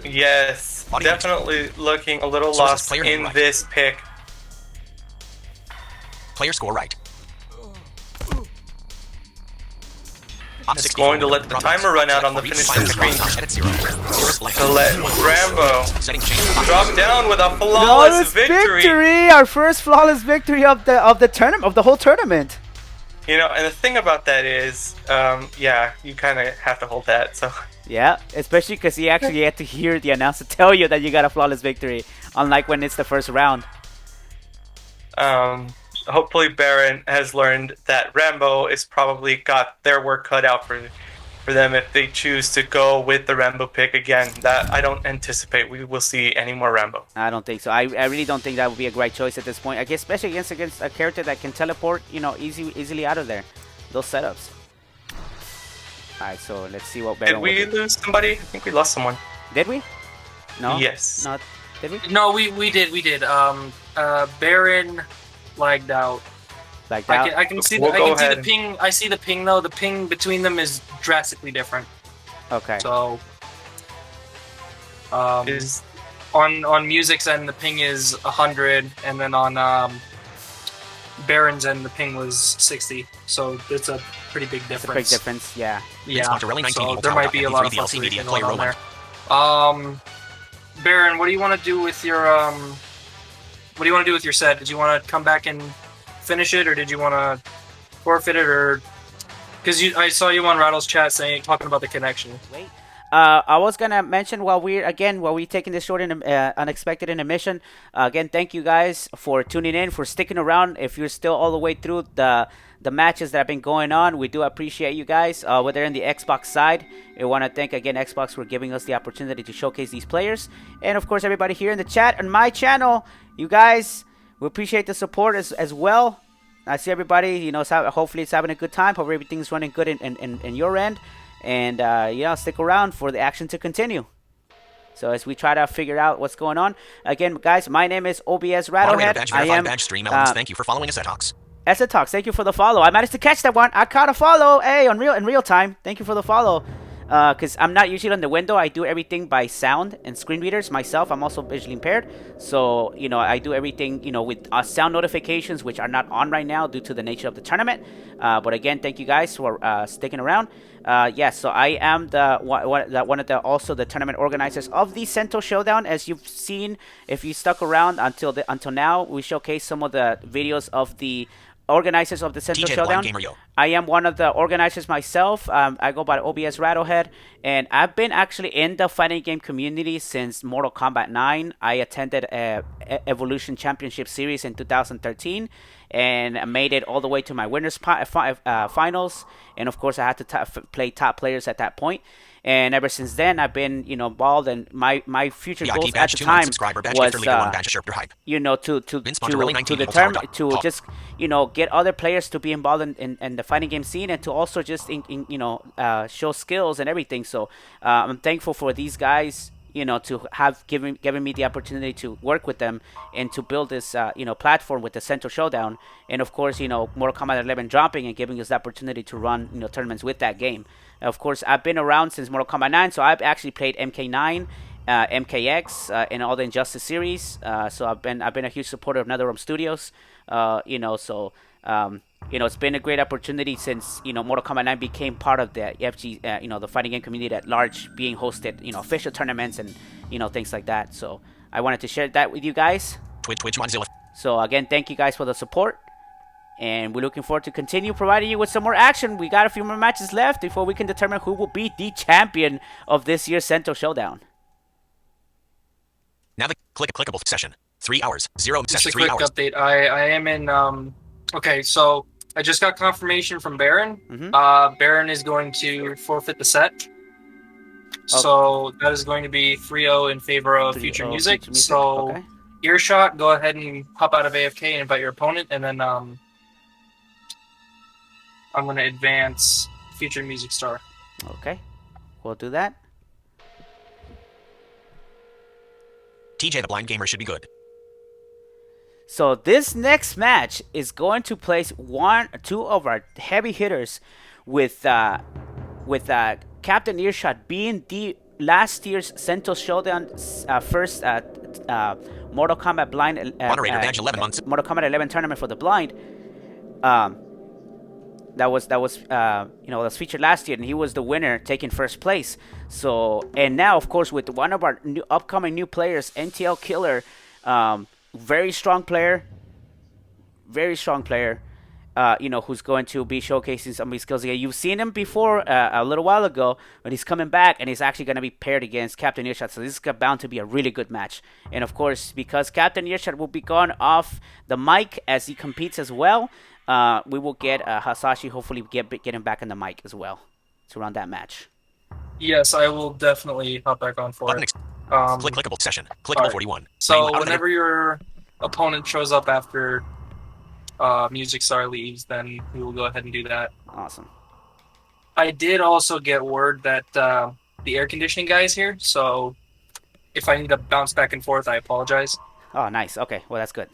Yes, definitely looking a little lost in this pick. Player score right. It's going to let the timer run out on the finishing screen to let Rambo drop down with a flawless victory. Our first flawless victory of the tournament, of the whole tournament. You know, and the thing about that is, yeah, you kind of have to hold that. So yeah, especially because you actually had to hear the announcer tell you that you got a flawless victory, unlike when it's the first round. Hopefully Barren has learned that Rambo is probably got their work cut out for them if they choose to go with the Rambo pick again. That I don't anticipate we will see any more Rambo. I don't think so. I really don't think that would be a great choice at this point. I guess especially against a character that can teleport, you know, easily out of there. Those setups. Alright, so let's see what Barren did we lose somebody? I think we lost someone. Did we? No. Yes. Not. Did we? No, we did. Barren lagged out. I can see the ping. I see the ping though. The ping between them is drastically different. Okay. So on Music's end the ping is 100, and then on Barren's end the ping was 60. So it's a pretty big difference. It's a big difference, yeah. Yeah. So there might be a lot of frustration going on there. Barren, what do you want to do with your What do you want to do with your set? Did you want to come back and finish it, or did you want to forfeit it, or because I saw you on Rattle's chat talking about the connection. Wait. I was gonna mention while we're taking this short and unexpected intermission. Again, thank you guys for tuning in, for sticking around. If you're still all the way through the matches that have been going on, we do appreciate you guys. Whether in the Xbox side, I want to thank again Xbox for giving us the opportunity to showcase these players, and of course everybody here in the chat on my channel. You guys, we appreciate the support as well. I see everybody, you know, hopefully it's having a good time. Hope everything's running good in your end. And, stick around for the action to continue. So as we try to figure out what's going on. Again, guys, my name is OBSRattlehead. I am... thank you for following us at Talks. Talks, thank you for the follow. I managed to catch that one. I caught a follow. Hey, in real time. Thank you for the follow. Because I'm not usually on the window. I do everything by sound and screen readers myself. I'm also visually impaired. So, you know, I do everything, you know, with sound notifications, which are not on right now due to the nature of the tournament. But again, thank you guys for sticking around. So I am one of the tournament organizers of the Sento Showdown. As you've seen, if you stuck around until now, we showcase some of the videos of the organizers of the Sento Showdown. I am one of the organizers myself. I go by OBSRattlehead, and I've been actually in the fighting game community since Mortal Kombat 9. I attended Evolution Championship Series in 2013, and I made it all the way to my winners finals. And of course, I had to play top players at that point. And ever since then, I've been, involved. And my future goals at the time was, to determine, to just, get other players to be involved in the fighting game scene, and to also just, show skills and everything. So I'm thankful for these guys, to have given me the opportunity to work with them and to build this, platform with the Sento Showdown. And of course, Mortal Kombat 11 dropping and giving us the opportunity to run, tournaments with that game. Of course, I've been around since Mortal Kombat 9, so I've actually played MK9, MKX, and all the Injustice series. So I've been a huge supporter of NetherRealm Studios. It's been a great opportunity since Mortal Kombat 9 became part of the FG, the fighting game community at large, being hosted, official tournaments and things like that. So I wanted to share that with you guys. Twitch Mozilla. So again, thank you guys for the support. And we're looking forward to continue providing you with some more action. We got a few more matches left before we can determine who will be the champion of this year's Sento Showdown. Now the clickable session. 3 hours. 0 Just session. a 3 quick hours. update. I am in. Okay, so I just got confirmation from Barren. Barren is going to forfeit the set. So that is going to be 3-0 in favor of Future Music. So Earshot, go ahead and hop out of AFK and invite your opponent, and then I'm going to advance Future Music Star. Okay, we'll do that. TJ the Blind Gamer should be good. So this next match is going to place two of our heavy hitters, with Captain Earshot being the last year's Sento Showdown first Mortal Kombat Blind Moderator badge 11 months. Mortal Kombat 11 tournament for the blind. That was featured last year, and he was the winner, taking first place. So, and now, of course, with one of our upcoming new players, MtlKiller, very strong player, who's going to be showcasing some of his skills again. You've seen him before a little while ago, but he's coming back, and he's actually going to be paired against Captain Earshot. So this is bound to be a really good match. And of course, because Captain Earshot will be gone off the mic as he competes as well, we will get Hasashi, hopefully get him back in the mic as well to run that match. Yes, I will definitely hop back on for it. Clickable session. Clickable 41. So whenever your opponent shows up after Music Star leaves, then we will go ahead and do that. Awesome. I did also get word that the air conditioning guy is here, so if I need to bounce back and forth, I apologize. Oh, nice. Okay, well, that's good.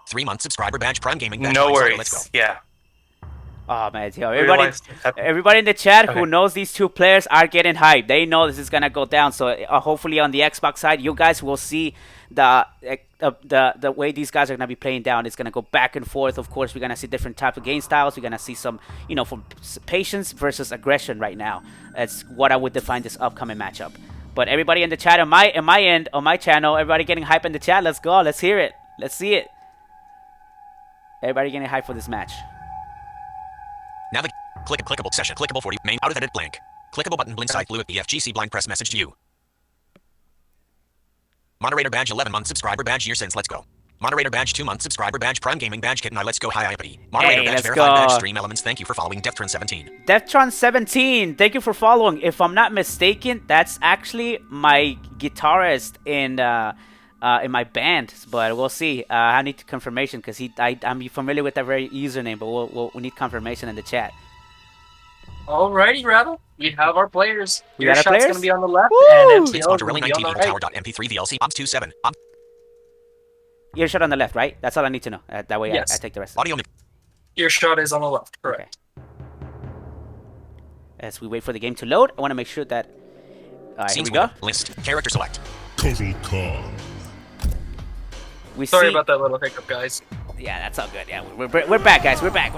3-month subscriber badge, Prime Gaming badge. No worries. Let's go. Yeah. Oh man, everybody in the chat who knows these two players are getting hyped. They know this is gonna go down. So hopefully on the Xbox side, you guys will see the way these guys are gonna be playing down. It's gonna go back and forth. Of course, we're gonna see different type of game styles. We're gonna see some, from patience versus aggression right now. That's what I would define this upcoming matchup. But everybody in the chat, on my end, on my channel, everybody getting hyped in the chat. Let's go. Let's hear it. Let's see it. Everybody getting hyped for this match. Now the clickable session. Clickable 40. Main out of edit blank. Clickable button blind side blue at the FGC blind press message to you. Moderator badge 11 month subscriber badge YourSins. Let's go. Moderator badge 2 month subscriber badge Prime Gaming badge Kitanye. Let's go. Hi Ippity. Moderator badge verified badge Stream Elements. Thank you for following Deftron17. Deftron17, thank you for following. If I'm not mistaken, that's actually my guitarist in my band, but we'll see. I need confirmation because I'm familiar with that very username, but we'll need confirmation in the chat. Alrighty, Rattle. We have our players. We got our players? Going to be on the left, Woo! and MTL is going to be on the right. Tower.mp3 VLC Ops 27. Earshot on the left, right? That's all I need to know. That way yes. I take the rest. Audio. Earshot is on the left, correct. Okay. As we wait for the game to load, I want to make sure that... Alright, here we go. List. Character select. Total Khan. Sorry about that little hiccup, guys. Yeah, that's all good. Yeah, we're back, guys. We're back.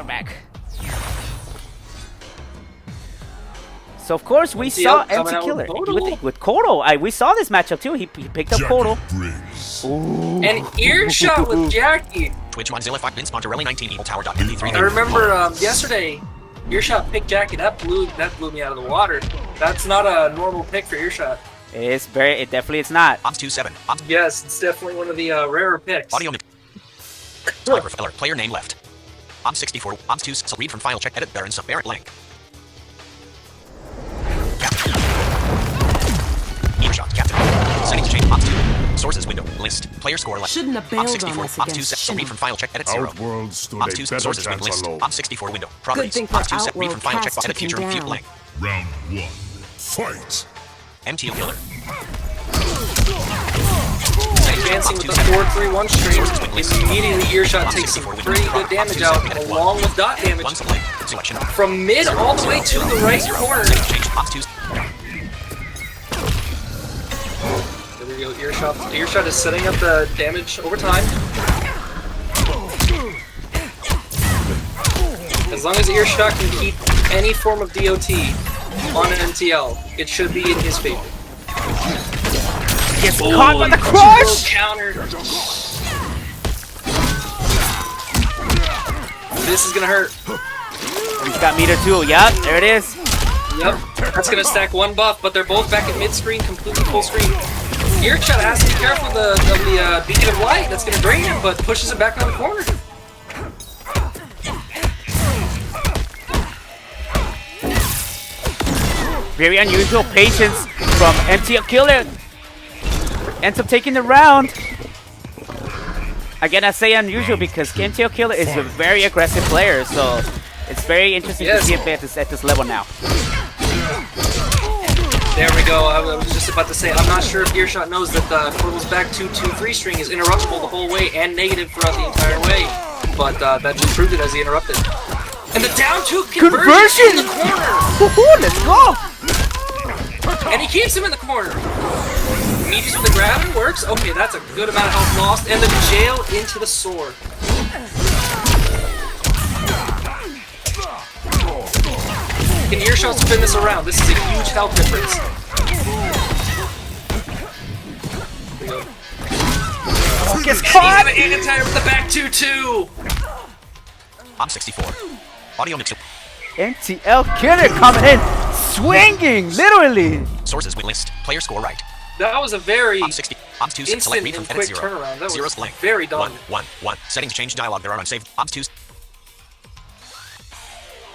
So of course we saw MtlKiller with Kodo. We saw this matchup too. He picked up Kodo. And Earshot with Jackie. Twitch Mozilla 5 Vince Monterelli 19 Evil Tower .mp3. I remember yesterday, Earshot picked Jackie. That blew me out of the water. That's not a normal pick for Earshot. It definitely is not. Ops 27. Yes, it's definitely one of the rarer picks. Audio Sniper Feller, player name left. Ops 64. Ops 2. So read from file check edit BarrenSun Barrett link. Earshot Captain. Settings change. Ops 2. Sources window. List. Player score left. Shouldn't have bailed Ops 64. on us Ops 2. against So read from file check edit 0. Outworld stood Ops a 2. better Sources chance list. alone. Ops 64 window. Properties. thing Ops 2. for Set read from file check Outworld edit future cast refute him link. Round 1. Fight. MtlKiller. Advancing with the 4-3-1 string, immediately Earshot takes some pretty good damage out, along with dot damage from mid all the way to the right corner. There we go, Earshot is setting up the damage over time. As long as Earshot can keep any form of DOT on an MTL, it should be in his favor. Gets caught by the crush! Counter. This is gonna hurt. He's got meter too. Yep, there it is. Yep, that's gonna stack one buff, but they're both back at mid-screen, completely full screen. Earshot has to be careful of the beacon of light. That's gonna drain him, but pushes him back on the corner. Very unusual patience from MtlKiller. Ends up taking the round. Again, I say unusual because MtlKiller is a very aggressive player, so it's very interesting to see him play at this level now. There we go. I was just about to say, I'm not sure if Earshot knows that the Kodo's back 2-2-3 string is interruptible the whole way and negative throughout the entire way, but that just proved it as he interrupted. And the down 2 conversion in the corner. Let's go! And he keeps him in the corner. Meets with the grab and works. Okay, that's a good amount of health lost. And the jail into the sword. Can Earshot spin this around? This is a huge health difference. Oh, gets caught! He's gonna anti with the back 2-2. I'm 64. Audio mix. MtlKiller coming in, swinging, literally. Sources with list. Player score right. That was a very instant and quick turnaround. That was blank. very done. 1. Settings change dialogue. There are unsaved. Ops 2.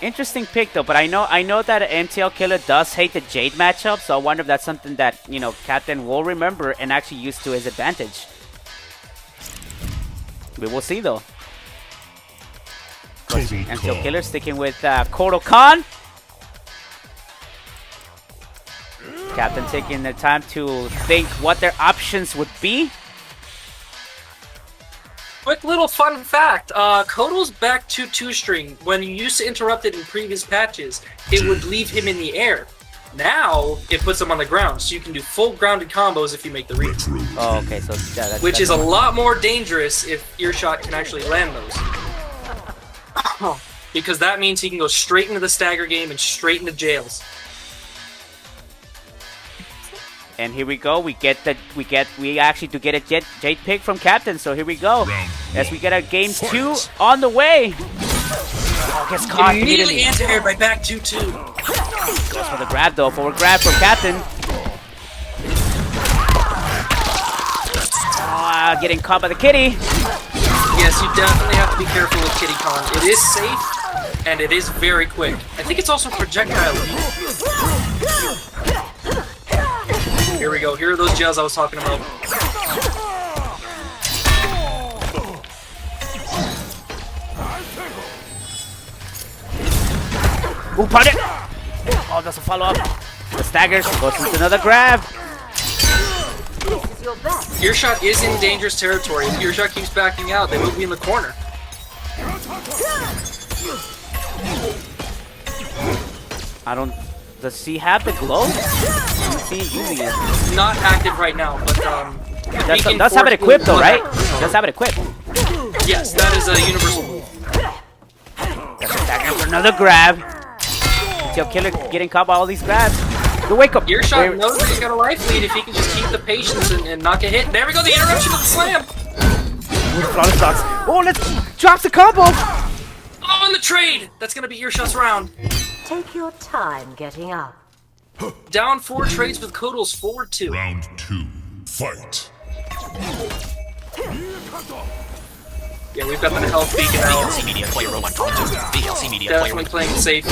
Interesting pick though, but I know that MtlKiller does hate the Jade matchup, so I wonder if that's something that Captain will remember and actually use to his advantage. We will see though. MtlKiller sticking with Kodo Khan. Captain taking the time to think what their options would be. Quick little fun fact, Kodo's back 2-2 string, when you used to interrupt it in previous patches, it would leave him in the air. Now, it puts him on the ground, so you can do full grounded combos if you make the read. Oh, okay, so which is a lot more dangerous if Earshot can actually land those. Because that means he can go straight into the stagger game and straight into jails. And here we go. We actually do get a Jade pick from Captain. So here we go. As we get our game 2 on the way. Oh, gets caught immediately. Anti-air by back 2-2. Goes for the grab though. Forward grab from Captain. Getting caught by the kitty. Yes, you definitely have to be careful with Kitty Khan. It is safe and it is very quick. I think it's also projectile. Here we go. Here are those jails I was talking about. Ooh, pardon! Oh, that's a follow-up. The staggers goes into another grab. Earshot is in dangerous territory. If Earshot keeps backing out, they will be in the corner. Does he have the glow? I see him using it. Not active right now, but does have it equipped though, right? Does have it equipped. Yes, that is a universal move. Got the stagger for another grab. MtlKiller getting caught by all these grabs. The wake up. Earshot knows that he's got a life lead if he can just keep the patience and not get hit. There we go, the interruption of the slam. Flawless stocks. Oh, let's drops the combo. Oh, and the trade. That's gonna be Earshot's round. Take your time getting up. Down 4 trades with Koodles, forward 2. Round 2, fight. Yeah, we've got the health beacon out. VLC Media Player Robot VLC Media Definitely playing safe.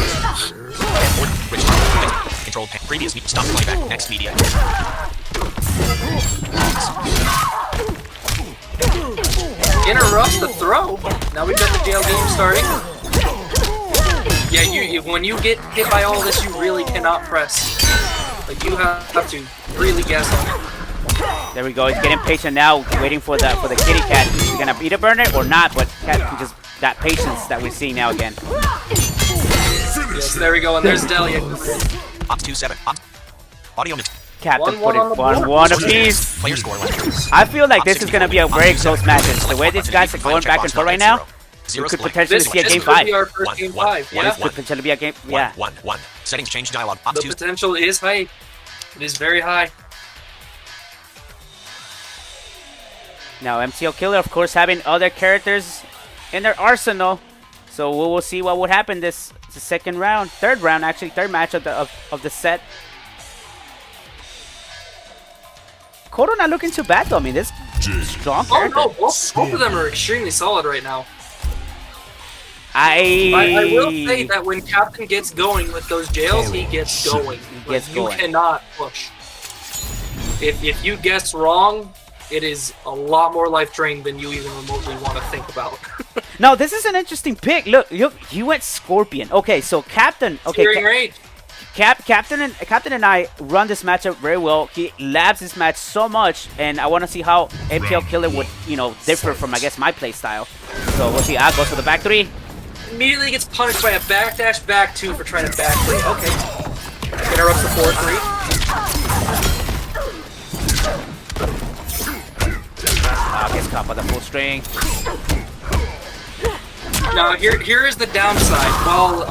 Control previous stop playback. Next media. Interrupts the throw. Now we've got the jail game starting. Yeah, when you get hit by all this, you really cannot press. Like you have to really guess on it. There we go. He's getting patient now, waiting for the kitty cat. Is he gonna beat a burner or not? But cat can just that patience that we're seeing now again. Yes, there we go. And there's Delia. Ops 2-7. Audio. Captain put it 1-1 apiece. Player score left. I feel like this is gonna be a very close match. The way these guys are going back and forth right now, we could potentially see a game 5. Could be our first game 5. Yeah. This could potentially be a game. Yeah. 1-1. Settings change dialogue. The potential is high. It is very high. Now MtlKiller, of course, having other characters in their arsenal, so we will see what would happen this second round, third match of the set. Kodo not looking too bad though. I mean, this strong character. Oh no, both of them are extremely solid right now. I will say that when Captain gets going with those jails, he gets going. You cannot push. If you guess wrong, it is a lot more life drain than you even remotely want to think about. No, this is an interesting pick. Look, you went Scorpion. Okay, so Captain. Okay, Captain and I run this matchup very well. He labs this match so much, and I want to see how MtlKiller would, differ from, I guess, my play style. So we'll see. Goes for the back 3. Immediately gets punished by a backdash back 2 for trying to back 3. Okay. Interrupts the forward 3. Gets caught by the full string. Now here is the downside. While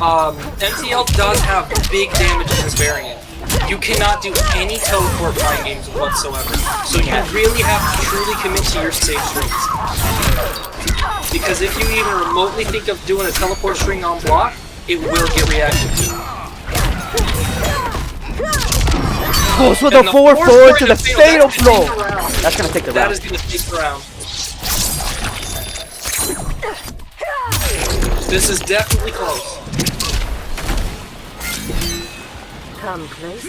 MTL does have big damage in this variant, you cannot do any teleport mind games whatsoever. So you really have to truly commit to your safe strings. Because if you even remotely think of doing a teleport string on block, it will get reacted to. Goes with the forward to the fatal blow. That's gonna take the round. That is gonna take the round. This is definitely close. Come close.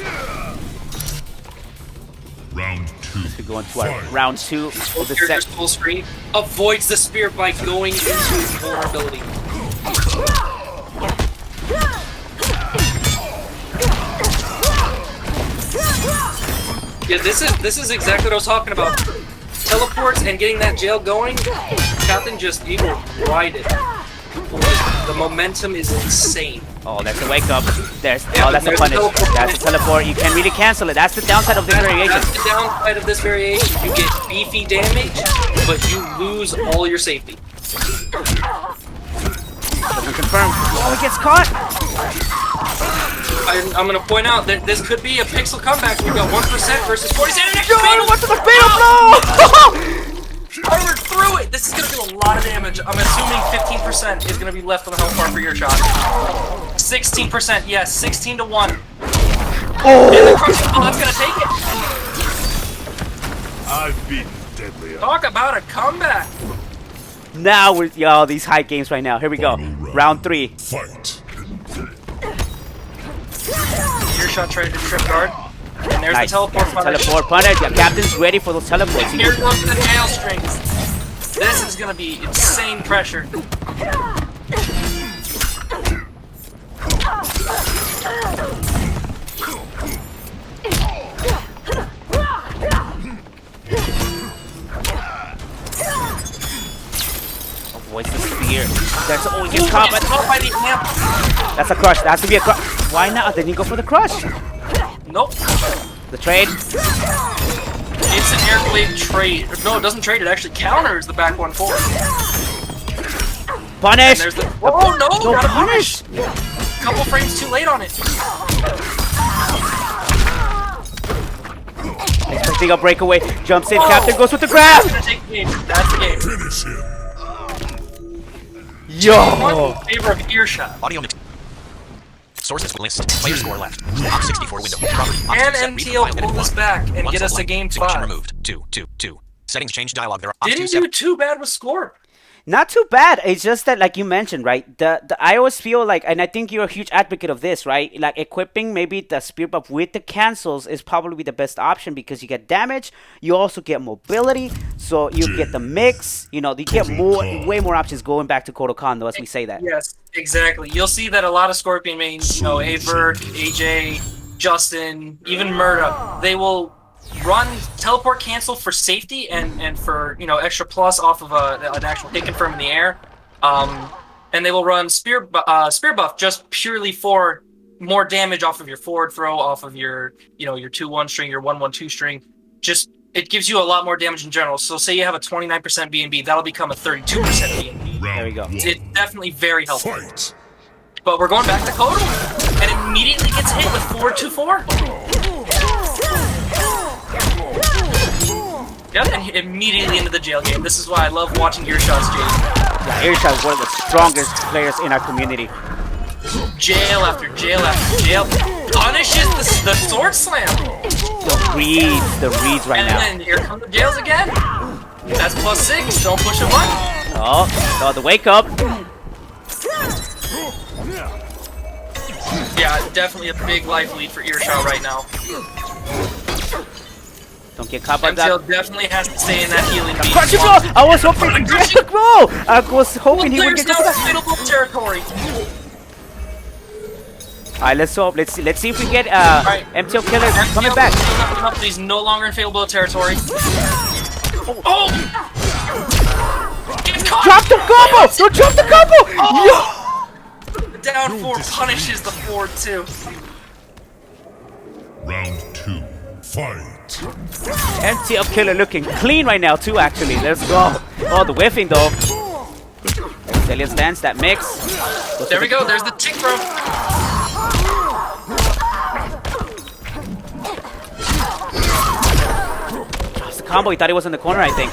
Round 2. We're going to our round 2 of the set. Full screen avoids the spear by going into his vulnerability. Yeah, this is exactly what I was talking about. Teleports and getting that jail going. Captain just will ride it. The momentum is insane. Oh, that's a wake up. That's a punish. That's a teleport. You can't really cancel it. That's the downside of this variation. That's the downside of this variation. You get beefy damage, but you lose all your safety. Doesn't confirm. Oh, it gets caught. I'm going to point out that this could be a pixel comeback. We've got 1% versus 47. Yo, what's the fatal blow? Forward through it. This is going to do a lot of damage. I'm assuming 15% is going to be left on the health bar for your shot. 16%, yes, 16 to 1. Oh, that's going to take it. I've beaten Deadly. Talk about a comeback. Now with y'all these high games right now. Here we go. Round 3. Fight. Earshot tried to trip guard. And there's the teleport punish. Teleport punish. Yeah, Captain's ready for those teleports. Here comes the nail strings. This is gonna be insane pressure. Avoids the spear. There's gets caught by the amp. That's a crush. That has to be a crush. Why not? Then you go for the crush. Nope. The trade. It's an air blade trade. No, it doesn't trade. It actually counters the back 1-4. Punish. Oh no! No punish. couple frames too late on it. Expecting a breakaway. Jumps in. Captain goes with the grab. That's the game. That's the game. Finish him. Yo. In favor of Earshot. Audio mix. Sources list. Player score left. Op 64 window. Property. And MTL pull us back and get us a game 5. Removed. 2. Settings change dialog. There are Didn't do too bad with score. Not too bad. It's just that, like you mentioned, right? I always feel like, and I think you're a huge advocate of this, right? Like equipping maybe the spear buff with the cancels is probably the best option because you get damage, you also get mobility, so you get the mix. You know, you get way more options going back to Kotal Khan, though, as we say that. Yes, exactly. You'll see that a lot of Scorpion mains, you know, Avert, AJ, Justin, even Murda, they will run teleport cancel for safety and for, you know, extra plus off of an actual hit confirm in the air, and they will run spear buff just purely for more damage off of your forward throw, off of your, you know, your 2-1 string, your 1-1-2 string. Just it gives you a lot more damage in general. So say you have a 29% BNB, that'll become a 32% BNB. There we go. It's definitely very helpful. But we're going back to Kotal, and immediately gets hit with 4-2-4. Yep, and immediately into the jail game. This is why I love watching Earshot's jail. Yeah, Earshot is one of the strongest players in our community. Jail after jail after jail. Punishes the sword slam. The reads right now. And then here come the jails again. That's +6. Don't push a button. Oh, the wake up. Yeah, definitely a big life lead for Earshot right now. Don't get caught by that. MTL definitely has to stay in that healing beat. Crushing blow! I was hoping he would get the blow! I was hoping he would get the blow. There's no fatal territory. Alright, let's hope. Let's see if we get MtlKiller coming back. He's no longer in failable territory. Oh! Drop the combo! Don't drop the combo! Oh! The down 4 punishes the forward 2. Round 2. Fight. MtlKiller looking clean right now too, actually. Let's go. Oh, the whiffing though. Stallion stance, that mix. There we go, there's the tick, bro. That's the combo, he thought he was in the corner, I think.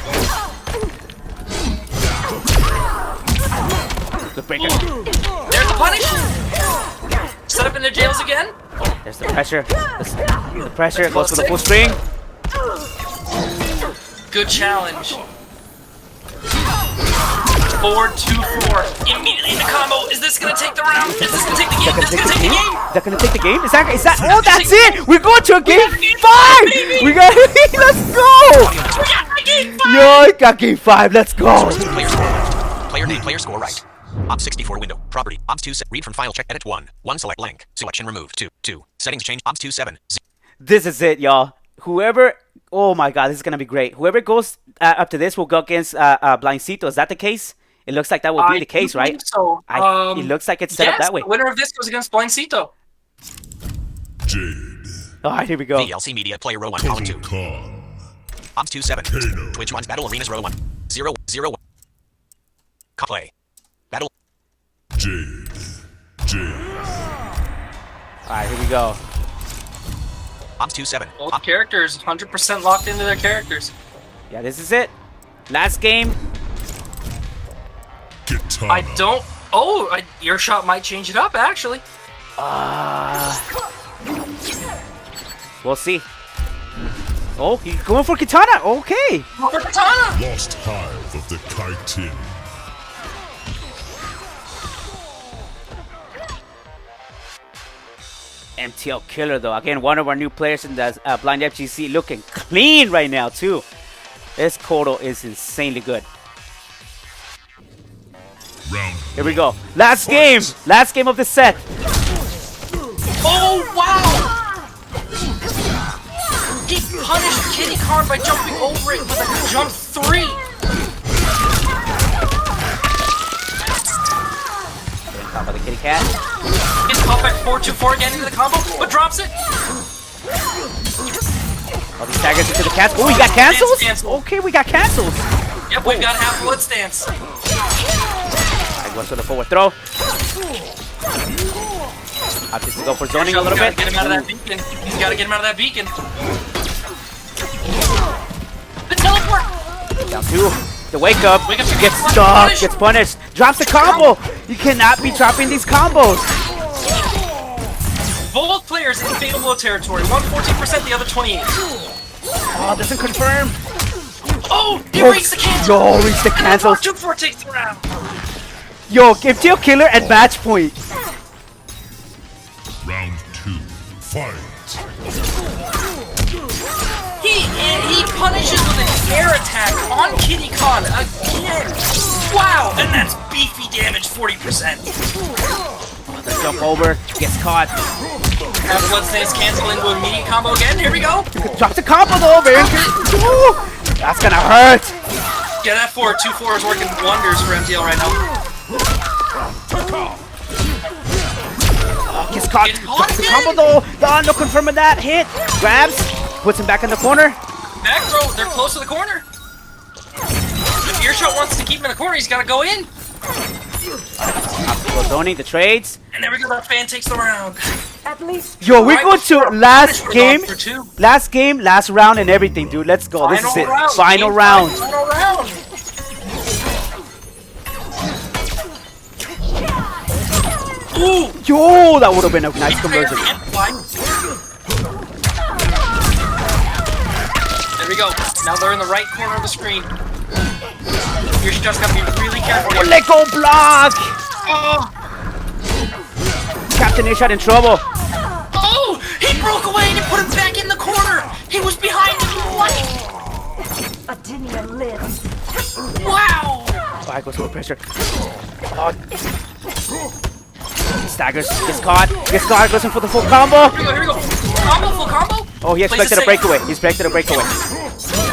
Good breaker. There's the punish. Set up in the jails again. There's the pressure. The pressure goes for the full string. Good challenge. 4-2-4. Immediately in the combo. Is this gonna take the round? Is this gonna take the game? Is this gonna take the game? Is that gonna take the game? Is that? Oh, that's it! We're going to a game 5! We got it! Let's go! We got game 5! Yo, I got game 5. Let's go! Player name, player score right. Op 64 window. Property. Ops 2. Read from file. Check. Edit 1. 1. Select blank. Selection removed. 2. Settings change. Ops 2 7. This is it, y'all. Whoever. Oh my god, this is gonna be great. Whoever goes up to this will go against Blind Sito. Is that the case? It looks like that will be the case, right? So. It looks like it's set up that way. The winner of this goes against Blind Sito. Jade. Alright, here we go. VLC Media Player Row 1 Column 2. Ops 2 7. Twitch 1's Battle Arenas Row 1. 0 0 1. Play. Battle. Jade. Alright, here we go. Ops 2 7. Both characters 100% locked into their characters. Yeah, this is it. Last game. I don't. Oh, Earshot might change it up actually. We'll see. Oh, he's going for Katana. Okay. For Katana. Lost Hive of the Kitanye. MtlKiller though, again, one of our new players in the Blind FGC, looking clean right now too. This Kotal is insanely good. Here we go. Last game of the set. Oh wow! He punished Kitty Khan by jumping over it with a jump 3. Top of the kitty cat. Gets caught back 4-2-4 again into the combo, but drops it. All these daggers into the cats. Oh, we got cancels? Okay, we got cancels. Yep, we've got half blood stance. Alright, goes for the forward throw. Opts to go for zoning a little bit. Get him out of that beacon. He's got to get him out of that beacon. The teleport! Down 2. The wake up. Gets stuck. Gets punished. Drops the combo. You cannot be dropping these combos. Both players in fatal blow territory. One 14%, the other 28. Oh, doesn't confirm. Oh, he reached the cancel. Yo, reached the cancel. 2-4 takes the round. Yo, give MtlKiller at match point. Round 2, fight. He punishes with an air attack on Kitty Khan again. Wow, and that's beefy damage, 40%. The jump over, gets caught. Have Bloodstains cancel into a immediate combo again. Here we go. Drops the combo though, very good. That's gonna hurt. Get that 4. 2-4 is working wonders for MTL right now. Gets caught. Drops the combo though. No confirming that hit. Grabs, puts him back in the corner. Back throw. They're close to the corner. If Earshot wants to keep him in the corner, he's got to go in. Zoning the trades. And there we go. That fan takes the round. At least. Yo, we go to last game, last round, and everything, dude. Let's go. This is it. Final round. Final round. Ooh. Yo, that would have been a nice conversion. There we go. Now they're in the right corner of the screen. You're just gotta be really careful. Oh, let go block! Oh. Captain Earshot in trouble. Oh! He broke away and put him back in the corner! He was behind him! Adinium lives. Wow! Oh, I go for pressure. Oh. Staggers, gets caught, goes in for the full combo. Here we go. Combo, full combo? Oh, he expected a breakaway. He expected a breakaway.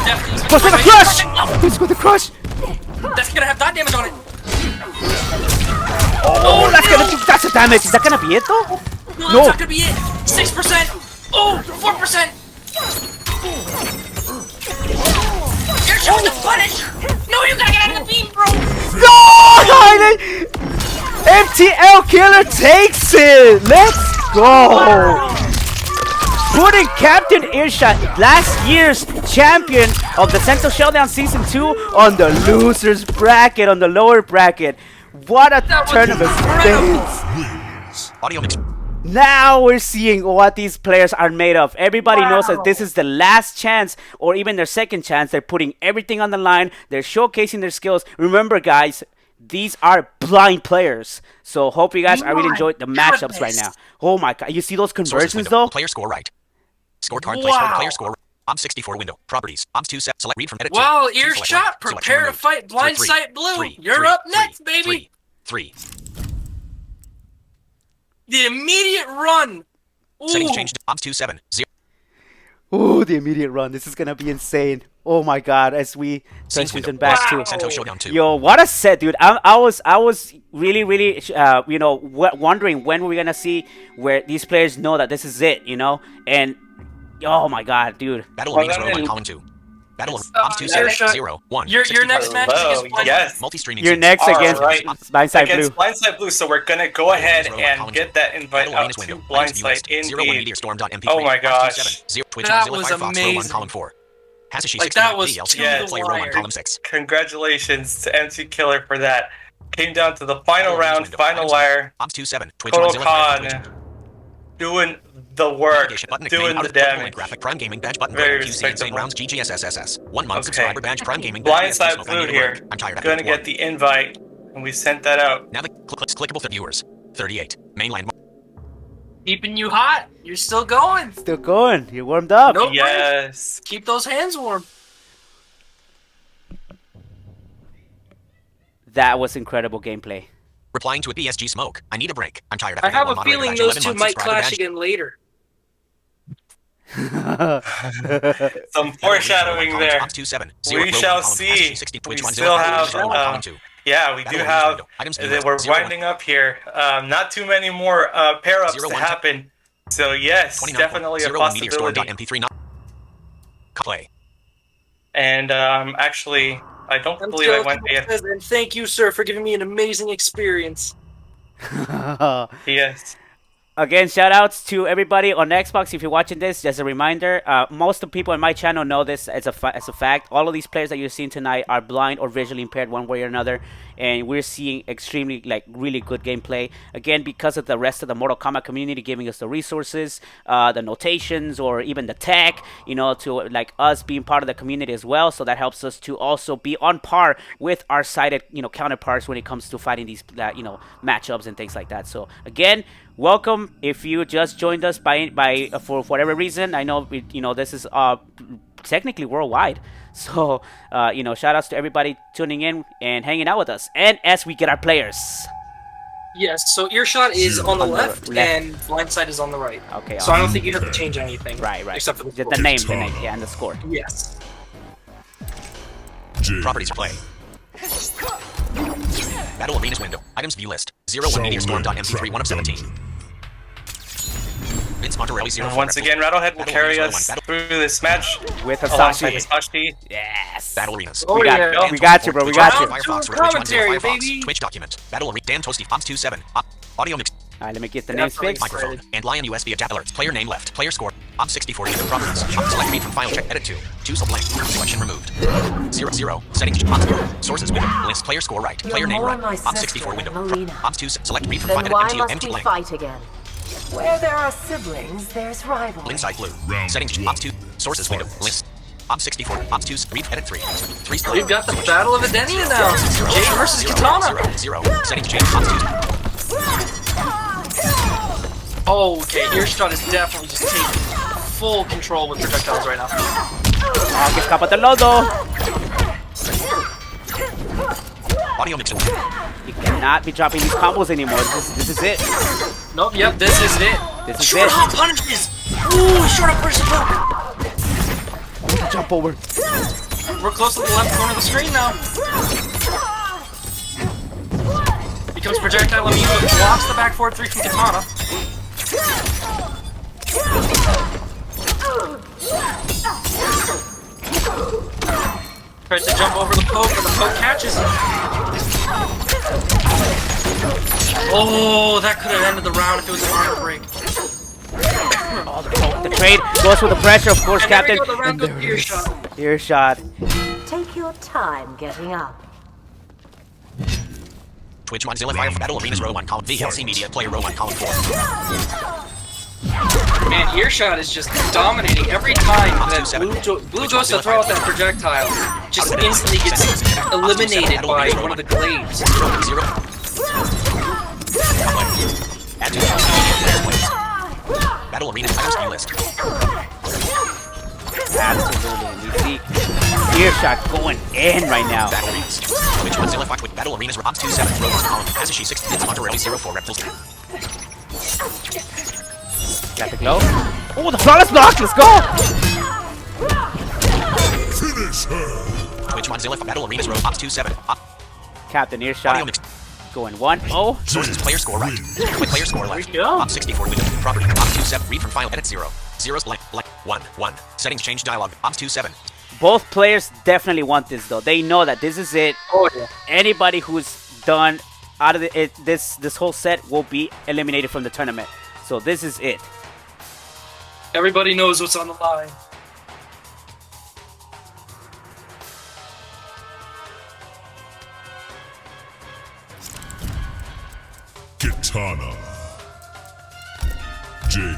Definitely. Goes for the crush! He's got the crush! That's gonna have dot damage on it. Oh, that's a damage. Is that gonna be it though? No, that's not gonna be it. 6%. Oh, 4%. You're showing the punish. No, you gotta get out of the beam, bro. No! MtlKiller takes it. Let's go. Putting Captain Earshot, last year's champion of the Sento Showdown Season 2, on the losers bracket, on the lower bracket. What a tournament. Now we're seeing what these players are made of. Everybody knows that this is the last chance, or even their second chance. They're putting everything on the line. They're showcasing their skills. Remember, guys, these are blind players. So hope you guys are really enjoying the matchups right now. Oh my god. You see those conversions though? Player score right. Scorecard placement, player score. OBS64 window. Properties. OBS27. Select read from edit. Well, Earshot, prepare to fight Blind Sight Blue. You're up next, baby. 3. The immediate run. Settings changed. OBS27. 0. Ooh, the immediate run. This is gonna be insane. Oh my god, as we transition back to Sento Showdown 2. Yo, what a set, dude. I was really wondering when we're gonna see where these players know that this is it, and oh my god, dude. Battle of Row 1, Column 2. Battle of OBS27, 0, 1. Your next match is yes. Multi-streaming. You're next against Blindside Blue. Against Blindside Blue, so we're gonna go ahead and get that invite out to Blindside indeed. Oh my gosh. That was amazing. Like that was player 1, Column 6. Congratulations to MtlKiller for that. Came down to the final round, final wire. OBS27, Twitch Total Khan doing the work, doing the damage. Graphic Prime Gaming badge button. Very QC insane rounds GGSSS. 1 month subscriber badge Prime Gaming. Blindside Blue here. I'm tired. Gonna get the invite, and we sent that out. Now the clickable for viewers. 38. Mainline. Keeping you hot. You're still going. Still going. You're warmed up. Nope. Yes. Keep those hands warm. That was incredible gameplay. Replying to a PSG smoke. I need a break. I'm tired. I have a feeling those two might clash again later. Some foreshadowing there. We shall see. We still have, yeah, we do have. We're winding up here. Not too many more pair-ups to happen. So yes, definitely a possibility. Play. And actually, I don't believe I went there. And thank you, sir, for giving me an amazing experience. Yes. Again, shout outs to everybody on Xbox. If you're watching this, just a reminder, most of the people on my channel know this as a fact. All of these players that you're seeing tonight are blind or visually impaired one way or another, and we're seeing extremely, really good gameplay. Again, because of the rest of the Mortal Kombat community giving us the resources, the notations, or even the tech, to us being part of the community as well. So that helps us to also be on par with our sighted, counterparts when it comes to fighting these, matchups and things like that. So again, welcome if you just joined us for whatever reason. I know this is technically worldwide. So shout outs to everybody tuning in and hanging out with us. And as we get our players. Yes, so Earshot is on the left and Blindside is on the right. Okay. So I don't think you have to change anything. Right. Except for the name, yeah, and the score. Yes. Properties play. Battle Arenas window. Items view list. 01 Meteor Storm.mp3 1 of 17. Vince Monterelli 0. Once again, Rattlehead will carry us through this match with Hasashi. Yes. Battle Arenas. We got you, bro. We got you. Firefox, commentary, baby. Twitch document. Battle Arena. Dan Toasty. Ops 27. Audio mix. Alright, let me get the names fixed. Microphone. And Lion USB attack alerts. Player name left. Player score. Ops 64. Properties. Select read from file check. Edit 2. Choose blank. Selection removed. 0. Settings. Ops. Sources window. List. Player score right. Player name right. Ops 64 window. Ops 2. Select read from file. Then why Edit must empty we blank. fight again? Where there are siblings, there's rivalry. Inside blue. Settings. Ops 2. Sources window. List. Ops 64. Ops 2. Read. Edit 3. 3. We've got the Battle of Edenia now. Jade versus Kitana. 0. Settings. Jade. Ops 2. Oh, okay. Earshot is definitely just taking full control with projectiles right now. Oh, que escapa del lodo. Audio mixer. You cannot be dropping these combos anymore. This is it. Nope. Yep. This is it. This is short it. hop punches. Ooh, short hop punches. Jump over. We're close to the left corner of the screen now. Becomes projectile immune, but blocks the back forward 3 from Kitana. Tries to jump over the poke, but the poke catches him. Oh, that could have ended the round if it was an armor break. Oh, the trade goes with the pressure, of course, and Captain. There we go, the round goes Earshot. Earshot. Take your time getting up. Twitch Mozilla Fire for Battle Arenas row 1 column VLC Media player row 1 column 4. Man, Earshot is just dominating every time that Blue goes to throw out that projectile. Just instantly gets eliminated by one of the glaives. 0. Battle Arenas items view list. Absolutely. We see Earshot going in right now. Battle Arenas. Twitch Mozilla Fire with Battle Arenas Ops 27 row 1 column Hasashi 6 Vince Monterelli 04 Reptiles. Got the glow. Oh, the flawless block. Let's go. Finish her. Twitch Mozilla Battle Arenas row Ops 27. Captain Earshot going 1-0. Sources player score right. Player score left. Go. Ops 64 window. Property. Ops 27. Read from file. Edit 0. 0's blank. 1. Settings change dialog. Ops 27. Both players definitely want this though. They know that this is it. Oh yeah. Anybody who's done out of this whole set will be eliminated from the tournament. So this is it. Everybody knows what's on the line. Kitana. Jade.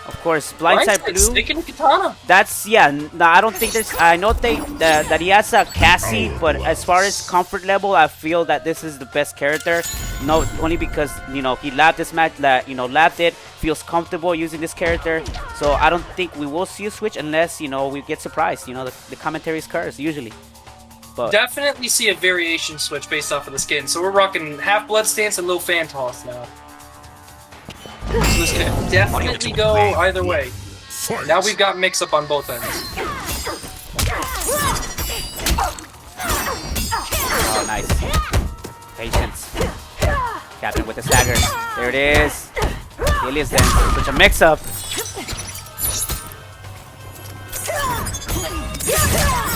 Of course, Blindside Blue. Sticking Kitana. That's no, I don't think there's. I know that he has a Cassie, but as far as comfort level, I feel that this is the best character. No, only because he labbed this match. Labbed it. Feels comfortable using this character. So I don't think we will see a switch unless we get surprised. The commentaries curse usually. But definitely see a variation switch based off of the skin. So we're rocking half blood stance and low fan toss now. So this can definitely go either way. Now we've got mix up on both ends. Oh, nice. Patience. Captain with the stagger. There it is. Alias then. Such a mix up.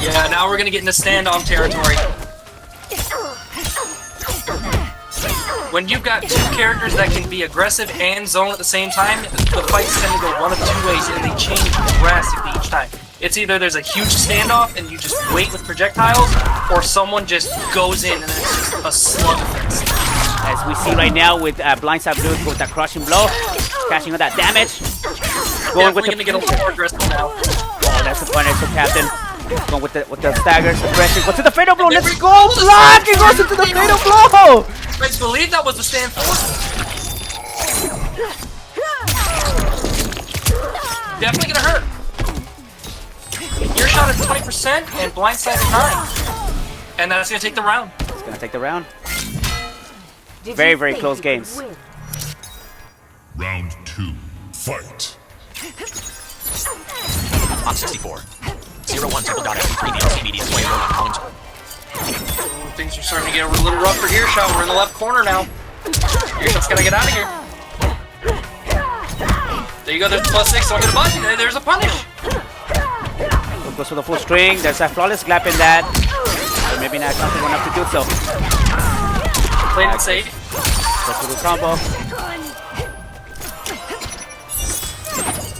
Yeah, now we're gonna get into standoff territory. when you've got two characters that can be aggressive and zone at the same time, the fights tend to go one of two ways, and they change drastically each time. It's either there's a huge standoff and you just wait with projectiles, or someone just goes in and it's just a slugfest. As we see right now with Blindside Blue with that crushing blow, catching on that damage. Going with gonna get a little more aggressive now. Oh, that's the punish for Captain. Going with the staggers, the pressure. Go to the fatal blow. Let's go, block! He goes into the fatal blow. I believe that was the stand for. Definitely gonna hurt. Earshot is 20% and Blindside is 9. And that's gonna take the round. It's gonna take the round. Very, very close games. Round 2, fight. On 64. 01 Temple.MP3 DLC media player on columns. Things are starting to get a little rough for Earshot. We're in the left corner now. Earshot's gonna get out of here. There you go, there's +6, don't get a button. There's a punish. Goes for the full string. There's a flawless clap in that. Or maybe not something enough to do so. Played it safe. Goes for the combo.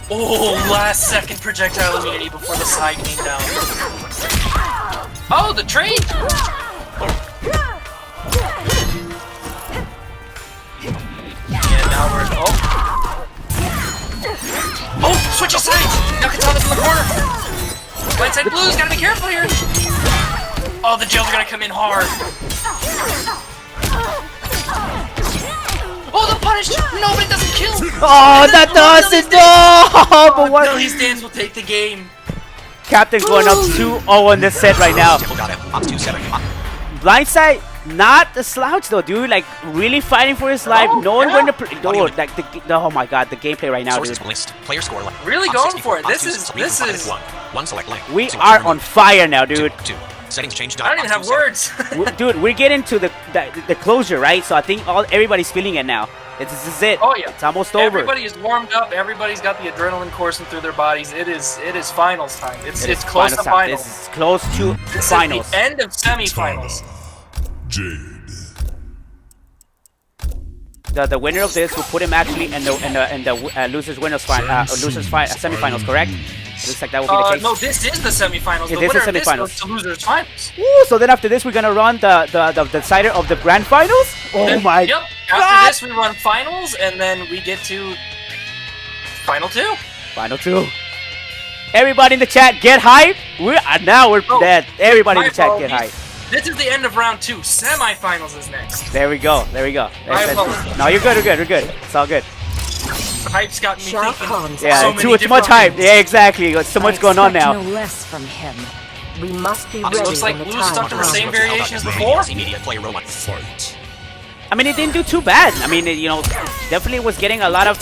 Oh, last second projectile immunity before the side came down. Oh, the trade! Yeah, now we're... Oh, switch of sides! Now Katana's in the corner! Blindside Blue's gotta be careful here! Oh, the gels are gonna come in hard. Oh, the punish! No, but it doesn't kill! Oh, that doesn't! No! But what? Until he stands will take the game. Captain going up 2-0 in this set right now. Blindside, not a slouch though, dude. Like, really fighting for his life. Knowing when to play. Like, oh my god, the gameplay right now, dude. Player score really going for it. This is... One select lane. We are on fire now, dude. Settings changed. I don't even have words. Dude, we're getting to the closure, right? So I think everybody's feeling it now. This is it. Oh yeah, it's almost over. Everybody is warmed up. Everybody's got the adrenaline coursing through their bodies. It is finals time. It's close to finals. This is close to finals. Is the end of semifinals. Jade. The winner of this will put him actually in the losers semifinals, correct? Looks like that will be the case. No, this is the semifinals. Yeah, the winner is of this semifinals. goes to losers finals. Ooh, so then after this we're gonna run the decider of the grand finals. Oh then, my yep. god! After this we run finals, and then we get to final two. Final two. Everybody in the chat, get hype. We're dead. Everybody in the chat, get hype. This is the end of round 2. Semifinals is next. There we go. There we go. No, you're good. You're good. It's all good. The hype's got me thinking. Yeah, too much hype. Yeah, exactly. Got so much going on now. No less from him. We must be ready. Looks like Blue's stuck in the same variation as before. Fight. I mean, it didn't do too bad. I mean, definitely was getting a lot of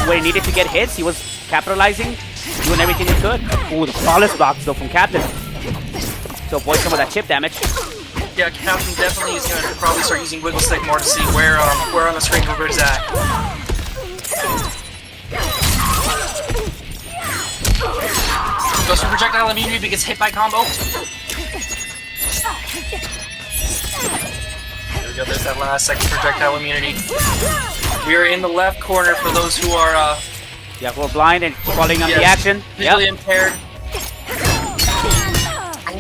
where he needed to get hits. He was capitalizing, doing everything he could. Ooh, the flawless blocks though from Captain to avoid some of that chip damage. Yeah, Captain definitely is going to probably start using Wiggle Stick more to see where on the screen Ruber's at. Goes for projectile immunity but gets hit by combo. There we go, there's that last second projectile immunity. We are in the left corner for those who are who are blind and following on the action. Visually impaired.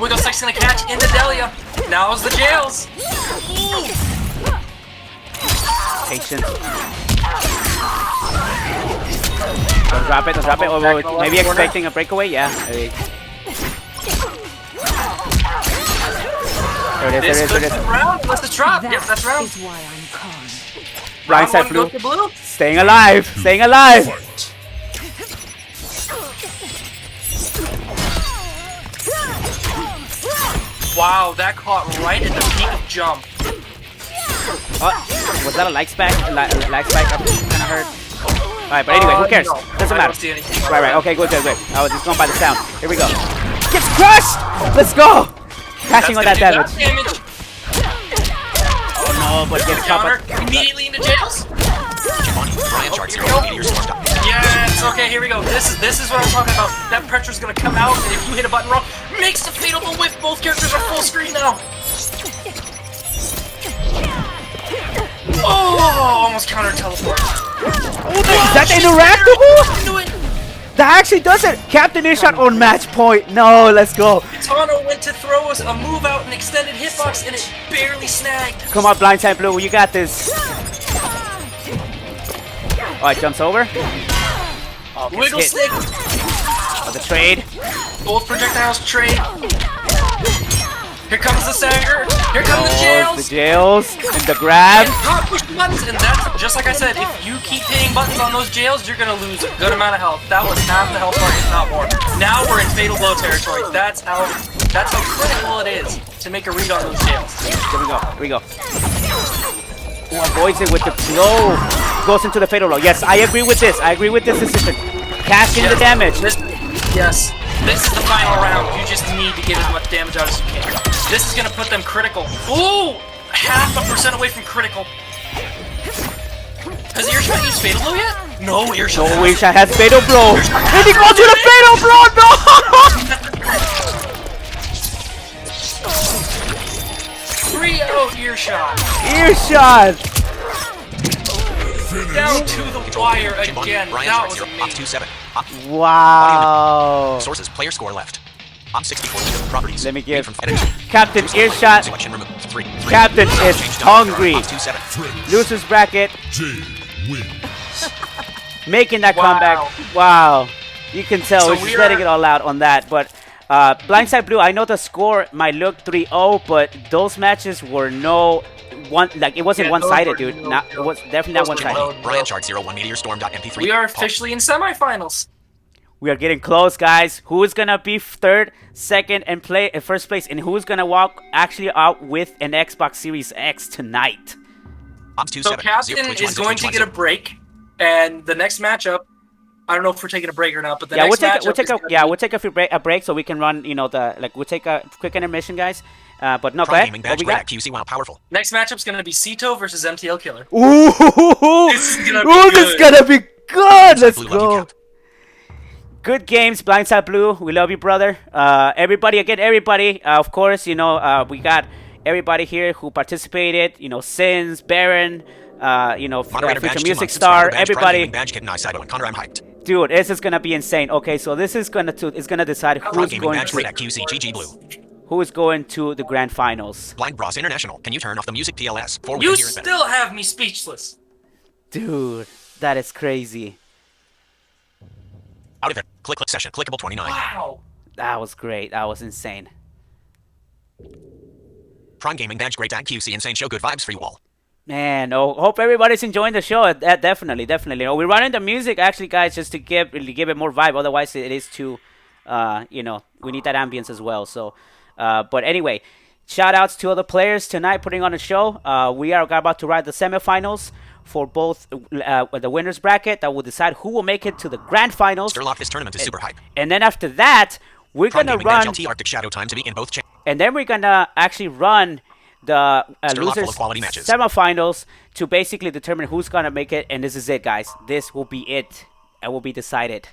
Wiggle Stick's gonna catch into Delia. Now's the jails. Patience. Don't drop it. Oh, maybe expecting a breakaway. Yeah. There it is. Round. Let's the drop. Yep, that's round. Is why I'm calm. Blindside Blue. Blue. Staying alive. Wow, that caught right at the peak of jump. Was that a lag spike? Lag spike kind of hurt. Alright, but anyway, who cares? No, Doesn't matter. Right. Okay, good. I was just going by the sound. Here we go. Gets crushed! Let's go! Catching on that damage. Oh no, but gets counter immediately into jails. Yes, okay, here we go. This is what I'm talking about. That pressure's gonna come out, and if you hit a button wrong, makes the fatal whiff. Both characters are full screen now. Oh, almost counter teleport. Oh, is that interactable? That actually does it. Captain Earshot on match point. No, let's go. Kitano went to throw us a move out and extended hitbox, and it barely snagged. Come on, Blindside Blue, you got this. Alright, jumps over. Oh, Wiggle stick. Oh, the trade. Both projectiles trade. Here comes the stagger. Here come the jails. The jails and the grab. And push the buttons, and that's just like I said. If you keep hitting buttons on those jails, you're gonna lose a good amount of health. That was half the health bar, if not more. Now we're in fatal blow territory. That's how critical it is to make a read on those jails. Here we go. Here we go. Avoids it with the blow. Goes into the fatal blow. Yes, I agree with this. I agree with this decision. Cash in the damage. Yes. This is the final round. You just need to get as much damage out as you can. This is going to put them critical. Ooh! 0.5% away from critical. Has Earshot used Fatal Blow yet? No, Earshot No, Earshot has Fatal Blow. And he goes to the Fatal Blow! No! 3-0 Earshot. Earshot! Down to the wire again. That was amazing. Wow. Sources, player score left. I'm 64 properties. Let me give Captain Earshot. Captain is hungry. Losers bracket. Making that comeback. Wow. You can tell we're just letting it all out on that. But Blindside Blue, I know the score might look 3-0, but those matches were it wasn't one-sided, dude. It was definitely not one-sided. Brian Chart 01 Meteor Storm.mp3. We are officially in semifinals. We are getting close, guys. Who is gonna be third, second, and first place, and who's gonna walk actually out with an Xbox Series X tonight? So Captain is going to get a break, and the next matchup, I don't know if we're taking a break or not, but we'll take a break so we can run. We'll take a quick intermission, guys. But no, go ahead. What we got? QC, wow, powerful. Next matchup's gonna be Sito versus MtlKiller. Ooh, this is gonna be good. Let's go. Good games, Blindside Blue. We love you, brother. Everybody, of course, we got everybody here who participated. YourSins, Barren, Future Music Star, everybody. Dude, this is gonna be insane. Okay, so this is gonna decide who's going to the grand finals. Blind Bros International. Can you turn off the music PLS? You still have me speechless. Dude, that is crazy. Out of it. Click session. Clickable 29. Wow. That was great. That was insane. Prime Gaming Badge, great tag QC, insane show, good vibes for you all. Man, hope everybody's enjoying the show. Definitely. We're running the music actually, guys, just to give it more vibe. Otherwise, it is too, we need that ambience as well. So, but anyway, shout outs to all the players tonight putting on a show. We are about to ride the semifinals for both the winners bracket that will decide who will make it to the grand finals. Sturlock, this tournament is super hype. And then after that, we're gonna run Arctic Shadow time to be in both. And then we're gonna actually run the losers semifinals to basically determine who's gonna make it. And this is it, guys. This will be it. It will be decided.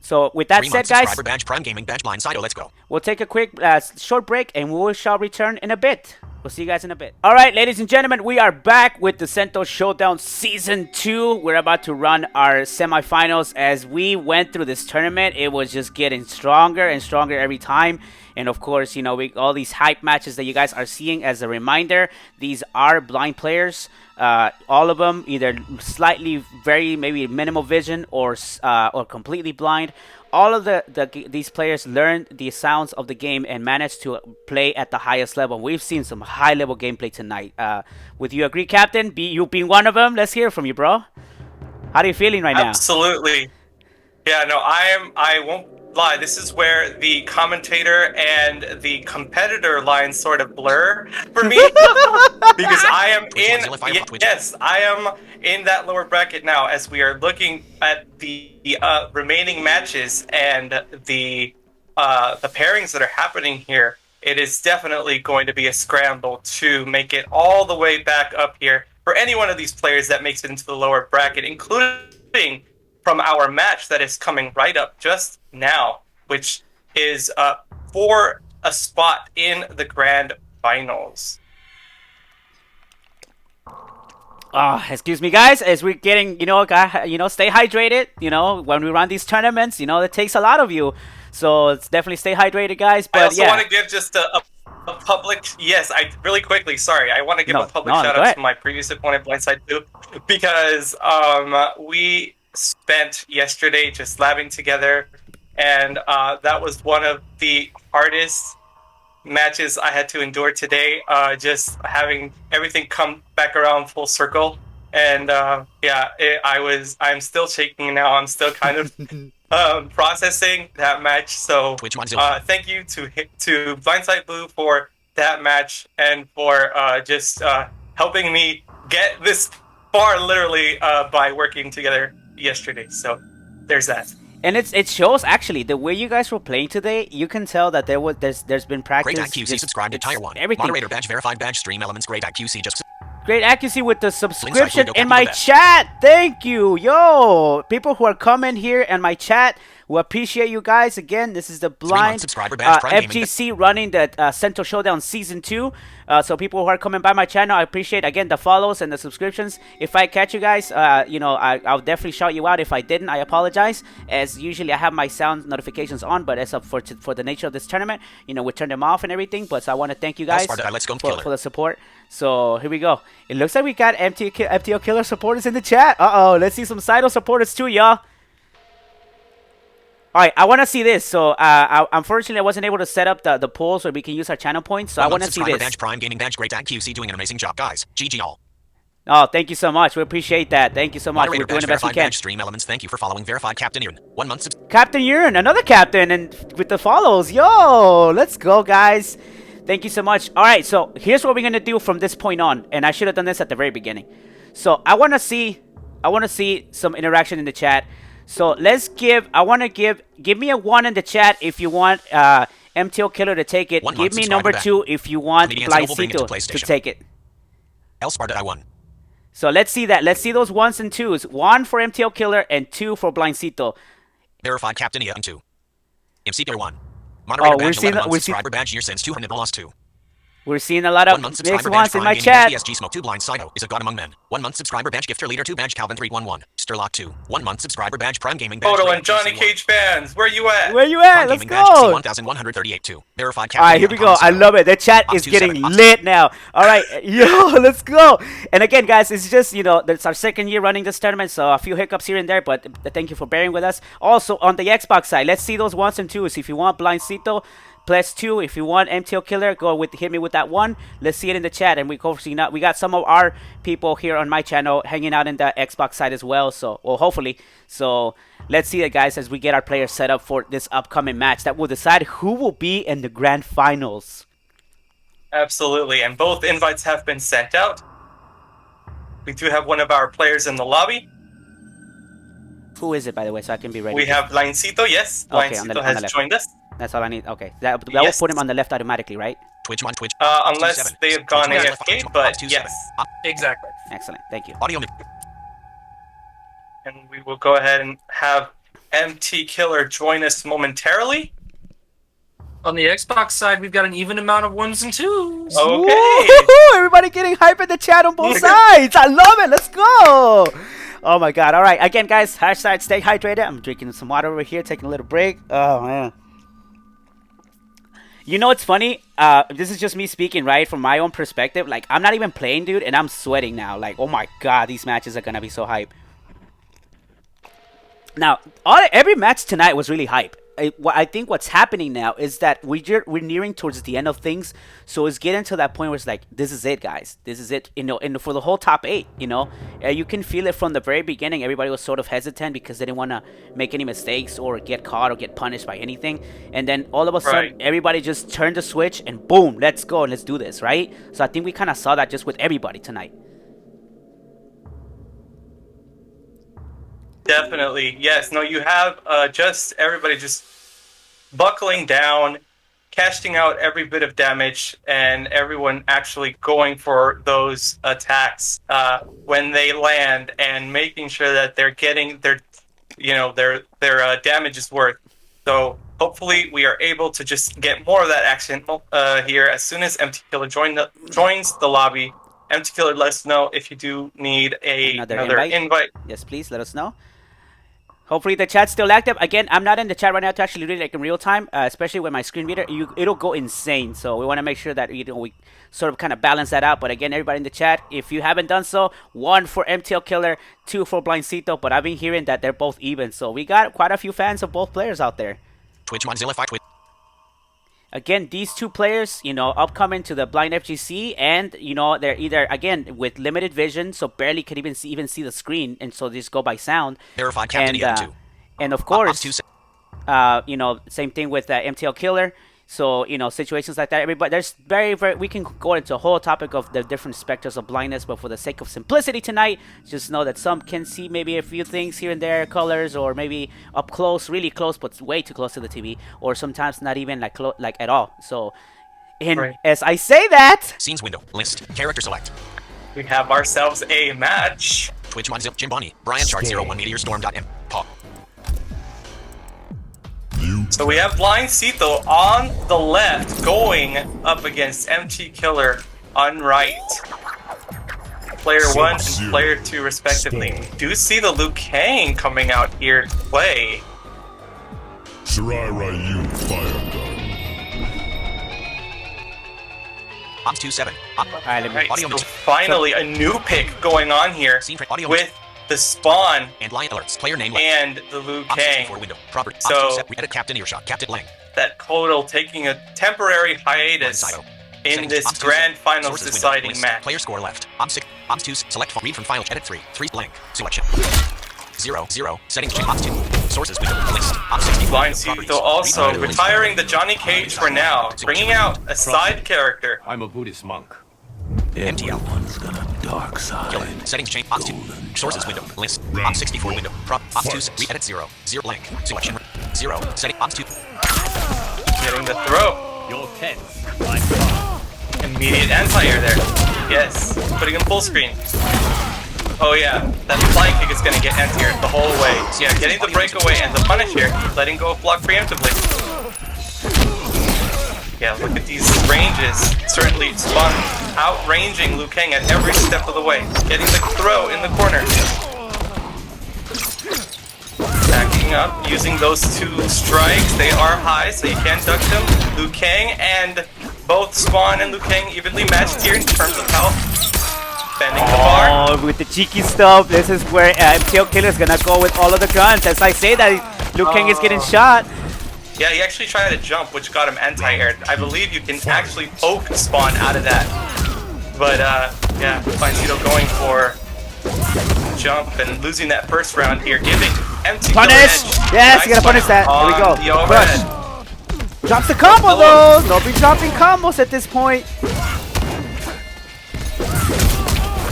So with that said, guys, badge, Prime Gaming Badge, Blind Sito, let's go. We'll take a quick short break and we shall return in a bit. We'll see you guys in a bit. All right, ladies and gentlemen, we are back with the Sento Showdown Season 2. We're about to run our semifinals. As we went through this tournament, it was just getting stronger and stronger every time. And of course, all these hype matches that you guys are seeing, as a reminder, these are blind players. All of them either slightly, very maybe minimal vision or completely blind. All of these players learn the sounds of the game and manage to play at the highest level. We've seen some high level gameplay tonight. Would you agree, Captain? You being one of them? Let's hear from you, bro. How are you feeling right now? Absolutely. Yeah, no, I won't lie. This is where the commentator and the competitor lines sort of blur for me because I am in that lower bracket now as we are looking at the remaining matches and the pairings that are happening here. It is definitely going to be a scramble to make it all the way back up here for any one of these players that makes it into the lower bracket, including from our match that is coming right up just now, which is for a spot in the grand finals. Excuse me, guys. As we're getting, stay hydrated. When we run these tournaments, it takes a lot of you. So it's definitely stay hydrated, guys. But I also want to give just a public, really quickly. Sorry, I want to give a public shout out to my previous opponent, Blindside 2, because we spent yesterday just labbing together, and that was one of the hardest matches I had to endure today, just having everything come back around full circle. And I'm still shaking now. I'm still kind of processing that match. So thank you to Blindside Blue for that match and for just helping me get this far, literally by working together yesterday. So there's that. And it shows, actually, the way you guys were playing today, you can tell that there's been practice. Great QC, subscribe to Tier 1. Everything. Moderator badge, verified badge, stream elements, great QC, just... Great accuracy with the subscription in my chat. Thank you. Yo, people who are coming here in my chat, we appreciate you guys. Again, this is the blind FGC running the Sento Showdown Season 2. So people who are coming by my channel, I appreciate, again, the follows and the subscriptions. If I catch you guys, I'll definitely shout you out. If I didn't, I apologize. As usually, I have my sound notifications on, but as for the nature of this tournament, we turn them off and everything. But so I want to thank you guys for the support. So here we go. It looks like we got MtlKiller supporters in the chat. Let's see some Sito supporters too, y'all. Alright, I want to see this. So, unfortunately, I wasn't able to set up the polls where we can use our channel points. So, I want to see this. Badge, Prime Gaming Badge, great QC, doing an amazing job, guys. GG all. Oh, thank you so much. We appreciate that. Thank you so much. Moderator We're doing the best we can. Badge, stream elements, thank you for following. Verified Captain Ian. 1 month. Captain Urine, another captain, and with the follows. Yo, let's go, guys. Thank you so much. Alright, so here's what we're going to do from this point on. And I should have done this at the very beginning. So, I want to see some interaction in the chat. So give me a 1 in the chat if you want MtlKiller to take it. Give me number 2 if you want Blind Sito to take it. Elsparta, I won. So let's see that. Let's see those 1s and 2s. 1 for MtlKiller and 2 for Blind Sito. Verified Captain Ian 2. MC Tier 1. Moderator badge, 11 month subscriber badge, YourSins 200 lost 2. We're seeing a lot of mixed ones in my chat. PSG Smoke 2 Blind Sito is a god among men. 1 month subscriber badge, Gifter Leader 2 badge, Calvin 311. Sturlock 2. 1 month subscriber badge, Prime Gaming badge. Photo and Johnny Cage fans, where you at? Where you at? Let's go. 1138 2. Verified Captain. Alright, here we go. I love it. The chat is getting lit now. Alright, yo, let's go. And again, guys, it's just, it's our 2nd year running this tournament, so a few hiccups here and there, but thank you for bearing with us. Also, on the Xbox side, let's see those 1s and 2s. If you want Blind Sito, +2. If you want MtlKiller, hit me with that 1. Let's see it in the chat. And we got some of our people here on my channel hanging out in the Xbox side as well. So, well, hopefully. So let's see it, guys, as we get our players set up for this upcoming match that will decide who will be in the grand finals. Absolutely, and both invites have been sent out. We do have one of our players in the lobby. Who is it, by the way, so I can be ready? We have Blind Sito, yes. Blind Sito has joined us. That's all I need. Okay, that will put him on the left automatically, right? Twitch. Unless they have gone AFK, but yes. Exactly. Excellent. Thank you. Audio. And we will go ahead and have MtlKiller join us momentarily. On the Xbox side, we've got an even amount of 1s and 2s. Okay. Everybody getting hype in the chat on both sides. I love it. Let's go. Oh my god. All right. Again, guys, hashtag stay hydrated. I'm drinking some water over here, taking a little break. Oh, man. You know what's funny? This is just me speaking, right? From my own perspective. Like, I'm not even playing, dude, and I'm sweating now. Like, oh my god, these matches are gonna be so hype. Now, every match tonight was really hype. I think what's happening now is that we're nearing towards the end of things, so it's getting to that point where it's like, this is it, guys. This is it, and for the whole top 8, you can feel it from the very beginning. Everybody was sort of hesitant because they didn't want to make any mistakes or get caught or get punished by anything, and then all of a sudden, everybody just turned the switch and boom, let's go and let's do this, right? So I think we kind of saw that just with everybody tonight. Definitely, yes. No, you have just everybody just buckling down, casting out every bit of damage, and everyone actually going for those attacks when they land, and making sure that they're getting their damage is worth. So hopefully we are able to just get more of that action here as soon as MtlKiller joins the lobby. MtlKiller, let us know if you do need another invite. Yes, please let us know. Hopefully the chat's still active. Again, I'm not in the chat right now to actually read it like in real time, especially with my screen reader. It'll go insane. So we want to make sure that we sort of kind of balance that out. But again, everybody in the chat, if you haven't done so, 1 for MtlKiller, 2 for Blind Sito. But I've been hearing that they're both even. So we got quite a few fans of both players out there. Twitch Mozilla Fire Twitch. Again, these 2 players, upcoming to the Blind FGC, and they're either again with limited vision, so barely could even see the screen, and so they just go by sound. Verified Captain and of course, same thing with MtlKiller. So situations like that. Everybody, there's we can go into a whole topic of the different specters of blindness, but for the sake of simplicity tonight, just know that some can see maybe a few things here and there, colors, or maybe up close, really close, but way too close to the TV, or sometimes not even like at all. So, as I say that, scenes window list character select. We have ourselves a match. Twitch Mozilla Jim Bonnie Brian Chart 01 Meteor Storm.m. Paul. So we have Blind Sito on the left going up against MtlKiller on right. Player 1 and player 2 respectively. We do see the Liu Kang coming out here to play. Shirai Ryu Fire Gun. Ops 27. Alright, so finally a new pick going on here with the Spawn and Lion Alerts. Player name and the Liu Kang. Window. Property. So edit Captain Earshot. Captain Lang. That Kodal taking a temporary hiatus in this grand finals deciding match. Player score left. Ops 2. Select read from file. Edit 3. 3 blank. Selection. 0. Settings change. Ops 2. Sources window. List. Ops 60. Blind Sito also retiring the Johnny Cage for now, bringing out a side character. I'm a Buddhist monk. Everyone's got a dark side. Killer. Settings change. Ops 2. Sources window. List. Ops 64 window. Ops 2. Re-edit 0. 0 blank. Selection. 0. Setting. Ops 2. Getting the throw. You're tense. Immediate anti-air there. Yes. Putting him full screen. Oh yeah. That flying kick is gonna get anti-air the whole way. Yeah, getting the breakaway and the punish here. Letting go of block preemptively. Yeah, look at these ranges. Certainly Spawn outranging Liu Kang at every step of the way. Getting the throw in the corner. Backing up, using those 2 strikes. They are high, so you can't duck them. Liu Kang and both Spawn and Liu Kang evenly matched here in terms of health. Bending the bar. Oh, with the cheeky stuff, this is where MtlKiller is gonna go with all of the guns. As I say that, Liu Kang is getting shot. Yeah, he actually tried to jump, which got him anti-aired. I believe you can actually poke Spawn out of that. But, yeah, Blind Sito going for jump and losing that first round here, giving MtlKiller punish! Edge. Yes, you gotta punish that. There we go. Crush. Drops the combo though! Nobody dropping combos at this point.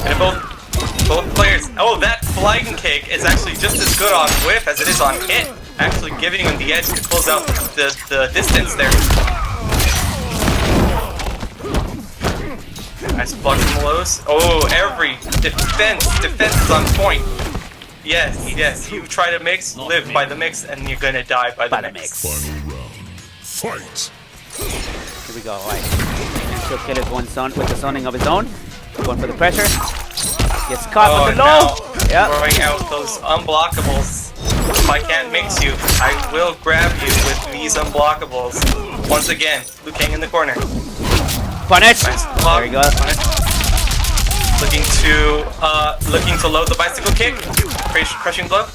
And both players. Oh, that flying kick is actually just as good on whiff as it is on hit. Actually giving him the edge to close out the distance there. Nice block from Los. Oh, every defense is on point. Yes, you try to mix, live by the mix, and you're gonna die by the mix. Final round. Fight! Here we go, alright. MtlKiller going with the zoning of his own. Going for the pressure. Gets caught with the low. Yep. Throwing out those unblockables. If I can't mix you, I will grab you with these unblockables. Once again, Liu Kang in the corner. Punish! Nice block. There you go. Punish. Looking to load the bicycle kick. Crushing blow.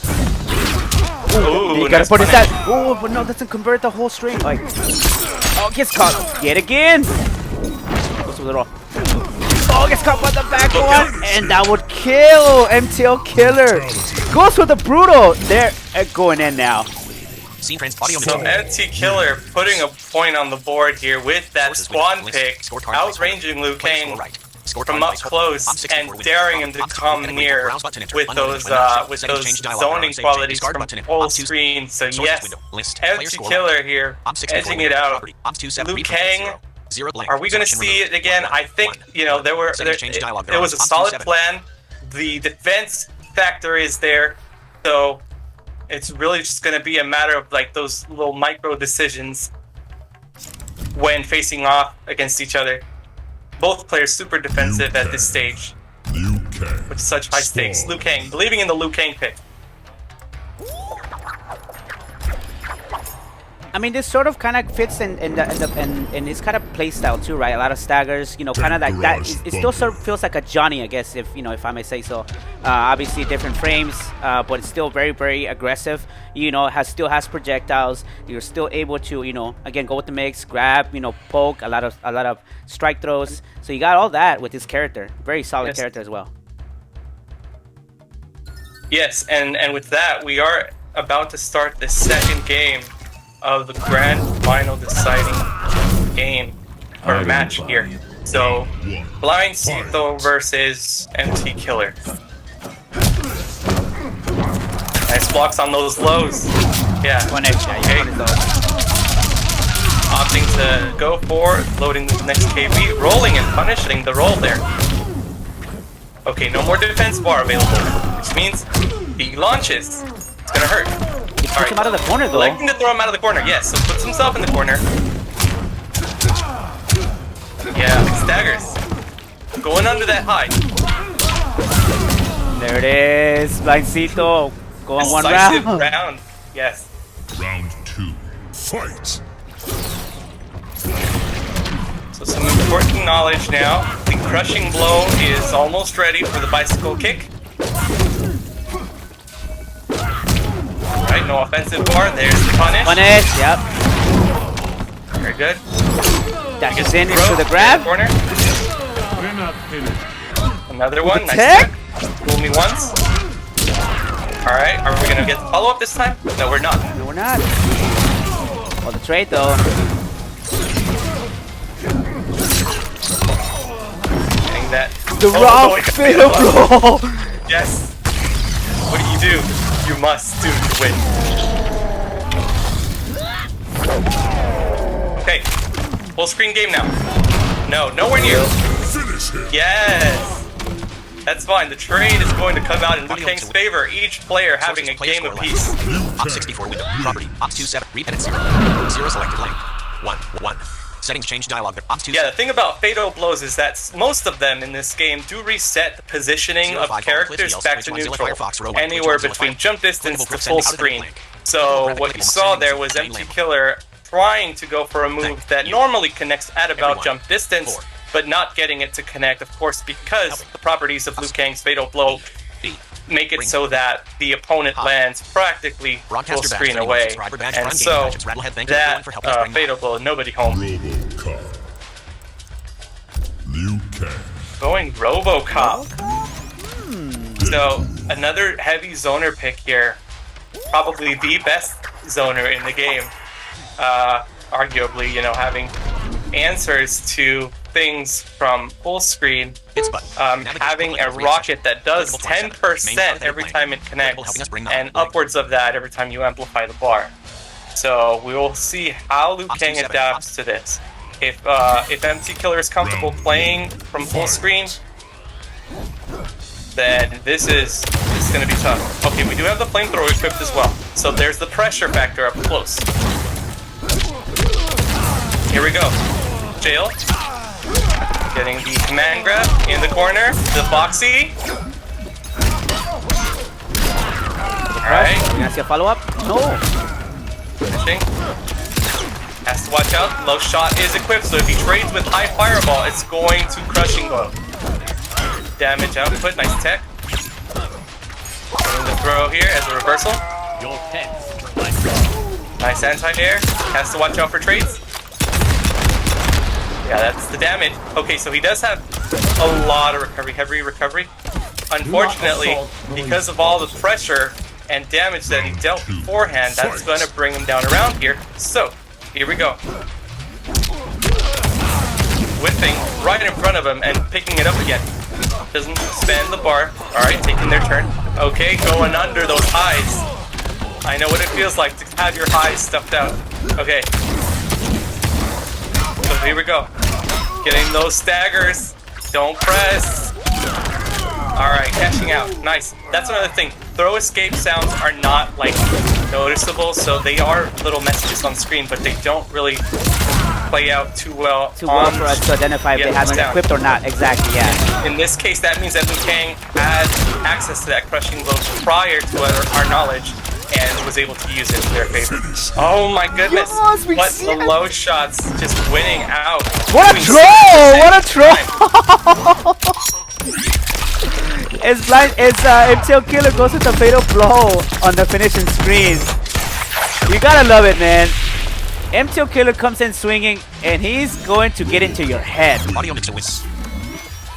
Ooh, you gotta punish that. Oh, but no, doesn't convert the whole string. Like, oh, gets caught. Yet again. Goes for the roll. Oh, gets caught by the back one, and that would kill MtlKiller. Goes for the brutal. They're going in now. So MtlKiller putting a point on the board here with that Spawn pick, outranging Liu Kang from up close and daring him to come near with those zoning qualities from full screen. So yes, MtlKiller here edging it out. Liu Kang. Are we going to see it again? I think, you know, there was a solid plan. The defense factor is there. So it's really just going to be a matter of like those little micro decisions when facing off against each other. both players super defensive at this stage with such high stakes. Liu Kang, believing in the Liu Kang pick. I mean, this sort of kind of fits in his kind of play style too, right? A lot of staggers, you know, kind of like that. It still sort of feels like a Johnny, I guess, if I may say so. Obviously, different frames, but it's still very, very aggressive. You know, still has projectiles. You're still able to, you know, again, go with the mix, grab, you know, poke, a lot of strike throws. So you got all that with his character. Very solid character as well. Yes, and with that, we are about to start the second game of the grand final deciding game or match here. So, Blind Sito versus MtlKiller. Nice blocks on those lows. Yeah. Okay. Opting to go for loading the next KB, rolling and punishing the roll there. Okay, no more defense bar available, which means he launches. It's gonna hurt. Puts him out of the corner though. Electing to throw him out of the corner, yes. So puts himself in the corner. Yeah, staggers. Going under that high. There it is. Blind Sito. Going one round. Yes. Round 2. Fight. So some important knowledge now. The crushing blow is almost ready for the bicycle kick. Right, no offensive bar. There's the punish. Punish, yep. Very good. Dashes in into the grab. Corner. We're not finished. Another one. Nice tech. Fool me once. Alright, are we gonna get the follow-up this time? No, we're not. No, we're not. Oh, the trade though. Getting that. The raw fatal blow. Yes. What do? You must do to win. Okay. Full screen game now. No, nowhere near. Yes. That's fine. The trade is going to come out in Liu Kang's favor. Each player having a game apiece. Op 64 window. Property. Op 27. Read edit 0. 0 selected lane. 1. 1. Settings change dialog. Yeah, the thing about fatal blows is that most of them in this game do reset the positioning of characters back to neutral, anywhere between jump distance to full screen. So what you saw there was MtlKiller trying to go for a move that normally connects at about jump distance, but not getting it to connect, of course, because the properties of Liu Kang's fatal blow make it so that the opponent lands practically full screen away, and so that fatal blow, nobody home. Liu Kang. Going RoboCop. So another heavy zoner pick here, probably the best zoner in the game. Arguably, you know, having answers to things from full screen, having a rocket that does 10% every time it connects, and upwards of that every time you amplify the bar. So we will see how Liu Kang adapts to this. If MtlKiller is comfortable playing from full screen, then this is going to be tough. Okay, we do have the flamethrower equipped as well, so there's the pressure factor up close. Here we go. Jail. Getting the command grab in the corner. The Foxy. Alright. You gonna see a follow-up? No. Finishing. Has to watch out. Low shot is equipped, so if he trades with high fireball, it's going to crushing blow. Damage output. Nice tech. Getting the throw here as a reversal. Nice anti-air. Has to watch out for trades. Yeah, that's the damage. Okay, so he does have a lot of recovery, heavy recovery. Unfortunately, because of all the pressure and damage that he dealt beforehand, that's going to bring him down around here. So, here we go. Whipping right in front of him and picking it up again. Doesn't span the bar. Alright, taking their turn. Okay, going under those highs. I know what it feels like to have your highs stuffed out. Okay. So here we go. Getting those staggers. Don't press. Alright, cashing out. Nice. That's another thing. Throw escape sounds are not like noticeable. So they are little messages on screen, but they don't really play out too well for us to identify if they have it equipped or not. Exactly, yeah. In this case, that means that Liu Kang had access to that crushing blow prior to our knowledge and was able to use it in their favor. Oh my goodness! Yes, what the low shots just winning out. What a troll! What a troll! It's MtlKiller goes with the fatal blow on the finishing screen. You gotta love it, man. MtlKiller comes in swinging, and he's going to get into your head. Audio mixer wins.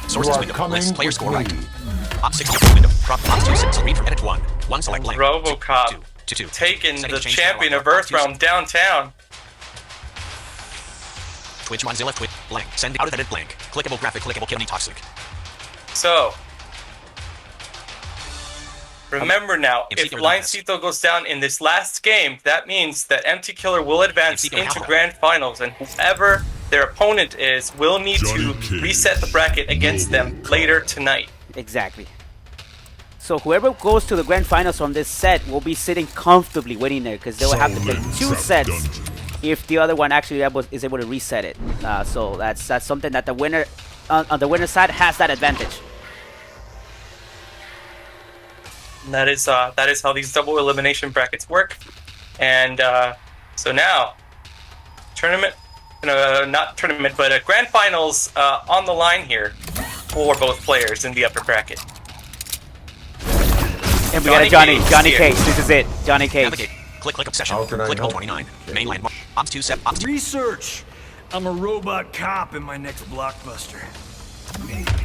Sources window. List. Player score right. Op 6 window. Prop 2 6. Read from edit 1. 1 select blank. RoboCop 2 taking the champion of Earthrealm downtown. Twitch Mozilla Twitch blank. Send out of edit blank. Clickable graphic. Clickable Kitanye toxic. So remember now, if Blind Sito goes down in this last game, that means that MtlKiller will advance into Grand Finals, and whoever their opponent is will need to reset the bracket against them later tonight. Exactly. So whoever goes to the Grand Finals from this set will be sitting comfortably waiting there, because they will have to play 2 sets if the other one actually is able to reset it. So that's something that the winner on the winner's side has that advantage. And that is how these double elimination brackets work. And so now, but Grand Finals on the line here for both players in the upper bracket. And we got a Johnny Cage. This is it, Johnny Cage. Navigate. Click obsession. Clickable 29. Mainline. Ops 2 set. Ops 2. Research. I'm a robot cop in my next blockbuster.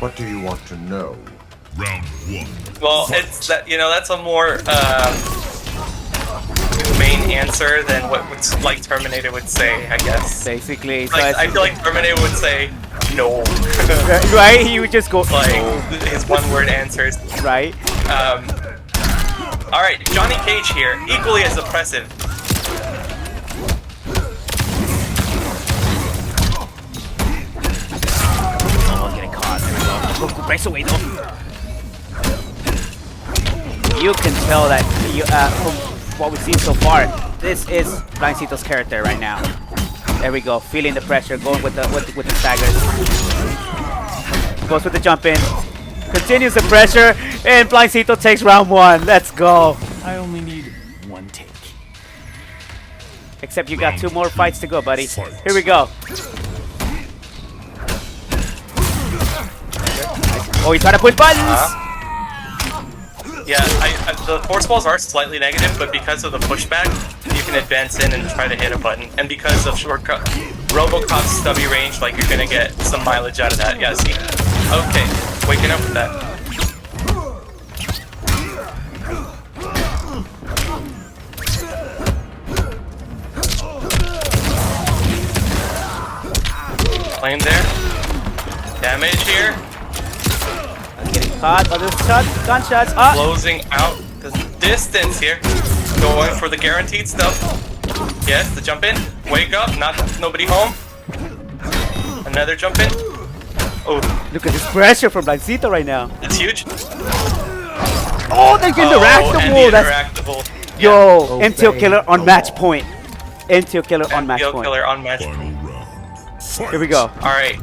What do you want to know? Round 1. Well, it's that that's a more humane answer than what like Terminator would say, I guess. Basically, so I feel like Terminator would say no. Right? He would just go like no. His one-word answers. Right. All right, Johnny Cage here, equally as oppressive. Oh, getting caught. There we go. Go breaks away though. You can tell that from what we've seen so far, this is Blind Sito's character right now. There we go, feeling the pressure, going with the staggers. Goes with the jump in, continues the pressure, and Blind Sito takes round 1. Let's go. I only need 1 take. Except you got 2 more fights to go, buddy. Here we go. Oh, he's trying to push buttons. Yeah, the force balls are slightly negative, but because of the pushback, you can advance in and try to hit a button. And because of shortcut, RoboCop's stubby range, like you're gonna get some mileage out of that. Yeah, see? Okay, waking up with that. Playing there. Damage here. Getting caught. Other gunshots. Closing out the distance here. Going for the guaranteed stuff. Yes, the jump in. Wake up. Nobody home. Another jump in. Oh, look at this pressure from Blind Sito right now. That's huge. Oh, the interactable. That's yo, MtlKiller on match point. MtlKiller on match point. MtlKiller on match point. Here we go. All right.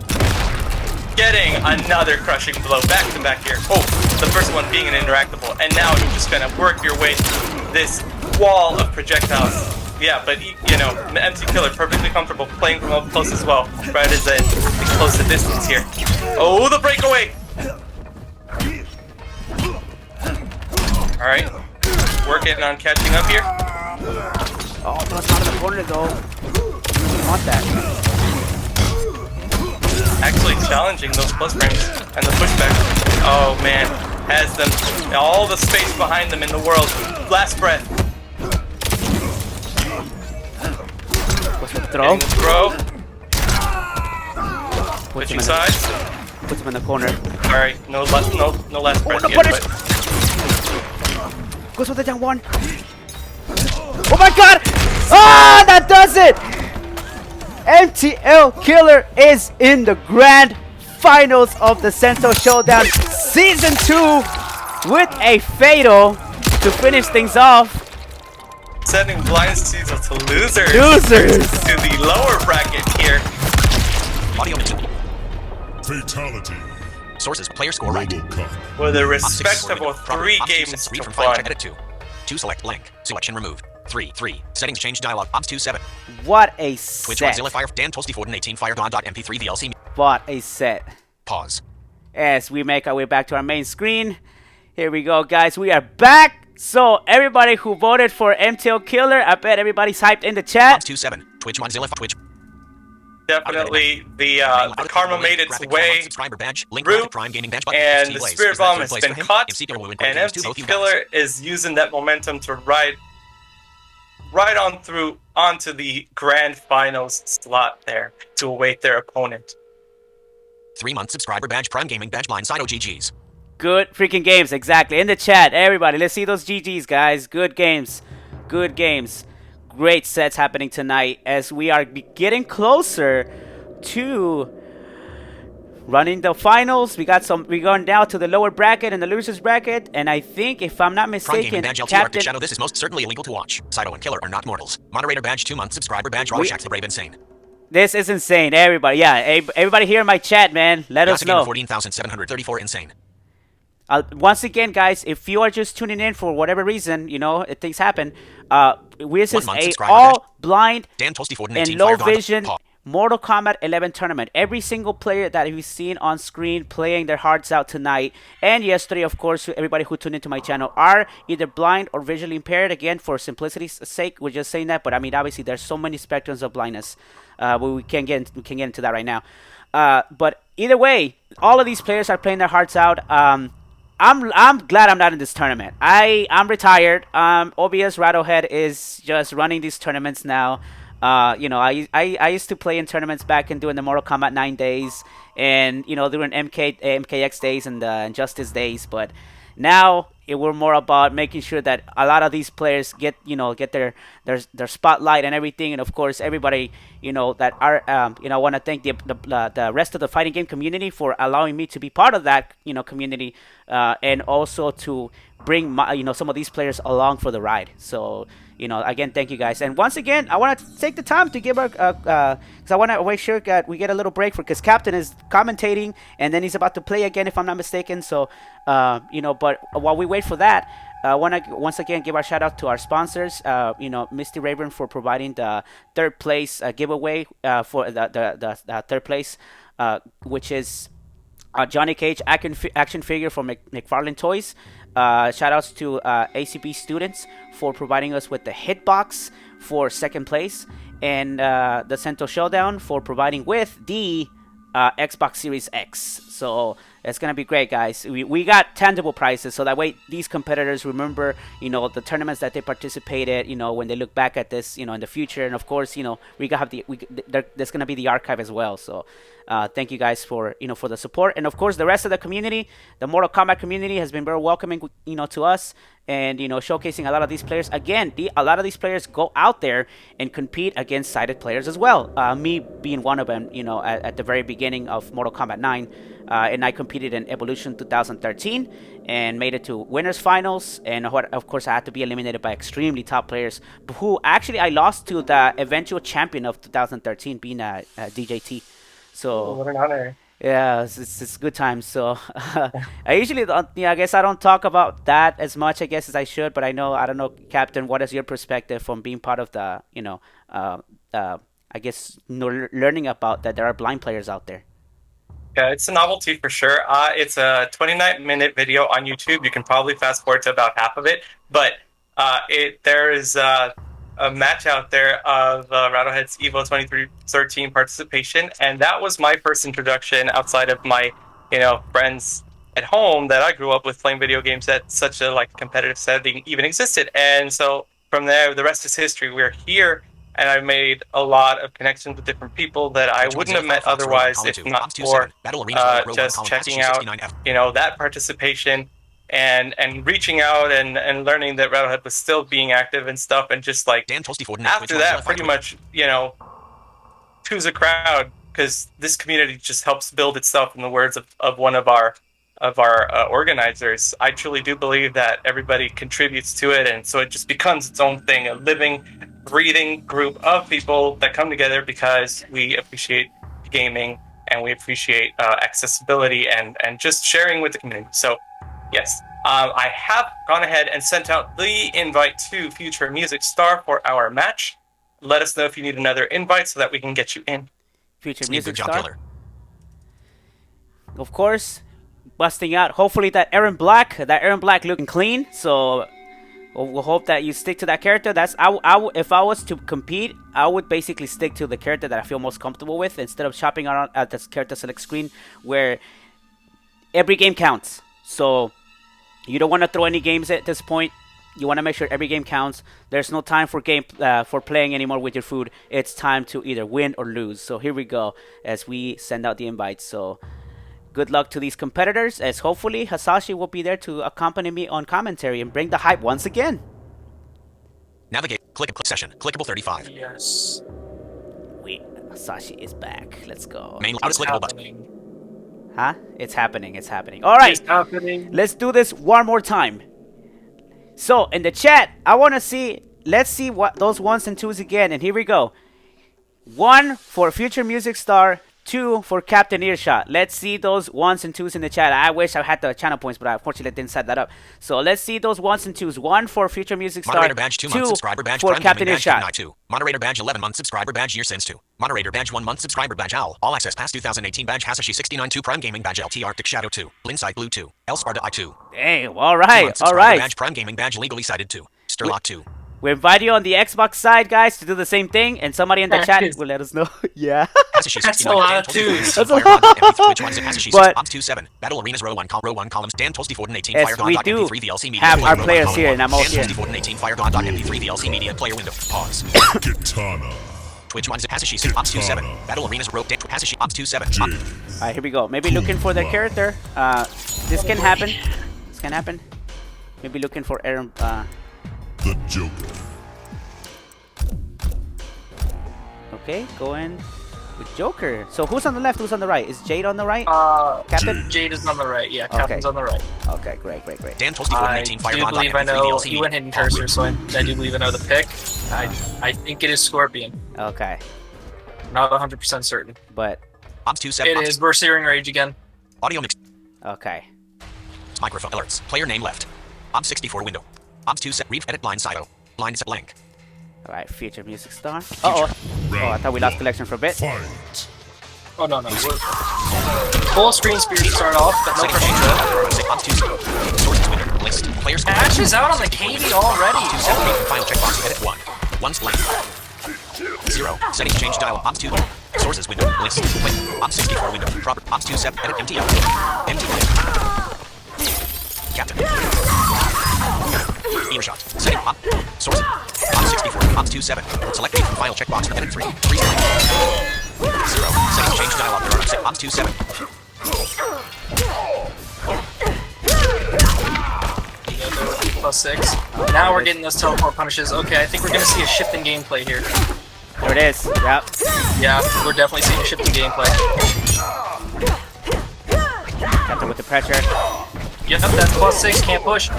Getting another crushing blow back to back here. Oh, the first one being an interactable, and now you're just gonna work your way through this wall of projectiles. Yeah, but MtlKiller perfectly comfortable playing from up close as well, right as in close to distance here. Oh, the breakaway! All right, working on catching up here. Oh, no, it's not in the corner though. I want that. Actually challenging those plus frames and the pushback. Oh man, has them all the space behind them in the world. Last breath. What's the throw? Throw. Switching sides. Puts him in the corner. All right, no last breath yet. But... Goes with the down 1. Oh my God! Ah, that does it! MtlKiller is in the Grand Finals of the Sento Showdown Season 2 with a fatal to finish things off. sending Blind Sito to losers. Losers! To the lower bracket here. Audio Fatality. Sources, player score right. With a respectable 3 games read to from file, one. check edit 2. 2 select blank. Selection removed. 3 settings change dialog. Ops 2 7. What a Twitch set. Mozilla Fire Dan Toasty 418 Fire God.mp3 VLC. What a set. Pause. As we make our way back to our main screen. Here we go, guys. We are back. So everybody who voted for MtlKiller, I bet everybody's hyped in the chat. Ops 2 7. Twitch Mozilla Twitch. Definitely, the karma made its way through, and the Spirit Bomb has been caught, and MtlKiller is using that momentum to ride on through onto the grand finals slot there to await their opponent. 3-month subscriber badge, Prime Gaming badge, blind Sito GGs. Good freaking games, exactly. In the chat, everybody, let's see those GGs, guys. Good games. Good games. Great sets happening tonight as we are getting closer to running the finals. We're going down to the lower bracket and the losers bracket, and I think, if I'm not mistaken, Captain Shadow, this is most certainly illegal to watch. Sito and Killer are not mortals. Moderator badge, 2-month subscriber badge, RoarShakDaBrave insane. This is insane, everybody. Yeah, everybody here in my chat, man. Let us know. 14,734 insane. Once again, guys, if you are just tuning in for whatever reason, you know, things happen. This is a all blind and low vision Mortal Kombat 11 tournament. Every single player that we've seen on screen playing their hearts out tonight and yesterday, of course, everybody who tuned into my channel are either blind or visually impaired. Again, for simplicity's sake, we're just saying that. But I mean, obviously, there's so many spectrums of blindness. We can get into that right now. But either way, all of these players are playing their hearts out. I'm glad I'm not in this tournament. I'm retired. OBSRattlehead is just running these tournaments now. You know, I used to play in tournaments back and doing the Mortal Kombat 9 days, and you know, during MKX days and Injustice days. But now we're more about making sure that a lot of these players get their spotlight and everything. And of course, everybody, you know, that are you know, I want to thank the rest of the fighting game community for allowing me to be part of that, you know, community, and also to bring some of these players along for the ride. So, you know, again, thank you guys. And once again, I want to take the time to give our because I want to make sure that we get a little break because Captain is commentating and then he's about to play again, if I'm not mistaken. So, you know, but while we wait for that, I want to once again give our shout out to our sponsors. You know, Misty Rayburn for providing the third place giveaway for the third place, which is Johnny Cage action figure from McFarlane Toys. Shout outs to ACB Students for providing us with the hitbox for second place, and the Sento Showdown for providing with the Xbox Series X. So it's gonna be great, guys. We got tangible prizes, so that way these competitors remember, you know, the tournaments that they participated, you know, when they look back at this, you know, in the future. And of course, you know, there's gonna be the archive as well. So thank you guys for, you know, for the support. And of course, the rest of the community, the Mortal Kombat community, has been very welcoming, you know, to us, and, you know, showcasing a lot of these players. Again, a lot of these players go out there and compete against sighted players as well. Me being one of them, you know, at the very beginning of Mortal Kombat 9. And I competed in Evolution 2013 and made it to winners finals. And of course, I had to be eliminated by extremely top players, who actually I lost to the eventual champion of 2013, being DJT. So what an honor. Yeah, it's good times. So I usually don't, I guess I don't talk about that as much, I guess, as I should. But I don't know, Captain, what is your perspective from being part of the, you know, I guess, learning about that there are blind players out there? Yeah, it's a novelty for sure. It's a 29-minute video on YouTube. You can probably fast forward to about half of it. But there is a match out there of Rattlehead's EVO 2013 participation, and that was my first introduction outside of my, you know, friends at home that I grew up with playing video games at such a competitive setting even existed. And so from there, the rest is history. We're here. And I made a lot of connections with different people that I wouldn't have met otherwise if not for just checking out, you know, that participation and reaching out and learning that Rattlehead was still being active and stuff. And just after that, pretty much, you know, choose a crowd, because this community just helps build itself, in the words of one of our of our organizers. I truly do believe that everybody contributes to it, and so it just becomes its own thing, a living, breathing group of people that come together because we appreciate gaming and we appreciate accessibility and just sharing with the community. So, yes, I have gone ahead and sent out the invite to Future Music Star for our match. Let us know if you need another invite so that we can get you in. Future Music Star. Of course, busting out. Hopefully that Aaron Black looking clean. So we'll hope that you stick to that character. That's if I was to compete, I would basically stick to the character that I feel most comfortable with instead of shopping around at this character select screen where every game counts. So you don't want to throw any games at this point. You want to make sure every game counts. There's no time for for playing anymore with your food. It's time to either win or lose. So here we go as we send out the invites. So good luck to these competitors, as hopefully Hasashi will be there to accompany me on commentary and bring the hype once again. Navigate, click session, clickable 35. Yes. Wait, Hasashi is back. Let's go. Main clickable button. Huh? It's happening. It's happening. All right. It's happening. Let's do this one more time. So in the chat, I want to see. Let's see what those 1s and 2s again. And here we go. 1 for Future Music Star. 2 for Captain Earshot. Let's see those 1s and 2s in the chat. I wish I had the channel points, but I unfortunately didn't set that up. So let's see those 1s and 2s. 1 for Future Music Star. Moderator badge 2 month subscriber badge for Captain Earshot. 2. Moderator badge 11 month subscriber badge YourSins 2. Moderator badge 1 month subscriber badge Owl. All access past 2018 badge Hasashi69 2 Prime Gaming badge LT Arctic Shadow 2. Linside Blue 2. El Sparta I2. Damn, all right, all right. Badge Prime Gaming badge Legally Cited 2. Sturlock 2. We invite you on the Xbox side, guys, to do the same thing, and somebody in the chat will let us know. Yeah. That's a lot of twos. That's a lot. But Battle Arenas row 1 columns Dan Toasty 418 yes, we do have our players here, and I'm all here. MP3 VLC Media Player Window. Pause. Kitana. Twitch 1 Hasashi Ops 27. Battle Arenas row Hasashi Ops 27. Alright, here we go. Maybe looking for their character. This can happen. This can happen. Maybe looking for Aaron. The Joker. Okay, going with Joker. So who's on the left? Who's on the right? Is Jade on the right? Captain? Jade is on the right. Yeah, Captain's on the right. Okay, great. Dan Toasty 418 I do believe I know. You went hidden cursor, so I do believe I know the pick. I think it is Scorpion. Okay. Not 100% certain. But Ops 27. It is Berserking Rage again. Audio mix. Okay. Microphone alerts. Player name left. Ops 64 window. Ops 2 set. Reef edit blind Sito. Blind set blank. Alright, Future Music Star. Oh, I thought we lost connection for a bit. Fight. Oh, no. Full screen spear to start off, but no pressure. Ops 2 sources window. List. Players. Ash is out on the KD already. Ops 2 set. Final checkbox. Edit 1. 1's blank. 0. Settings change dial. Ops 2. Sources window. List. Click. Ops 64 window. Proper. Ops 2 set. Edit MTL. MTL. Captain. Earshot. Setting up. Source. Ops 64. Ops 27. Select from file checkbox. Edit 3. 3. 0. Settings change dialog. There are Ops 27. +6. Now we're getting those teleport punishes. Okay, I think we're gonna see a shift in gameplay here. There it is. Yep. Yeah, we're definitely seeing a shift in gameplay. Captain with the pressure. Yep, that's +6. Can't push.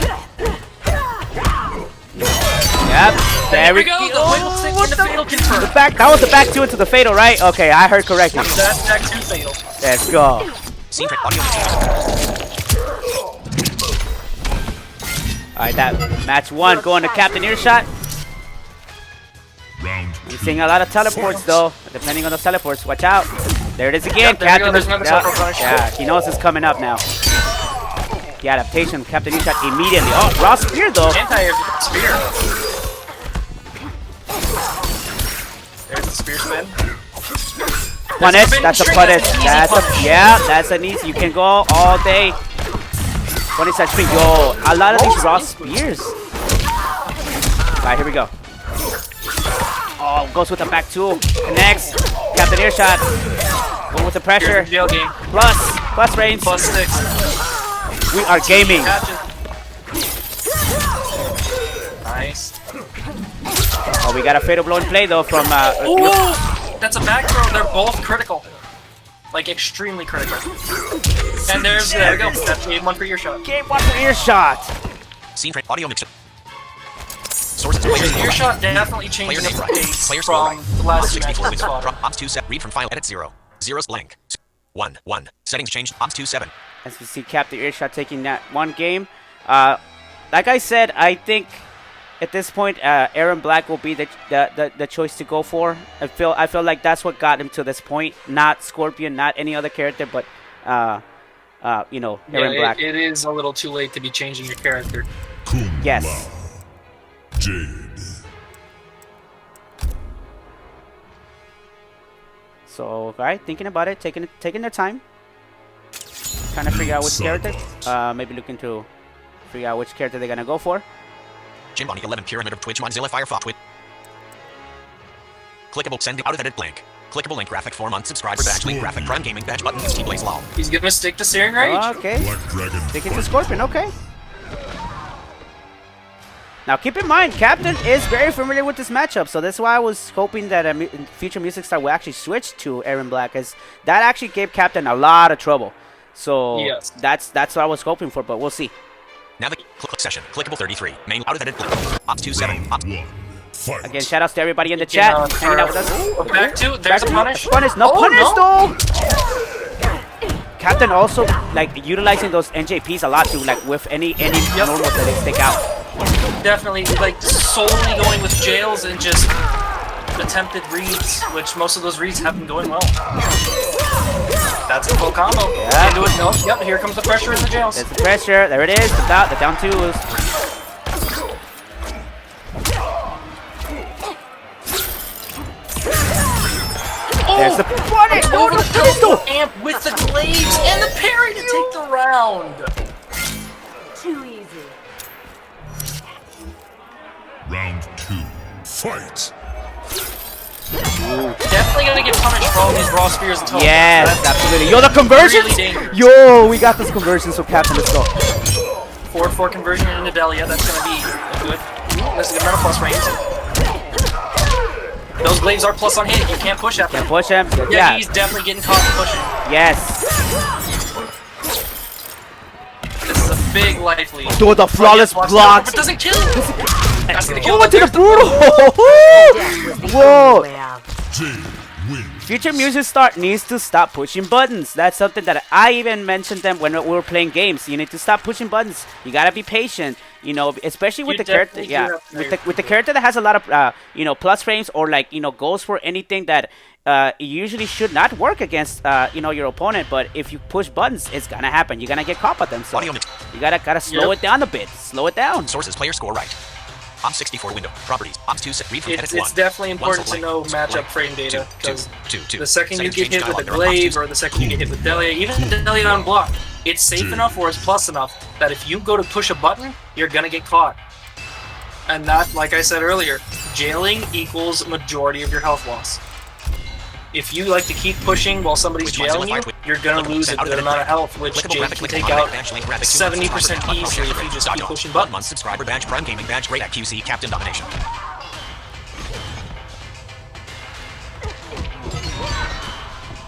Yep. There we go. The wiggle stick and the fatal confirm. That was the back 2 into the fatal, right? Okay, I heard correctly. That's back 2 fatal. Let's go. Alright, that match 1 going to Captain Earshot. He's seeing a lot of teleports though. Depending on the teleports, watch out. There it is again. Captain. Yeah, he knows it's coming up now. The adaptation, Captain Earshot immediately. Oh, raw spear though. Anti-air spear. There's the spear spin. Punish. That's a punish. That's an easy. You can go all day. Punish that spear. Yo, a lot of these raw spears. Alright, here we go. Oh, goes with the back 2. Connects. Captain Earshot. Going with the pressure. Plus range. +6. We are gaming. Nice. Oh, we got a fatal blow in play though from. Ooh, that's a back throw. They're both critical, like extremely critical. And there we go. That's game 1 for Earshot. Game 1 for Earshot. Scene frame audio mixture. Sources players Earshot definitely changes the pace from the last 2 matches. Ops 27. Read from file. Edit 0. 0's blank. 1. 1. Settings changed. Ops 27. As we see Captain Earshot taking that one game. Like I said, I think at this point, Aaron Black will be the choice to go for. I feel like that's what got him to this point. Not Scorpion, not any other character, but you know, Aaron Black. It is a little too late to be changing your character. Yes. Jade. So, right, thinking about it, taking their time, trying to figure out which character. Maybe looking to figure out which character they're gonna go for. Jim Bonnie 11 Pyramid of Twitch Mozilla Firefox Twitch. Clickable send out of edit blank. Clickable link graphic 4 month subscriber badge link graphic Prime Gaming badge button is T-Blaze law. He's gonna stick to Searing Rage. Okay. Sticking to Scorpion. Okay. Now keep in mind, Captain is very familiar with this matchup, so that's why I was hoping that future Music Star will actually switch to Aaron Black, as that actually gave Captain a lot of trouble. So yes. That's what I was hoping for, but we'll see. Now the click session, clickable 33, main out of edit blank. Ops 27. Again, shout outs to everybody in the chat hanging out with us. Back to, there's a punish. No punish though. Captain also like utilizing those NJPs a lot to like with any normals that they stick out. Definitely like solely going with jails and just attempted reads, which most of those reads have been going well. That's a full combo. Yeah. Into it. Oh, yep, here comes the pressure in the jails. There's the pressure. There it is. The down 2 is. There's the punish! Over the pistol amp with the glaives and the parry to take the round. Too easy. Round 2. Fight. Definitely gonna get punished for all these raw spears and teleports. Yes, absolutely. Yo, the conversions! Really Yo, we got those conversions, so Captain, let's go. 4-4 conversion into Delia, that's gonna be good. That's a good amount of plus range. Those glaives are plus on hit. You can't push after. Can't push him. Yeah, he's definitely getting caught pushing. Yes. This is a big life lead. Do the flawless block. But doesn't kill. That's gonna kill. Oh, into the brutal. Whoa. Future Music Star needs to stop pushing buttons. That's something that I even mentioned them when we were playing games. You need to stop pushing buttons. You gotta be patient. You know, especially with the character, with the character that has a lot of you know, plus frames or like, you know, goes for anything that usually should not work against you know, your opponent. But if you push buttons, it's gonna happen. You're gonna get caught by them. So you gotta slow it down a bit. Slow it down. Sources player score right. Ops 64 window properties. Ops 2 read from edit 1. It's definitely important to know matchup frame data, because the second you get hit with a glaive or the second you get hit with Delia, even Delia on block, it's safe enough or it's plus enough that if you go to push a button, you're gonna get caught. And that, like I said earlier, jailing equals majority of your health loss. If you like to keep pushing while somebody's jailing you, you're gonna lose a good amount of health, which Jade can take out 70% easily if you just keep pushing buttons. Subscriber badge, Prime Gaming badge, great at QC, Captain Domination.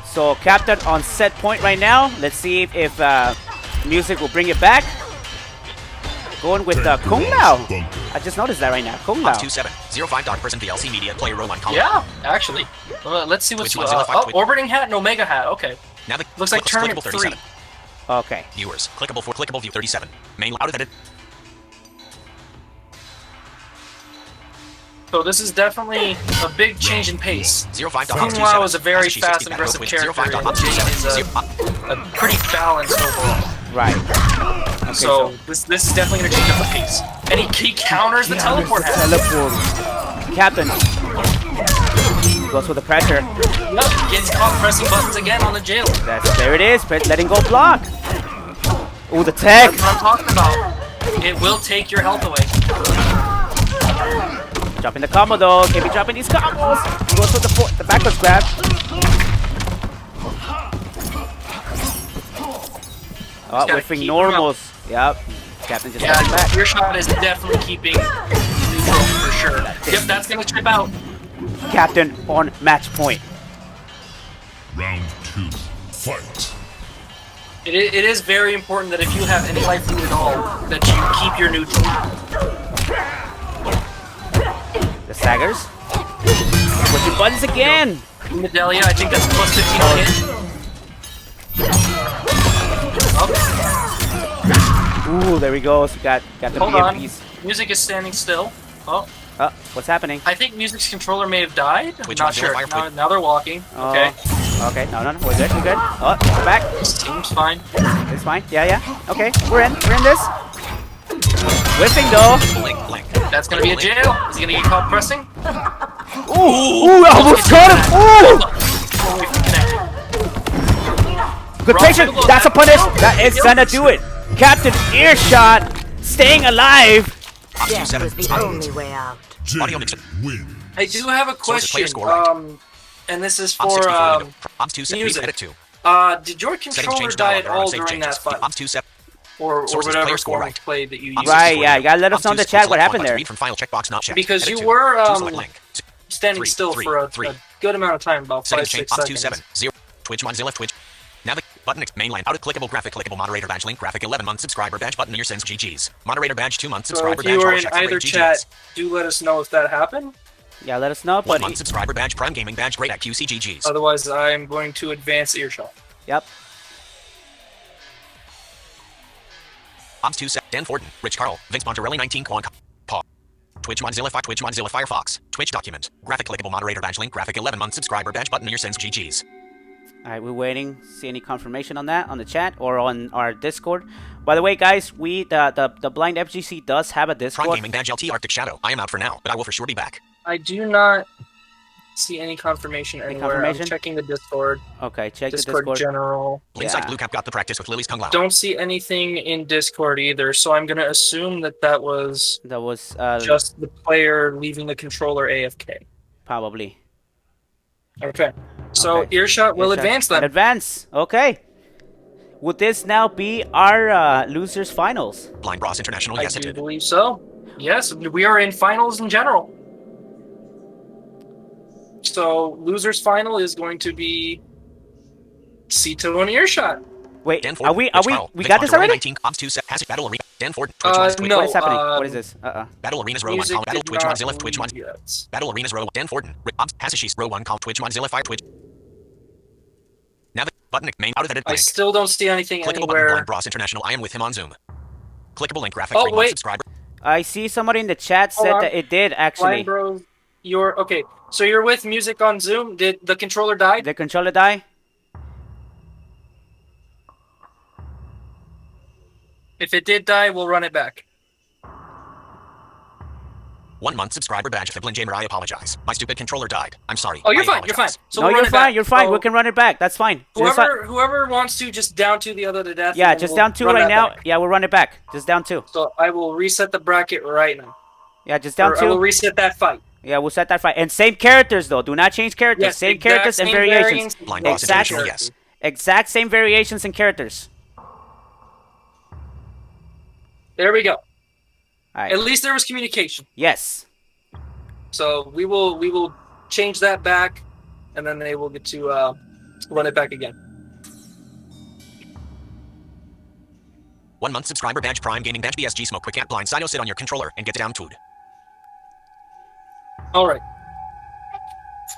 So Captain on set point right now. Let's see if Music will bring it back. Going with Kung Lao. I just noticed that right now. Kung Lao. 2705 VLC Media player Roman Column. Yeah, actually. Let's see what's orbiting hat and Omega hat. Okay. Now the looks like tournament 3. Okay. Viewers, clickable for clickable view 37. Main out of edit. So this is definitely a big change in pace. 05. Kung Lao is a very fast and aggressive character, and Jade is a pretty balanced overall. Right. Okay, so this is definitely going to change up the pace. And he counters the teleport hat. Captain goes with the pressure. Yep, gets caught pressing buttons again on the jail. There it is, letting go block. Ooh, the tech. That's what I'm talking about. It will take your health away. Dropping the combo though. Can't be dropping these combos. Goes with the backwards grab. Oh, whiffing normals. Yep. Captain just got back. Earshot is definitely keeping neutral for sure. Yep, that's gonna trip out. Captain on match point. Round 2. Fight. It is very important that if you have any life lead at all, that you keep your neutral. The staggers. Push your buttons again. Medallia, I think that's plus 15 on hit. Ooh, there we go. So got the Hold on. BMPs. Music is standing still. Oh. What's happening? I think Music's controller may have died. I'm not sure. Now they're walking. Oh. Okay. Okay, no, we're good, we're good. Oh, we're back. Seems fine. It's fine, yeah. Okay, we're in this. Whipping though. That's gonna be a jail. Is he gonna get caught pressing? Ooh, I almost got him. Ooh! Good patient. That's a punish. That is gonna do it. Captain Earshot staying alive. Death was the only way out. I do have a question. And this is for music. Did your controller die at all during that fight? Or whatever form of play that you used? Right, yeah, you gotta let us know in the chat what happened there. Because you were standing still for a good amount of time, about 5-6 seconds. Twitch Mozilla Twitch. Navigate button mainline out of clickable graphic moderator badge link graphic 11-month subscriber badge button YourSins GGs moderator badge 2-month subscriber badge. So if you were in either chat, do let us know if that happened. Yeah, let us know. 1-month subscriber badge Prime Gaming badge great at QC GGs. Otherwise, I'm going to advance Earshot. Yep. Obs2 Dan Forden, Rich Carl, Vince Monterelli 19 Quan Paw. Twitch Mozilla Firefox, Twitch document, graphic clickable moderator badge link, graphic 11-month subscriber badge button YourSins GGs. Alright, we're waiting. See any confirmation on that on the chat or on our Discord. By the way, guys, the blind FGC does have a Discord. Prime Gaming badge LT Arctic Shadow. I am out for now, but I will for sure be back. I do not see any confirmation anywhere. I'm checking the Discord. Okay, check Discord the Discord. general. Inside Blue Cap got the practice with Lily's Kung Lao. Don't see anything in Discord either, so I'm gonna assume that was just the player leaving the controller AFK. Probably. Okay. So Earshot will advance then. Advance. Okay. Would this now be our losers finals? Blind Bros International. Yes, I do believe so. Yes, we are in finals in general. So losers final is going to be Sito and Earshot. Wait, are we got this already? Battle Arena. Dan Ford. No. What is happening? What is this? Battle Arenas Row 1 Call Battle Twitch Mozilla Twitch Mozilla. Battle Arenas Row Dan Forden. Hasashi's Row 1 Call Twitch Mozilla Fire Twitch. Navigate button main out of edit. I still don't see anything clickable anywhere. Button, Blind Bros International. I am with him on Zoom. Clickable link graphic. Oh wait. Subscriber. I see somebody in the chat said that it did actually. Blind Bros, okay. So you're with music on Zoom. Did the controller die? The controller die? If it did die, we'll run it back. 1 month subscriber badge. Fiblin Jamer, I apologize. My stupid controller died. I'm sorry. Oh, you're fine. You're fine. So no, we'll you're run it fine. back. You're fine. So we can run it back. That's fine. Whoever wants to just down to the other to death. Yeah, just down 2 right now. Back. Yeah, we'll run it back. Just down 2. So I will reset the bracket right now. Yeah, just down 2. I will reset that fight. Yeah, we'll set that fight. And same characters though. Do not change characters. Yes, same characters and variations. Yes. Exact same variations and characters. There we go. All right. At least there was communication. Yes. So we will change that back, and then they will get to run it back again. 1 month subscriber badge Prime Gaming badge BSG Smoke Quick Cat Blind Sito sit on your controller and get down food. All right.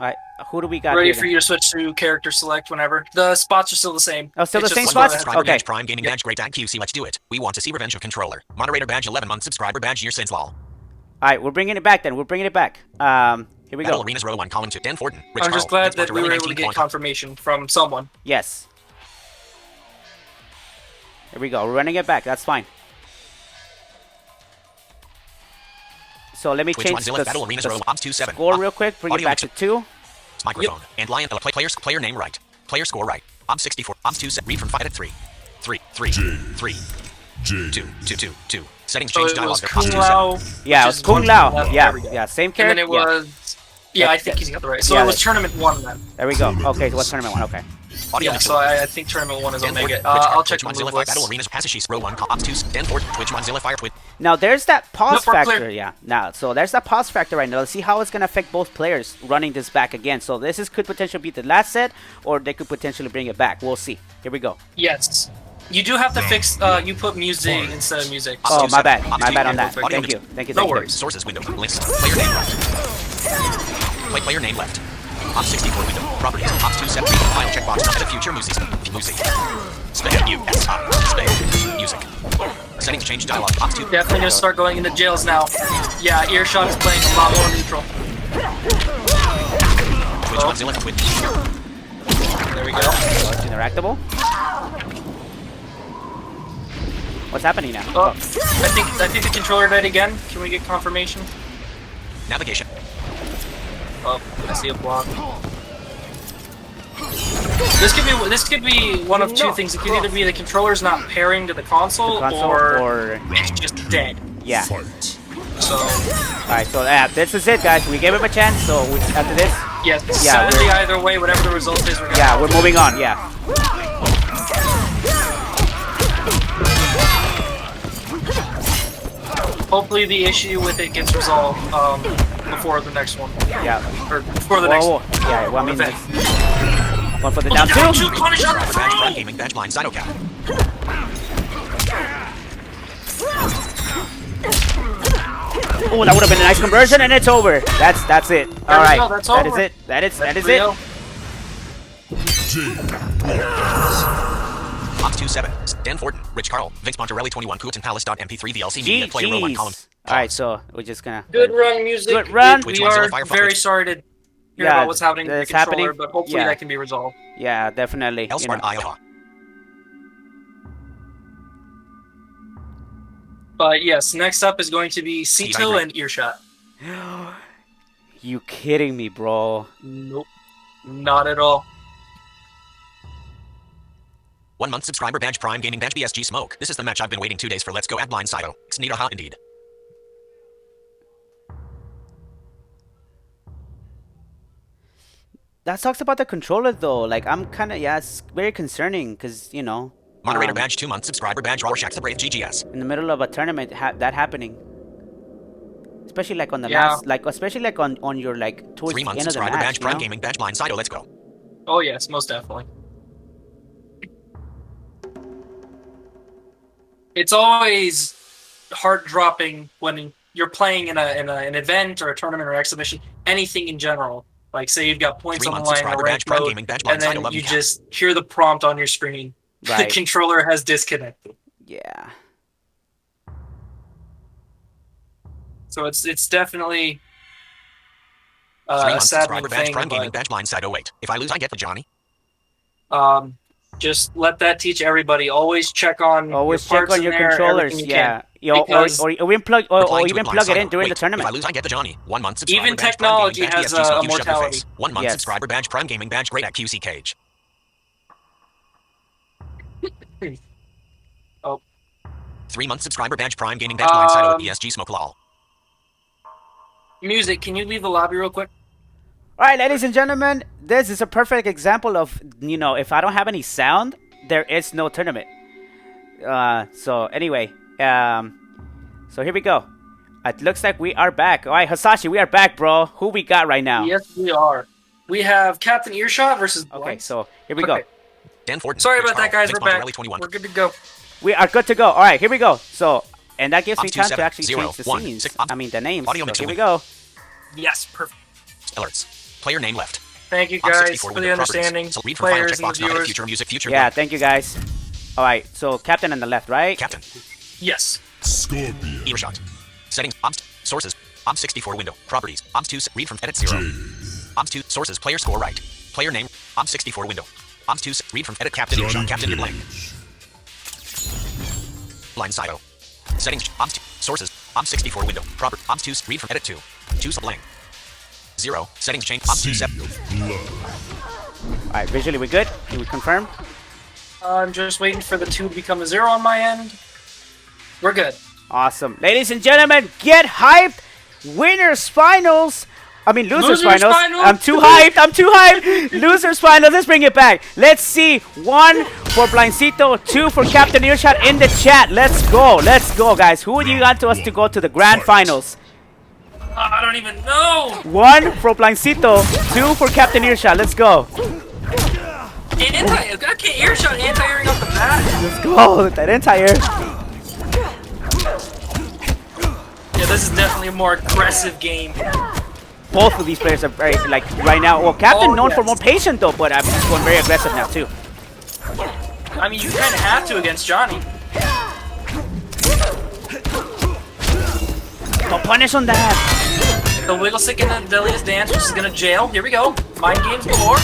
All right. Who do we got? Ready here, for you to switch to character select whenever. The spots are still the same. Oh, still it's the same spots? Subscriber badge Prime Gaming badge Great at QC. Let's do it. We want to see Revenge of Controller. Moderator badge 11 month subscriber badge YourSins lol. All right, we're bringing it back then. We're bringing it back. Here we Battle go. Arenas Row 1 Column 2 Dan Forden. Rich I'm just Carl, glad that we were able to get confirmation from someone. Yes. Here we go. We're running it back. That's fine. So let me change the score real quick. Bring it back to 2. Microphone and Lion player name right. Player score right. Obs 64. Obs 2 set. Read from 5 at 3. 3 3 3 2 2 2 2. Settings change dialogue. Kung Lao. Yeah, it was Kung Lao. Yeah, same character. And then it was. Yeah, I think he's got the right. So it was Tournament 1 then. There we go. Okay, so what's Tournament 1? Okay. Yeah, so I think Tournament 1 is Omega. I'll check my move list. Battle Arenas Hasashi's Row 1 Obs 2 Dan Ford Twitch Mozilla Fire Twitch. Now there's that pause factor. Yeah. Now so there's that pause factor right now. Let's see how it's gonna affect both players running this back again. So this could potentially be the last set, or they could potentially bring it back. We'll see. Here we go. Yes. You do have to fix. You put music instead of music. Oh, my bad. My bad on that. Thank you. Thank you. No worries. Sources window. Links. Player name left. Player name left. Op 64 window. Properties. Ops 270. File checkbox. Edit future music. Music. Spam USI. Spam music. Settings change dialog. Ops 2. Definitely gonna start going into jails now. Yeah, Earshot is playing a lot more neutral. Twitch Mozilla Twitch. There we go. It's interactable. What's happening now? Oh, I think the controller died again. Can we get confirmation? Navigation. Oh, I see a block. This could be one of two things. It could either be the controller's not pairing to the console or it's just dead. Yeah. So. Alright, so this is it, guys. We gave him a chance. So after this, yes, sadly either way, whatever the result is, we're moving on. Yeah. Hopefully the issue with it gets resolved before the next one. Yeah. Or before the next one. Yeah, well, I mean, one for the down two. Badge Prime Gaming Badge Blind Sito Cap. Oh, that would have been a nice conversion, and it's over. That's it. All right. That's that over. is it. That is it. Ops 27. Dan Fortin, Rich Carl, Vince Monterelli 21, Putin Palace.mp3 VLC Media Player 01 column. Alright, so we're just gonna good run music. Good run. We are very sorry to hear about what's happening with the controller, but hopefully that can be resolved. Yeah, definitely. But yes, next up is going to be Sito and Earshot. You kidding me, bro? Nope. Not at all. 1 month subscriber badge Prime Gaming badge BSG Smoke. This is the match I've been waiting 2 days for. Let's go at blind Sito. It's neat hot indeed. That talks about the controller though. Like I'm kind of it's very concerning because you know. Moderator badge 2 month subscriber badge RoarShakDaBrave GGS. In the middle of a tournament, that happening. Especially like on the last, like especially like on your like towards 3 the month end of the subscriber match. badge Prime Gaming badge blind Sito. Let's go. Oh yes, most definitely. It's always heart dropping when you're playing in an event or a tournament or exhibition, anything in general. Like say you've got points on the line or ranked mode, and then you just hear the prompt on your screen. Right. The controller has disconnected. Yeah. So it's definitely a sad thing. Prime Gaming badge blind Sito. Wait, if I lose, I get the Johnny. Just let that teach everybody. Always check on your controllers. Yeah, or even plug it in during the tournament. If I lose, I get the Johnny. 1 month subscriber even badge technology Prime has Gaming a mortality. 1 month subscriber badge Prime Gaming badge great at QC Cage. Oh. 3 month subscriber badge Prime Gaming badge blind Sito with ESG Smoke lol. Music, can you leave the lobby real quick? Alright, ladies and gentlemen, this is a perfect example of, you know, if I don't have any sound, there is no tournament. So anyway, so here we go. It looks like we are back. Alright, Hasashi, we are back, bro. Who we got right now? Yes, we are. We have Captain Earshot versus Blind. Okay, so here we go. Dan Ford. Sorry about that, guys. We're back. We're good to go. We are good to go. Alright, here we go. So, and that gives me time to actually change the scenes. I mean, the names. So here we go. Yes, perfect. Alerts. Player name left. Thank you guys for the understanding. So read from players and viewers. Future yeah, thank you guys. All right, so captain on the left, right? Captain. Yes. Scorpion. Earshot. Settings. OBS. Sources. OBS 64 window. Properties. OBS 2. Read from edit 0. OBS 2. Sources. Player score right. Player name. OBS 64 window. OBS 2. Read from edit Captain Earshot. Captain your blank. Blind Sito. Settings. OBS 2. Sources. OBS 64 window. Proper. OBS 2. Read from edit 2. 2 blank. 0. Settings change. OBS 2 7. Alright, visually we good? Can we confirm? I'm just waiting for the 2 to become a 0 on my end. We're good. Awesome. Ladies and gentlemen, get hyped! Winners finals! I mean, losers finals. I'm too hyped. I'm too hyped. Losers finals. Let's bring it back. Let's see. 1 for Blind Sito, 2 for Captain Earshot in the chat. Let's go. Let's go, guys. Who do you got to us to go to the grand finals? I don't even know. 1 for Blind Sito, 2 for Captain Earshot. Let's go. Okay, Earshot anti-airing off the bat. Let's go. That anti-air. Yeah, this is definitely a more aggressive game. Both of these players are very, like, right now. Well, Captain known for more patient, though, but I'm going very aggressive now, too. I mean, you kind of have to against Johnny. Don't punish on that. The wiggle stick in the Delia's dance, which is gonna jail. Here we go. Mind games galore.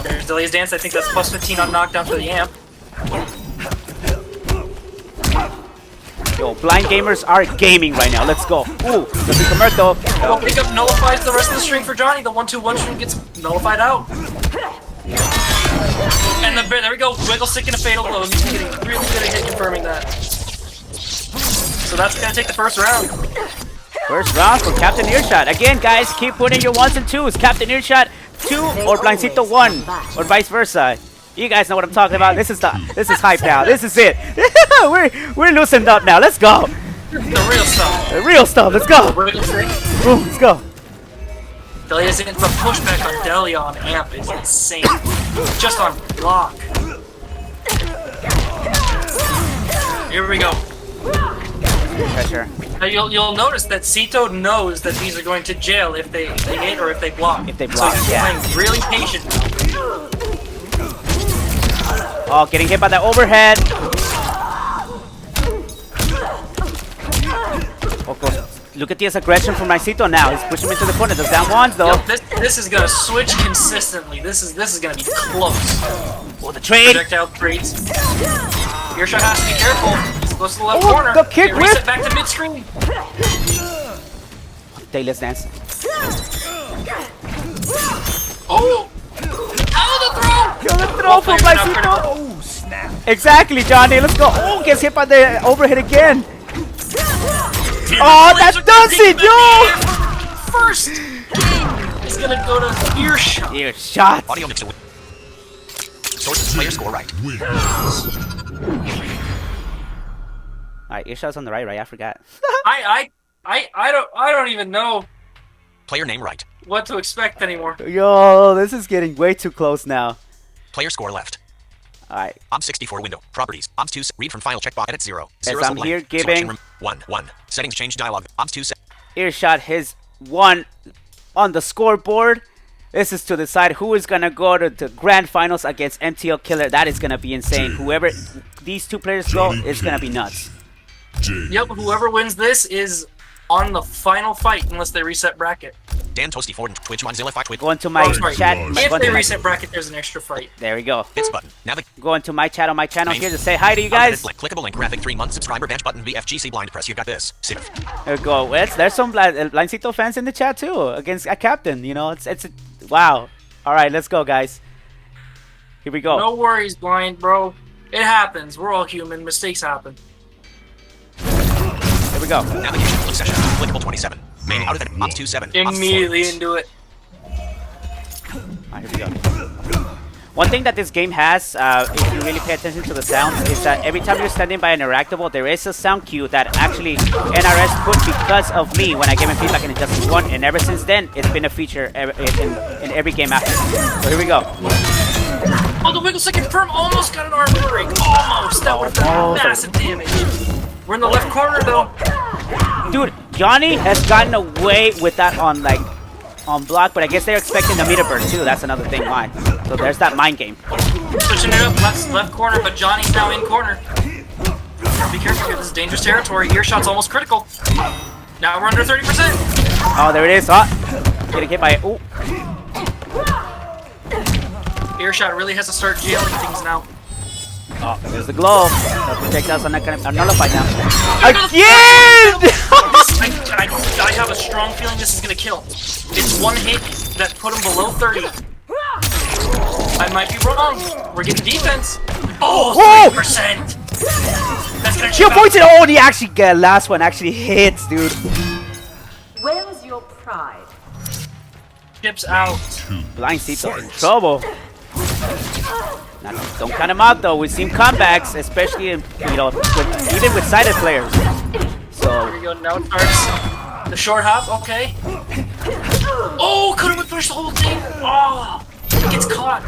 There's Delia's dance. I think that's plus 15 on knockdown for the amp. Yo, blind gamers are gaming right now. Let's go. Ooh, the big convert though. Well, pickup nullifies the rest of the string for Johnny. The 1-2-1 string gets nullified out. And there we go. Wiggle stick and a fatal blow. He's getting really good at confirming that. So that's gonna take the first round. First round for Captain Earshot. Again, guys, keep putting your 1s and 2s. Captain Earshot 2 or BlindSito 1 or vice versa. You guys know what I'm talking about. This is hype now. This is it. we're loosened up now. Let's go. The real stuff. The real stuff. Let's go. Ooh, let's go. Delia's in the pushback on Delia on amp is insane. Just on block. Here we go. Pressure. Now you'll notice that Sito knows that these are going to jail if they hit or if they block. If they block, so he's playing really patient now. Oh, getting hit by that overhead. Oh, look at this aggression from my Sito now. He's pushing me to the corner. Those down ones though. Yo, this is gonna switch consistently. This is gonna be close. Oh, the trade. Projectile trades. Earshot has to be careful. He's close to the left corner. The kick reset back to mid screen. Let's dance. Oh! The throw from my Sito. Oh, snap. Exactly, Johnny. Let's go. Oh, gets hit by the overhead again. Oh, that does it, yo! First game is gonna go to Earshot. Earshot. Audio mixer. Source player score right. Alright, Earshot's on the right? I forgot. I don't even know Player name right. what to expect anymore. Yo, this is getting way too close now. Player score left. Alright. OBS64 window. Properties. OBS2. Read from file checkbox. Edit 0. As I'm here giving 1. Settings change dialog. OBS2. Earshot his 1 on the scoreboard. This is to decide who is gonna go to the grand finals against MtlKiller. That is gonna be insane. Whoever these two players go is gonna be nuts. Yep, whoever wins this is on the final fight unless they reset bracket. Dan Toasty Ford Twitch Mozilla 5 Twitch. Go into my chat. If they reset bracket, there's an extra fight. There we go. Bits button. Now go into my chat on my channel here to say hi to you guys. Clickable link. Graphic 3-month subscriber badge button. BFGC blind press. You got this. Sit. There we go. There's some BlindSito fans in the chat too against a captain. You know, it's wow. All right, let's go, guys. Here we go. No worries, Blind, bro. It happens. We're all human. Mistakes happen. Here we go. Navigation. Click session. Clickable 27. Main out of it. Ops 27. Immediately into it. Alright, here we go. One thing that this game has, if you really pay attention to the sounds, is that every time you're standing by an interactable, there is a sound cue that actually NRS put because of me when I gave him feedback in Injustice 1, and ever since then, it's been a feature in every game after. So here we go. Oh, the wiggle stick confirm almost got an arm break. Almost. That would have done massive damage. We're in the left corner though. Dude, Johnny has gotten away with that on block, but I guess they're expecting the meter burn too. That's another thing why. So there's that mind game. Switching it up, left corner, but Johnny's now in corner. Be careful here, this is dangerous territory. Earshot's almost critical. Now we're under 30%. Oh, there it is. Oh, getting hit by it. Ooh. Earshot really has to start jailing things now. Oh, there's the glove. The projectiles are not gonna nullified now. Again! I have a strong feeling this is gonna kill. It's one hit that put him below 30. I might be wrong. We're getting defense. Oh, 3%. That's gonna Chill points it. Oh, the actually last one actually hits, dude. Where's your pride? Chips out. BlindSito in trouble. Now, don't count him out though. We've seen comebacks, especially in, even with sighted players. So here we go. Now it starts the short hop. Okay. Oh, couldn't have pushed the whole thing. Oh, it gets caught.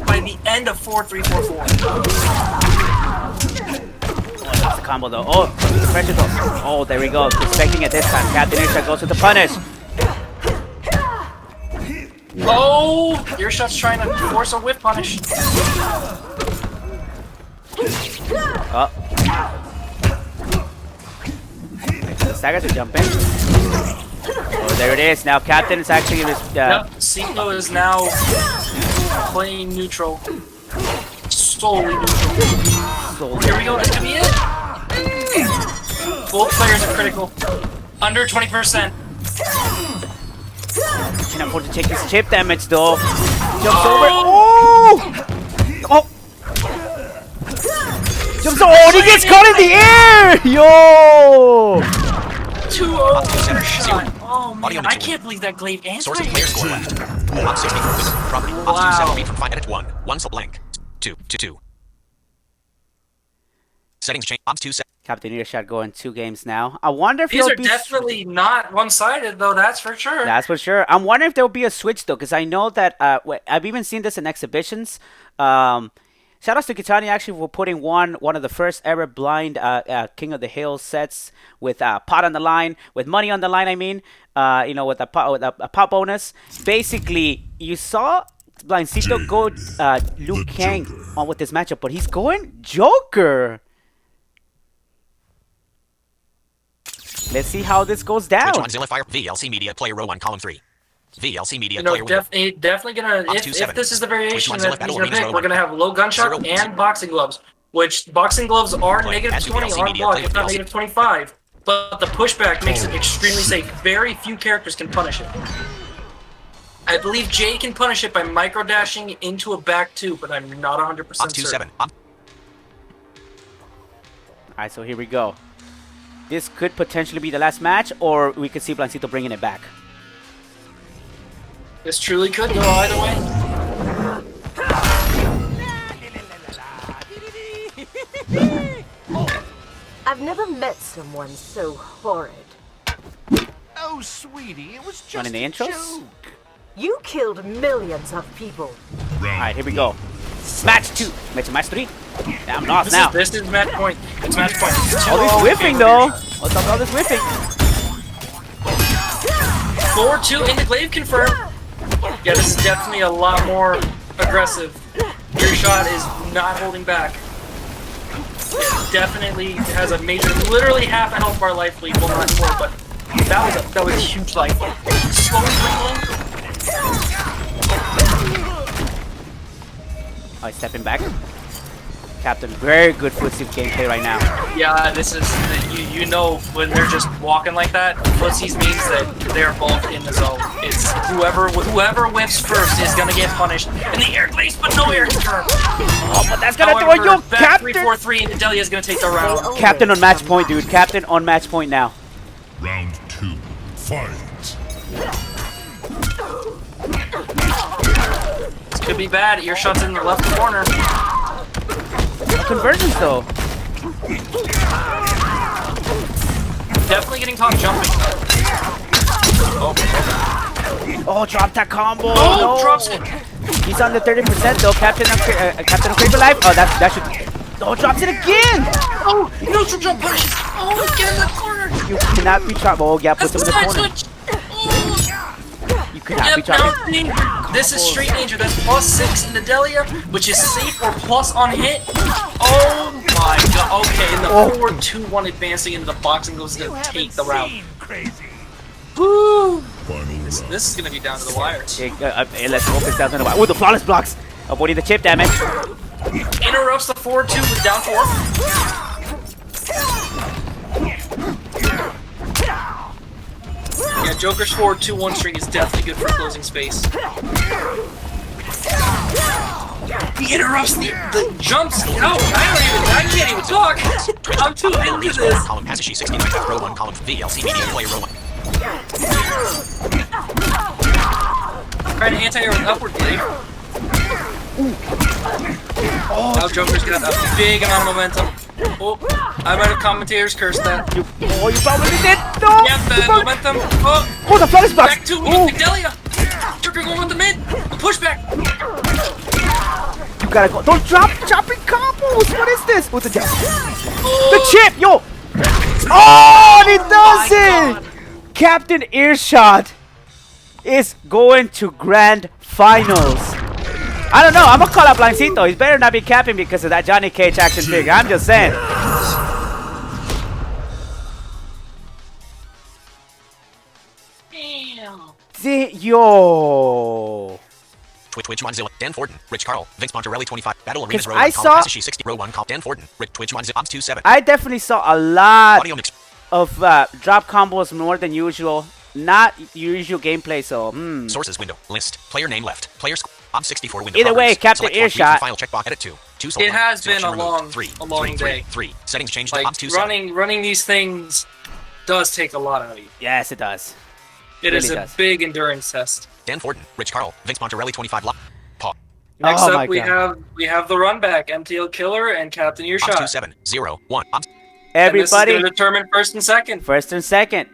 by the end of 4-3-4-4. That's the combo though. Oh, pressure goes. Oh, there we go. Expecting it this time. Captain Earshot goes with the punish. Oh, Earshot's trying to force a whip punish. Oh. The stagger to jump in. Oh, there it is. Now Captain is actually Sito is now playing neutral. Solely neutral. Here we go. This could be it. Both players are critical. Under 20%. Can afford to take his chip damage though. Jumps over. Oh! Oh! Jumps over. Oh, he gets caught in the air! Yo! 2-0 Earshot. Oh man, I can't believe that Glaive answered. Source of player score left. Op 60 from Wizard. Property. Op 2 7 feet from 5 edit 1. 1 so blank. 2 to 2. Settings change. Op 2 7. Captain Earshot going 2 games now. I wonder if these are definitely not one-sided though. That's for sure. That's for sure. I'm wondering if there will be a switch though, because I know that I've even seen this in exhibitions. Shout outs to Kitanye actually for putting one of the first ever blind King of the Hill sets with pot on the line, with money on the line. I mean, with a pot bonus. Basically, you saw blind Sito go Liu Kang on with this matchup, but he's going Joker. Let's see how this goes down. Switch on Zilla Fire. VLC Media Player Row 1 Column 3. VLC Media Player definitely gonna. If this is the variation that he's gonna pick, we're gonna have low gunshot and boxing gloves. Which boxing gloves are negative 20 on block, if not negative 25. But the pushback makes it extremely safe. Very few characters can punish it. I believe Jay can punish it by micro dashing into a back 2, but I'm not 100% certain. Alright, so here we go. This could potentially be the last match, or we could see Blancito bringing it back. This truly could go either way. I've never met someone so horrid. Oh, sweetie, it was just Running the intros? Joke. You killed millions of people. Alright, here we go. Match 2. Match 3. I'm lost now. This is match point. It's match point. All this whiffing though. What's up with all this whiffing? 4-2 in the glaive confirmed. Yeah, this is definitely a lot more aggressive. Earshot is not holding back. It definitely has a major, literally half a health bar life lead. Well, not more, but that was a huge life. Slowly wriggling. Oh, he's stepping back. Captain, very good footsie gameplay right now. Yeah, this is, you know, when they're just walking like that, footsies means that they're both in the zone. It's whoever whiffs first is gonna get punished. And the air glaze, but no air confirmed. Oh, but that's gonna do it, yo, Captain! 3-4-3, and Delia is gonna take the round. Captain on match point, dude. Captain on match point now. Round 2, fight. This could be bad. Earshot's in the left corner. No conversions though. Definitely getting caught jumping. Oh, drop that combo. Oh, no. drops it. He's on the 30% though. Captain of Craver Life. Oh, that should. Oh, drops it again. Oh, neutral jump punishes. Oh, get in the corner. You cannot be trapped. Oh, yeah, puts him in the corner. You cannot be trapped. This is straight danger. That's +6 in the Delia, which is safe or plus on hit. Oh my god. Okay, and the 4-2-1 advancing into the boxing goes to take the round. Woo! This is gonna be down to the wire. Let's hope it's down to the wire. Oh, the flawless blocks. Avoiding the chip damage. Interrupts the 4-2 with down 4. Yeah, Joker's 4-2-1 string is definitely good for closing space. He interrupts the jumps. No, I can't even talk. I'm too into this. Column HasashiFGC row 1 column VLC Media Player row 1. Trying to anti-air with upward glaive. Oh, now Joker's got a big amount of momentum. Oh, I might have commentators cursed that. You probably did. No. Yeah, bad momentum. Oh, the flawless blocks. Back 2 with Delia. Joker going with the mid. The pushback. gotta go. Don't drop chopping combos. What is this? What's the jab? The chip, yo. Oh, and he does it. Captain Earshot is going to grand finals. I don't know. I'm gonna call out Blind Sito. He better not be capping because of that Johnny Cage action figure. I'm just saying. Yo. Twitch Monzilla, Dan Forden, Rich Carl, Vince Monterelli 25, Battle Arenas Row 1, Hasashi 60, Row 1, Dan Forden, Twitch Monzilla, Obs 27. I definitely saw a lot of drop combos more than usual. Not usual gameplay, so Sources window, list, player name left, player Obs 64 window. Either way, Captain Earshot. File checkbox edit 2. It has been a long day. 3. Settings changed like, to Obs 27. running these things does take a lot out of you. Yes, it does. It really is a big endurance test. Dan Forden, Rich Carl, Vince Monterelli 25. Next up, we have the run back, MtlKiller and Captain Earshot. Obs 2701. Everybody, and this is going to determine first and second. First and second.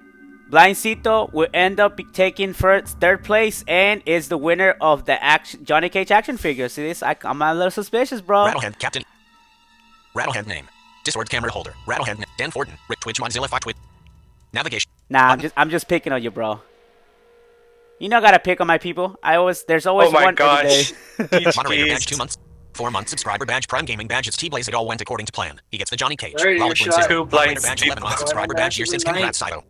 Blind Sito will end up taking third place and is the winner of the Johnny Cage action figure. See this? I'm a little suspicious, bro. Rattlehead Captain. Rattlehead name. Discord camera holder. Rattlehead. Dan Forden. Rick Twitch Mozilla 5 Twitch. Navigation. Nah, I'm just picking on you, bro. You know, I gotta pick on my people. There's always one every day. Moderator badge 2 months. 4 months subscriber badge, Prime Gaming badge, it's T-Blaze, it all went according to plan. He gets the Johnny Cage. Two blind badge, 11 months subscriber badge, YourSins, congrats, Sito.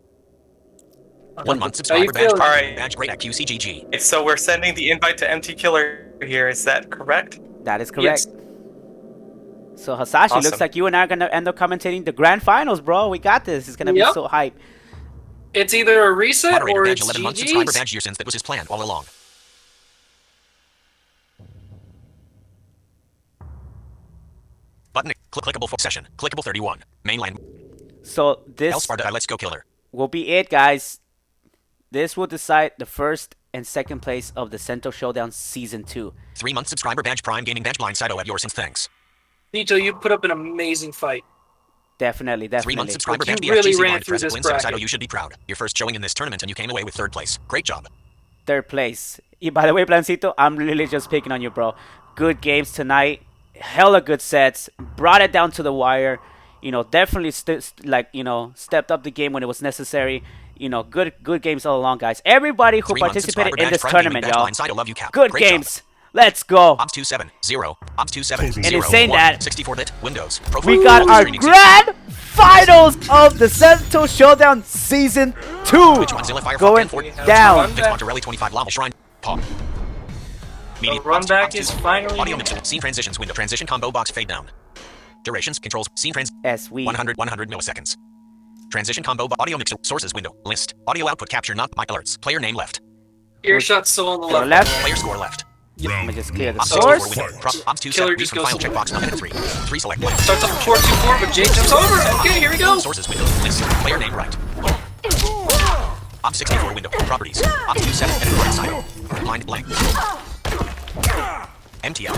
1 month subscriber badge, badge, great at QCGG. So we're sending the invite to MtlKiller here, is that correct? That is correct. Yes. So Hasashi, looks like you and I are gonna end up commentating the grand finals, bro. We got this. It's gonna be so hype. It's either a reset Moderator or badge, it's 11 month GG's. subscriber badge, YourSins, that was his plan all along. Button, clickable for session, clickable 31, mainline. So this Elsparta, let's go killer. Will be it, guys. This will decide the first and second place of the Sento Showdown Season 2. 3 month subscriber badge, Prime Gaming badge, blind Sito at YourSins, thanks. Sito, you put up an amazing fight. Definitely. 3 month subscriber badge, you really ran through this bracket. Sito, you should be proud. Your first showing in this tournament and you came away with 3rd place. Great job. 3rd place. By the way, Blancito, I'm really just picking on you, bro. Good games tonight. Hella good sets. Brought it down to the wire. You know, definitely stepped up the game when it was necessary. You know, good games all along, guys. Everybody who participated in this tournament, y'all. Good games. Let's go. Obs 270. Obs 270. And in saying that, 64-bit Windows. We got our grand finals of the Sento Showdown Season 2 going down. Vince Monterelli 25 Lava Shrine. Pop. The run back is finally. Audio mixer. Scene transitions window. Transition combo box fade down. Durations, controls, scene 100 milliseconds. Transition combo audio mixer. Sources window. List. Audio output capture not my alerts. Player name left. Earshot still on the left. Player score left. Let me just clear the source. Killer just goes checkbox not 3. 3 select blank. Starts off 4-2-4, but Jay jumps over. Okay, here we go. Sources window. List. Player name right. Obs 64 window. Properties. Obs 27 edit right side. Blind blank. MTL.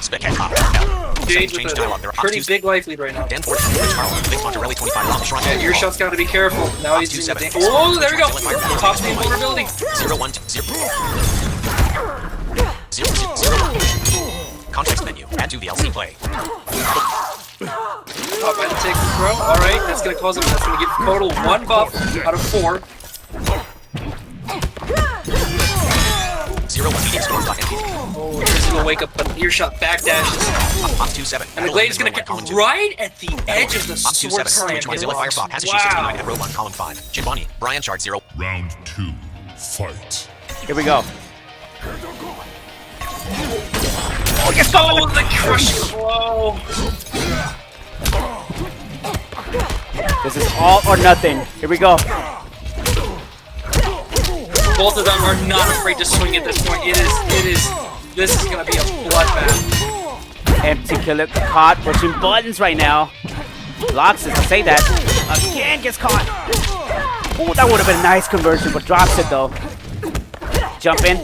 Spec head hop. Jade with a pretty big life lead right now. Dan Ford, Rich Carl, Vince Monterelli 25 Lava Shrine. Yeah, Earshot's got to be careful. Now he's doing the oh, there we go. Top speed vulnerability. 0-1 0. Context menu. Add to VLC play. Top end take the throw. All right, that's gonna cause him. That's gonna give total 1 buff out of 4. 0-1 medium storm. Oh, he's gonna wake up, but Earshot backdashes. Obs 27. And the blade is gonna get right at the edge of the sword slam. Mozilla Firefox. HasashiFGC at row 1, column 5. Chibani. Brian Chart 0. Round 2. Fight. Here we go. Oh, yes! Oh, the crush blow. This is all or nothing. Here we go. Both of them are not afraid to swing at this point. This is gonna be a bloodbath. MtlKiller caught pushing buttons right now. Blocks it to say that. Again gets caught. Oh, that would have been a nice conversion, but drops it though. Jump in.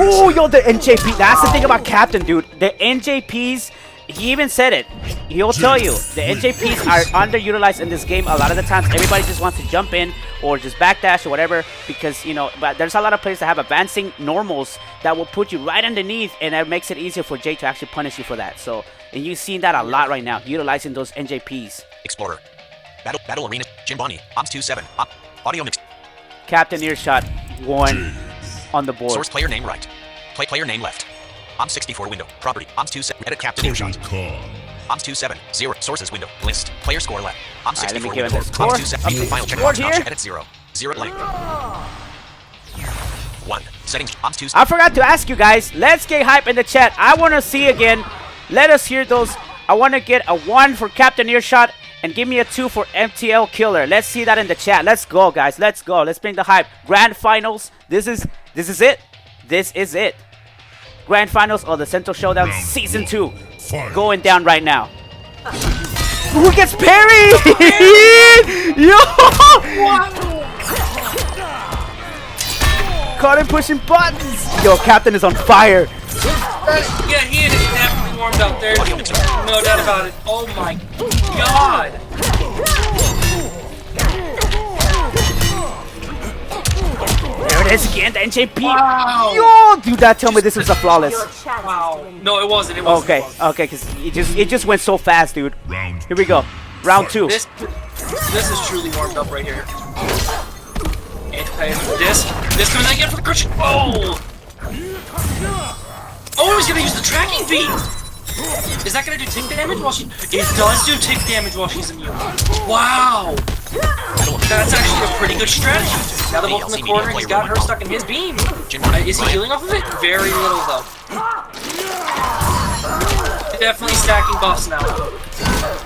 Oh, yo, the NJP. That's the thing about Captain, dude. The NJPs, he even said it. He'll tell you, the NJPs are underutilized in this game. A lot of the times, everybody just wants to jump in, or just backdash or whatever, because, you know, but there's a lot of players that have advancing normals that will put you right underneath, and that makes it easier for Jay to actually punish you for that. So, and you've seen that a lot right now, utilizing those NJPs. Explorer. Battle Arena. Jimbani. Ops 2-7. Audio mix. Captain Earshot 1 on the board. Source player name right. Player name left. Ops 64 window. Property. Ops 2-7. Edit Captain Earshot. Ops 2-7. 0. Sources window. List. Player score left. Ops 64 window. Ops 2-7. Final check. Ops edit 0. 0 blank. 1. Settings. Ops 2. I forgot to ask you guys. Let's get hype in the chat. I want to see again. Let us hear those. I want to get a 1 for Captain Earshot and give me a 2 for MtlKiller. Let's see that in the chat. Let's go, guys. Let's go. Let's bring the hype. Grand finals. This is it. This is it. Grand finals of the Sento Showdown Season 2 going down right now. Who gets parried? Yo! Caught him pushing buttons. Yo, Captain is on fire. Yeah, he is definitely warmed up. There's no doubt about it. Oh my god. There it is again, the NJP. Wow. Yo, dude, that tell me this was a flawless. Wow. No, it wasn't. It wasn't. Okay, because it just went so fast, dude. Here we go. Round 2. This is truly warmed up right here. This coming again for the crush. Oh! Oh, I was gonna use the tracking beam! Is that gonna do tick damage while she... It does do tick damage while she's immune. Wow! That's actually a pretty good strategy. Now they're both in the corner, he's got her stuck in his beam. Is he healing off of it? Very little, though. Definitely stacking buffs now.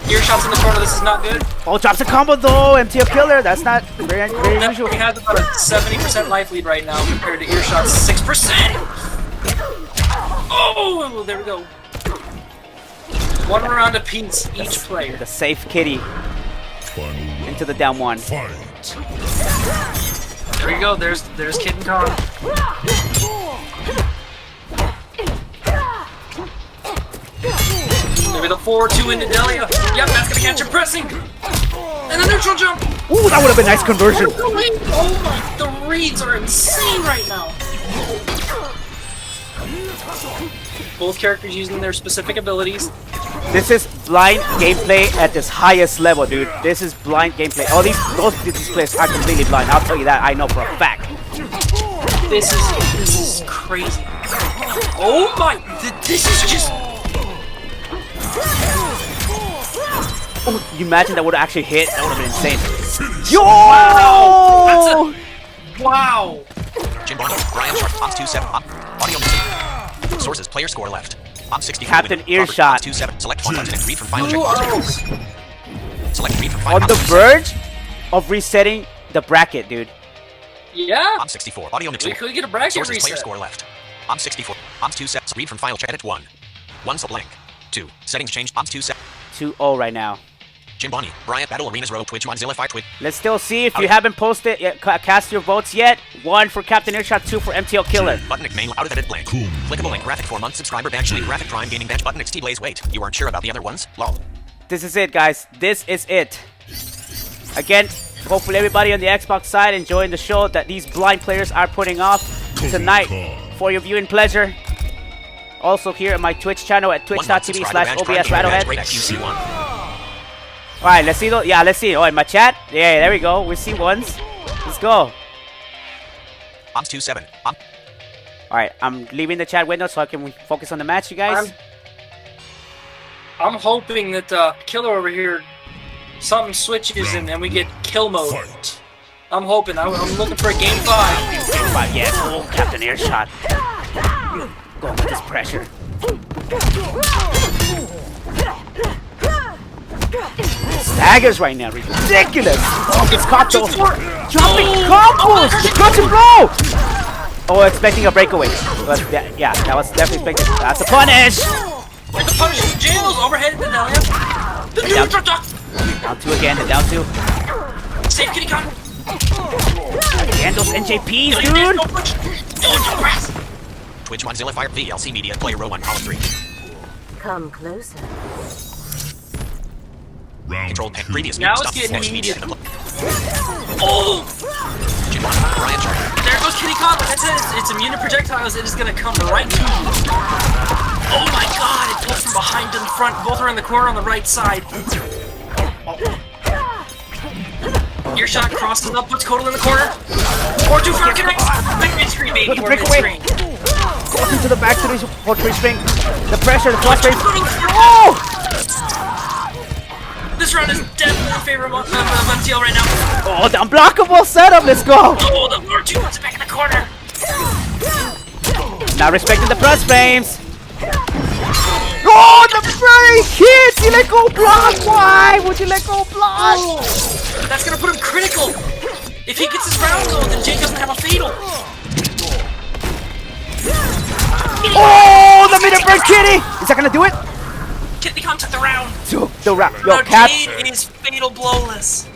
Earshot's in the corner, this is not good. Oh, drops a combo, though. MtlKiller, that's not very usual. He has about a 70% life lead right now compared to Earshot's 6%. Oh, there we go. 1 round apiece each player. The safe kitty into the down 1. There we go. There's Kid and Kong. Maybe the 4-2 into Delia. Yep, that's gonna catch him pressing. And the neutral jump. Ooh, that would have been a nice conversion. Oh my, the reads are insane right now. Both characters using their specific abilities. This is blind gameplay at its highest level, dude. This is blind gameplay. Oh, these players are completely blind. I'll tell you that. I know for a fact. This is crazy. Oh my! This is just. Oh, you imagine that would have actually hit? That would have been insane. Yo! Wow! That's a. Wow! Jimbani, Brian Sharp, Ops 2-7, Audio. Sources, player score left. Ops 60. Captain Earshot. 2-7. Select one button and read from final check. Select read from final. On the verge of resetting the bracket, dude. Yeah. Ops 64. Audio mixer. We could get a bracket Sources, reset. player score left. Ops 64. Ops 2-7. Read from final check. Edit 1. 1 so blank. 2. Settings changed. Ops 2-7. 2-0 right now. Jimbani, Bryant, Battle Arenas Row, Twitch, Mozilla, Fire, Twitch. Let's still see if you haven't posted yet, cast your votes yet. 1 for Captain Earshot, 2 for MtlKiller. Button main out of edit blank. Clickable link, graphic 4-month subscriber badge link, graphic prime gaming badge button XT Blaze. Wait, you aren't sure about the other ones? Lol. This is it, guys. This is it. Again, hopefully everybody on the Xbox side enjoying the show that these blind players are putting off tonight for your viewing pleasure. Also here at my Twitch channel at twitch.tv/OBSRattlehead. Alright, let's see those. Yeah, let's see. Oh, in my chat? Yeah, there we go. We see ones. Let's go. Ops 2-7. Alright, I'm leaving the chat window so I can focus on the match, you guys. I'm hoping that Killer over here, something switches and we get kill mode. I'm hoping. I'm looking for a game 5. Game 5, yes. Oh, Captain Earshot. Going with this pressure. Staggers right now, ridiculous! Oh, it's caught though. Jumping combos! The clutch and blow! Oh, expecting a breakaway. But yeah, that was definitely expected. That's a punish! The punish in jails, overhead into Delia. The neutral duck! Down 2 again, and down 2. Save Kitty Con! Again, those NJPs, dude! Twitch, Mozilla, Fire, VLC Media, Player Row 1, Column 3. Come closer. Control pen, previous now stop, it's getting media. Oh! There goes Kitty Kombat. That's it. It's immune to projectiles. It is going to come right to you. Oh my god. It pulls from behind to the front. Both are in the corner on the right side. Earshot crosses up. Puts Kotal in the corner. 4-2 for connects. Mid-screen, baby. Or mid-screen. Into the back to the 4-3 string. The pressure, the cross range. Oh! This round is definitely in favor of MTL right now. Oh, the unblockable setup. Let's go. Oh, the 4-2 puts it back in the corner. Not respecting the press frames. Oh, the break hits! He let go block! Why would you let go block? Oh, that's gonna put him critical! If he gets his round though, then Jake doesn't have a fatal! Oh, the minute break kitty! Is that gonna do it? Kitty Kom took the round! Took the round. Yo, Now Cap. Jade is fatal blowless!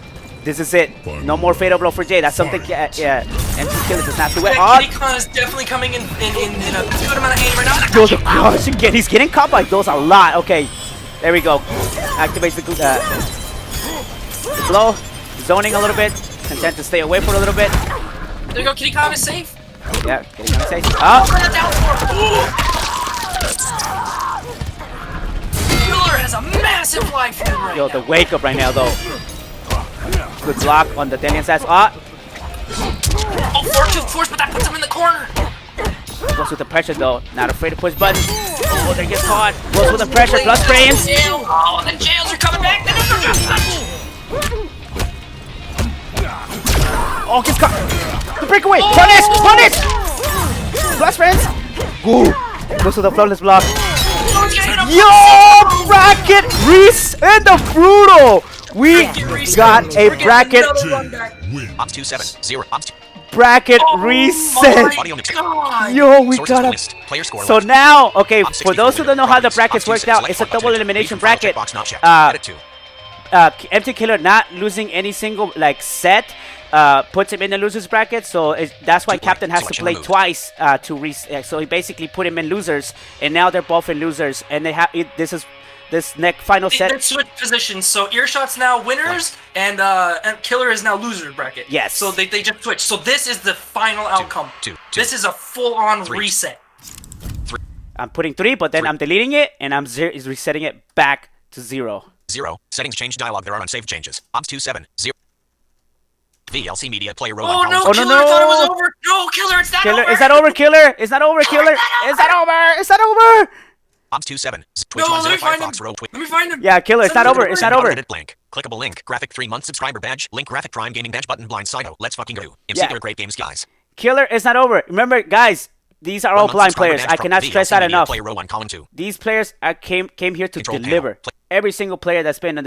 This is it. No more fatal blow for Jade. That's something, yeah. MtlKiller does not do it. Yeah, Kitty Kom is definitely coming in a good amount of aim right now. Goes gosh, again. He's getting caught by those a lot. Okay, there we go. Activates the blow. Zoning a little bit. Content to stay away for a little bit. There you go, Kitty Kom is safe. Yeah, Kitty Kom is safe. Oh. Killer has a massive life right Yo, the wake up right now though. Good block on the Delian stats. Ah! Oh, 4-2 force, but that puts him in the corner. Goes with the pressure though. Not afraid to push buttons. Oh, there gets caught. Goes with the pressure. Plus frames. Oh, the jails are coming back. Oh, gets caught. The breakaway. Punish! Punish! Plus frames. Ooh. Goes with the flawless block. Yo! Bracket Reese and the Brutal! We got a bracket. Ops 2-7-0. Ops bracket reset. Yo, we got a. So now, okay, for those who don't know how the brackets worked out, it's a double elimination bracket. MtlKiller not losing any single like set puts him in the losers bracket, so that's why Captain has to play twice to reset. So he basically put him in losers, and now they're both in losers, and they have this next final set. They switch positions, so Earshot's now winners, and Killer is now loser bracket. Yes. So they just switch. So this is the final outcome. This is a full-on reset. I'm putting 3, but then I'm deleting it, and I'm resetting it back to 0. 0. Settings change dialog. There are unsaved changes. Ops 2-7-0. VLC Media Player Row. Oh no, Killer, I thought it was over. No, Killer, it's not Killer, over. Is that over, Killer? Is that over, Killer? Is that over? Is that over? Ops 2-7. No, let me find him. Let me find him. Yeah, Killer, it's not over. It's not over. Blank. Clickable link. Graphic 3-month subscriber badge. Link graphic Prime Gaming badge button blind Sito. Let's fucking go. MtlKiller great games, guys. Killer, it's not over. Remember, guys, these are all blind players. I cannot stress that enough. These players came here to deliver. Every single player that's been in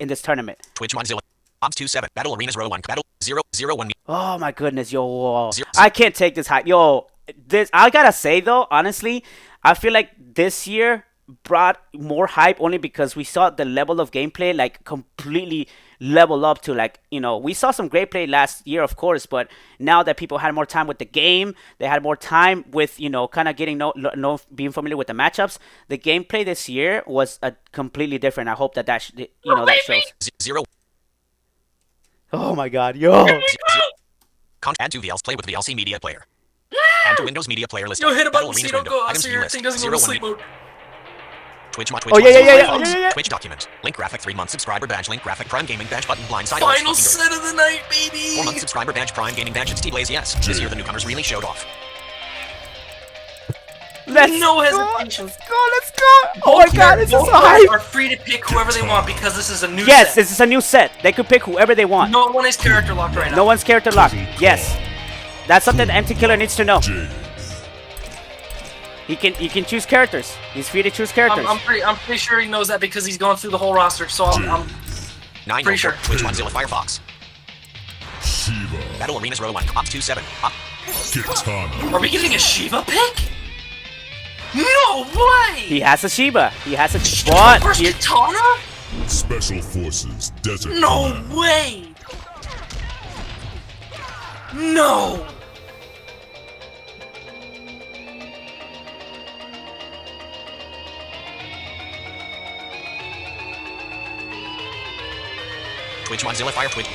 this tournament. Twitch Mozilla. Ops 2-7. Battle Arenas Row 1. Battle 0-0-1. Oh my goodness, yo. I can't take this hype. Yo, I gotta say though, honestly, I feel like this year brought more hype only because we saw the level of gameplay like completely level up to like, you know, we saw some great play last year, of course, but now that people had more time with the game, they had more time with, you know, kind of getting being familiar with the matchups. The gameplay this year was completely different. I hope that that shows. 0. Oh my god, yo! Add to VL's play with VLC Media Player. Add to Windows Media Player list. Yo, hit a button so you don't go so your thing doesn't go to sleep mode. Twitch. Oh yeah. Twitch document. Link graphic 3-month subscriber badge. Link graphic Prime Gaming badge button blind side. Final set of the night, baby! 4-month subscriber badge Prime Gaming badge. It's T-Blaze, yes. This year the newcomers really showed off. No hesitation. Let's go. Oh my god, this is so hype. Are free to pick whoever they want because this is a new set. Yes, this is a new set. They could pick whoever they want. No one is character locked right now. No one's character locked. Yes. That's something MtlKiller needs to know. He can choose characters. He's free to choose characters. I'm pretty sure he knows that because he's going through the whole roster, so I'm pretty sure. Twitch Mozilla Firefox. Battle Arenas Row 1. Ops 2-7. Are we getting a Shiva pick? No way! He has a Shiva. He has a what? Kitana? Special Forces Desert. No way! No! Twitch Mozilla Fire Twitch.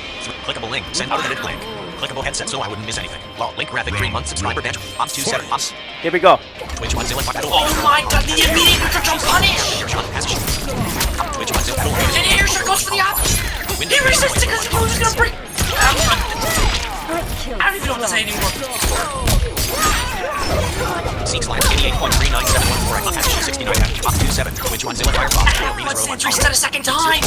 Clickable link. Send out a link. Clickable headset so I wouldn't miss anything. Lol. Link graphic 3-month subscriber badge. Ops 27 ops. Here we go. Twitch Mozilla Fire. Oh my god, the immediate neutral punish! Twitch Mozilla Fire. And Earshot goes for the opposite. He resisted because he was gonna break. I don't even know what to say anymore. C/88.3971 69 Ops 27. Twitch Mozilla Fire. Let's reset a second time.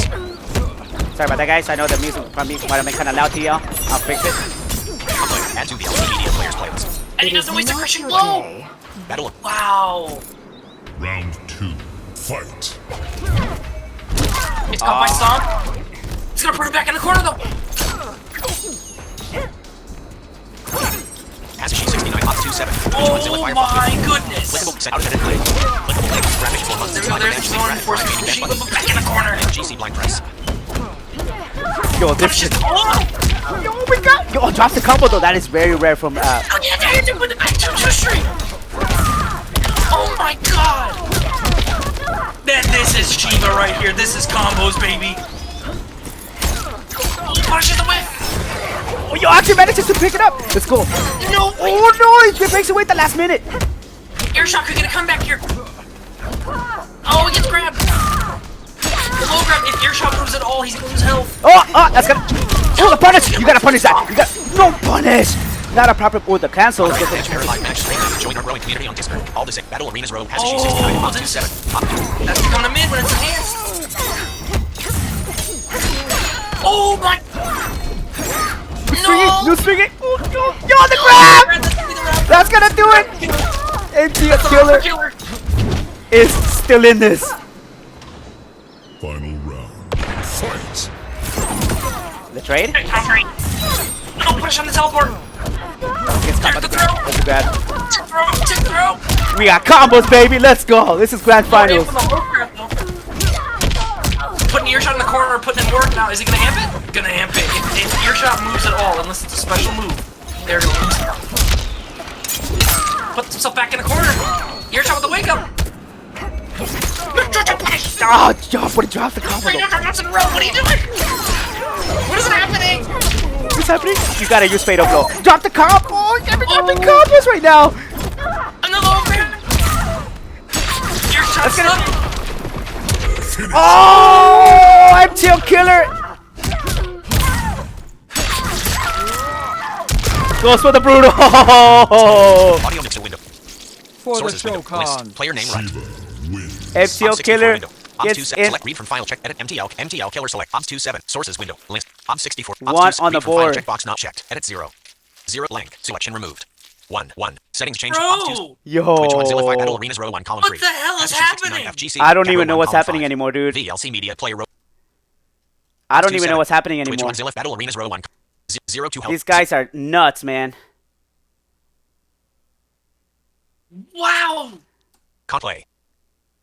Sorry about that, guys. I know the music probably might have been kind of loud to y'all. I'll fix it. Add to the LC Media Players playlist. And he doesn't waste a crushing blow. Battle. Wow. Round 2. Fight. It's got my song. It's gonna put him back in the corner though. HasashiFGC Ops 27. Oh my goodness. Clickable set out of play. Clickable link. Graphic 4 months. There we go. There's the one for Sushi. Back in the corner. GC blind press. Yo, this shit. Oh my god! Yo, drops the combo though. That is very rare from. Oh yeah, there you with the back 2-2 streak. Oh my god! This is Shiva right here. This is combos, baby. Oh, punishes the whip. Oh, yo, actually manages to pick it up. Let's go. No. Oh no! He breaks away at the last minute. Earshot could get a comeback here. Oh, he gets grabbed. The low grab. If Earshot moves at all, he's gonna lose health. Oh, that's gonna. Oh, the punish! You gotta punish that. You got no punish. Not a proper. Oh, the cancel. Join our growing community on Discord. All the sick Battle Arenas Row. HasashiFGC Ops 27. That's becoming a mid when it's enhanced. Oh my! No stringing. Oh no! Yo, the grab! That's gonna do it. MtlKiller is still in this. Final round. Fight. The trade? No, push on the teleport. There's the throw. That's bad. Tick throw. We got combos, baby. Let's go. This is grand finals. Putting Earshot in the corner, putting in work now. Is he gonna amp it? Gonna amp it. If Earshot moves at all, unless it's a special move, they're gonna lose it. Puts himself back in the corner. Earshot with the wake up. Oh, Joff, what dropped the combo? What are you doing? What is happening? What's happening? You gotta use Fatal Blow. Drop the combo! You're dropping combos right now! Another open! Earshot's up! Oh! MtlKiller! Goes for the brutal! Audio mixer window. For Sources the show window. List. Player name right. MtlKiller gets in. Select read from file check edit MtlKiller select Ops 27 sources window list Ops 64 one on the board checkbox not checked edit 0 blank selection removed 1 settings changed Bro! Yo, Twitch Mozilla Fire Battle Arenas row 1 column 3 what the hell is happening? I don't even know what's happening anymore, dude. VLC Media Player row I don't even know what's happening anymore. Twitch Mozilla Battle Arenas row 1 0 2 health. These guys are nuts, man. Wow! Can't play.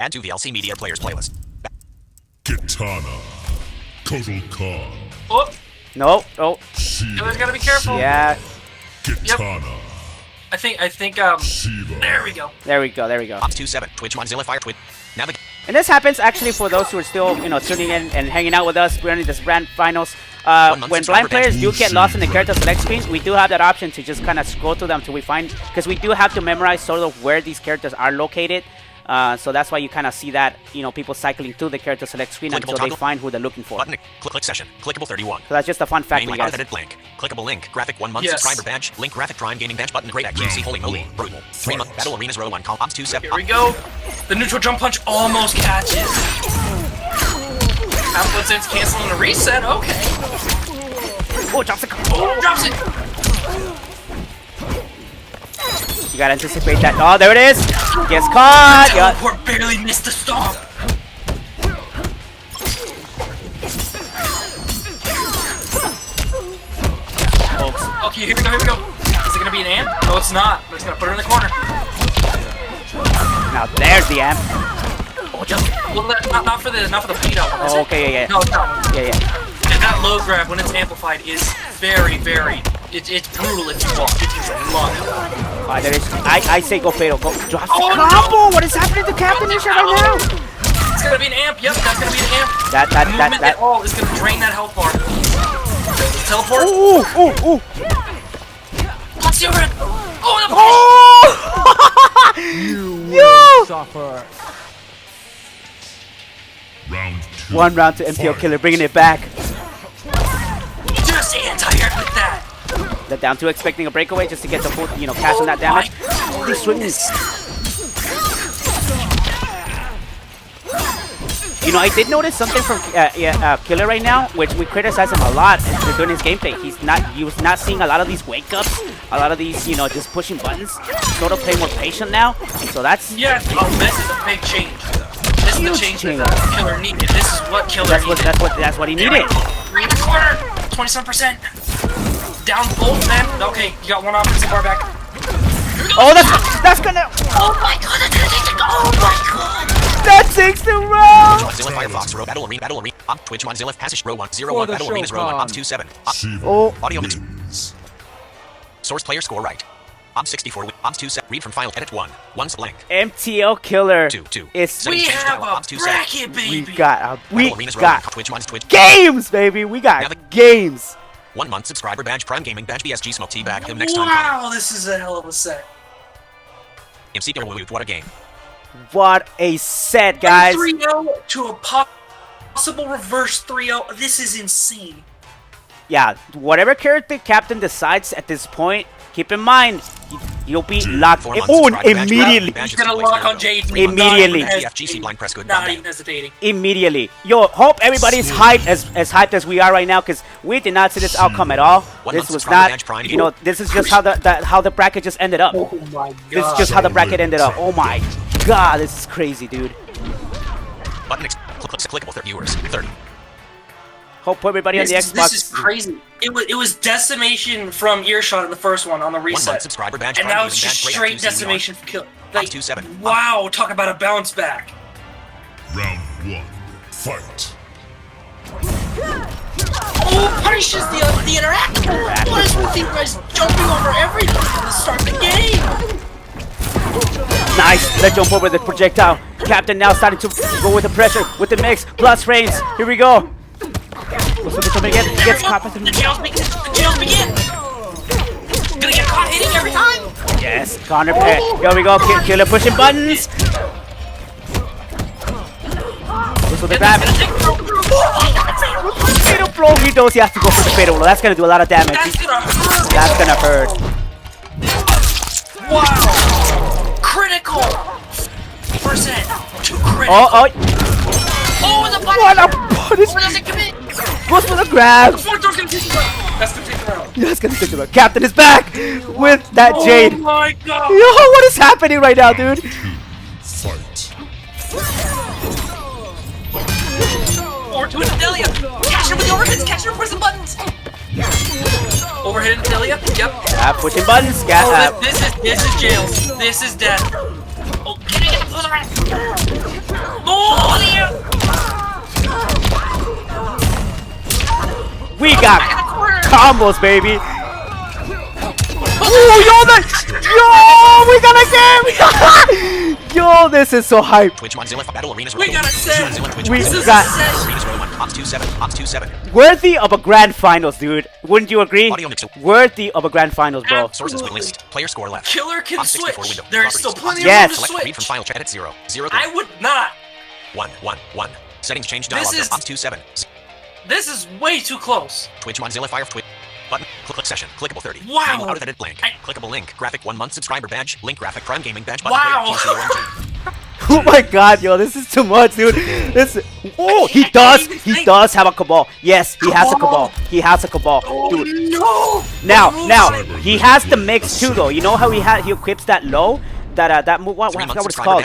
Add to VLC Media Players playlist. Kitana. Total Khan. Oh! No, oh. Killer's gotta be careful. Yeah. Kitana. Yep. I think, there we go. There we go. Ops 27 Twitch Mozilla Fire Twitch. Navigate. And this happens actually for those who are still, tuning in and hanging out with us during this grand finals. When blind players do get lost in the character select screen, we do have that option to just kind of scroll through them till we find, because we do have to memorize sort of where these characters are located. So that's why you kind of see that, people cycling through the character select screen until they find who they're looking for. Button, click session, clickable 31. So that's just a fun fact, you guys. Blank. Clickable link, graphic 1 month subscriber badge, link graphic prime gaming badge button, great accuracy, holy moly, brutal. 3 month Battle Arenas row 1 Ops 27. Here we go. The neutral jump punch almost catches. Outputs canceling the reset, okay. Oh, drops it. Oh, drops it. You gotta anticipate that. Oh, there it is. Gets caught. Teleport barely missed the stomp. Okay, here we go. Is it gonna be an amp? No, it's not. But it's gonna put her in the corner. Now there's the amp. Oh, just well, not for the beat up one. Oh, okay, yeah. No, it's not. Yeah. And that low grab when it's amplified is very, it's brutal if you walk. It takes a lot. Alright, there is. I say go fatal. Go. Drop the combo. No. What is happening to Captain Isha right now? It's gonna be an amp. Yep, that's gonna be an amp. That all is gonna drain that health bar. teleport. Ooh. Let's see over it. Oh, the You will suffer. Round 2. 1 round to MtlKiller, bringing it back. Just anti-air with that. The down 2 expecting a breakaway just to get the full, cash on that damage. These swings. I did notice something from Killer right now, which we criticize him a lot during his gameplay. He was not seeing a lot of these wake ups, a lot of these, just pushing buttons. Sort of play more patient now. So that's this is a big change. This is the change that Killer needed. This is what Killer needed. That's what he needed. Right in the corner, 27%. Down both men. Okay, you got one offensive bar back. Oh, that's gonna. Oh my god, that's gonna take the. Oh my god. That takes the round! Mozilla Firefox, Row Battle Arena, Twitch Mozilla, Hasash, Row 1, 0 1, Battle Arenas, Row 1, Ops 2 7. Audio mix. Source player score right. Ops 64, Ops 2 7. Read from file, edit 1. 1's blank. MtlKiller 2. We have a bracket, baby! We got Twitch, games, baby! We got games! 1 month subscriber badge, Prime Gaming badge, BSG Smoke Tea bag, him next time. Wow, this is a hell of a set. Sito, what a game. What a set, guys! 3-0 to a possible reverse 3-0. This is insane. Yeah, whatever character captain decides at this point, keep in mind, you'll be locked. Immediately. He's gonna lock on Jade. Immediately. Not even hesitating. Immediately. Yo, hope everybody's hyped as hyped as we are right now, because we did not see this outcome at all. This was not, this is just how the bracket just ended up. Oh my god. This is just how the bracket ended up. Oh my god, this is crazy, dude. Button clickable 30 viewers. 30. Hope everybody on the Xbox. This is crazy. It was decimation from Earshot in the first one on the reset. Subscriber badge, and now it's just straight decimation from Kill. Like, wow, talk about a bounce back. Round 1. Fight. Oh, punishes the interactable. What is with you guys jumping over everything to start the game? Nice. Let's jump over the projectile. Captain now starting to go with the pressure, with the mix, plus frames. Here we go. What's the coming again? He gets caught. The jails begin. Gonna get caught hitting every time. Yes, Connor. Here we go. Killer pushing buttons. What's the grab? Fatal blow. He knows he has to go for the fatal blow. That's gonna do a lot of damage. That's gonna hurt. Wow. Critical. Percent. Too critical. Oh, the button. What a punish. What does it commit? What's for the grab? That's gonna take the round. That's gonna take the round. Captain is back with that Jade. Oh my god. Yo, what is happening right now, dude? Fight. Over to Delia. Catch her with the overheads. Catch her, press the buttons. Overhead and Delia. Yep. Pushing buttons. This is jails. This is death. Oh, can I get the rest? Oh, yeah. We got combos, baby. Oh, we got a game. Yo, this is so hype. Twitch Mozilla Battle Arenas. We got a set. Ops 2 7. Ops 2 7. Worthy of a grand finals, dude. Wouldn't you agree? Worthy of a grand finals, bro. Sources list. Player score left. Killer can switch. There's still plenty of room to switch. Read from file chat at 0. 0. I would not. 1. Settings change dialog. Ops 2 7. This is way too close. Twitch Mozilla Fire Twitch. Button. Click session. Clickable 30. Wow. Out of edit blank. Clickable link. Graphic 1 month subscriber badge. Link graphic Prime Gaming badge. Button. Wow. Oh my god, yo, this is too much, dude. He does have a cabal. Yes, he has a cabal. He has a cabal, dude. No. Now, he has the mix too, though. You know how he equips that low? That move, what it's called?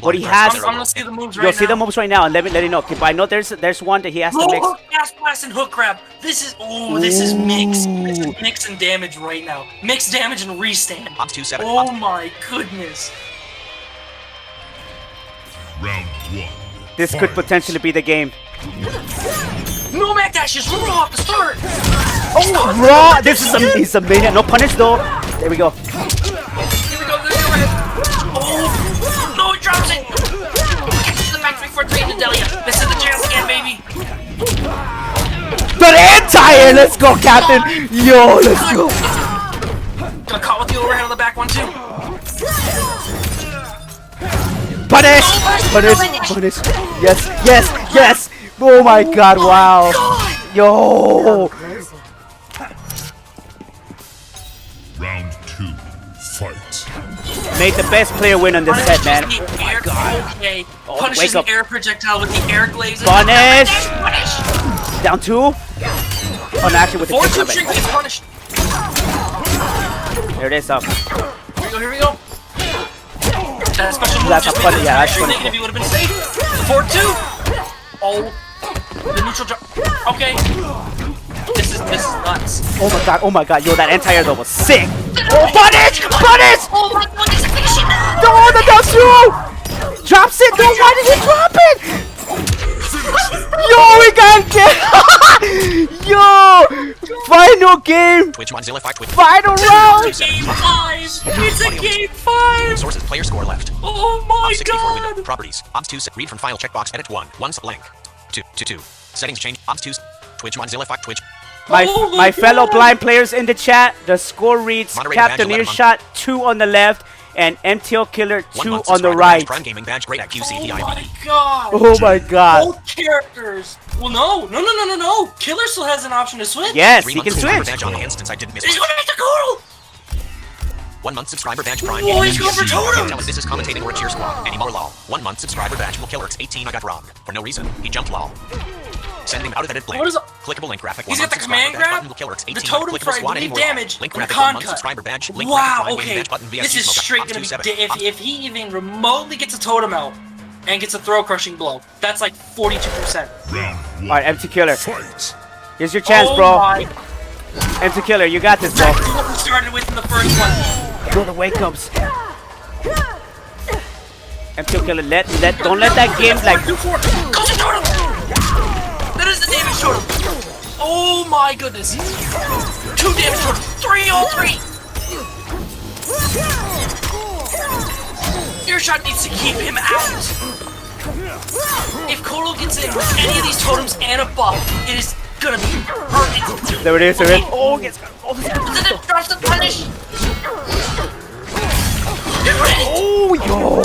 What he has. I'm gonna see the moves right now. You'll see the moves right now, and let me know. But I know there's one that he has to mix. Hook, gas blast, and hook grab. This is mix. This is mix and damage right now. Mix damage and restand. Ops 2 7. Oh my goodness. Round 1. This could potentially be the game. No Mac dashes. Raw off the start. Oh, raw. He's a minion. No punish though. There we go. Oh, no, he drops it! Catches the back 3-4-3 into Delia. This is the chance again, baby. The end! Tired. Let's go, Captain. Yo, let's go. Got caught with the overhand on the back one, too. Punish! Punish! Yes, yes, yes! Oh my god, wow! Yo! Round 2, fight. Made the best player win on this set, man. Oh my god. Okay. Punishes an air projectile with the air glazes. Punish! Down 2? Oh, no, actually with the 4-2 trick is punished. There it is, up. Here we go. That special move just made it negative, he would have been safe. 4-2. Oh, the neutral drop. Okay. This is nuts. Oh my god, yo, that anti-air though was sick. Oh, punish! Punish! Oh my god, this is finishing now. No, the down 2! Drops it! No, why did he drop it? Yo, we got it! Yo! Final game! Final round! It's a game 5! It's a game 5! Sources, player score left. Oh my 64 window. god! Properties. Odds 2. Read from file checkbox. Edit 1. 1 blank. 2. Settings change. Odds 2. Twitch Mozilla 5. Twitch. My fellow blind players in the chat, the score reads Captain Earshot 2 on the left and MtlKiller 2 on the right. Prime Gaming badge great at QC. Oh my god! Oh my god! Both characters! Well, no! Killer still has an option to switch! Yes, he can switch! Badge on the instance I didn't miss. He's going to Coral! 1 month subscriber badge Prime. Oh, he's going for totems! Tell us this is commentating or a cheer squad. Any more lol. 1 month subscriber badge will kill X 18. I got robbed. For no reason. He jumped lol. Send him out of edit blank. What is it? Clickable link graphic. He's got the command grab, the totem for I believe damage, and the con cut. Wow, okay. This is straight gonna be if he even remotely gets a totem out and gets a throw crushing blow, that's like 42%. Alright, MtlKiller. Here's your chance, bro. MtlKiller, you got this, bro. That's what we started with in the first one. Go the wake ups. MtlKiller, don't let that game like. That is the damage totem. Oh my goodness. 2 damage totems. 303. Earshot needs to keep him out. If Kotal gets in with any of these totems and a buff, it is gonna be perfect. There it is, there it is. Oh, gets. Drops the punish. Oh, yo.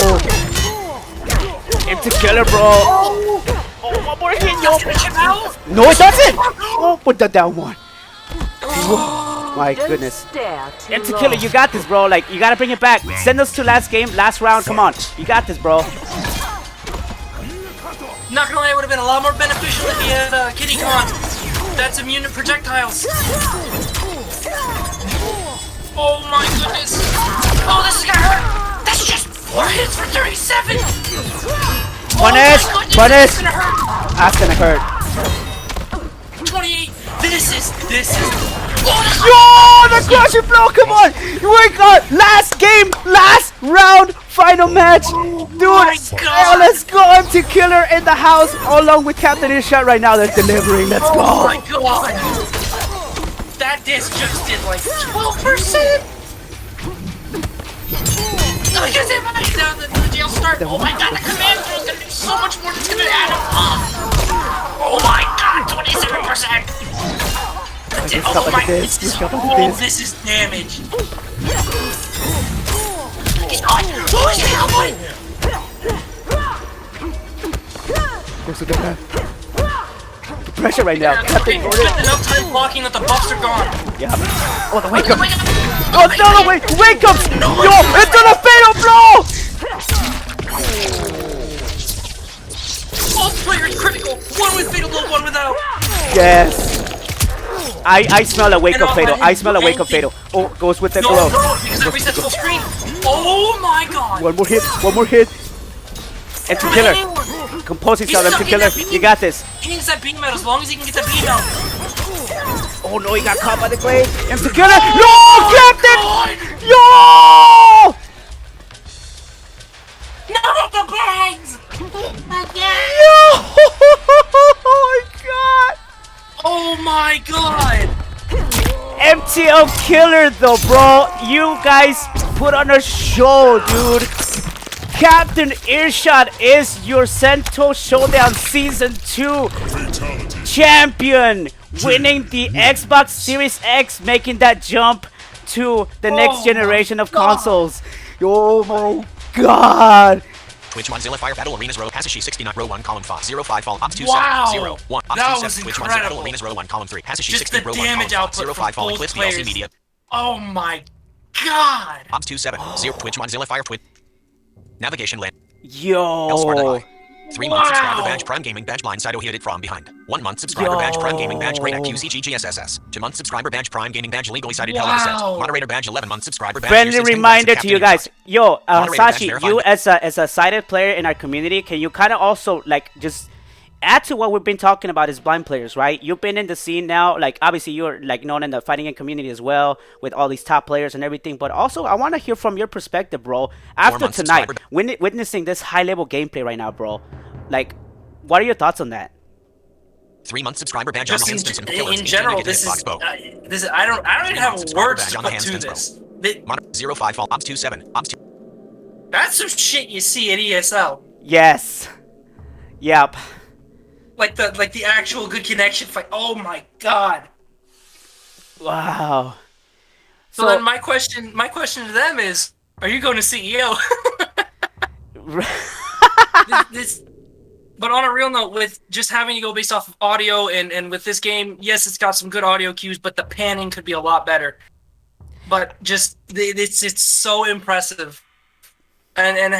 MtlKiller, bro. Oh, one more hit, yo. No, it doesn't. Oh, put that down 1. Oh, my goodness. MtlKiller, you got this, bro. Like, you gotta bring it back. Send us to last game, last round. Come on. You got this, bro. Not gonna lie, it would have been a lot more beneficial if he had Kitty Con. That's immune to projectiles. Oh my goodness. Oh, this is gonna hurt. That's just 4 hits for 37. Punish! Punish! That's gonna hurt. 28. This is. Yo, the crushing blow! Come on! We got last game, last round, final match, dude. Oh, let's go! MtlKiller in the house, along with Captain Earshot right now. They're delivering. Let's go! Oh my god! That disc just did like 12%. Oh, you see the jail start. Oh my god, the command is gonna do so much more. It's gonna add up. Oh my god, 27%. Oh my, this is damage. He's gone. Oh, he's gone. Pressure right now. Okay, we spent enough time blocking that the buffs are gone. Yeah. Oh, the wake up. Oh, no, wake up. Yo, it's on a fatal blow. Both players critical. One with fatal blow, one without. Yes. I smell a wake up fatal. I smell a wake up fatal. Oh, goes with the glow. No, because that resets full screen. Oh my god. One more hit. MtlKiller. Compose yourself, MtlKiller. You got this. He needs that beam out as long as he can get that beam out. Oh no, he got caught by the glade. MtlKiller. No, Captain. Yo. No, the bags. Yo. Oh my god. MtlKiller though, bro. You guys put on a show, dude. Captain Earshot is your Sento Showdown Season 2 champion winning the Xbox Series X, making that jump to the next generation of consoles. Oh my god. Twitch Mozilla Fire Battle Arenas Row Hasashi69 Row 1 Column 5 0 5 Fall Ops 2 Wow. 7 0 1 Ops That 2 was 7 Twitch Mozilla incredible. Battle Arenas Row 1 Column 3 Just Hasashi60 the Row 1 damage Column 5 output 0 from 5 Fall both Eclipse players. DLC Media Oh my god. Ops 2 7 0 Twitch Mozilla Fire Twitch Navigation Land Yo. 3 month subscriber badge Prime Gaming badge blind Sito hit it from behind 1 month subscriber badge Prime Gaming badge Great QCGGSSS 2 month subscriber badge Prime Gaming badge legally cited hell of a set moderator badge 11 month subscriber badge Friendly YourSins reminder to you guys. Yo, Moderator Sashi, badge you verified. as a sighted player in our community, can you kind of also like just add to what we've been talking about as blind players, right? You've been in the scene now, like obviously you're like known in the fighting game community as well with all these top players and everything, but also I want to hear from your perspective, bro. After tonight, witnessing this high level gameplay right now, bro, like what are your thoughts on that? 3 month subscriber badge Just on the Hands in general, this is I don't even have words to put to this. 0 5 Fall Ops 2 7 Ops 2 That's some shit you see at ESL. Yes. Yep. Like the actual good connection fight. Oh my god. Wow. So then my question to them is, are you going to CEO? But on a real note, with just having to go based off of audio and with this game, yes, it's got some good audio cues, but the panning could be a lot better. But just it's so impressive, and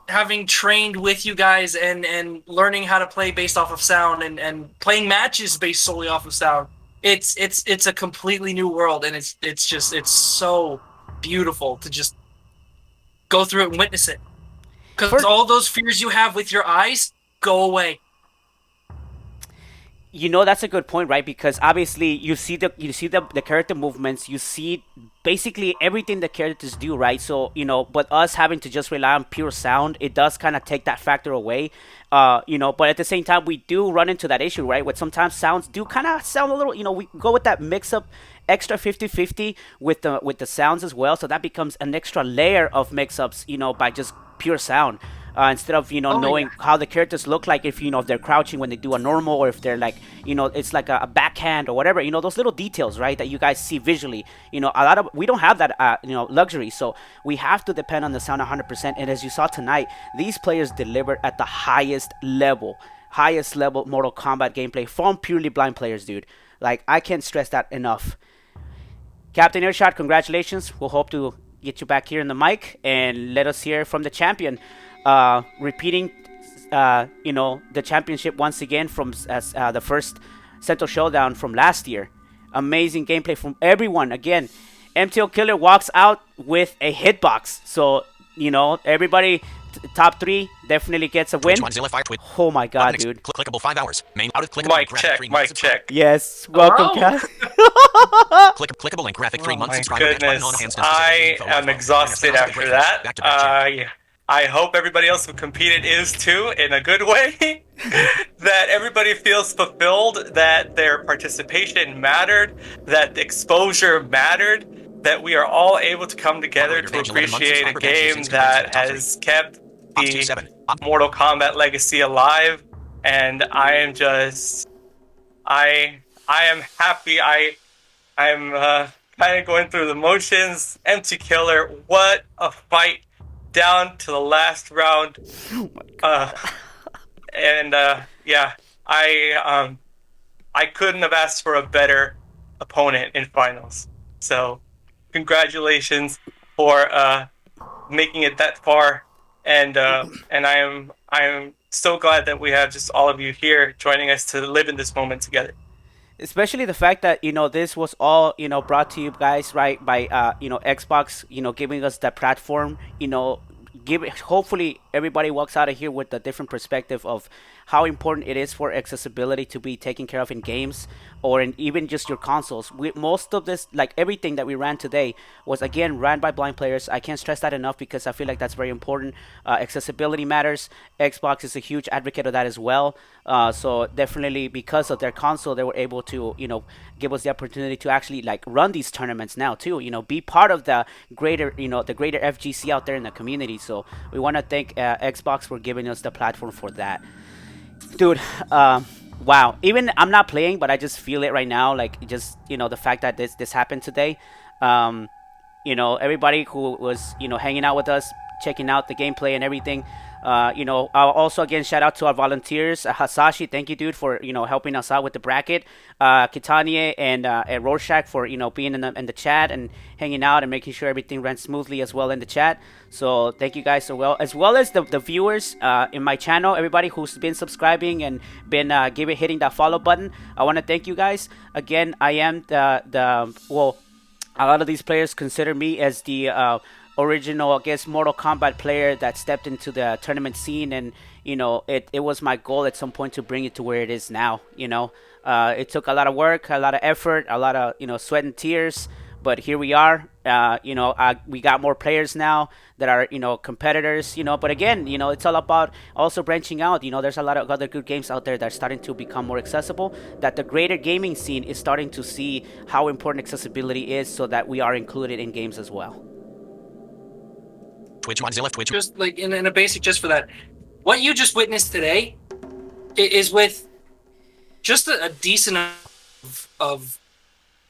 having trained with you guys and learning how to play based off of sound and playing matches based solely off of sound, it's a completely new world, and it's so beautiful to just go through it and witness it. Because all those fears you have with your eyes go away. You know, that's a good point, right? Because obviously you see the character movements, you see basically everything the characters do, right? So, you know, but us having to just rely on pure sound, it does kind of take that factor away. You know, but at the same time, we do run into that issue, right? Where sometimes sounds do kind of sound a little, you know, we go with that mix up extra 50-50 with the sounds as well. So that becomes an extra layer of mix-ups, you know, by just pure sound. Instead of, you know, knowing how the characters look like, if, you know, if they're crouching when they do a normal, or if they're like, you know, it's like a backhand or whatever, you know, those little details, right, that you guys see visually. You know, we don't have that, you know, luxury, so we have to depend on the sound 100%. And as you saw tonight, these players delivered at the highest level Mortal Kombat gameplay from purely blind players, dude. Like, I can't stress that enough. Captain Earshot, congratulations. We'll hope to get you back here in the mic and let us hear from the champion. Repeating, you know, the championship once again from the first Sento Showdown from last year. Amazing gameplay from everyone. Again, MtlKiller walks out with a hitbox. So, you know, everybody, top 3 definitely gets a win. Oh my god, dude. Clickable 5 hours. Main out of clickable. Mic check. Yes, welcome, Cat. Clickable link graphic 3 months subscriber. Goodness, I am exhausted after that. I hope everybody else who competed is too, in a good way. That everybody feels fulfilled, that their participation mattered, that the exposure mattered, that we are all able to come together to appreciate a game that has kept the Mortal Kombat legacy alive. And I am just, I am happy. I'm kind of going through the motions. MtlKiller, what a fight. Down to the last round. Yeah, I couldn't have asked for a better opponent in finals. So congratulations for making it that far, and I am so glad that we have just all of you here joining us to live in this moment together. Especially the fact that, you know, this was all, you know, brought to you guys, right, by you know, Xbox, you know, giving us that platform, you know, hopefully everybody walks out of here with a different perspective of how important it is for accessibility to be taken care of in games or in even just your consoles. Most of this, like everything that we ran today, was again ran by blind players. I can't stress that enough because I feel like that's very important. Accessibility matters. Xbox is a huge advocate of that as well. So definitely because of their console, they were able to, you know, give us the opportunity to actually like run these tournaments now too. You know, be part of the greater, you know, the greater FGC out there in the community. So we want to thank Xbox for giving us the platform for that. Dude, wow. Even I'm not playing, but I just feel it right now. Like just the fact that this happened today. Everybody who was hanging out with us, checking out the gameplay and everything. I'll also again shout out to our volunteers, Hasashi. Thank you, dude, for helping us out with the bracket. Kitanye and Rorschach for being in the chat and hanging out and making sure everything ran smoothly as well in the chat. So thank you guys as well as the viewers in my channel. Everybody who's been subscribing and been hitting that follow button. I want to thank you guys again. I am a lot of these players consider me as the original, I guess, Mortal Kombat player that stepped into the tournament scene, and it was my goal at some point to bring it to where it is now. It took a lot of work, a lot of effort, a lot of sweat and tears, but here we are. We got more players now that are competitors. But again, it's all about also branching out. There's a lot of other good games out there that are starting to become more accessible. That the greater gaming scene is starting to see how important accessibility is, so that we are included in games as well. Twitch, Mozilla, Twitch. Just like in a basic, just for that, what you just witnessed today is with just a decent of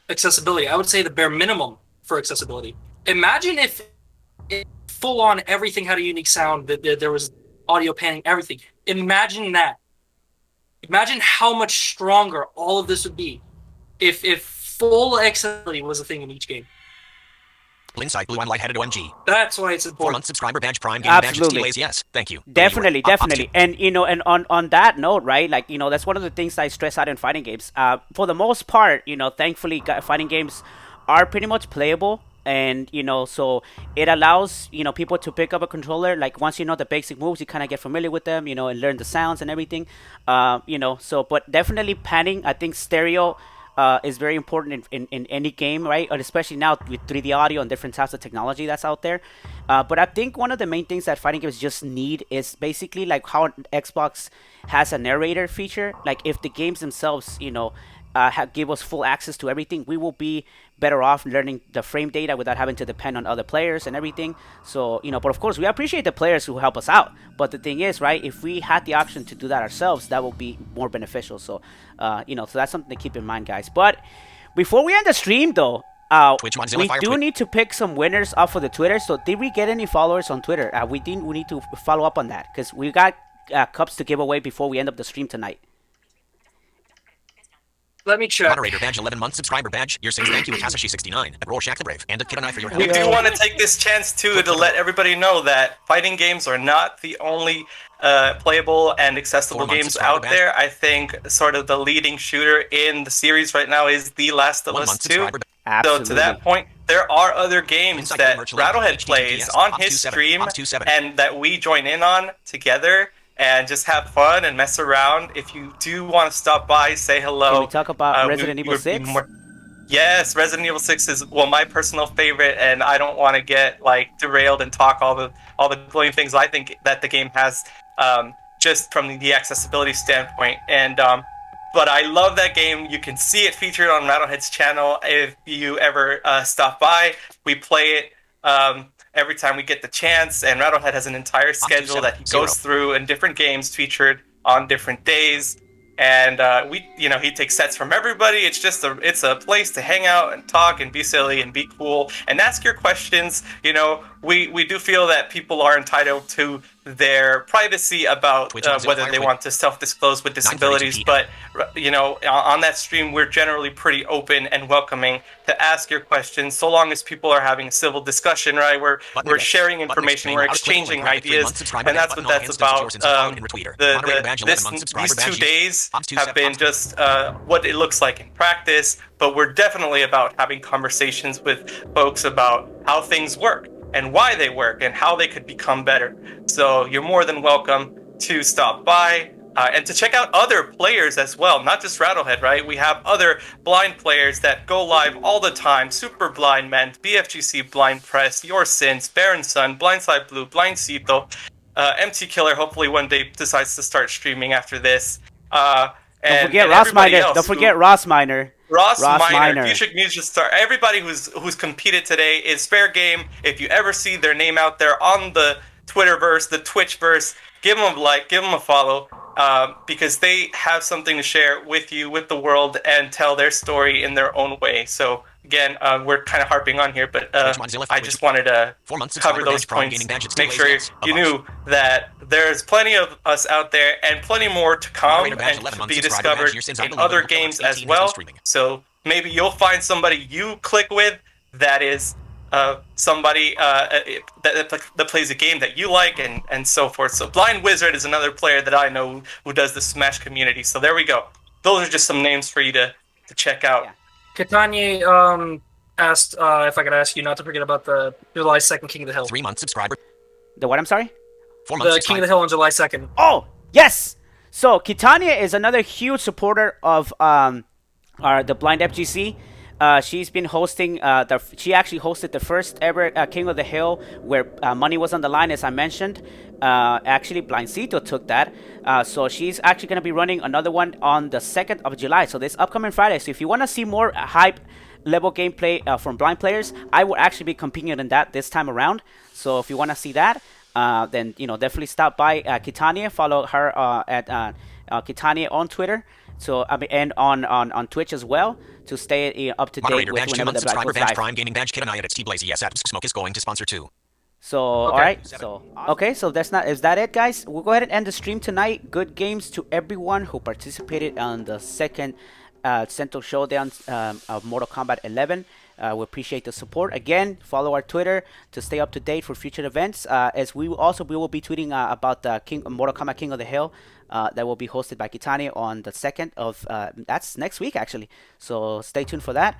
accessibility. I would say the bare minimum for accessibility. Imagine if full on everything had a unique sound, that there was audio panning, everything. Imagine that. Imagine how much stronger all of this would be if full accessibility was a thing in each game. Inside Blue on Lightheaded OMG. That's why it's important. 4-month subscriber badge, Prime Gaming badge, Steelays, yes. Thank you. Definitely. And and on that note, right? Like that's one of the things I stress out in fighting games. For the most part, thankfully, fighting games are pretty much playable, and so it allows people to pick up a controller. Like once you know the basic moves, you kind of get familiar with them, and learn the sounds and everything. So but definitely panning. I think stereo is very important in any game, right? And especially now with 3D audio and different types of technology that's out there. But I think one of the main things that fighting games just need is basically like how Xbox has a narrator feature. Like if the games themselves, give us full access to everything, we will be better off learning the frame data without having to depend on other players and everything. So, but of course we appreciate the players who help us out. But the thing is, right, if we had the option to do that ourselves, that would be more beneficial. So, so that's something to keep in mind, guys. But before we end the stream, though, we do need to pick some winners off of the Twitter. So did we get any followers on Twitter? We need to follow up on that, because we got cups to give away before we end up the stream tonight. Let me check. Moderator badge, 11-month subscriber badge. YourSins, thank you at HasashiFGC, at RoarShakDaBrave, and at Kitanye for your help. We do want to take this chance too to let everybody know that fighting games are not the only playable and accessible games out there. I think sort of the leading shooter in the series right now is The Last of Us 2. So to that point, there are other games that Rattlehead plays on his stream and that we join in on together and just have fun and mess around. If you do want to stop by, say hello. Can we talk about Resident Evil 6? Yes, Resident Evil 6 is my personal favorite, and I don't want to get derailed and talk all the glowing things I think that the game has, just from the accessibility standpoint. And but I love that game. You can see it featured on Rattlehead's channel if you ever stop by. We play it every time we get the chance, and Rattlehead has an entire schedule that he goes through in different games featured on different days. And he takes sets from everybody. It's just it's a place to hang out and talk and be silly and be cool and ask your questions. We do feel that people are entitled to their privacy about whether they want to self-disclose with disabilities. But on that stream, we're generally pretty open and welcoming to ask your questions, so long as people are having a civil discussion, right? We're sharing information, we're exchanging ideas, and that's what that's about. These 2 days have been just what it looks like in practice, but we're definitely about having conversations with folks about how things work and why they work and how they could become better. So you're more than welcome to stop by and to check out other players as well, not just Rattlehead, right? We have other blind players that go live all the time. Super Blind Men, BFGC Blind Press, YourSins, BarrenSun, Blindside Blue, Blind Sito, MtlKiller hopefully one day decides to start streaming after this. Don't forget Ross Miner. Don't forget Ross Miner. Ross Miner, Future Music Star, everybody who's competed today is fair game. If you ever see their name out there on the Twitterverse, the Twitchverse, give them a like, give them a follow, because they have something to share with you, with the world, and tell their story in their own way. So again, we're kind of harping on here, but I just wanted to cover those points, make sure you knew that there's plenty of us out there and plenty more to come and to be discovered in other games as well. So maybe you'll find somebody you click with that is somebody that plays a game that you like, and so forth. So Blind Wizard is another player that I know who does the Smash community. So there we go. Those are just some names for you to check out. Yeah. Kitanye asked if I could ask you not to forget about the July 2nd King of the Hill. 3-month subscriber. The what? I'm sorry? 4 months. The King of the Hill on July 2nd. Oh, yes! So, Kitanye is another huge supporter of the Blind FGC. She's been hosting, she actually hosted the first ever King of the Hill where money was on the line, as I mentioned. Actually, Blind Sito took that. So she's actually going to be running another one on the 2nd of July. So this upcoming Friday. So if you want to see more hype level gameplay from blind players, I will actually be competing in that this time around. So if you want to see that, then definitely stop by Kitanye. Follow her at Kitanye on Twitter. So and on Twitch as well to stay up to date with whenever the Black goes live. Prime Gaming Badge Kitanye at Blaze. Yes, Smoke is going to sponsor too. So all right, so okay, so is that it, guys? We'll go ahead and end the stream tonight. Good games to everyone who participated on the second Sento Showdown of Mortal Kombat 11. We appreciate the support. Again, follow our Twitter to stay up to date for future events. As we will be tweeting about the Mortal Kombat King of the Hill that will be hosted by Kitanye on the 2nd of that's next week actually. So stay tuned for that.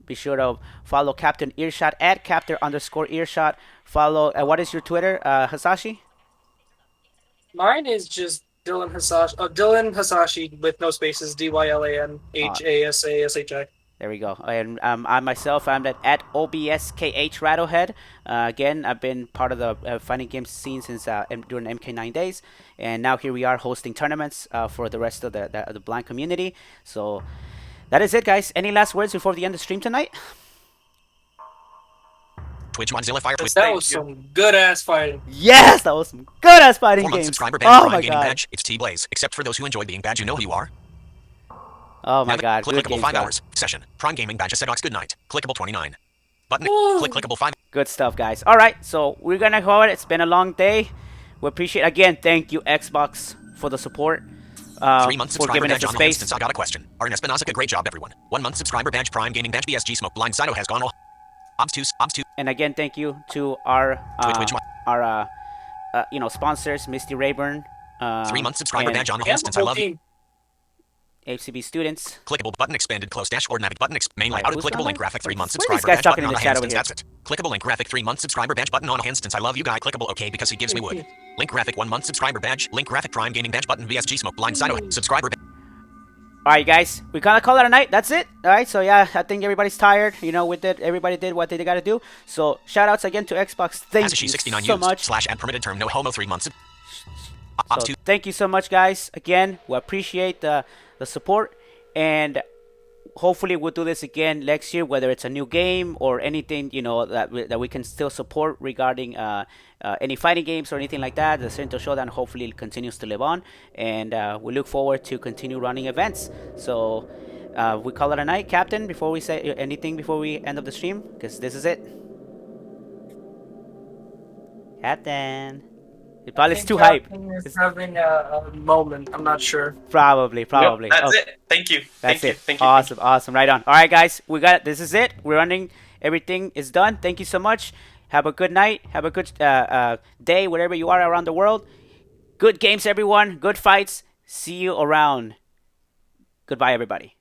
Be sure to follow Captain Earshot at Captain_Earshot. Follow. What is your Twitter, Hasashi? Mine is just Dylan Hasashi. Dylan Hasashi with no spaces. DYLANHASASHI. There we go. And I myself, I'm at OBSRattlehead. Again, I've been part of the fighting game scene since during MK9 days, and now here we are hosting tournaments for the rest of the blind community. So that is it, guys. Any last words before the end of the stream tonight? Twitch Mozilla Fire. That was some good ass fighting. Yes, that was some good ass fighting games. Subscriber badge, oh my god. Badge. It's Blaze. Except for those who enjoy being badge, you know who you are. Oh my god. Clickable games, 5 guys. hours. Session. Prime Gaming Badge. Sedox. Good night. Clickable 29. Button. Clickable 5. Good stuff, guys. All right, so we're gonna go ahead. It's been a long day. We appreciate again. Thank you, Xbox, for the support. 3 month for subscriber giving us badge the on space. Instance. I got a question. Arn Espinosa, great job, everyone. 1 month subscriber badge. Prime Gaming Badge. BSG Smoke. Blind Sito has gone all. Obs2. And again, thank you to our sponsors, Misty Rayburn. 3 month subscriber badge on the instance. I love you. ACB Students. Clickable button expanded close dash or navigate button main layout clickable link graphic 3 month What are these subscriber guys badge talking button in on the a chat over instance. here? That's it. Clickable link graphic 3 month subscriber badge button on a instance. I love you guy. Clickable okay because he gives me wood. Link graphic 1 month subscriber badge. Link graphic Prime Gaming Badge button VSG Smoke Blind Sito subscriber. Alright guys, we kinda call it a night. That's it. Alright, so yeah, I think everybody's tired. Everybody did what they gotta do. So shout outs again to Xbox. Thank you so much. /ad permitted term no homo 3 months. So thank you so much, guys. Again, we appreciate the support, and hopefully we'll do this again next year, whether it's a new game or anything that we can still support regarding any fighting games or anything like that. The Sento Showdown hopefully continues to live on, and we look forward to continue running events. So we call it a night, Captain. Before we say anything before we end up the stream, because this is it, Captain. It probably is too hype. It's having a moment. I'm not sure. Probably. No, that's it. Thank you. That's it. Thank you. Awesome. Right on. All right, guys. We got it. This is it. We're running. Everything is done. Thank you so much. Have a good night. Have a good day wherever you are around the world. Good games, everyone. Good fights. See you around. Goodbye, everybody.